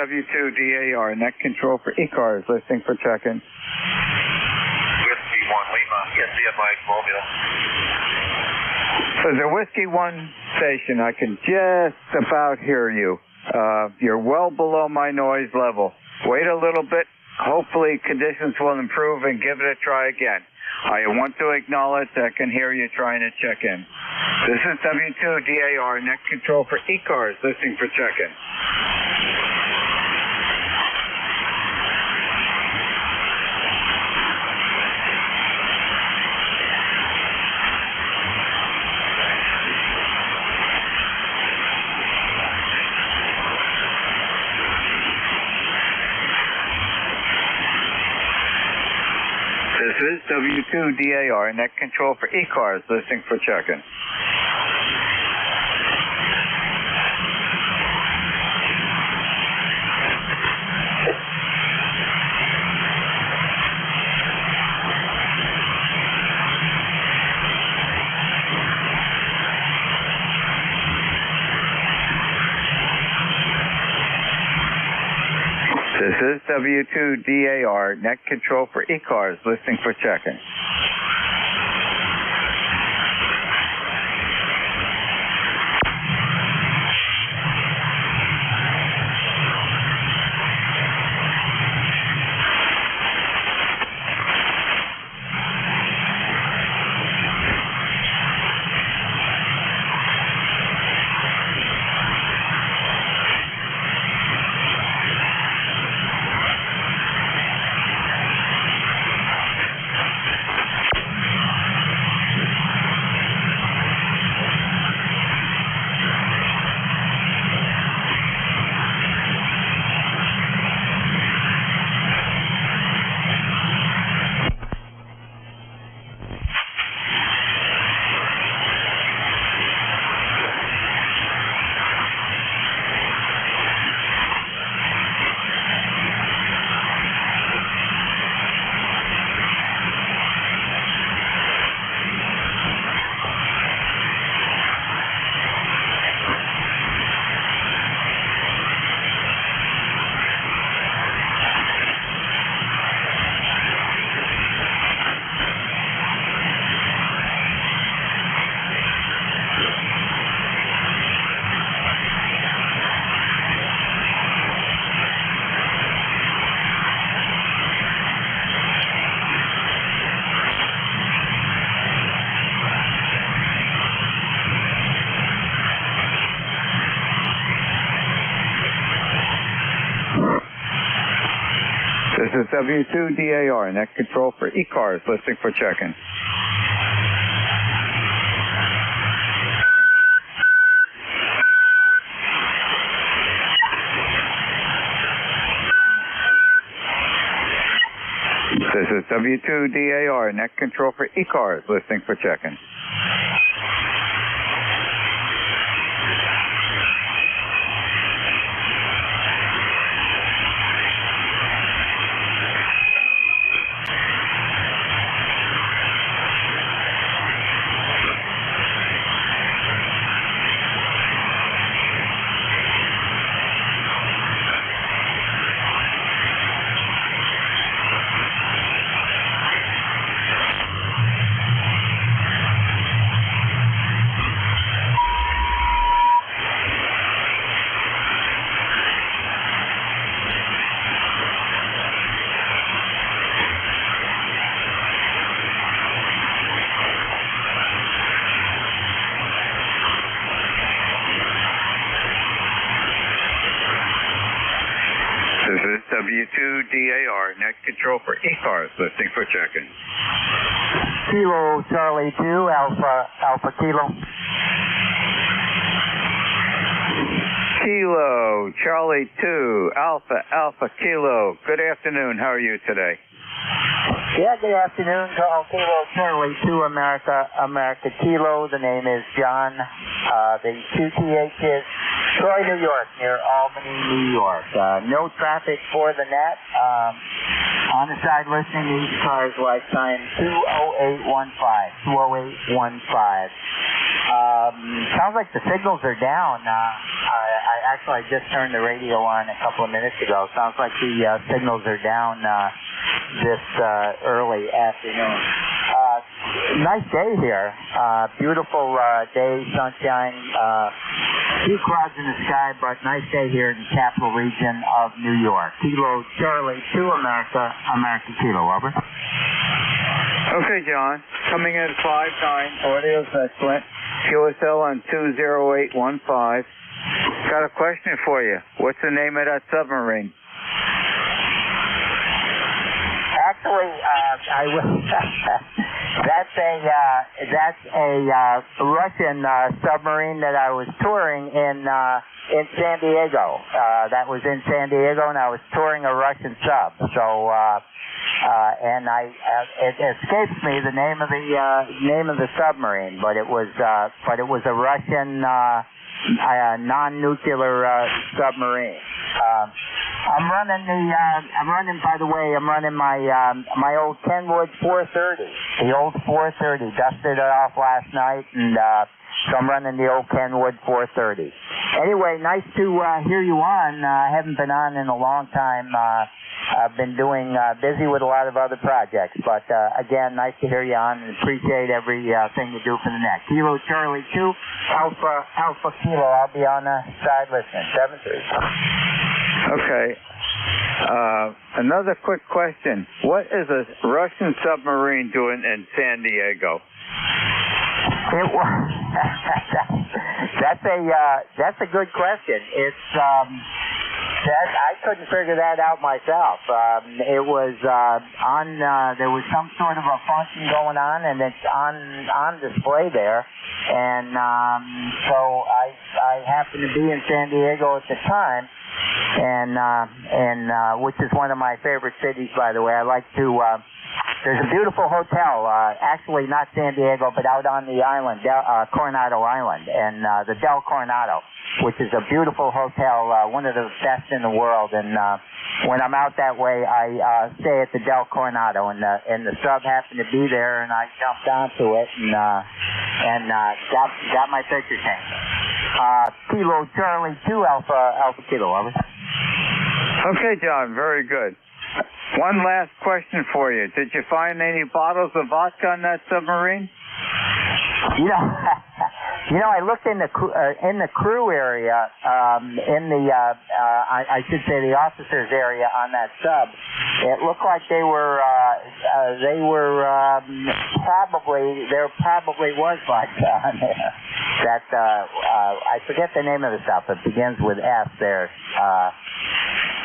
W2DAR, net control for ECARS, listening for check-in. Whiskey 1 Lima, India Mike Romeo. So the Whiskey 1 station, I can just about hear you. You're well below my noise level. Wait a little bit. Hopefully conditions will improve and give it a try again. I want to acknowledge I can hear you trying to check in. This is W2DAR, net control for ECARS, listening for check-in. This is W2DAR, net control for ECARS, listening for check-in. This is W2DAR, net control for ECARS, listening for check-in. This is W2DAR, net control for ECARS, listening for check-in. This is W2DAR, net control for ECARS, listening for check-in. W2DAR, net control for ECARS, listening for check-in. Kilo Charlie 2, Alpha Kilo. Kilo Charlie 2, Alpha Kilo. Good afternoon. How are you today? Yeah, good afternoon. Kilo Charlie 2, America Kilo. The name is John. The 2TH is Troy, New York, near Albany, New York. No traffic for the net. On the side listening to ECARS lifetime 20815. Sounds like the signals are down. I just turned the radio on a couple of minutes ago. Sounds like the signals are down this early afternoon. Nice day here. Beautiful day, sunshine. Few clouds in the sky, but nice day here in the capital region of New York. Kilo Charlie 2 America Kilo, over. Okay, John. Coming in 5-9. Audio's excellent. QSL on 20815. Got a question for you. What's the name of that submarine? Actually, that's a Russian submarine that I was touring in San Diego. That was in San Diego, and I was touring a Russian sub. So, and it escapes me the name of the submarine, but it was a Russian non-nuclear submarine. I'm running my old Kenwood 430. The old 430. Dusted it off last night, and so I'm running the old Kenwood 430. Anyway, nice to hear you on. I haven't been on in a long time. I've been busy with a lot of other projects, but again, nice to hear you on, and appreciate everything you do for the net. Kilo Charlie 2 Alpha Kilo. I'll be on the side listening. 7-3. Okay. Another quick question. What is a Russian submarine doing in San Diego? That's a good question. It's I couldn't figure that out myself. It was there was some sort of a function going on, and it's on display there. And so I happened to be in San Diego at the time, and which is one of my favorite cities, by the way. I like to. There's a beautiful hotel, actually not San Diego, but out on the island, Coronado Island, and the Del Coronado, which is a beautiful hotel, one of the best in the world. And when I'm out that way, I stay at the Del Coronado, and the sub happened to be there, and I jumped onto it and got my picture taken. Kilo Charlie 2 Alpha Kilo, over. Okay, John, very good. One last question for you. Did you find any bottles of vodka on that submarine? I looked in the crew area, I should say the officers area on that sub. It looked like there probably was vodka on there. That I forget the name of the stuff. It begins with F there.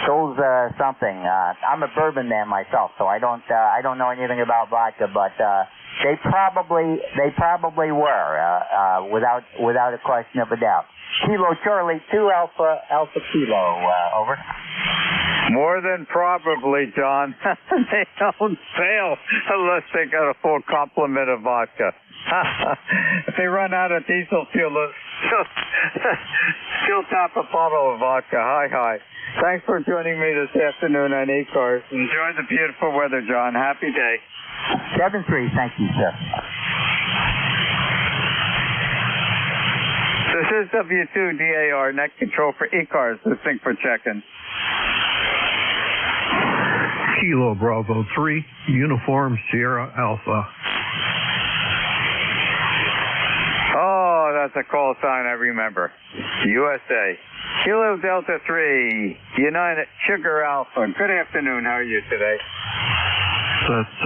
Souls something. I'm a bourbon man myself, so I don't know anything about vodka, but they probably were without a question of a doubt. Kilo Charlie 2 Alpha Kilo, over. More than probably, John. They don't fail unless they got a full complement of vodka. If they run out of diesel fuel, still top a bottle of vodka. Hi. Thanks for joining me this afternoon on ECARS. Enjoy the beautiful weather, John. Happy day. 7-3. Thank you, sir. This is W2DAR, net control for ECARS. Listening for check-in. Kilo Bravo 3, Uniform Sierra Alpha. Oh, that's a call sign I remember. USA. Kilo Delta 3, United Sugar Alpha. Good afternoon. How are you today? That's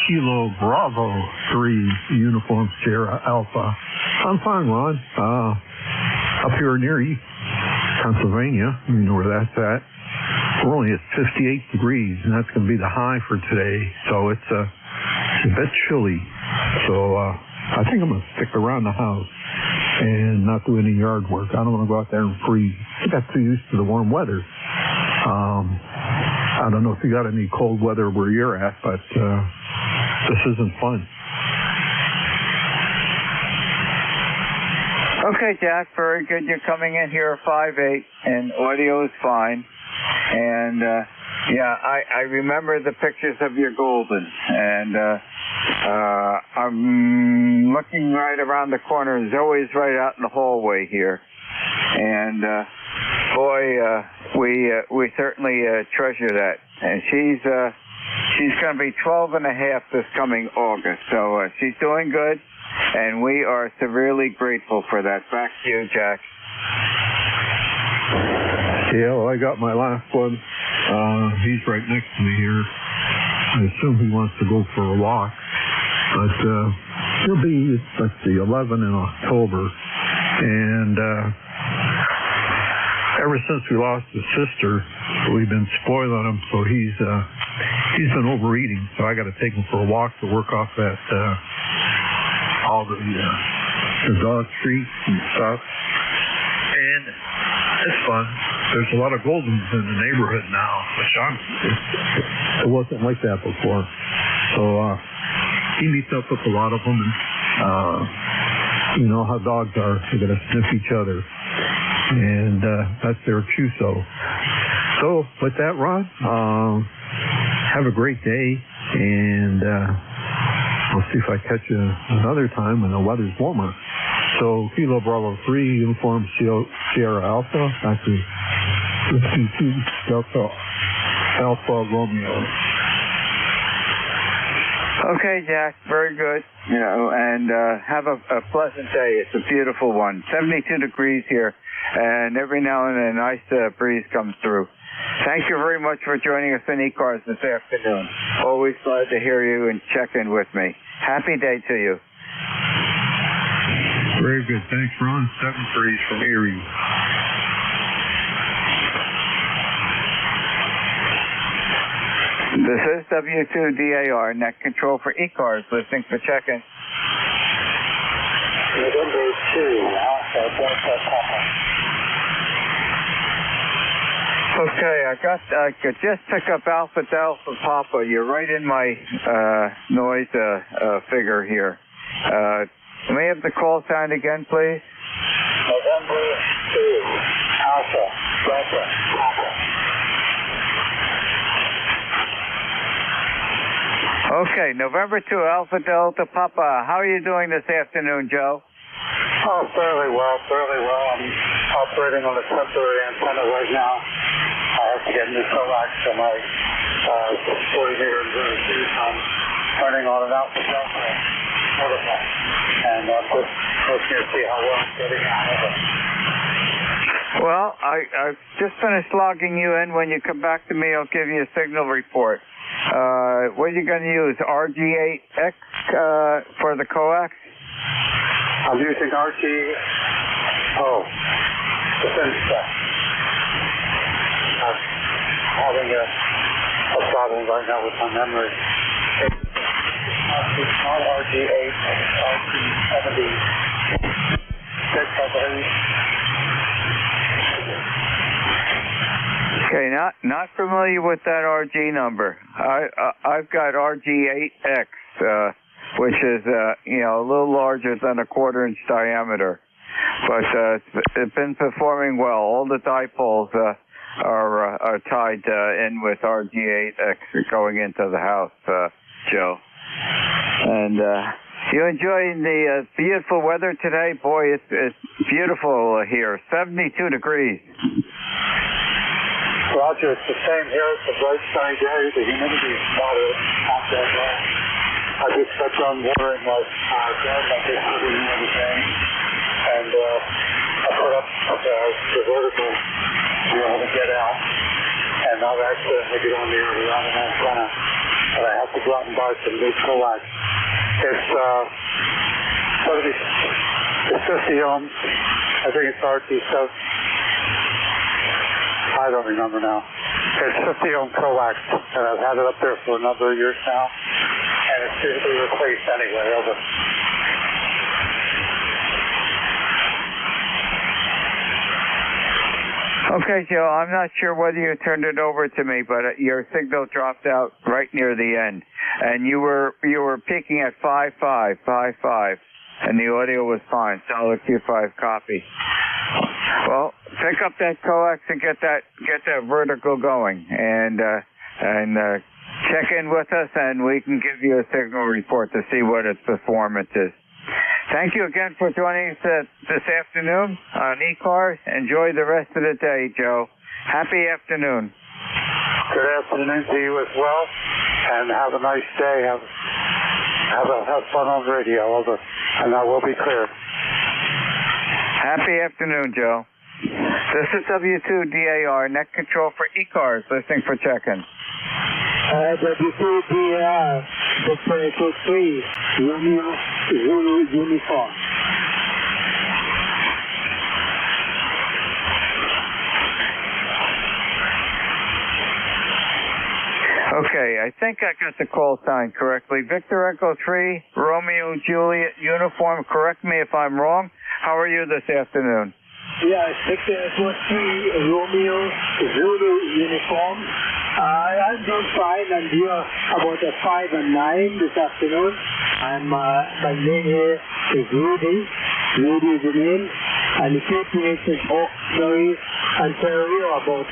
Kilo Bravo 3, Uniform Sierra Alpha. I'm fine, Ron. Up here near Pennsylvania, you know where that's at. We're only at 58 degrees, and that's going to be the high for today. So it's a bit chilly. So I think I'm going to stick around the house and not do any yard work. I don't want to go out there and freeze. I got too used to the warm weather. I don't know if you got any cold weather where you're at, but this isn't fun. Okay, Jack, very good. You're coming in here at 5.8, and audio is fine. And, I remember the pictures of your Golden, and I'm I'm looking right around the corner. Zoe's right out in the hallway here. And, we certainly treasure that. And she's going to be 12 and a half this coming August. So she's doing good, and we are severely grateful for that. Back to you, Jack. Yeah, well, I got my last one. He's right next to me here. I assume he wants to go for a walk. But he'll be, let's see, 11 in October. And ever since we lost his sister, we've been spoiling him, so he's been overeating. So I got to take him for a walk to work off that all the dog treats and stuff. And it's fun. There's a lot of Goldens in the neighborhood now, which it wasn't like that before. So he meets up with a lot of them, and you know how dogs are. They're going to sniff each other. And that's their chuso. So with that, Ron, have a great day, and I'll see if I catch you another time when the weather's warmer. So Kilo Bravo 3, Uniform Sierra Alpha, back to 52 Delta Alpha Romeo. Okay, Jack, very good. You know, and have a pleasant day. It's a beautiful one. 72 degrees here, and every now and then a nice breeze comes through. Thank you very much for joining us in ECARS this afternoon. Always glad to hear you and check in with me. Happy day to you. Very good. Thanks, Ron. 7-3 from Erie. This is W2DAR, net control for ECARS, listening for check-in. November 2, Alpha Delta Papa. Okay, I could just pick up Alpha Delta Papa. You're right in my noise figure here. Can we have the call sign again, please? November 2, Alpha Delta Papa. Okay, November 2, Alpha Delta Papa. How are you doing this afternoon, Joe? Oh, fairly well. I'm operating on a temporary antenna right now. I have to get new coax for my 40-meter inverter tube. I'm turning on an Alpha Delta protocol. And I'm just looking to see how well I'm getting out of it. Well, I've just finished logging you in. When you come back to me, I'll give you a signal report. What are you going to use? RG8X for the coax? I'm using RG. Oh, the FinSpec. I'm having a problem right now with my memory. It's not RG8, it's RG76, I believe. Okay, not familiar with that RG number. I've got RG8X, which is a little larger than a 1/4-inch diameter, but it's been performing well. All the dipoles are tied in with RG8X going into the house, Joe. And you enjoying the beautiful weather today? Boy, it's beautiful here. 72 degrees. Roger, it's the same here. It's a bright sunny day. The humidity is moderate, not that low. I just got done watering my garden. I just put in everything. And I put up the vertical to be able to get out. And I've accidentally get on the antenna. But I have to go out and buy some new coax. It's 50 ohms. I think it's RT7. I don't remember now. It's 50 ohm coax, and I've had it up there for a number of years now, and it's due to be replaced anyway. Over. Okay, Joe, I'm not sure whether you turned it over to me, but your signal dropped out right near the end, and you were peaking at 55, and the audio was fine. Solid Q5 copy. Well, pick up that coax and get that vertical going, and check in with us, and we can give you a signal report to see what its performance is. Thank you again for joining us this afternoon on ECARS. Enjoy the rest of the day, Joe. Happy afternoon. Good afternoon to you as well, and have a nice day. Have fun on the radio, over, and I will be clear. Happy afternoon, Joe. This is W2DAR, net control for ECARS, listening for check-in. W2DAR, Victor 3, Romeo Zulu Uniform. Okay, I think I got the call sign correctly. Victor Echo 3, Romeo Juliet Uniform. Correct me if I'm wrong. How are you this afternoon? Yeah, Victor Echo 3, Romeo Zulu Uniform. I'm doing fine, and you're about 5 and 9 this afternoon. My name here is Rudy. Rudy is the name. And the KPH is Hawkesbury, Ontario, about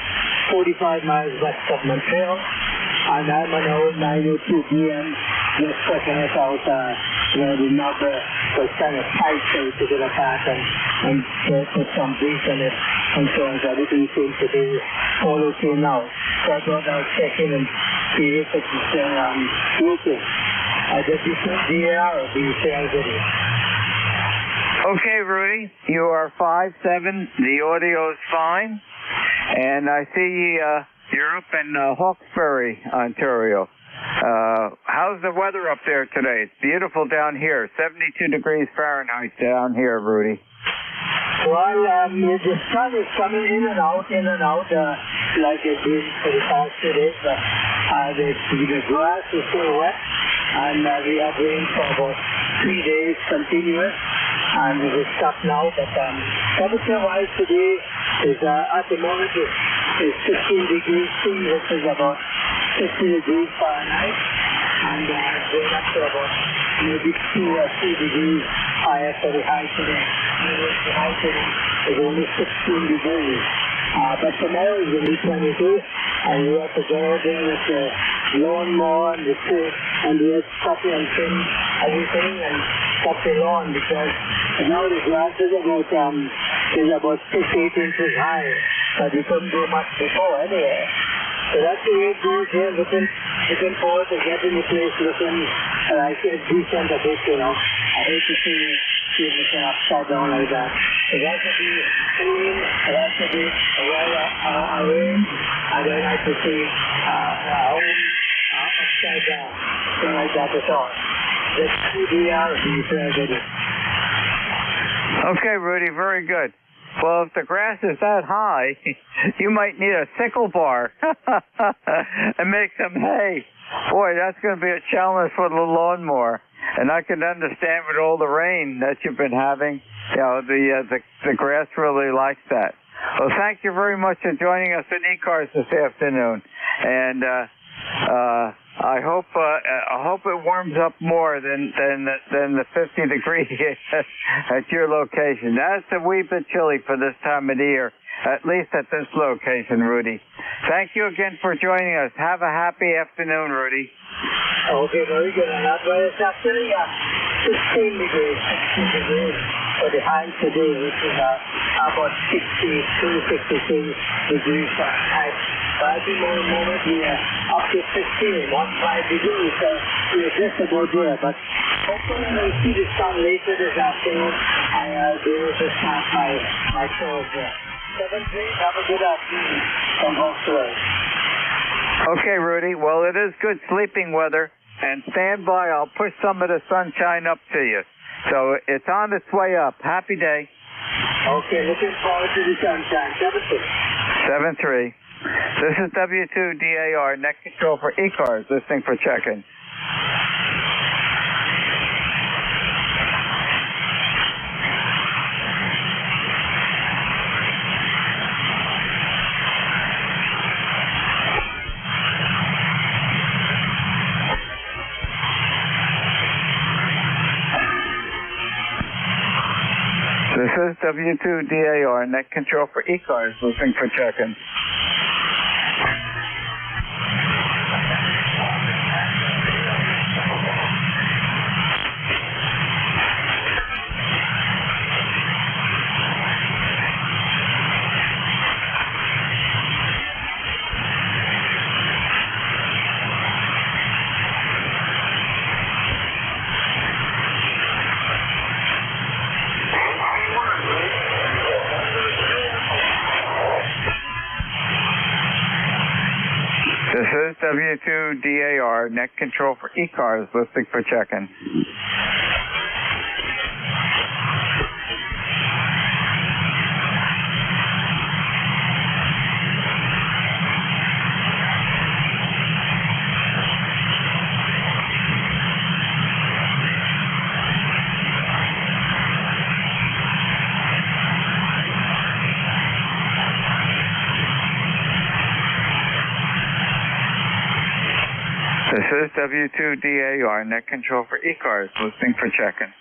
45 miles west of Montreal. And I'm on old 9:02 p.m. just checking it out. The number was kind of tight, so to get a back and put some grease on it. And so everything seems to be all okay now. So I thought I'll check in and see if it's working. Did you see the air or do you see video? Okay, Rudy, you are 5-7. The audio is fine. And I see you're up in Hawkesbury, Ontario. How's the weather up there today? It's beautiful down here. 72 degrees Fahrenheit down here, Rudy. Well, the sun is coming in and out, like it did for the past 2 days. But the grass is still wet, and we have rain for about 3 days continuous. And it will stop now, but temperature-wise today is at the moment is 15 degrees C, which is about 50 degrees Fahrenheit, and going up to about maybe 2 or 3 degrees higher for the high today. The high today is only 16 degrees. But tomorrow is going to be 22, and we have to go out there with the lawnmower and the tip, and we have to cut and trim everything and cut the lawn, because now the grass is about 6-8 inches high, but we couldn't do much before anyway. So that's the way it goes here, looking forward to getting the place looking like a decent a bit, I hate to see it upside down like that. It has to be clean, it has to be well arranged, and then I have to see home upside down, something like that at all. That's CDR, Okay, Rudy, very good. Well, if the grass is that high, you might need a sickle bar and make some hay. Boy, that's going to be a challenge for the lawnmower. And I can understand with all the rain that you've been having, the grass really likes that. Well, thank you very much for joining us in ECARS this afternoon. And I hope it warms up more than the 50 degrees at your location. That's a wee bit chilly for this time of the year, at least at this location, Rudy. Thank you again for joining us. Have a happy afternoon, Rudy. Okay, very good. And that's why it's actually 16 degrees for the high today, which is about 62, 63 degrees Fahrenheit. But I think more and more we are up to 15 degrees, so we're just about there. But hopefully we'll see the sun later this afternoon. I'll be able to start my show there. 7-3, have a good afternoon from Hawkesbury. Okay, Rudy. Well, it is good sleeping weather. And stand by. I'll push some of the sunshine up to you. So it's on its way up. Happy day. Okay, looking forward to the sunshine. 7-3. 7-3. This is W2DAR, net control for ECARS, listening for check-in. This is W2DAR, net control for ECARS, listening for check-in. DAR, net control for ECARS, listening for check-in. This is W2DAR, net control for ECARS, listening for check-in.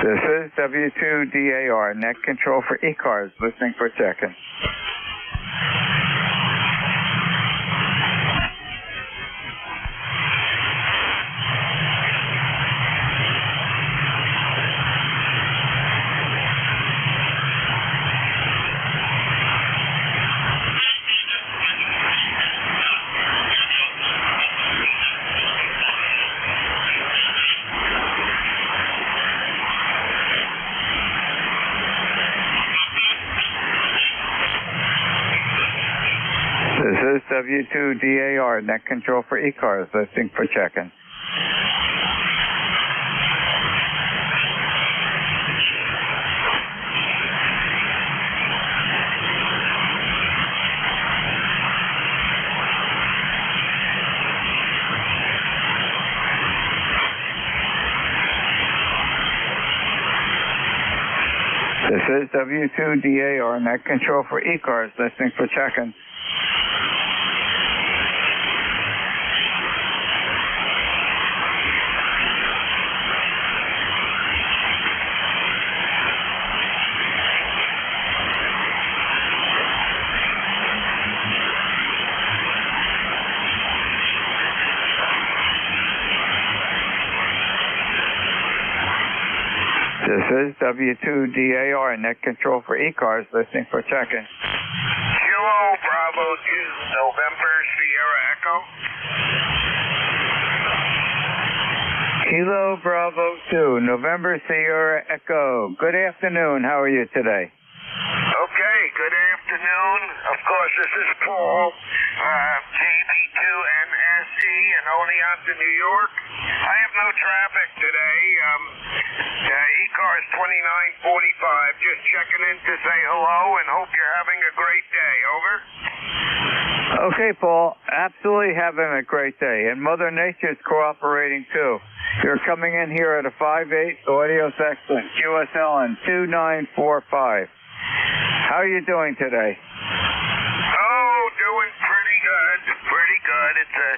This is W2DAR, net control for ECARS, listening for check-in. This is W2DAR, net control for ECARS, listening for check-in. This is W2DAR, net control for ECARS, listening for check-in. This is W2DAR, net control for ECARS, listening for check-in. Kilo Bravo 2, November Sierra Echo. Kilo Bravo 2, November Sierra Echo. Good afternoon. How are you today? Okay, good afternoon. Of course, this is Paul, JB2NSE, and only on to New York. I have no traffic today. ECARS 2945, just checking in to say hello and hope you're having a great day. Over. Okay, Paul. Absolutely having a great day. And Mother Nature's cooperating, too. You're coming in here at a 5.8, audio's excellent, QSL and 2945. How are you doing today? Oh, doing pretty good. Pretty good. It's a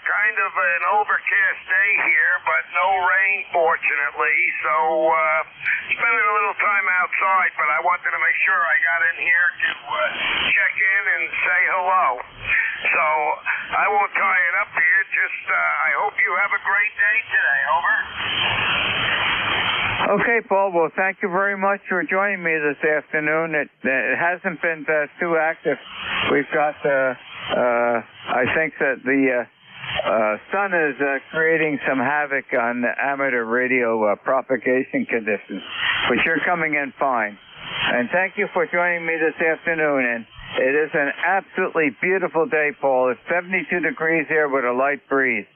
kind of an overcast day here, but no rain, fortunately. So, spending a little time outside, but I wanted to make sure I got in here to check in and say hello. So, I won't tie it up here. Just, I hope you have a great day today. Over. Okay, Paul. Well, thank you very much for joining me this afternoon. It hasn't been too active. We've got, I think that the sun is creating some havoc on amateur radio propagation conditions, but you're coming in fine. And thank you for joining me this afternoon. And it is an absolutely beautiful day, Paul. It's 72 degrees here with a light breeze.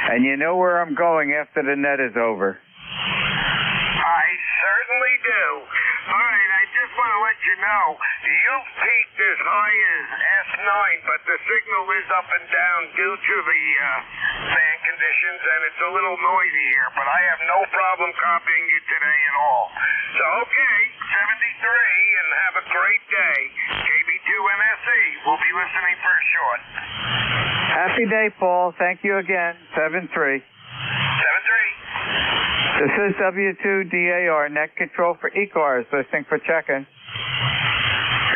And you know where I'm going after the net is over. I certainly do. All right, I just want to let you know, you've peaked as high as S9, but the signal is up and down due to the fan conditions, and it's a little noisy here, but I have no problem copying you today at all. So, okay, 73, and have a great day. KB2NSE, we'll be listening for a short. Happy day, Paul. Thank you again. 7-3. 7-3. This is W2DAR, net control for ECARS, listening for check-in.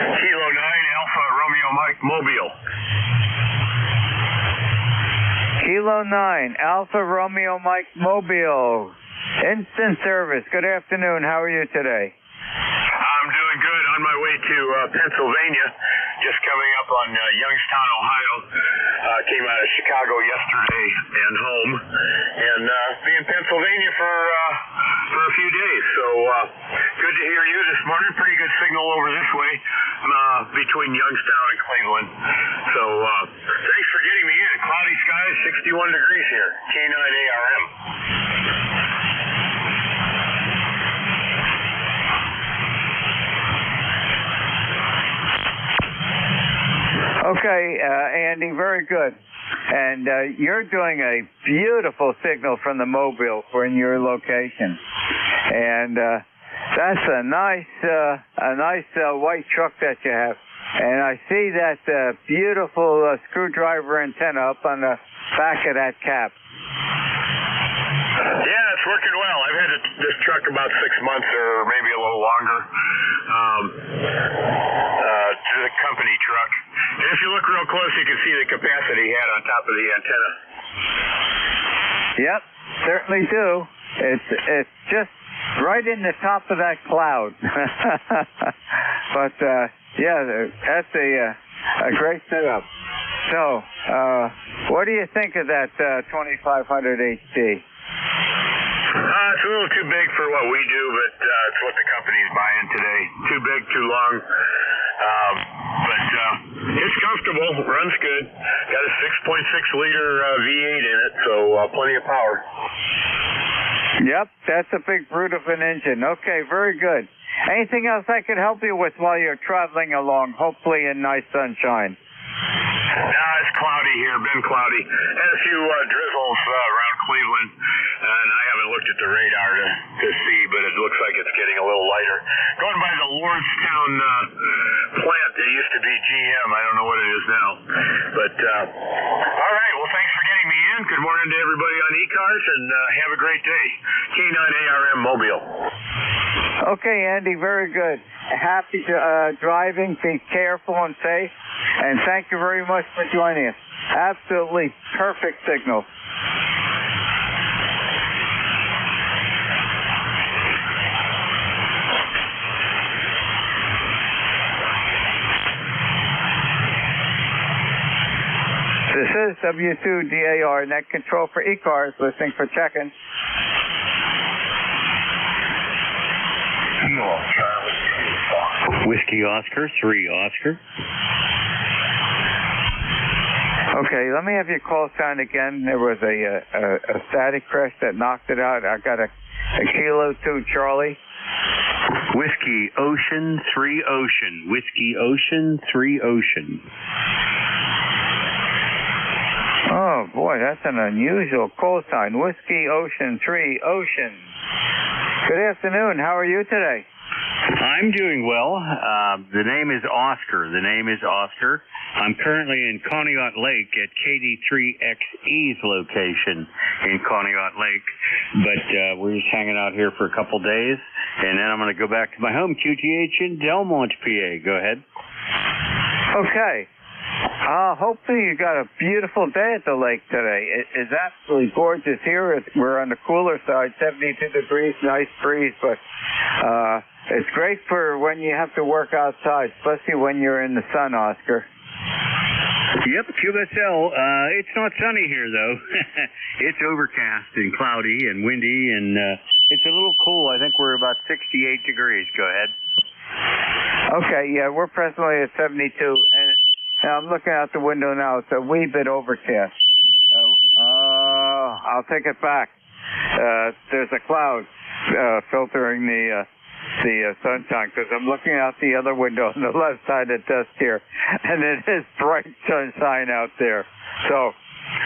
Kilo 9, Alpha Romeo Mike Mobile. Kilo 9, Alpha Romeo Mike Mobile. Instant Service. Good afternoon. How are you today? I'm doing good. On my way to Pennsylvania, just coming up on Youngstown, Ohio. Came out of Chicago yesterday and home, and be in Pennsylvania for a few days. So good to hear you this morning. Pretty good signal over this way between Youngstown and Cleveland. So thanks for getting me in. Cloudy skies, 61 degrees here. K9 ARM. Okay, Andy, very good. And you're doing a beautiful signal from the mobile in your location. And that's a nice white truck that you have. And I see that beautiful screwdriver antenna up on the back of that cap. Yeah, it's working well. I've had this truck about 6 months or maybe a little longer. It's a company truck. And if you look real close, you can see the capacity he had on top of the antenna. Yep, certainly do. It's just right in the top of that cloud. But yeah, that's a great setup. So, what do you think of that 2500 HD? It's a little too big for what we do, but it's what the company's buying today. Too big, too long. But it's comfortable, runs good. Got a 6.6 liter V8 in it, so plenty of power. Yep, that's a big brute of an engine. Okay, very good. Anything else I could help you with while you're traveling along, hopefully in nice sunshine? No, it's cloudy here, been cloudy. Had a few drizzles around Cleveland, and I haven't looked at the radar to see, but it looks like it's getting a little lighter. Going by the Lordstown plant, it used to be GM. I don't know what it is now. But, all right, well, thanks for getting me in. Good morning to everybody on ECARS, and have a great day. K9 ARM Mobile. Okay, Andy, very good. Happy driving. Be careful and safe. And thank you very much for joining us. Absolutely perfect signal. This is W2DAR Net Control for ECARS, listening for check-in. Whiskey Oscar, 3 Oscar. Okay, let me have your call sign again. There was a static crash that knocked it out. I got a Kilo 2 Charlie. Whiskey Ocean, 3 Ocean. Whiskey Ocean, 3 Ocean. Oh, boy, that's an unusual call sign. Whiskey Ocean, 3 Ocean. Good afternoon. How are you today? I'm doing well. The name is Oscar. I'm currently in Conneaut Lake at KD3XE's location in Conneaut Lake. But we're just hanging out here for a couple days, and then I'm going to go back to my home, QTH in Delmont, PA. Go ahead. Okay. Hopefully you got a beautiful day at the lake today. It's absolutely gorgeous here. We're on the cooler side, 72 degrees, nice breeze, but it's great for when you have to work outside, especially when you're in the sun, Oscar. Yep, QSL. It's not sunny here, though. It's overcast and cloudy and windy, and it's a little cool. I think we're about 68 degrees. Go ahead. Okay, yeah, we're presently at 72, and I'm looking out the window now. It's a wee bit overcast. I'll take it back. There's a cloud filtering the sunshine, because I'm looking out the other window on the left side of the desk here, and it is bright sunshine out there. So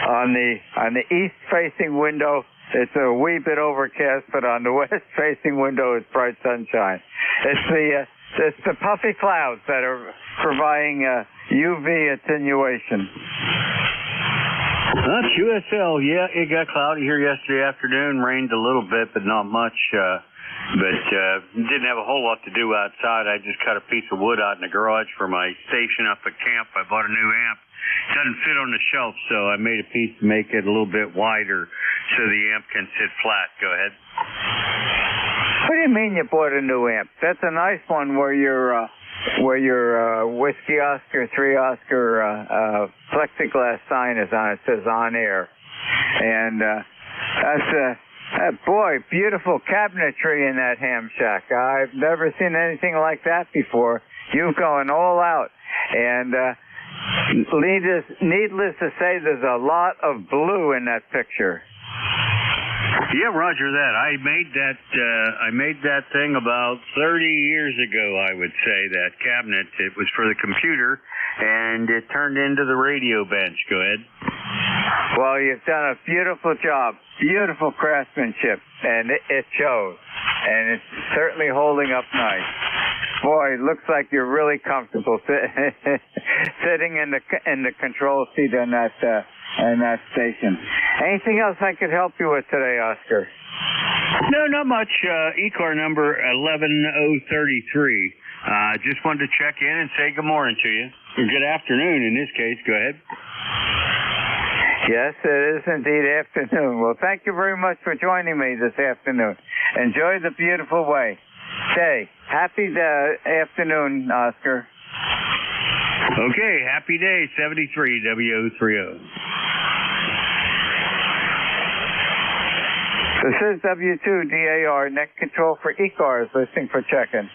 on the east-facing window, it's a wee bit overcast, but on the west-facing window, it's bright sunshine. It's the puffy clouds that are providing UV attenuation. QSL, yeah, it got cloudy here yesterday afternoon. Rained a little bit, but not much. But didn't have a whole lot to do outside. I just cut a piece of wood out in the garage for my station up at camp. I bought a new amp. It doesn't fit on the shelf, so I made a piece to make it a little bit wider so the amp can sit flat. Go ahead. What do you mean you bought a new amp? That's a nice one where your Whiskey Oscar 3 Oscar plexiglass sign is on. It says on air. And that's boy, beautiful cabinetry in that ham shack. I've never seen anything like that before. You've gone all out. And needless to say, there's a lot of blue in that picture. Yeah, roger that. I made that thing about 30 years ago, I would say, that cabinet. It was for the computer, and it turned into the radio bench. Go ahead. Well, you've done a beautiful job. Beautiful craftsmanship, and it shows. And it's certainly holding up nice. Boy, it looks like you're really comfortable sitting in the control seat on that station. Anything else I could help you with today, Oscar? No, not much. ECAR number 11033. Just wanted to check in and say good morning to you. Or good afternoon in this case. Go ahead. Yes, it is indeed afternoon. Well, thank you very much for joining me this afternoon. Enjoy the beautiful day. Happy afternoon, Oscar. Okay, happy day, 73 W030. This is W2DAR, net control for ECARS, listening for check-in.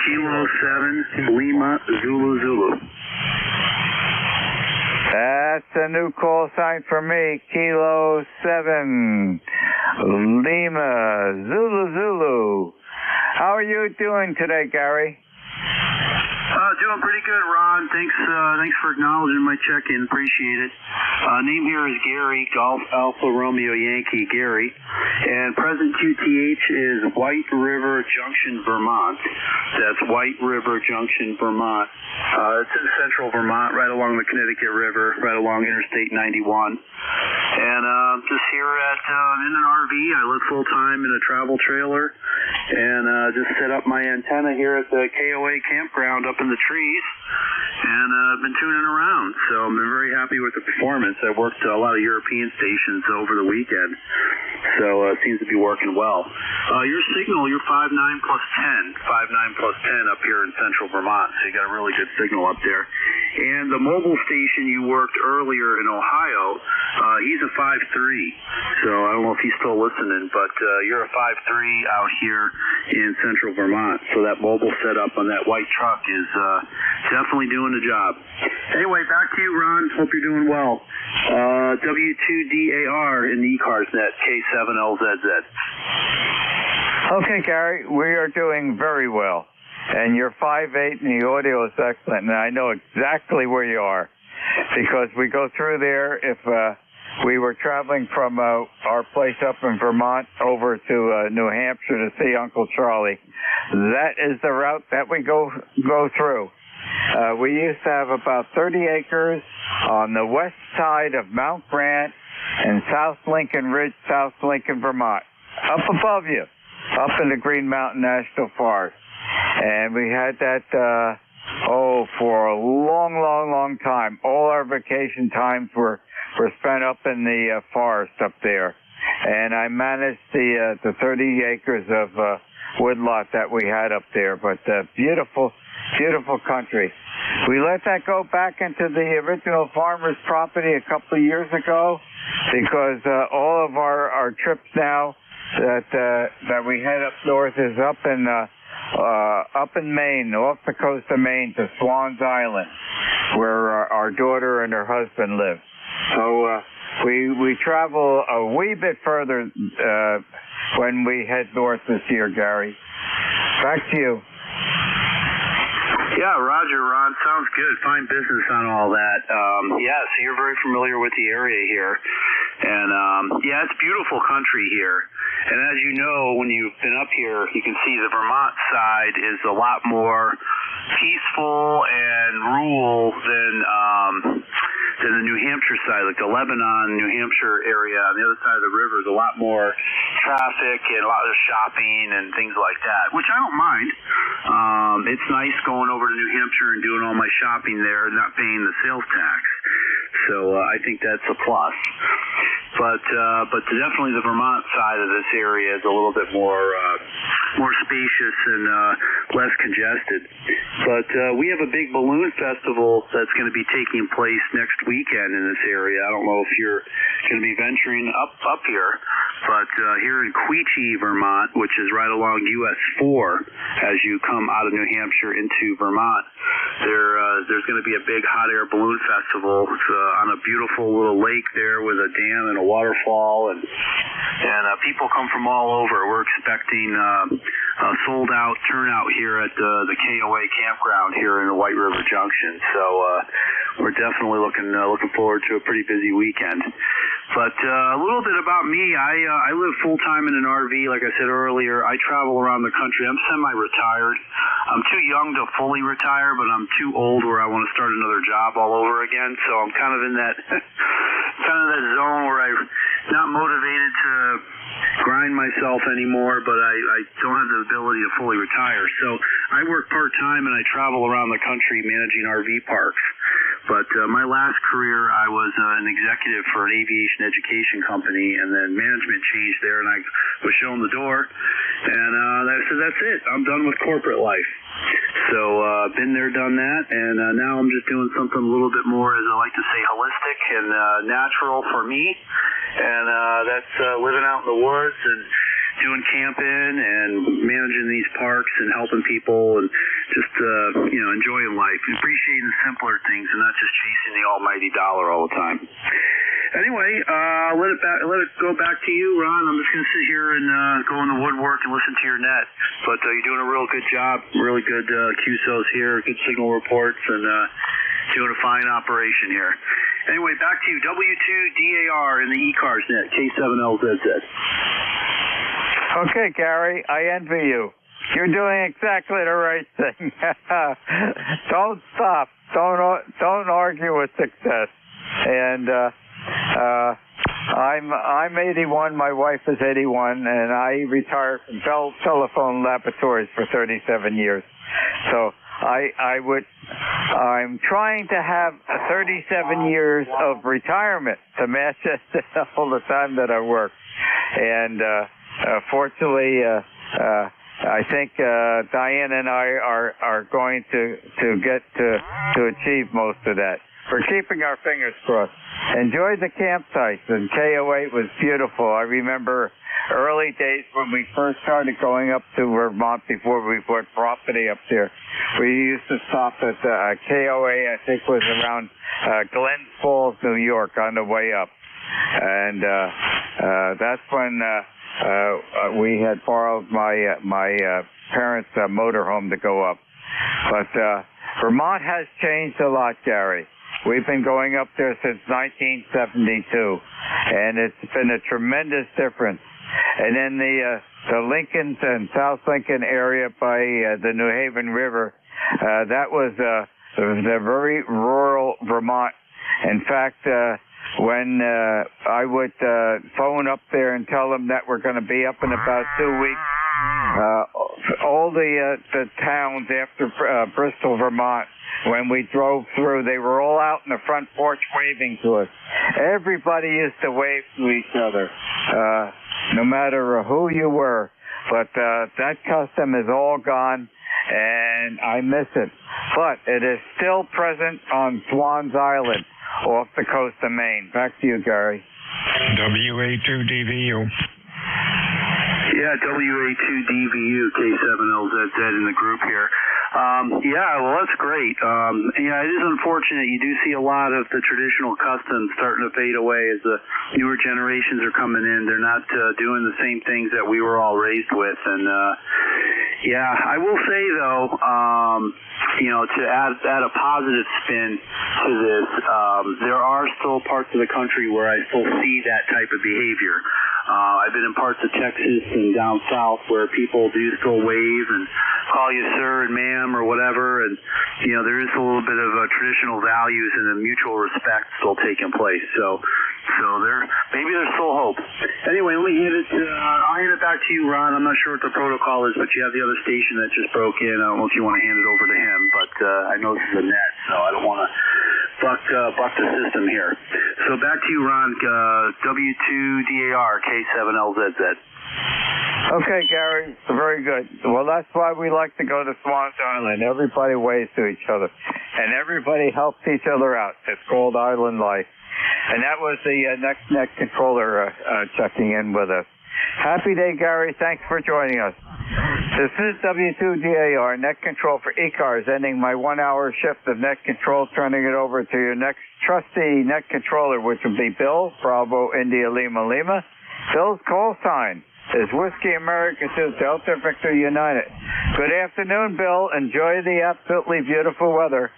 Kilo 7, Lima, Zulu, Zulu. That's a new call sign for me, Kilo 7, Lima, Zulu, Zulu. How are you doing today, Gary? Doing pretty good, Ron. Thanks for acknowledging my check-in. Appreciate it. Name here is Gary, Golf Alpha Romeo Yankee, Gary. And present QTH is White River Junction, Vermont. That's White River Junction, Vermont. It's in central Vermont, right along the Connecticut River, right along Interstate 91. And just here in an RV. I live full-time in a travel trailer. And just set up my antenna here at the KOA campground up in the trees, and I've been tuning around, so I've been very happy with the performance. I worked a lot of European stations over the weekend, so it seems to be working well. Your signal, you're 59 plus 10 up here in central Vermont, so you got a really good signal up there. And the mobile station you worked earlier in Ohio, he's a 5.3, so I don't know if he's still listening, but you're a 5.3 out here in central Vermont, so that mobile setup on that white truck is definitely doing the job. Anyway, back to you, Ron. Hope you're doing well. W2DAR in the ECARS net, K7LZZ. Okay, Gary, we are doing very well. And you're 5'8", and the audio is excellent, and I know exactly where you are, because we go through there. If we were traveling from our place up in Vermont over to New Hampshire to see Uncle Charlie, that is the route that we go through. We used to have about 30 acres on the west side of Mount Grant and South Lincoln Ridge, South Lincoln, Vermont, up above you, up in the Green Mountain National Forest. And we had that, for a long time. All our vacation times were spent up in the forest up there. And I managed the 30 acres of woodlot that we had up there. But beautiful country. We let that go back into the original farmer's property a couple of years ago, because all of our trips now that we head up north is up in Maine, off the coast of Maine to Swans Island, where our daughter and her husband live. So we travel a wee bit further when we head north this year, Gary. Back to you. Yeah, Roger, Ron, sounds good. Fine business on all that. So you're very familiar with the area here. And, it's beautiful country here. And as you know, when you've been up here, you can see the Vermont side is a lot more peaceful and rural than the New Hampshire side, like the Lebanon, New Hampshire area. On the other side of the river is a lot more traffic and a lot of shopping and things like that, which I don't mind. It's nice going over to New Hampshire and doing all my shopping there and not paying the sales tax. So I think that's a plus. but definitely the Vermont side of this area is a little bit more spacious and less congested. But we have a big balloon festival that's going to be taking place next weekend in this area. I don't know if you're going to be venturing up here, but here in Quechee, Vermont, which is right along US 4 as you come out of New Hampshire into Vermont, there's going to be a big hot air balloon festival. It's on a beautiful little lake there with a dam and a waterfall, and people come from all over. We're expecting a sold out turnout here at the KOA campground here in White River Junction. So we're definitely looking forward to a pretty busy weekend. But a little bit about me. I live full time in an RV. Like I said earlier, I travel around the country. I'm semi-retired. I'm too young to fully retire, but I'm too old where I want to start another job all over again. So I'm kind of in that that zone where I'm not motivated to grind myself anymore, but I don't have the ability to fully retire. So I work part-time and I travel around the country managing RV parks. But my last career, I was an executive for an aviation education company, and then management changed there, and I was shown the door, and I said, that's it. I'm done with corporate life. So been there, done that, and now I'm just doing something a little bit more, as I like to say, holistic and natural for me, and that's living out in the woods and doing camping and managing these parks and helping people and just enjoying life, appreciating simpler things and not just chasing the almighty dollar all the time. Anyway, let it go back to you, Ron. I'm just going to sit here and go in the woodwork and listen to your net. But you're doing a real good job, really good QSOs here, good signal reports, and doing a fine operation here. Anyway, back to you. W2DAR in the ECARS net, K7LZZ. Okay, Gary, I envy you. You're doing exactly the right thing. Don't stop. Don't argue with success. And I'm 81. My wife is 81, and I retired from Bell Telephone Laboratories for 37 years. So I'm trying to have 37 years of retirement to match all the time that I work. And fortunately, I think Diane and I are going to get to achieve most of that. We're keeping our fingers crossed. Enjoyed the campsites, and KO8 was beautiful. I remember early days when we first started going up to Vermont before we bought property up there. We used to stop at KO8, I think was around Glens Falls, New York, on the way up. And that's when we had borrowed my parents' motorhome to go up. But Vermont has changed a lot, Gary. We've been going up there since 1972, and it's been a tremendous difference. And then the Lincoln and South Lincoln area by the New Haven River, that was a very rural Vermont. In fact, when I would phone up there and tell them that we're going to be up in about 2 weeks, all the towns after Bristol, Vermont, when we drove through, they were all out in the front porch waving to us. Everybody used to wave to each other, no matter who you were. But that custom is all gone, and I miss it. But it is still present on Swans Island, off the coast of Maine. Back to you, Gary. WA2DVU. Yeah, WA2DVU, K7LZZ in the group here. Yeah, well, that's great. Yeah, it is unfortunate. You do see a lot of the traditional customs starting to fade away as the newer generations are coming in. They're not doing the same things that we were all raised with. And, yeah, I will say, though, to add a positive spin to this, there are still parts of the country where I still see that type of behavior. I've been in parts of Texas and down south where people do still wave and call you sir and ma'am or whatever, and there is a little bit of traditional values and a mutual respect still taking place. So maybe there's still hope. Anyway, let me I'll hand it back to you, Ron. I'm not sure what the protocol is, but you have the other station that just broke in. I don't know if you want to hand it over to him, but I know this is a net, so I don't want to buck the system here. So back to you, Ron. W2DAR K7LZZ. Okay, Gary, very good. Well, that's why we like to go to Swans Island. Everybody waves to each other, and everybody helps each other out. It's called Island Life. And that was the next net controller checking in with us. Happy day, Gary. Thanks for joining us. This is W2DAR, net control for ECARS, ending my 1-hour shift of net control, turning it over to your next trusty net controller, which will be Bill, Bravo, India, Lima, Lima. Bill's call sign is Whiskey America 2, Delta Victor United. Good afternoon, Bill. Enjoy the absolutely beautiful weather.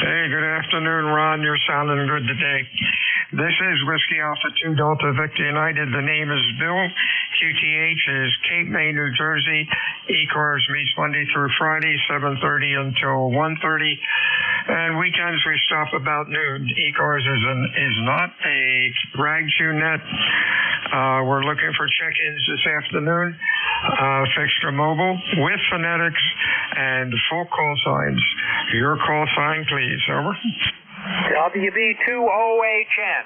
Hey, good afternoon, Ron. You're sounding good today. This is Whiskey Alpha 2 Delta Victor United. The name is Bill. QTH is Cape May, New Jersey. ECARS meets Monday through Friday, 7:30 until 1:30. And weekends we stop about noon. ECARS is not a rag chew net. We're looking for check-ins this afternoon. Fixed or mobile with phonetics and full call signs. Your call sign, please. Over. WB2OHN.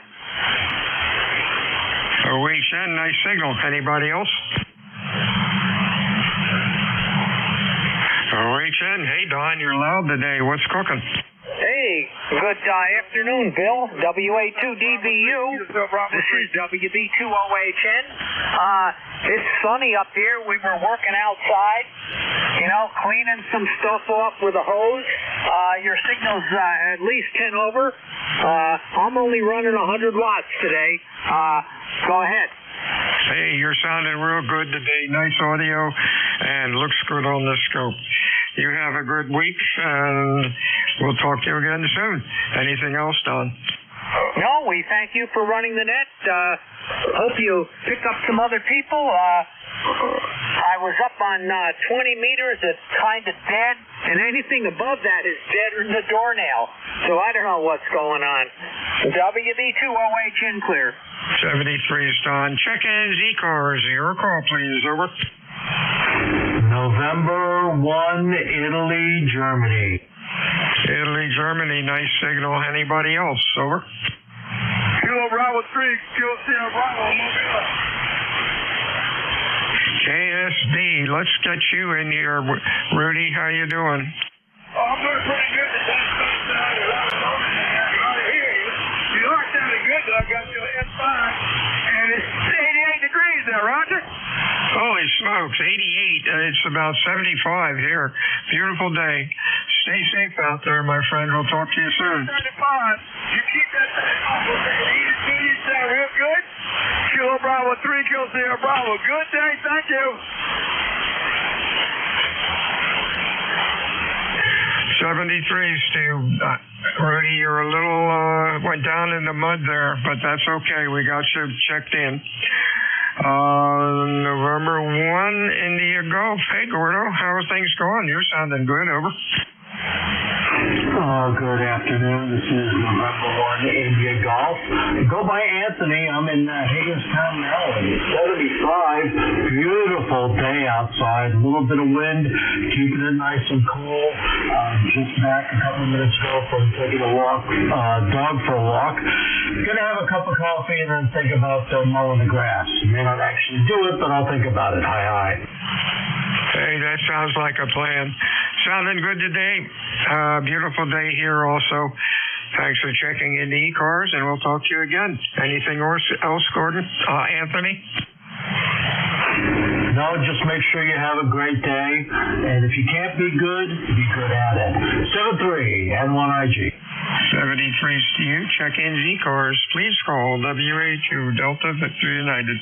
OHN, nice signal. Anybody else? OHN, hey Don, you're loud today. What's cooking? Hey, good afternoon, Bill. WA2DBU. This is WB2OHN. It's sunny up here. We were working outside, cleaning some stuff off with a hose. Your signal's at least 10 over. I'm only running 100 watts today. Go ahead. Hey, you're sounding real good today. Nice audio and looks good on the scope. You have a good week, and we'll talk to you again soon. Anything else, Don? No, we thank you for running the net. Hope you pick up some other people. I was up on 20 meters. It's kind of dead, and anything above that is deader than a doornail. So I don't know what's going on. WB2OHN clear. 73 is Don. Check-ins, ECARS. Your call, please. Over. November 1, Italy, Germany. Italy, Germany. Nice signal. Anybody else? Over. Kilo Bravo 3, Kilo Sierra Bravo, Mobile. KSD, let's get you in here. Rudy, how you doing? Oh, I'm doing pretty good today. I hear you. You are sounding good, though. I got you at 5. And it's 88 degrees there, Roger. Holy smokes, 88. It's about 75 here. Beautiful day. Stay safe out there, my friend. We'll talk to you soon. 35. You keep that thing off. You sound real good. Kilo Bravo 3, Kilo Sierra Bravo. Good day. Thank you. 73, Stu. Rudy, you're a little, went down in the mud there, but that's okay. We got you checked in. November 1, India Golf. Hey, Gordo, how are things going? You're sounding good. Over. Good afternoon. This is November 1, India Golf. Go by Anthony. I'm in Hagerstown, Maryland. It's 75. Beautiful day outside. A little bit of wind, keeping it nice and cool. Just back a couple of minutes ago from taking a walk, dog for a walk. Gonna have a cup of coffee and then think about mowing the grass. May not actually do it, but I'll think about it. Hi. Hey, that sounds like a plan. Sounding good today. Beautiful day here also. Thanks for checking in the ECARS, and we'll talk to you again. Anything else, Gordon? Anthony? No, just make sure you have a great day. And if you can't be good at it. 73 N1IG. 73 to you. Check-ins, ECARS. Please call WA2 Delta Victor United.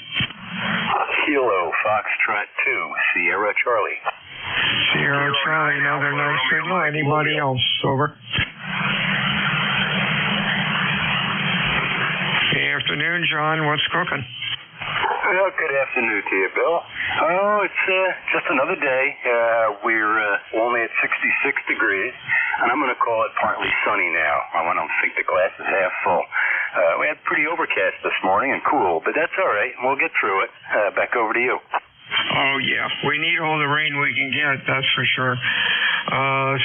Kilo Foxtrot 2, Sierra Charlie. Sierra Charlie, another nice signal. Anybody else? Over. Good afternoon, John. What's cooking? Well, good afternoon to you, Bill. Oh, it's just another day. We're only at 66 degrees, and I'm going to call it partly sunny now. I don't think the glass is half full. We had pretty overcast this morning and cool, but that's all right. We'll get through it. Back over to you. Oh, yeah. We need all the rain we can get, that's for sure.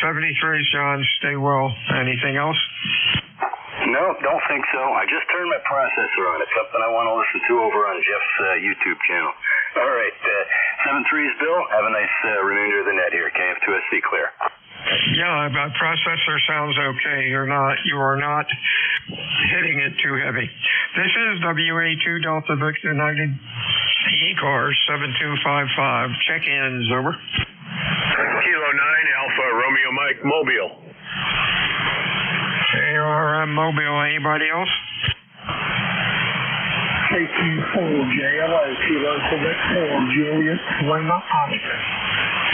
73, John. Stay well. Anything else? No, don't think so. I just turned my processor on. It's something I want to listen to over on Jeff's YouTube channel. All right, 7-3's Bill. Have a nice remainder of the net here. KF2SC clear. Yeah, but processor sounds okay. You are not hitting it too heavy. This is WA2 Delta Victor United ECARS 7255. Check-ins, over. Kilo 9 Alpha Romeo Mike Mobile. ARM Mobile. Anybody else? KQ4JLO Kilo Quebec 4 Julius Lima Oscar.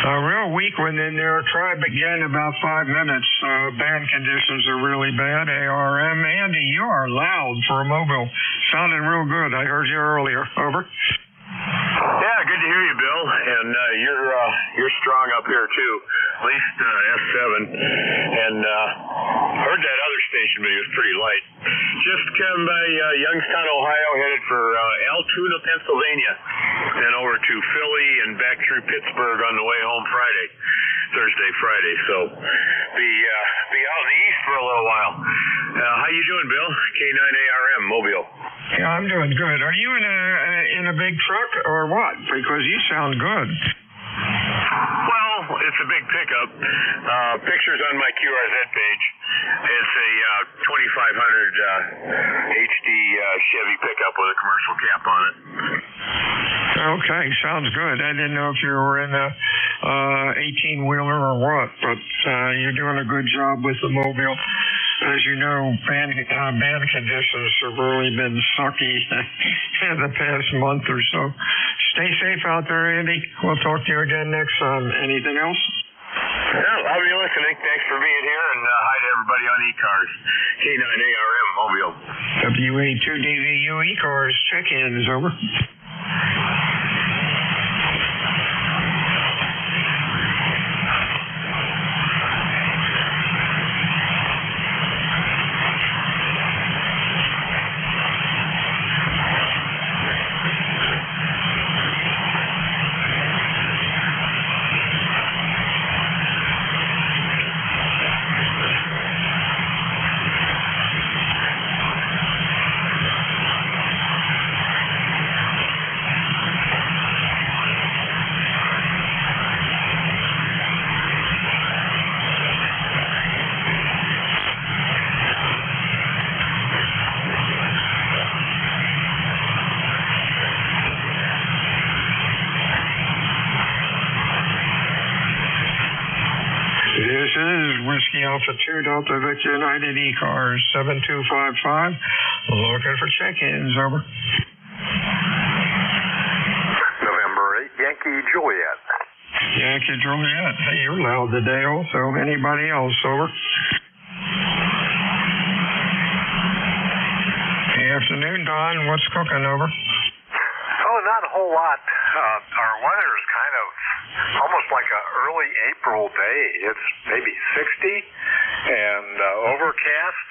A real weak one in there. Try again about 5 minutes. Band conditions are really bad. ARM. Andy, you are loud for a mobile. Sounding real good. I heard you earlier. Over. Yeah, good to hear you, Bill. And you're strong up here too. At least S7. And heard that other station, but it was pretty light. Just come by Youngstown, Ohio, headed for Altoona, Pennsylvania, then over to Philly and back through Pittsburgh on the way home Thursday, Friday. So be out in the east for a little while. How you doing, Bill? K9ARM Mobile. Yeah, I'm doing good. Are you in a big truck or what? Because you sound good. Well, it's a big pickup. Pictures on my QRZ page. It's a 2500 HD Chevy pickup with a commercial cap on it. Okay, sounds good. I didn't know if you were in a 18-wheeler or what, but you're doing a good job with the mobile. As you know, band conditions have really been sucky in the past month or so. Stay safe out there, Andy. We'll talk to you again next time. Anything else? No, I'll be listening. Thanks for being here, and hi to everybody on ECARS. K9ARM Mobile. WA2DVU ECARS. Check-ins, over. This is Whiskey Alpha 2 Delta Victor United ECARS 7255. Looking for check-ins, over. November 8, Yankee Juliet. Yankee Juliet. Hey, you're loud today also. Anybody else, over? Good afternoon, Don. What's cooking, over? Oh, not a whole lot. Our weather is kind of almost like an early April day. It's maybe 60 and overcast,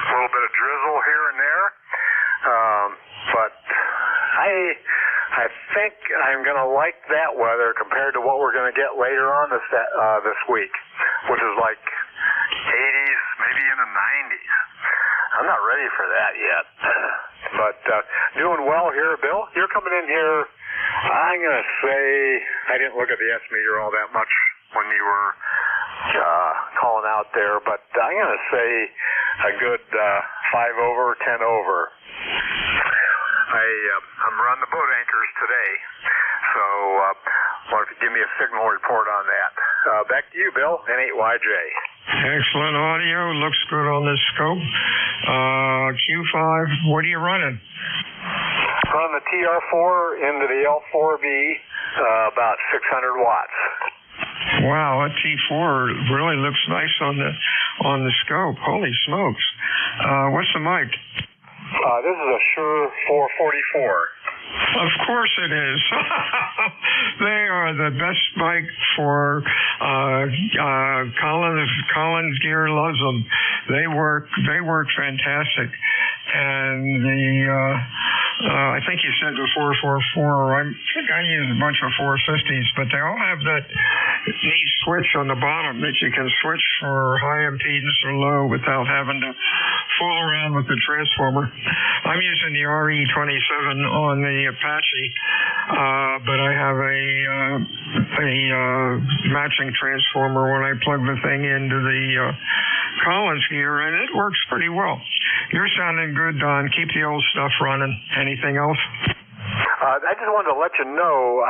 a little bit of drizzle here and there. But I think I'm going to like that weather compared to what we're going to get later on this week, which is like 80s, maybe in the 90s. I'm not ready for that yet. But doing well here, Bill. You're coming in here, I'm going to say, I didn't look at the S-meter all that much when you were calling out there, but I'm going to say a good 5 over, 10 over. I'm running the boat anchors today, so why don't you give me a signal report on that. Back to you, Bill, N8YJ. Excellent audio. Looks good on this scope. Q5, what are you running? On the TR4 into the L4B, about 600 watts. Wow, that T4 really looks nice on the scope. Holy smokes. What's the mic? This is a Shure 444. Of course it is. They are the best mic for Collins Gear loves them. They work fantastic. And I think you said the 444. I think I use a bunch of 450s, but they all have that neat switch on the bottom that you can switch for high impedance or low without having to fool around with the transformer. I'm using the RE27 on the Apache, but I have a matching transformer when I plug the thing into the Collins gear, and it works pretty well. You're sounding good, Don. Keep the old stuff running. Anything else? I just wanted to let you know,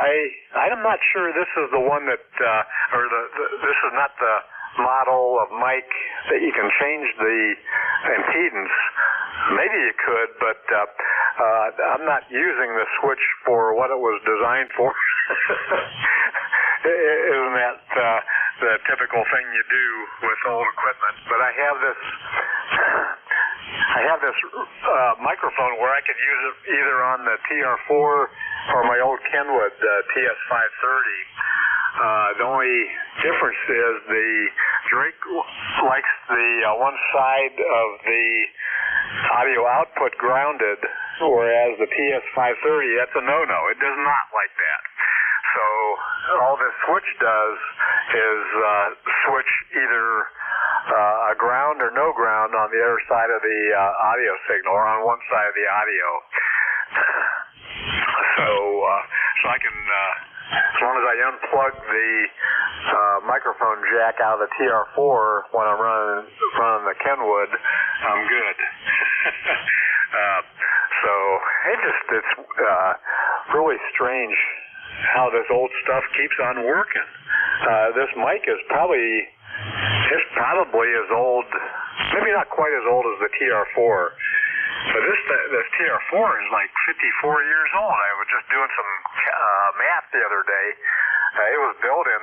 I'm not sure this is the one that, this is not the model of mic that you can change the impedance. Maybe you could, but I'm not using the switch for what it was designed for. Isn't that the typical thing you do with old equipment? But I have this microphone where I could use it either on the TR4 or my old Kenwood TS530. The only difference is Drake likes the one side of the audio output grounded, whereas the TS530, that's a no-no. It does not like that. So all this switch does is switch either a ground or no ground on the other side of the audio signal, or on one side of the audio. So I can, as long as I unplug the microphone jack out of the TR4 when I'm running the Kenwood, I'm good. So it's really strange how this old stuff keeps on working. This mic is probably as old, maybe not quite as old as the TR4, but this TR4 is like 54 years old. I was just doing some math the other day. It was built in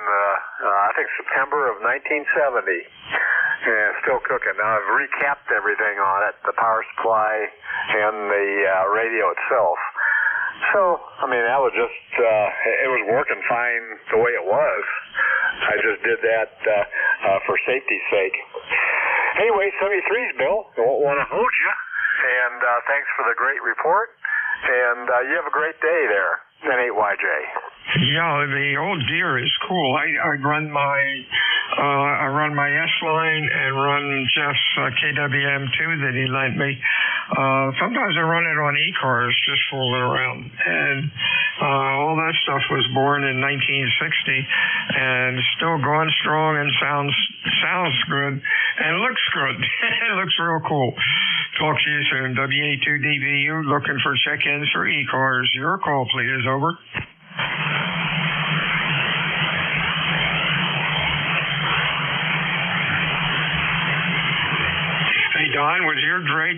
I think September of 1970, and it's still cooking. Now I've recapped everything on it, the power supply and the radio itself. So, I mean, that was just, it was working fine the way it was. I just did that for safety's sake. Anyway, 73's, Bill. Don't want to hold you. And thanks for the great report. And you have a great day there, N8YJ. Yeah, the old gear is cool. I run my S line and run Jeff's KWM2 that he lent me. Sometimes I run it on ECARS, just fooling around. And all that stuff was born in 1960 and still going strong and sounds good and looks good. It looks real cool. Talk to you soon. WA2DBU looking for check-ins for ECARS. Your call, please. Over. Hey, Don, was your Drake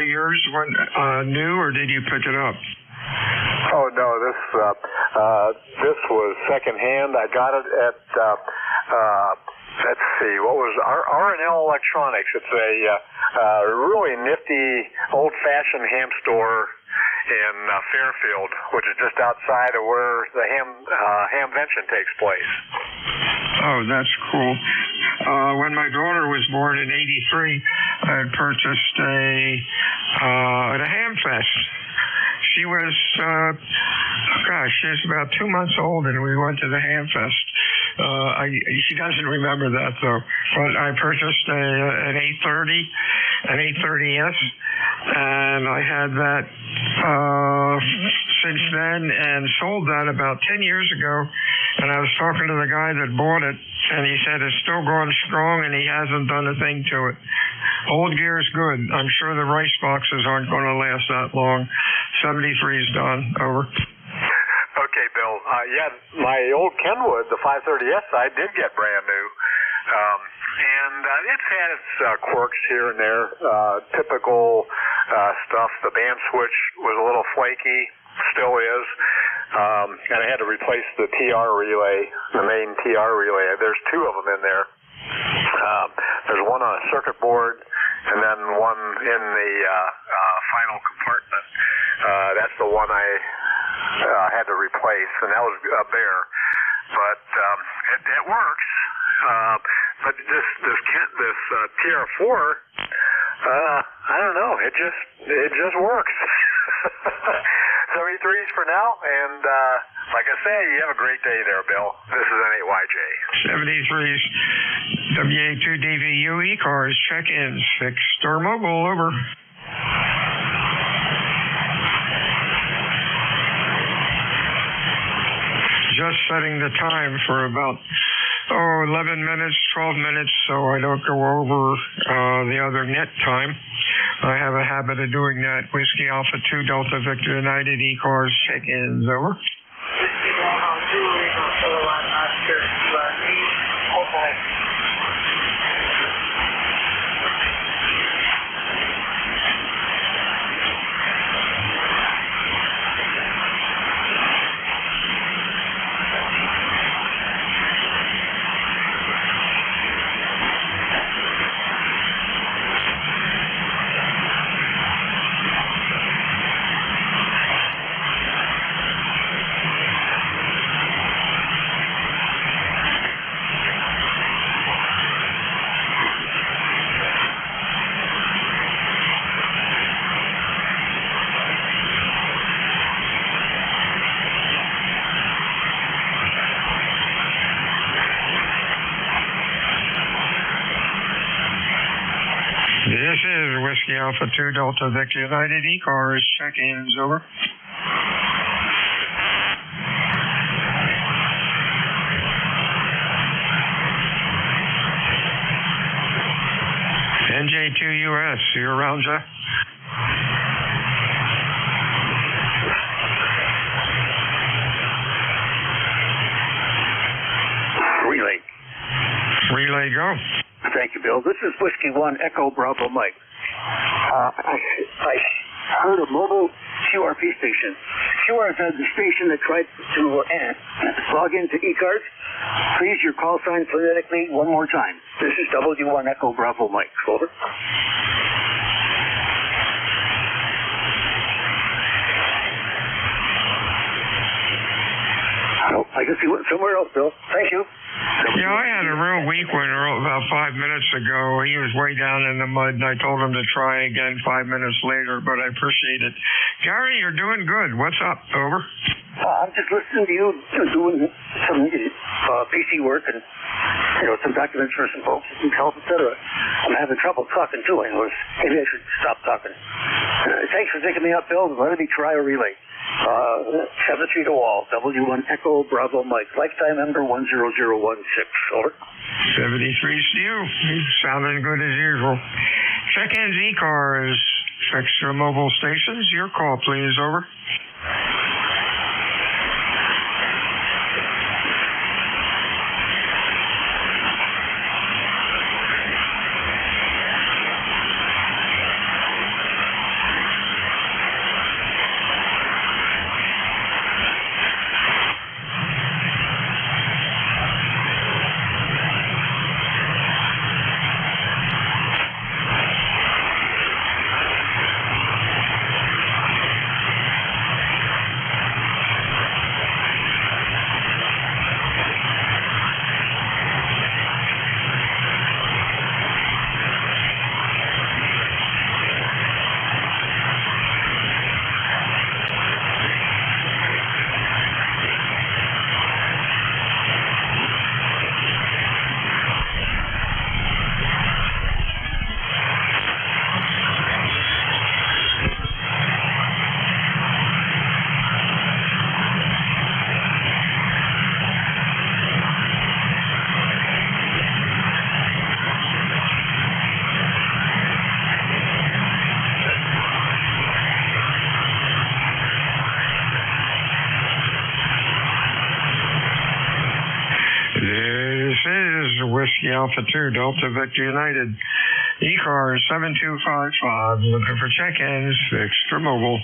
yours new, or did you pick it up? Oh, no, this was secondhand. I got it at, let's see, what was R&L Electronics. It's a really nifty, old-fashioned ham store in Fairfield, which is just outside of where the hamvention takes place. Oh, that's cool. When my daughter was born in '83, I had purchased at a ham fest. She was, she was about 2 months old, and we went to the ham fest. She doesn't remember that though. But I purchased an 830S, and I had that since then, and sold that about 10 years ago. And I was talking to the guy that bought it, and he said it's still going strong, and he hasn't done a thing to it. Old gear is good. I'm sure the rice boxes aren't going to last that long. 73's done. Over. Okay, Bill. Yeah, my old Kenwood, the 530S, I did get brand new. And it's had its quirks here and there. Typical stuff. The band switch was a little flaky. Still is. And I had to replace the TR relay, the main TR relay. There's two of them in there. There's one on a circuit board, and then one in the final compartment. That's the one I had to replace, and that was bare. But it works. But this TR4, I don't know. It just works. 73s for now, and like I say, you have a great day there, Bill. This is N8YJ. 73s, WA2DVU ECARS, check-ins, fixed or mobile, over. Just setting the time for about 11 minutes, 12 minutes, so I don't go over the other net time. I have a habit of doing that. Whiskey Alpha 2 Delta Victor United ECARS, check-ins, over. This is Whiskey Alpha 2 Delta Victor United ECARS, check-ins, over. NJ2US, you're around, Jeff? Relay. Relay, go. Thank you, Bill. This is Whiskey 1 Echo Bravo Mike. I heard a mobile QRP station. QRP is the station that tried to log into ECARS. Please, your call sign phonetically one more time. This is W1 Echo Bravo Mike. Over. Oh, I guess he went somewhere else, Bill. Thank you. Yeah, I had a real weak one about 5 minutes ago. He was way down in the mud, and I told him to try again 5 minutes later, but I appreciate it. Gary, you're doing good. What's up? Over. I'm just listening to you doing some PC work and, some documents for some folks, some help, etc. I'm having trouble talking, too. Maybe I should stop talking. Thanks for taking me up, Bill. Let me try a relay. 7-3 to wall, W1 Echo Bravo Mike, lifetime number 10016. Over. 73's to you. Sounding good as usual. Check-ins ECARS, extra mobile stations. Your call, please. Over. Whiskey Alpha 2 Delta Victor United ECARS 7255, looking for check-ins, fixed or mobile.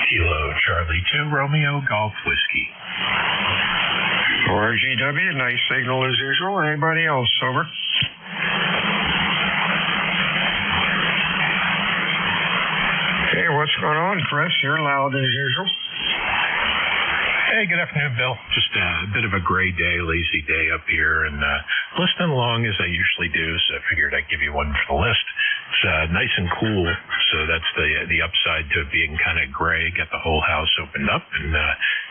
Kilo Charlie 2 Romeo Golf Whiskey. RGW, nice signal as usual. Anybody else? Over. Hey, what's going on, Chris? You're loud as usual. Hey, good afternoon, Bill. Just a bit of a gray day, lazy day up here, and listening along as I usually do, so I figured I'd give you one for the list. It's nice and cool, so that's the upside to being kind of gray. Get the whole house opened up and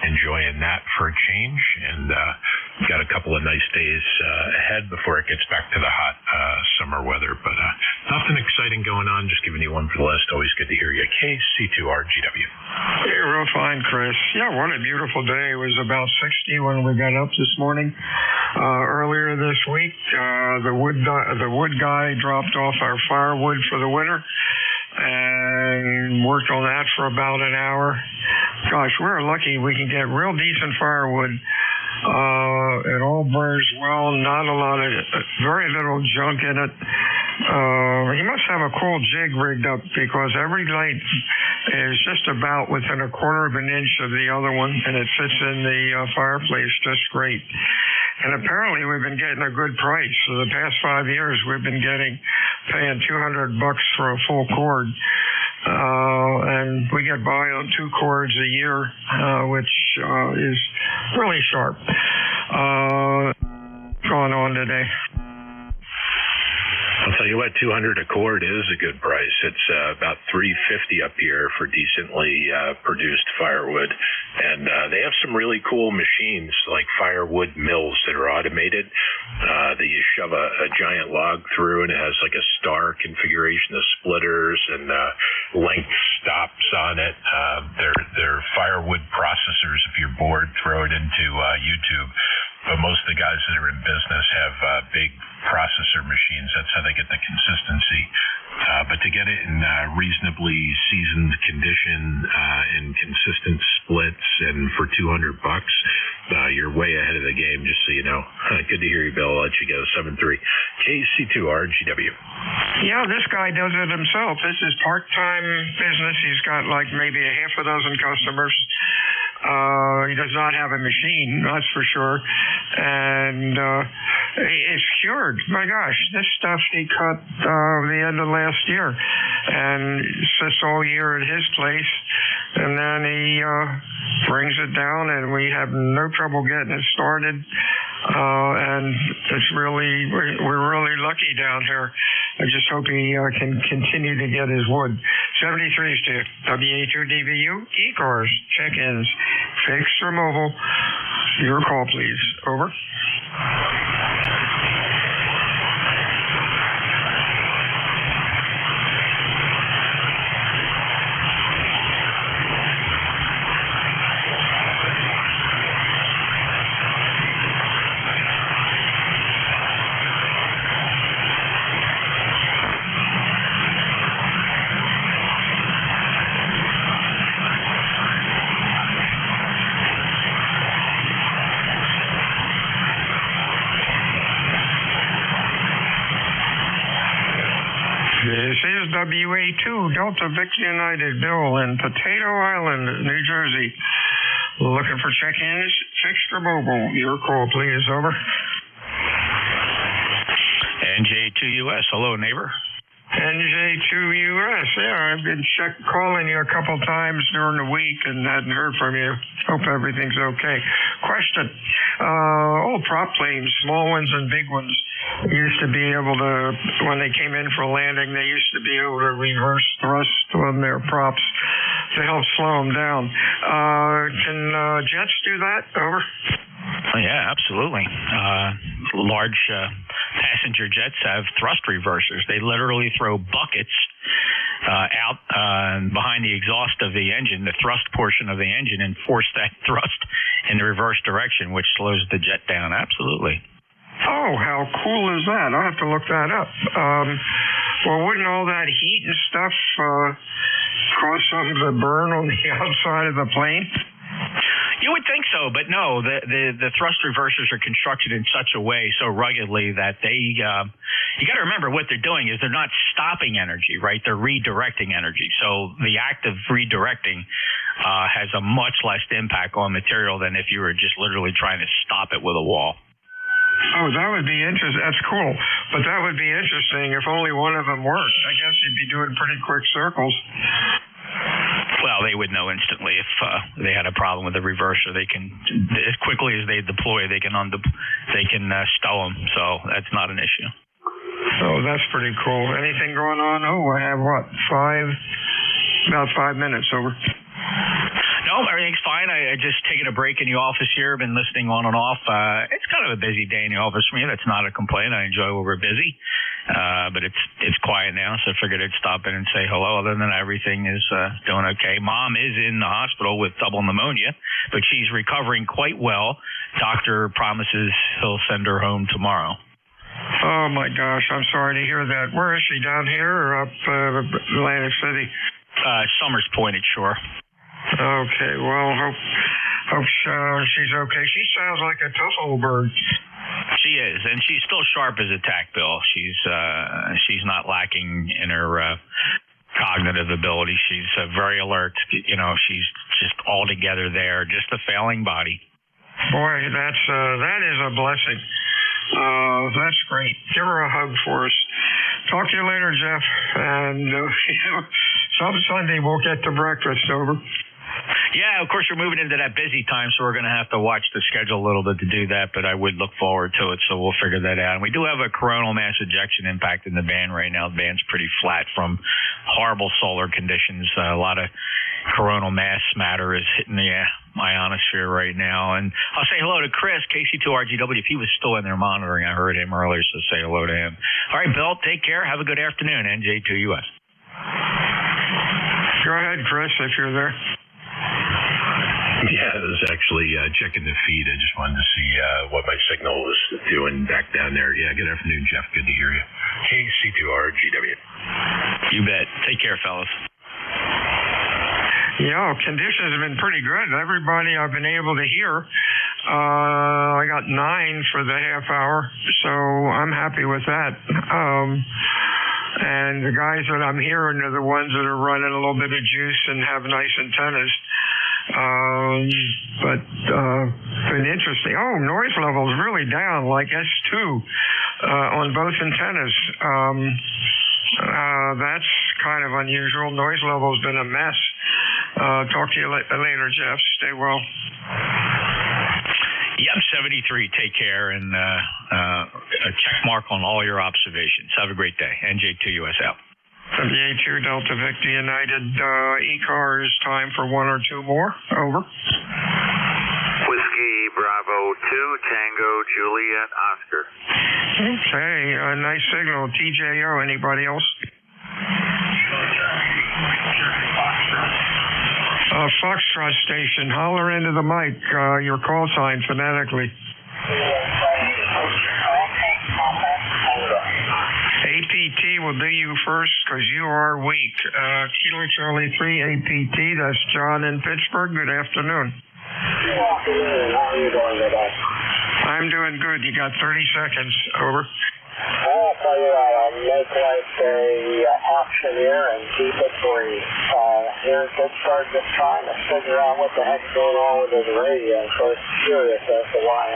enjoying that for a change. And got a couple of nice days ahead before it gets back to the hot summer weather. But nothing exciting going on. Just giving you one for the list. Always good to hear you. KC2RGW. Hey, real fine, Chris. Yeah, what a beautiful day. It was about 60 when we got up this morning. Earlier this week, the wood guy dropped off our firewood for the winter and worked on that for about an hour. Gosh, we're lucky we can get real decent firewood. It all burns well, not a lot of, very little junk in it. He must have a cool jig rigged up because every light is just about within a quarter of an inch of the other one, and it fits in the fireplace just great. And apparently we've been getting a good price. For the past 5 years, we've been paying $200 for a full cord. And we get by on 2 cords a year, which is really sharp. Going on today. I'll tell you what, $200 a cord is a good price. It's about $350 up here for decently produced firewood. And they have some really cool machines like firewood mills that are automated that you shove a giant log through, and it has like a star configuration of splitters and length stops on it. They're firewood processors. If you're bored, throw it into YouTube. But most of the guys that are in business have big processor machines. That's how they get the consistency. But to get it in reasonably seasoned condition in consistent splits and for $200, you're way ahead of the game, just so you know. Good to hear you, Bill. I'll let you go. 73 KC2RGW. Yeah, this guy does it himself. This is part-time business. He's got like maybe a half a dozen customers. He does not have a machine, that's for sure. And it's cured. My gosh, this stuff he cut the end of last year and sits all year at his place. And then he brings it down, and we have no trouble getting it started. And it's really, we're really lucky down here. I just hope he can continue to get his wood. 73 to WA2DVU, ECARS, check-ins, fixed or mobile. Your call, please. Over. This is WA2 Delta Victor United, Bill in Potato Island, New Jersey. Looking for check-ins, fixed or mobile. Your call, please. Over. NJ2US. Hello, neighbor. NJ2US. Yeah, I've been calling you a couple times during the week and hadn't heard from you. Hope everything's okay. Question. Old prop planes, small ones and big ones, used to be able to, when they came in for landing, they used to be able to reverse thrust on their props to help slow them down. Can jets do that? Over. Oh, yeah, absolutely. Large passenger jets have thrust reversers. They literally throw buckets out behind the exhaust of the engine, the thrust portion of the engine, and force that thrust in the reverse direction, which slows the jet down. Absolutely. Oh, how cool is that? I'll have to look that up. Well, wouldn't all that heat and stuff cause something to burn on the outside of the plane? You would think so, but no. The thrust reversers are constructed in such a way, so ruggedly, that they you got to remember what they're doing is they're not stopping energy, right? They're redirecting energy. So the act of redirecting has a much less impact on material than if you were just literally trying to stop it with a wall. Oh, that would be interesting. That's cool. But that would be interesting if only one of them worked. I guess you'd be doing pretty quick circles. Well, they would know instantly if they had a problem with the reverser. They can, as quickly as they deploy, they can stow them. So that's not an issue. Oh, that's pretty cool. Anything going on? Oh, I have what? About 5 minutes, over. No, everything's fine. I just taking a break in the office here. Been listening on and off. It's kind of a busy day in the office for me. That's not a complaint. I enjoy when we're busy. But it's quiet now, so I figured I'd stop in and say hello. Other than that, everything is doing okay. Mom is in the hospital with double pneumonia, but she's recovering quite well. Doctor promises he'll send her home tomorrow. Oh, my gosh. I'm sorry to hear that. Where is she, down here or up Atlantic City? Summers Point at shore. Okay, well, hope she's okay. She sounds like a tough old bird. She is, and she's still sharp as a tack, Bill. She's not lacking in her cognitive ability. She's very alert. You know, she's just all together there, just a failing body. Boy, that is a blessing. That's great. Give her a hug for us. Talk to you later, Jeff. And some Sunday we'll get to breakfast, over. Yeah, of course, we're moving into that busy time, so we're going to have to watch the schedule a little bit to do that, but I would look forward to it, so we'll figure that out. And we do have a coronal mass ejection impact in the band right now. The band's pretty flat from horrible solar conditions. A lot of coronal mass matter is hitting the ionosphere right now. And I'll say hello to Chris, KC2RGW. If he was still in there monitoring, I heard him earlier, so say hello to him. All right, Bill, take care. Have a good afternoon. NJ2US. Go ahead, Chris, if you're there. Yeah, I was actually checking the feed. I just wanted to see what my signal was doing back down there. Yeah, good afternoon, Jeff. Good to hear you. KC2RGW. You bet. Take care, fellas. Yeah, conditions have been pretty good. Everybody I've been able to hear. I got 9 for the half hour, so I'm happy with that. And the guys that I'm hearing are the ones that are running a little bit of juice and have nice antennas. But been interesting. Oh, noise level's really down, like S2 on both antennas. That's kind of unusual. Noise level's been a mess. Talk to you later, Jeff. Stay well. Yep, 73. Take care, and a check mark on all your observations. Have a great day. NJ2US out. WA2 Delta Victor United, ECARS, time for 1 or 2 more. Over. Whiskey Bravo 2, Tango Juliet Oscar. Okay, nice signal. TJO, anybody else? Foxtrot station, holler into the mic, your call sign phonetically. APT will do you first because you are weak. Kilo Charlie 3 APT, that's John in Pittsburgh. Good afternoon. How are you doing today? I'm doing good. You got 30 seconds. Over. I'll tell you what, I'll make like a auctioneer and keep it free. Here in Pittsburgh, just trying to figure out what the heck's going on with this radio. So it's curious as to why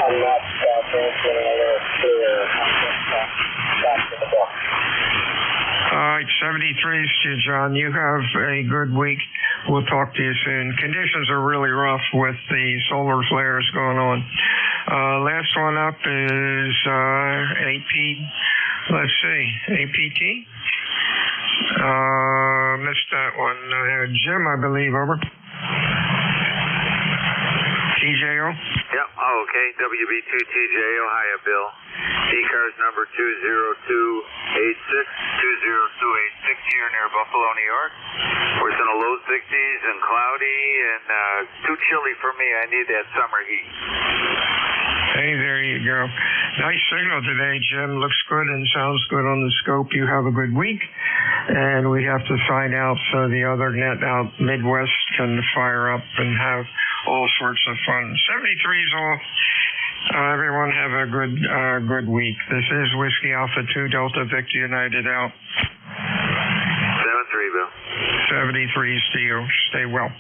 I'm not transmitting a little clear. I'm just back to the book. All right, 73, Stu John. You have a good week. We'll talk to you soon. Conditions are really rough with the solar flares going on. Last one up is APT. Missed that one. Jim, I believe, over. TJO? Yep, okay. WB2TJO, hiya, Bill. ECARS number 20286, 20286 here near Buffalo, New York. We're in the low 60s and cloudy and too chilly for me. I need that summer heat. Hey, there you go. Nice signal today, Jim. Looks good and sounds good on the scope. You have a good week. And we have to sign out so the other net out Midwest can fire up and have all sorts of fun. 73's off. Everyone have a good week. This is Whiskey Alpha 2 Delta Victor United out. 73, Bill. 73 to you. Stay well.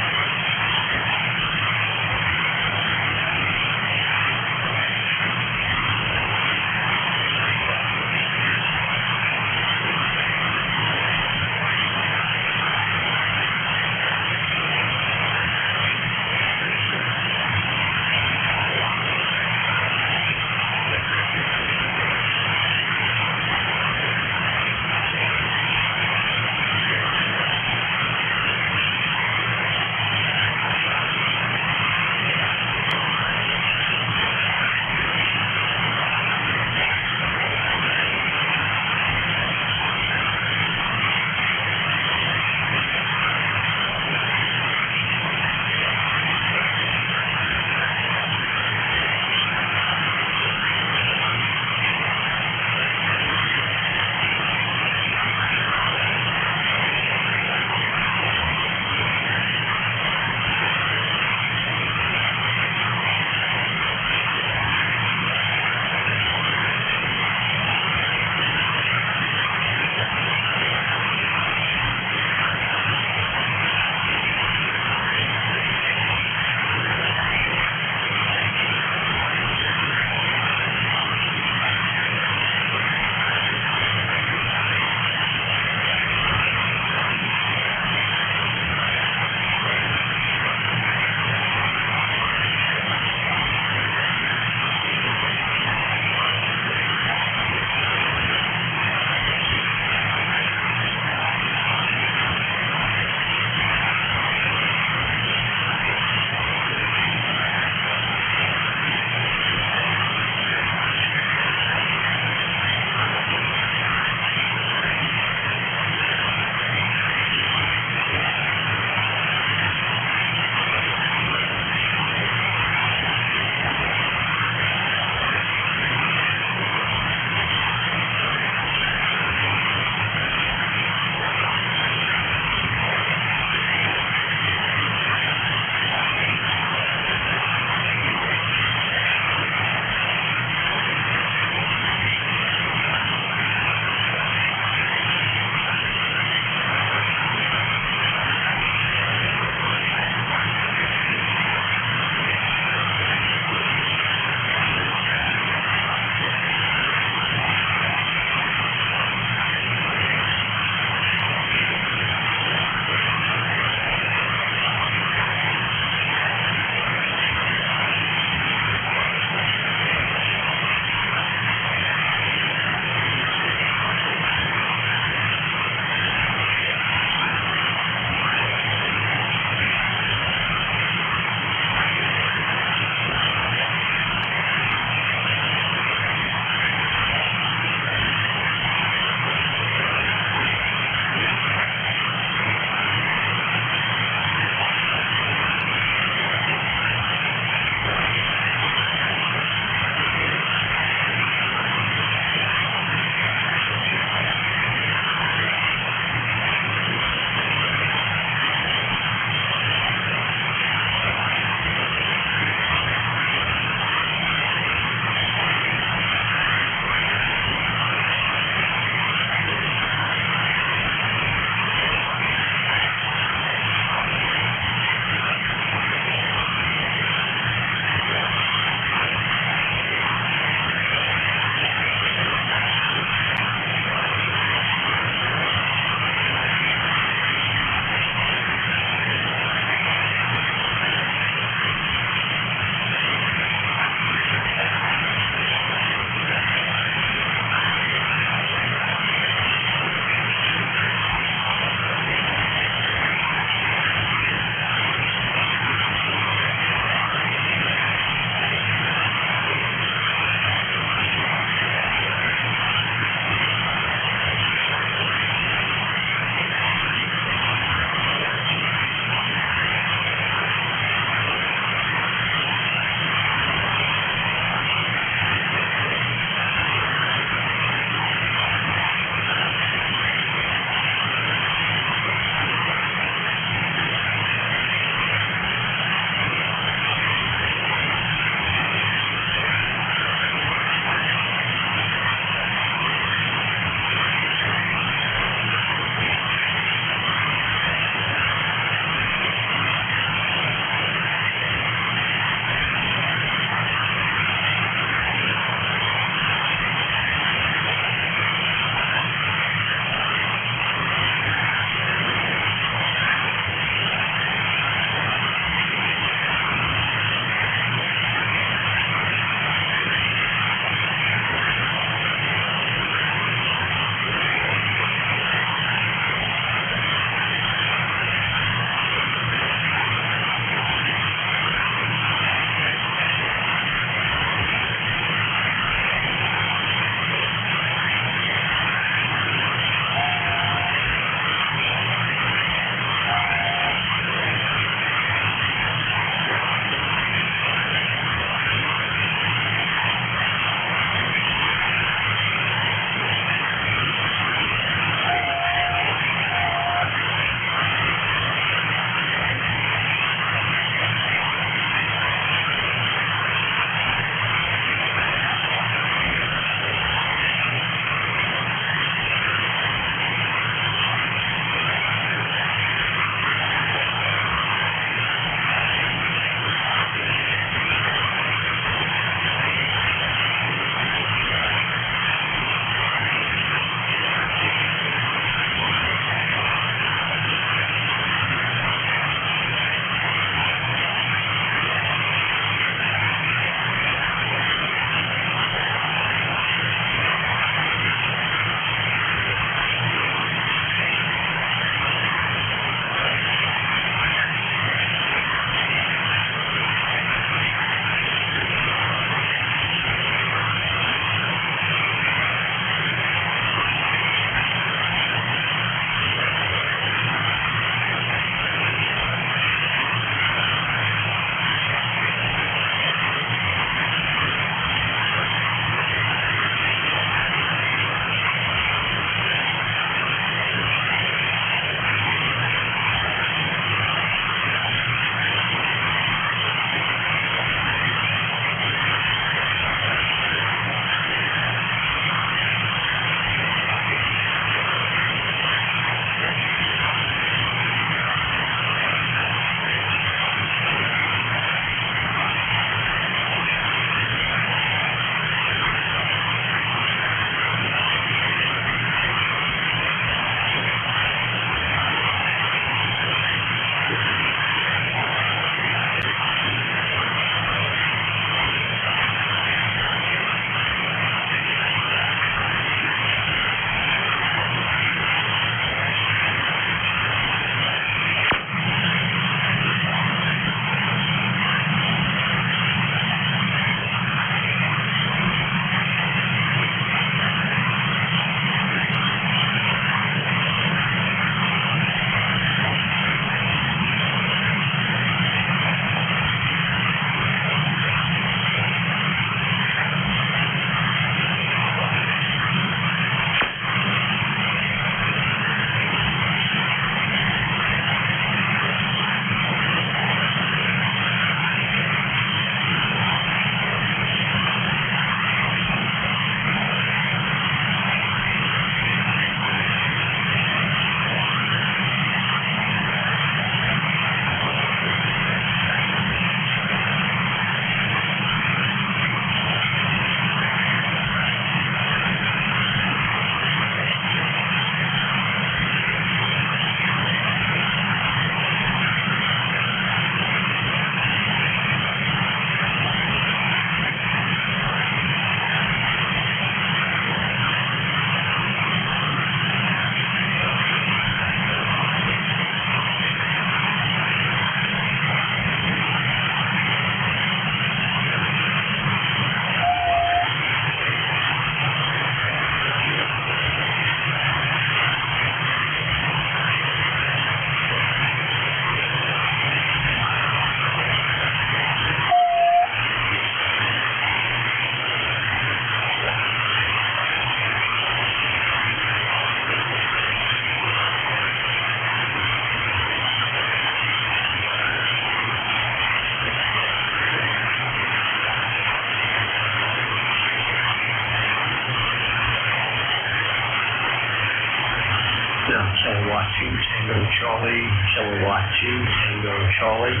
Kilowatt 2 Tango Charlie, Kilowatt 2 Tango Charlie,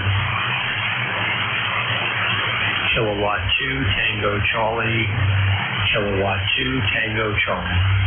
Kilowatt 2 Tango Charlie, Kilowatt 2 Tango Charlie.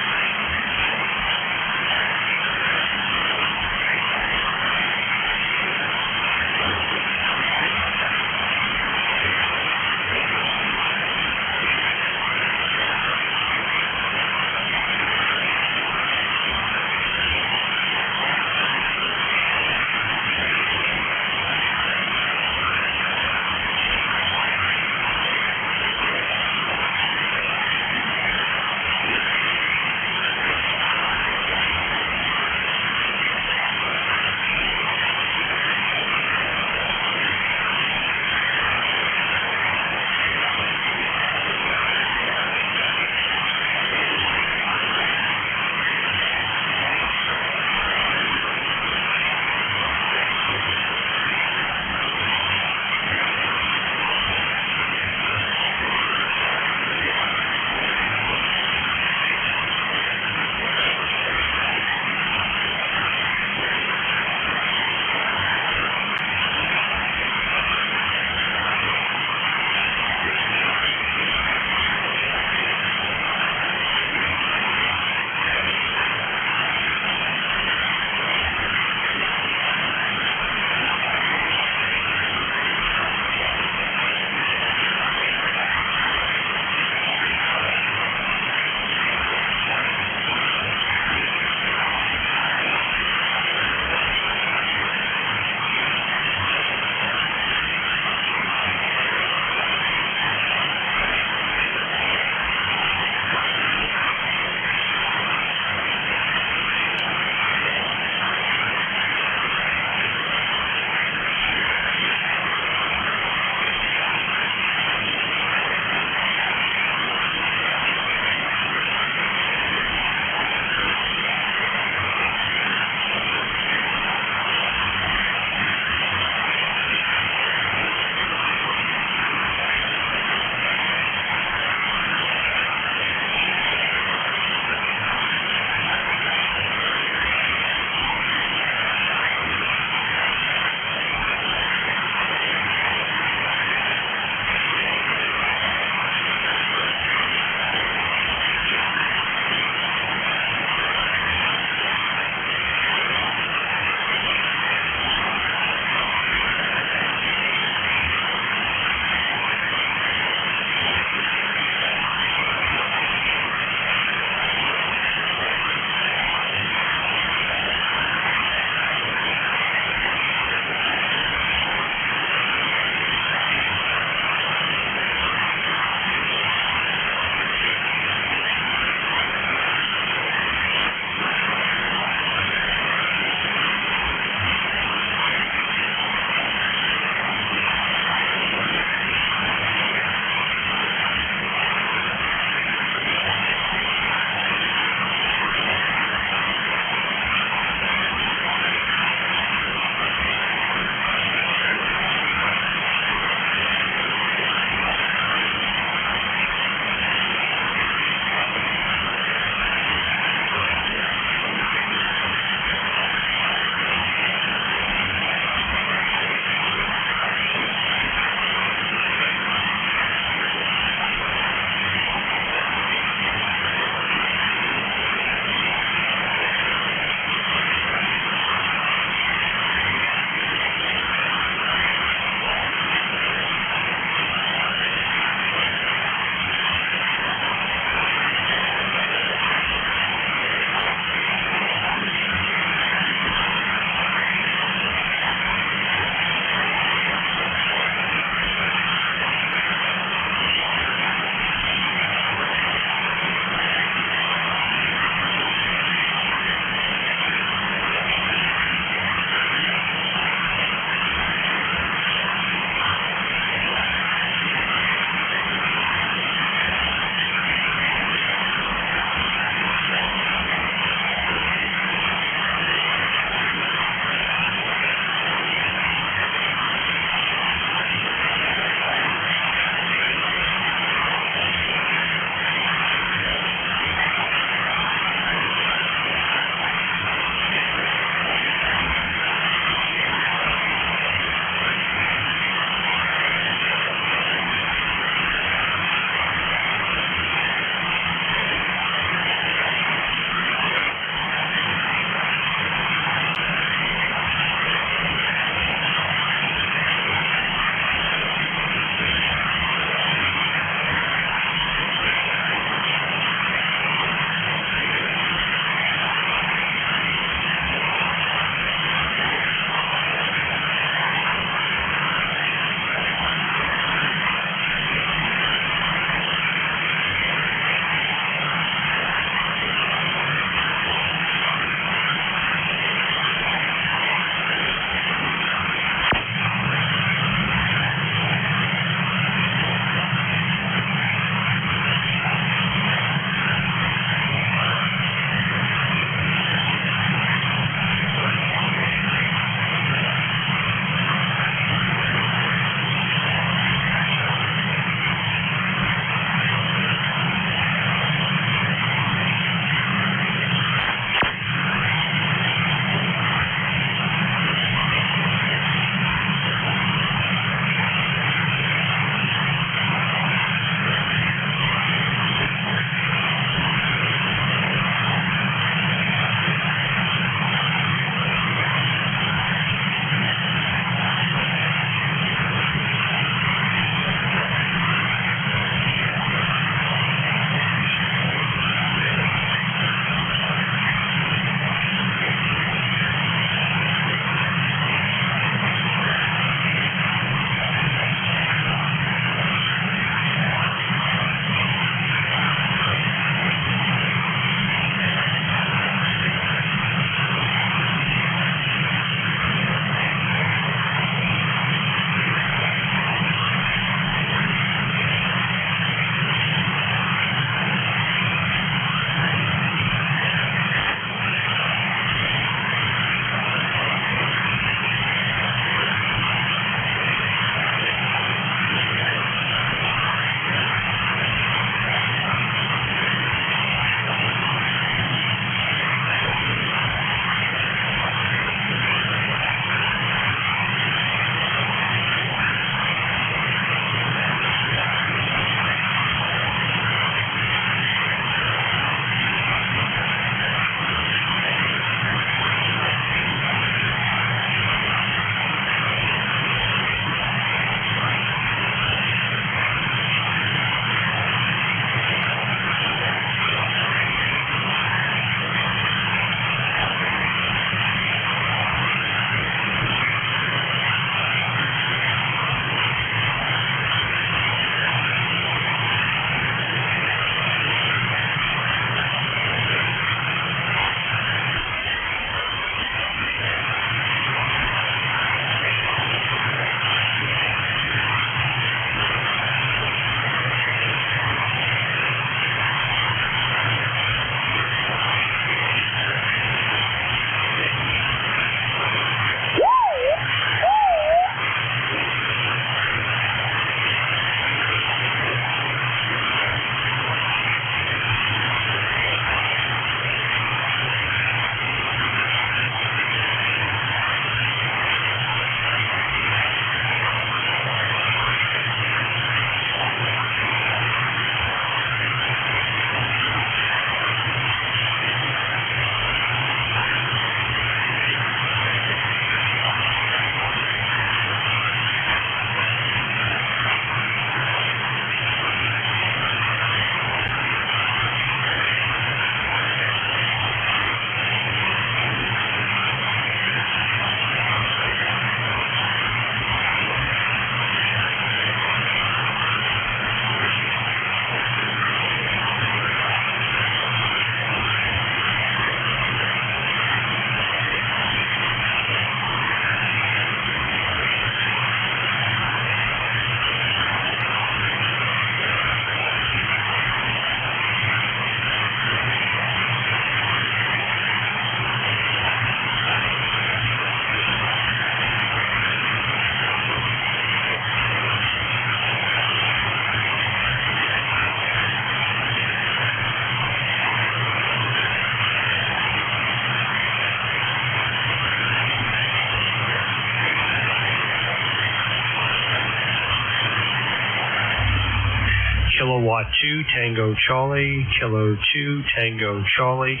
Kilowatt 2 Tango Charlie, Kilo 2 Tango Charlie.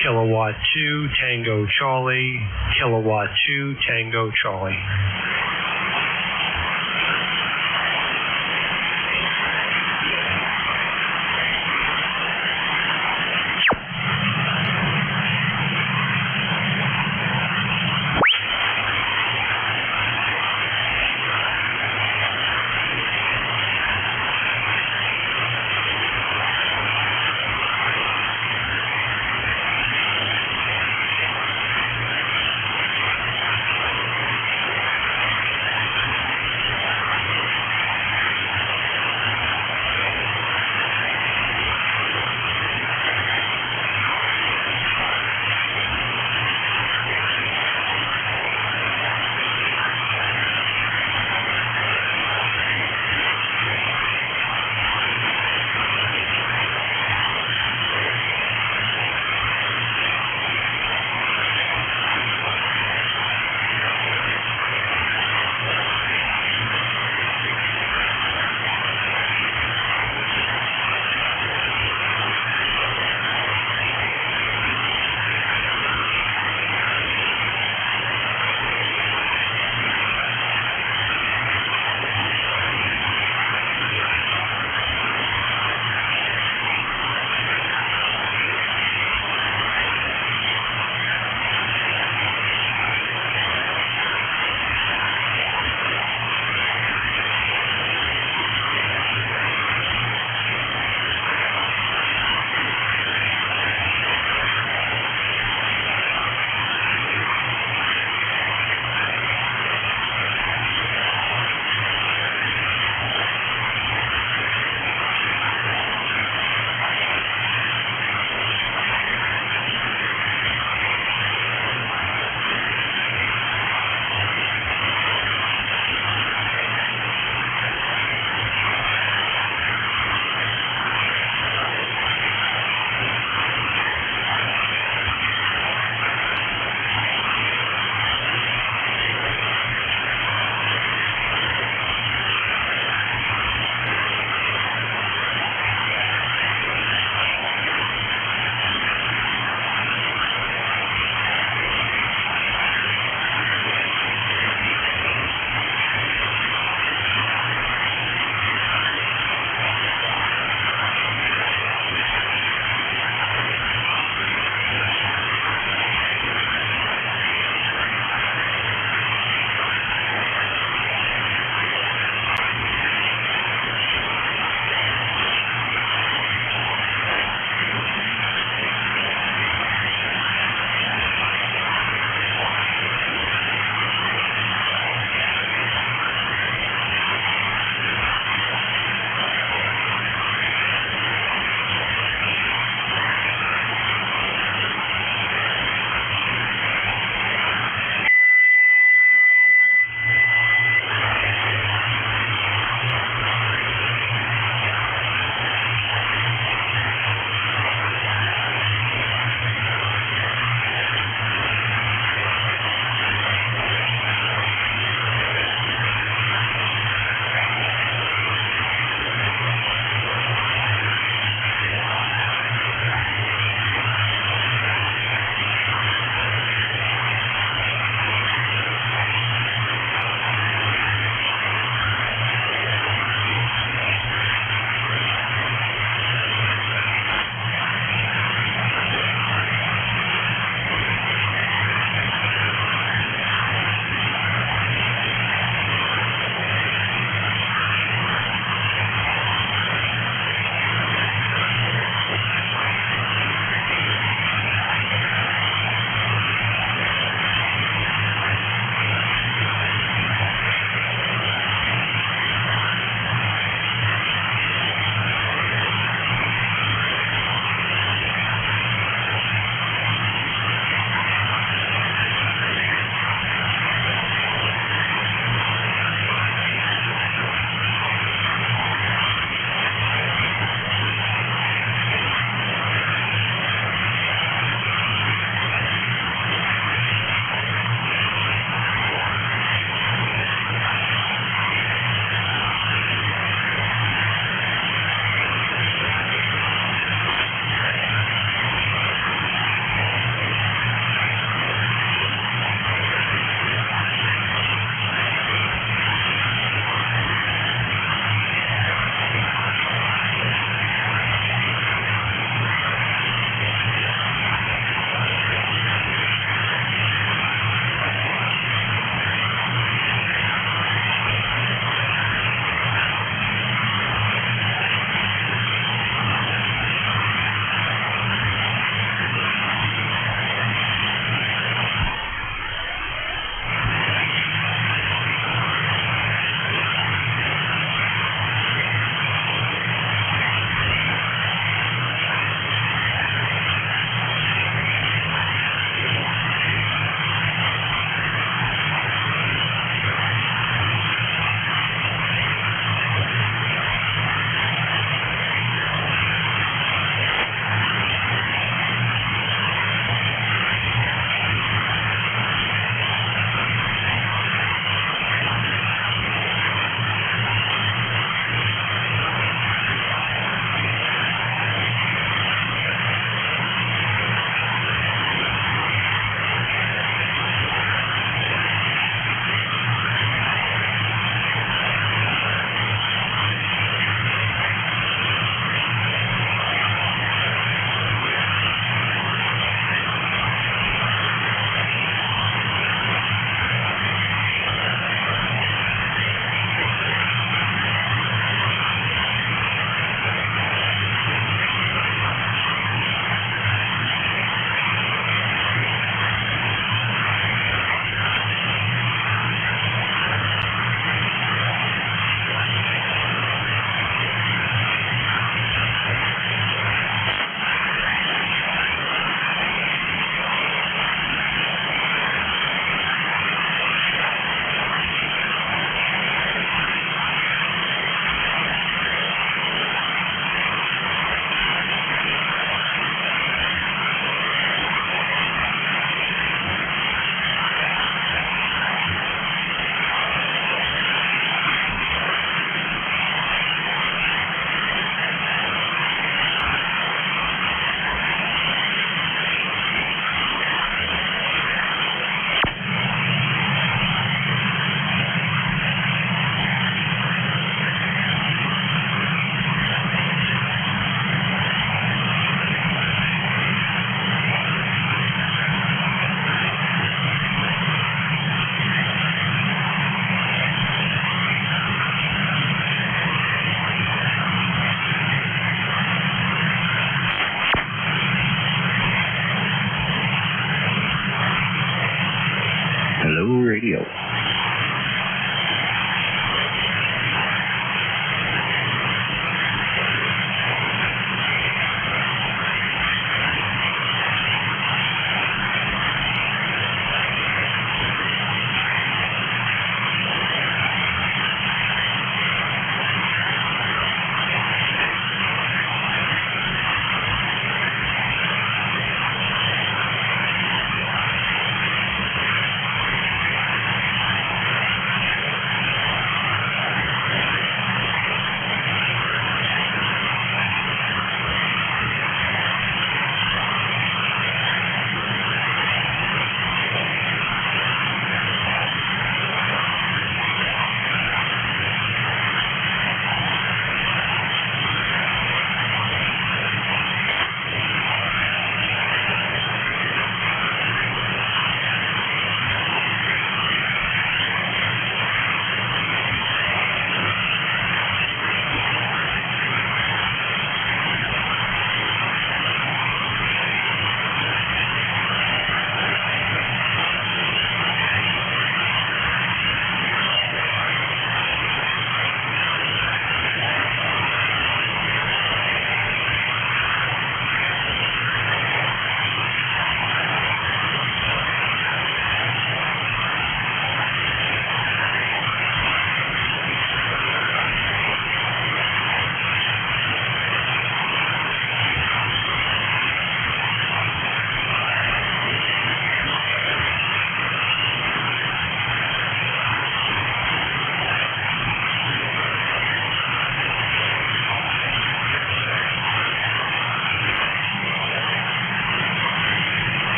Kilowatt 2 Tango Charlie, Kilowatt 2 Tango Charlie.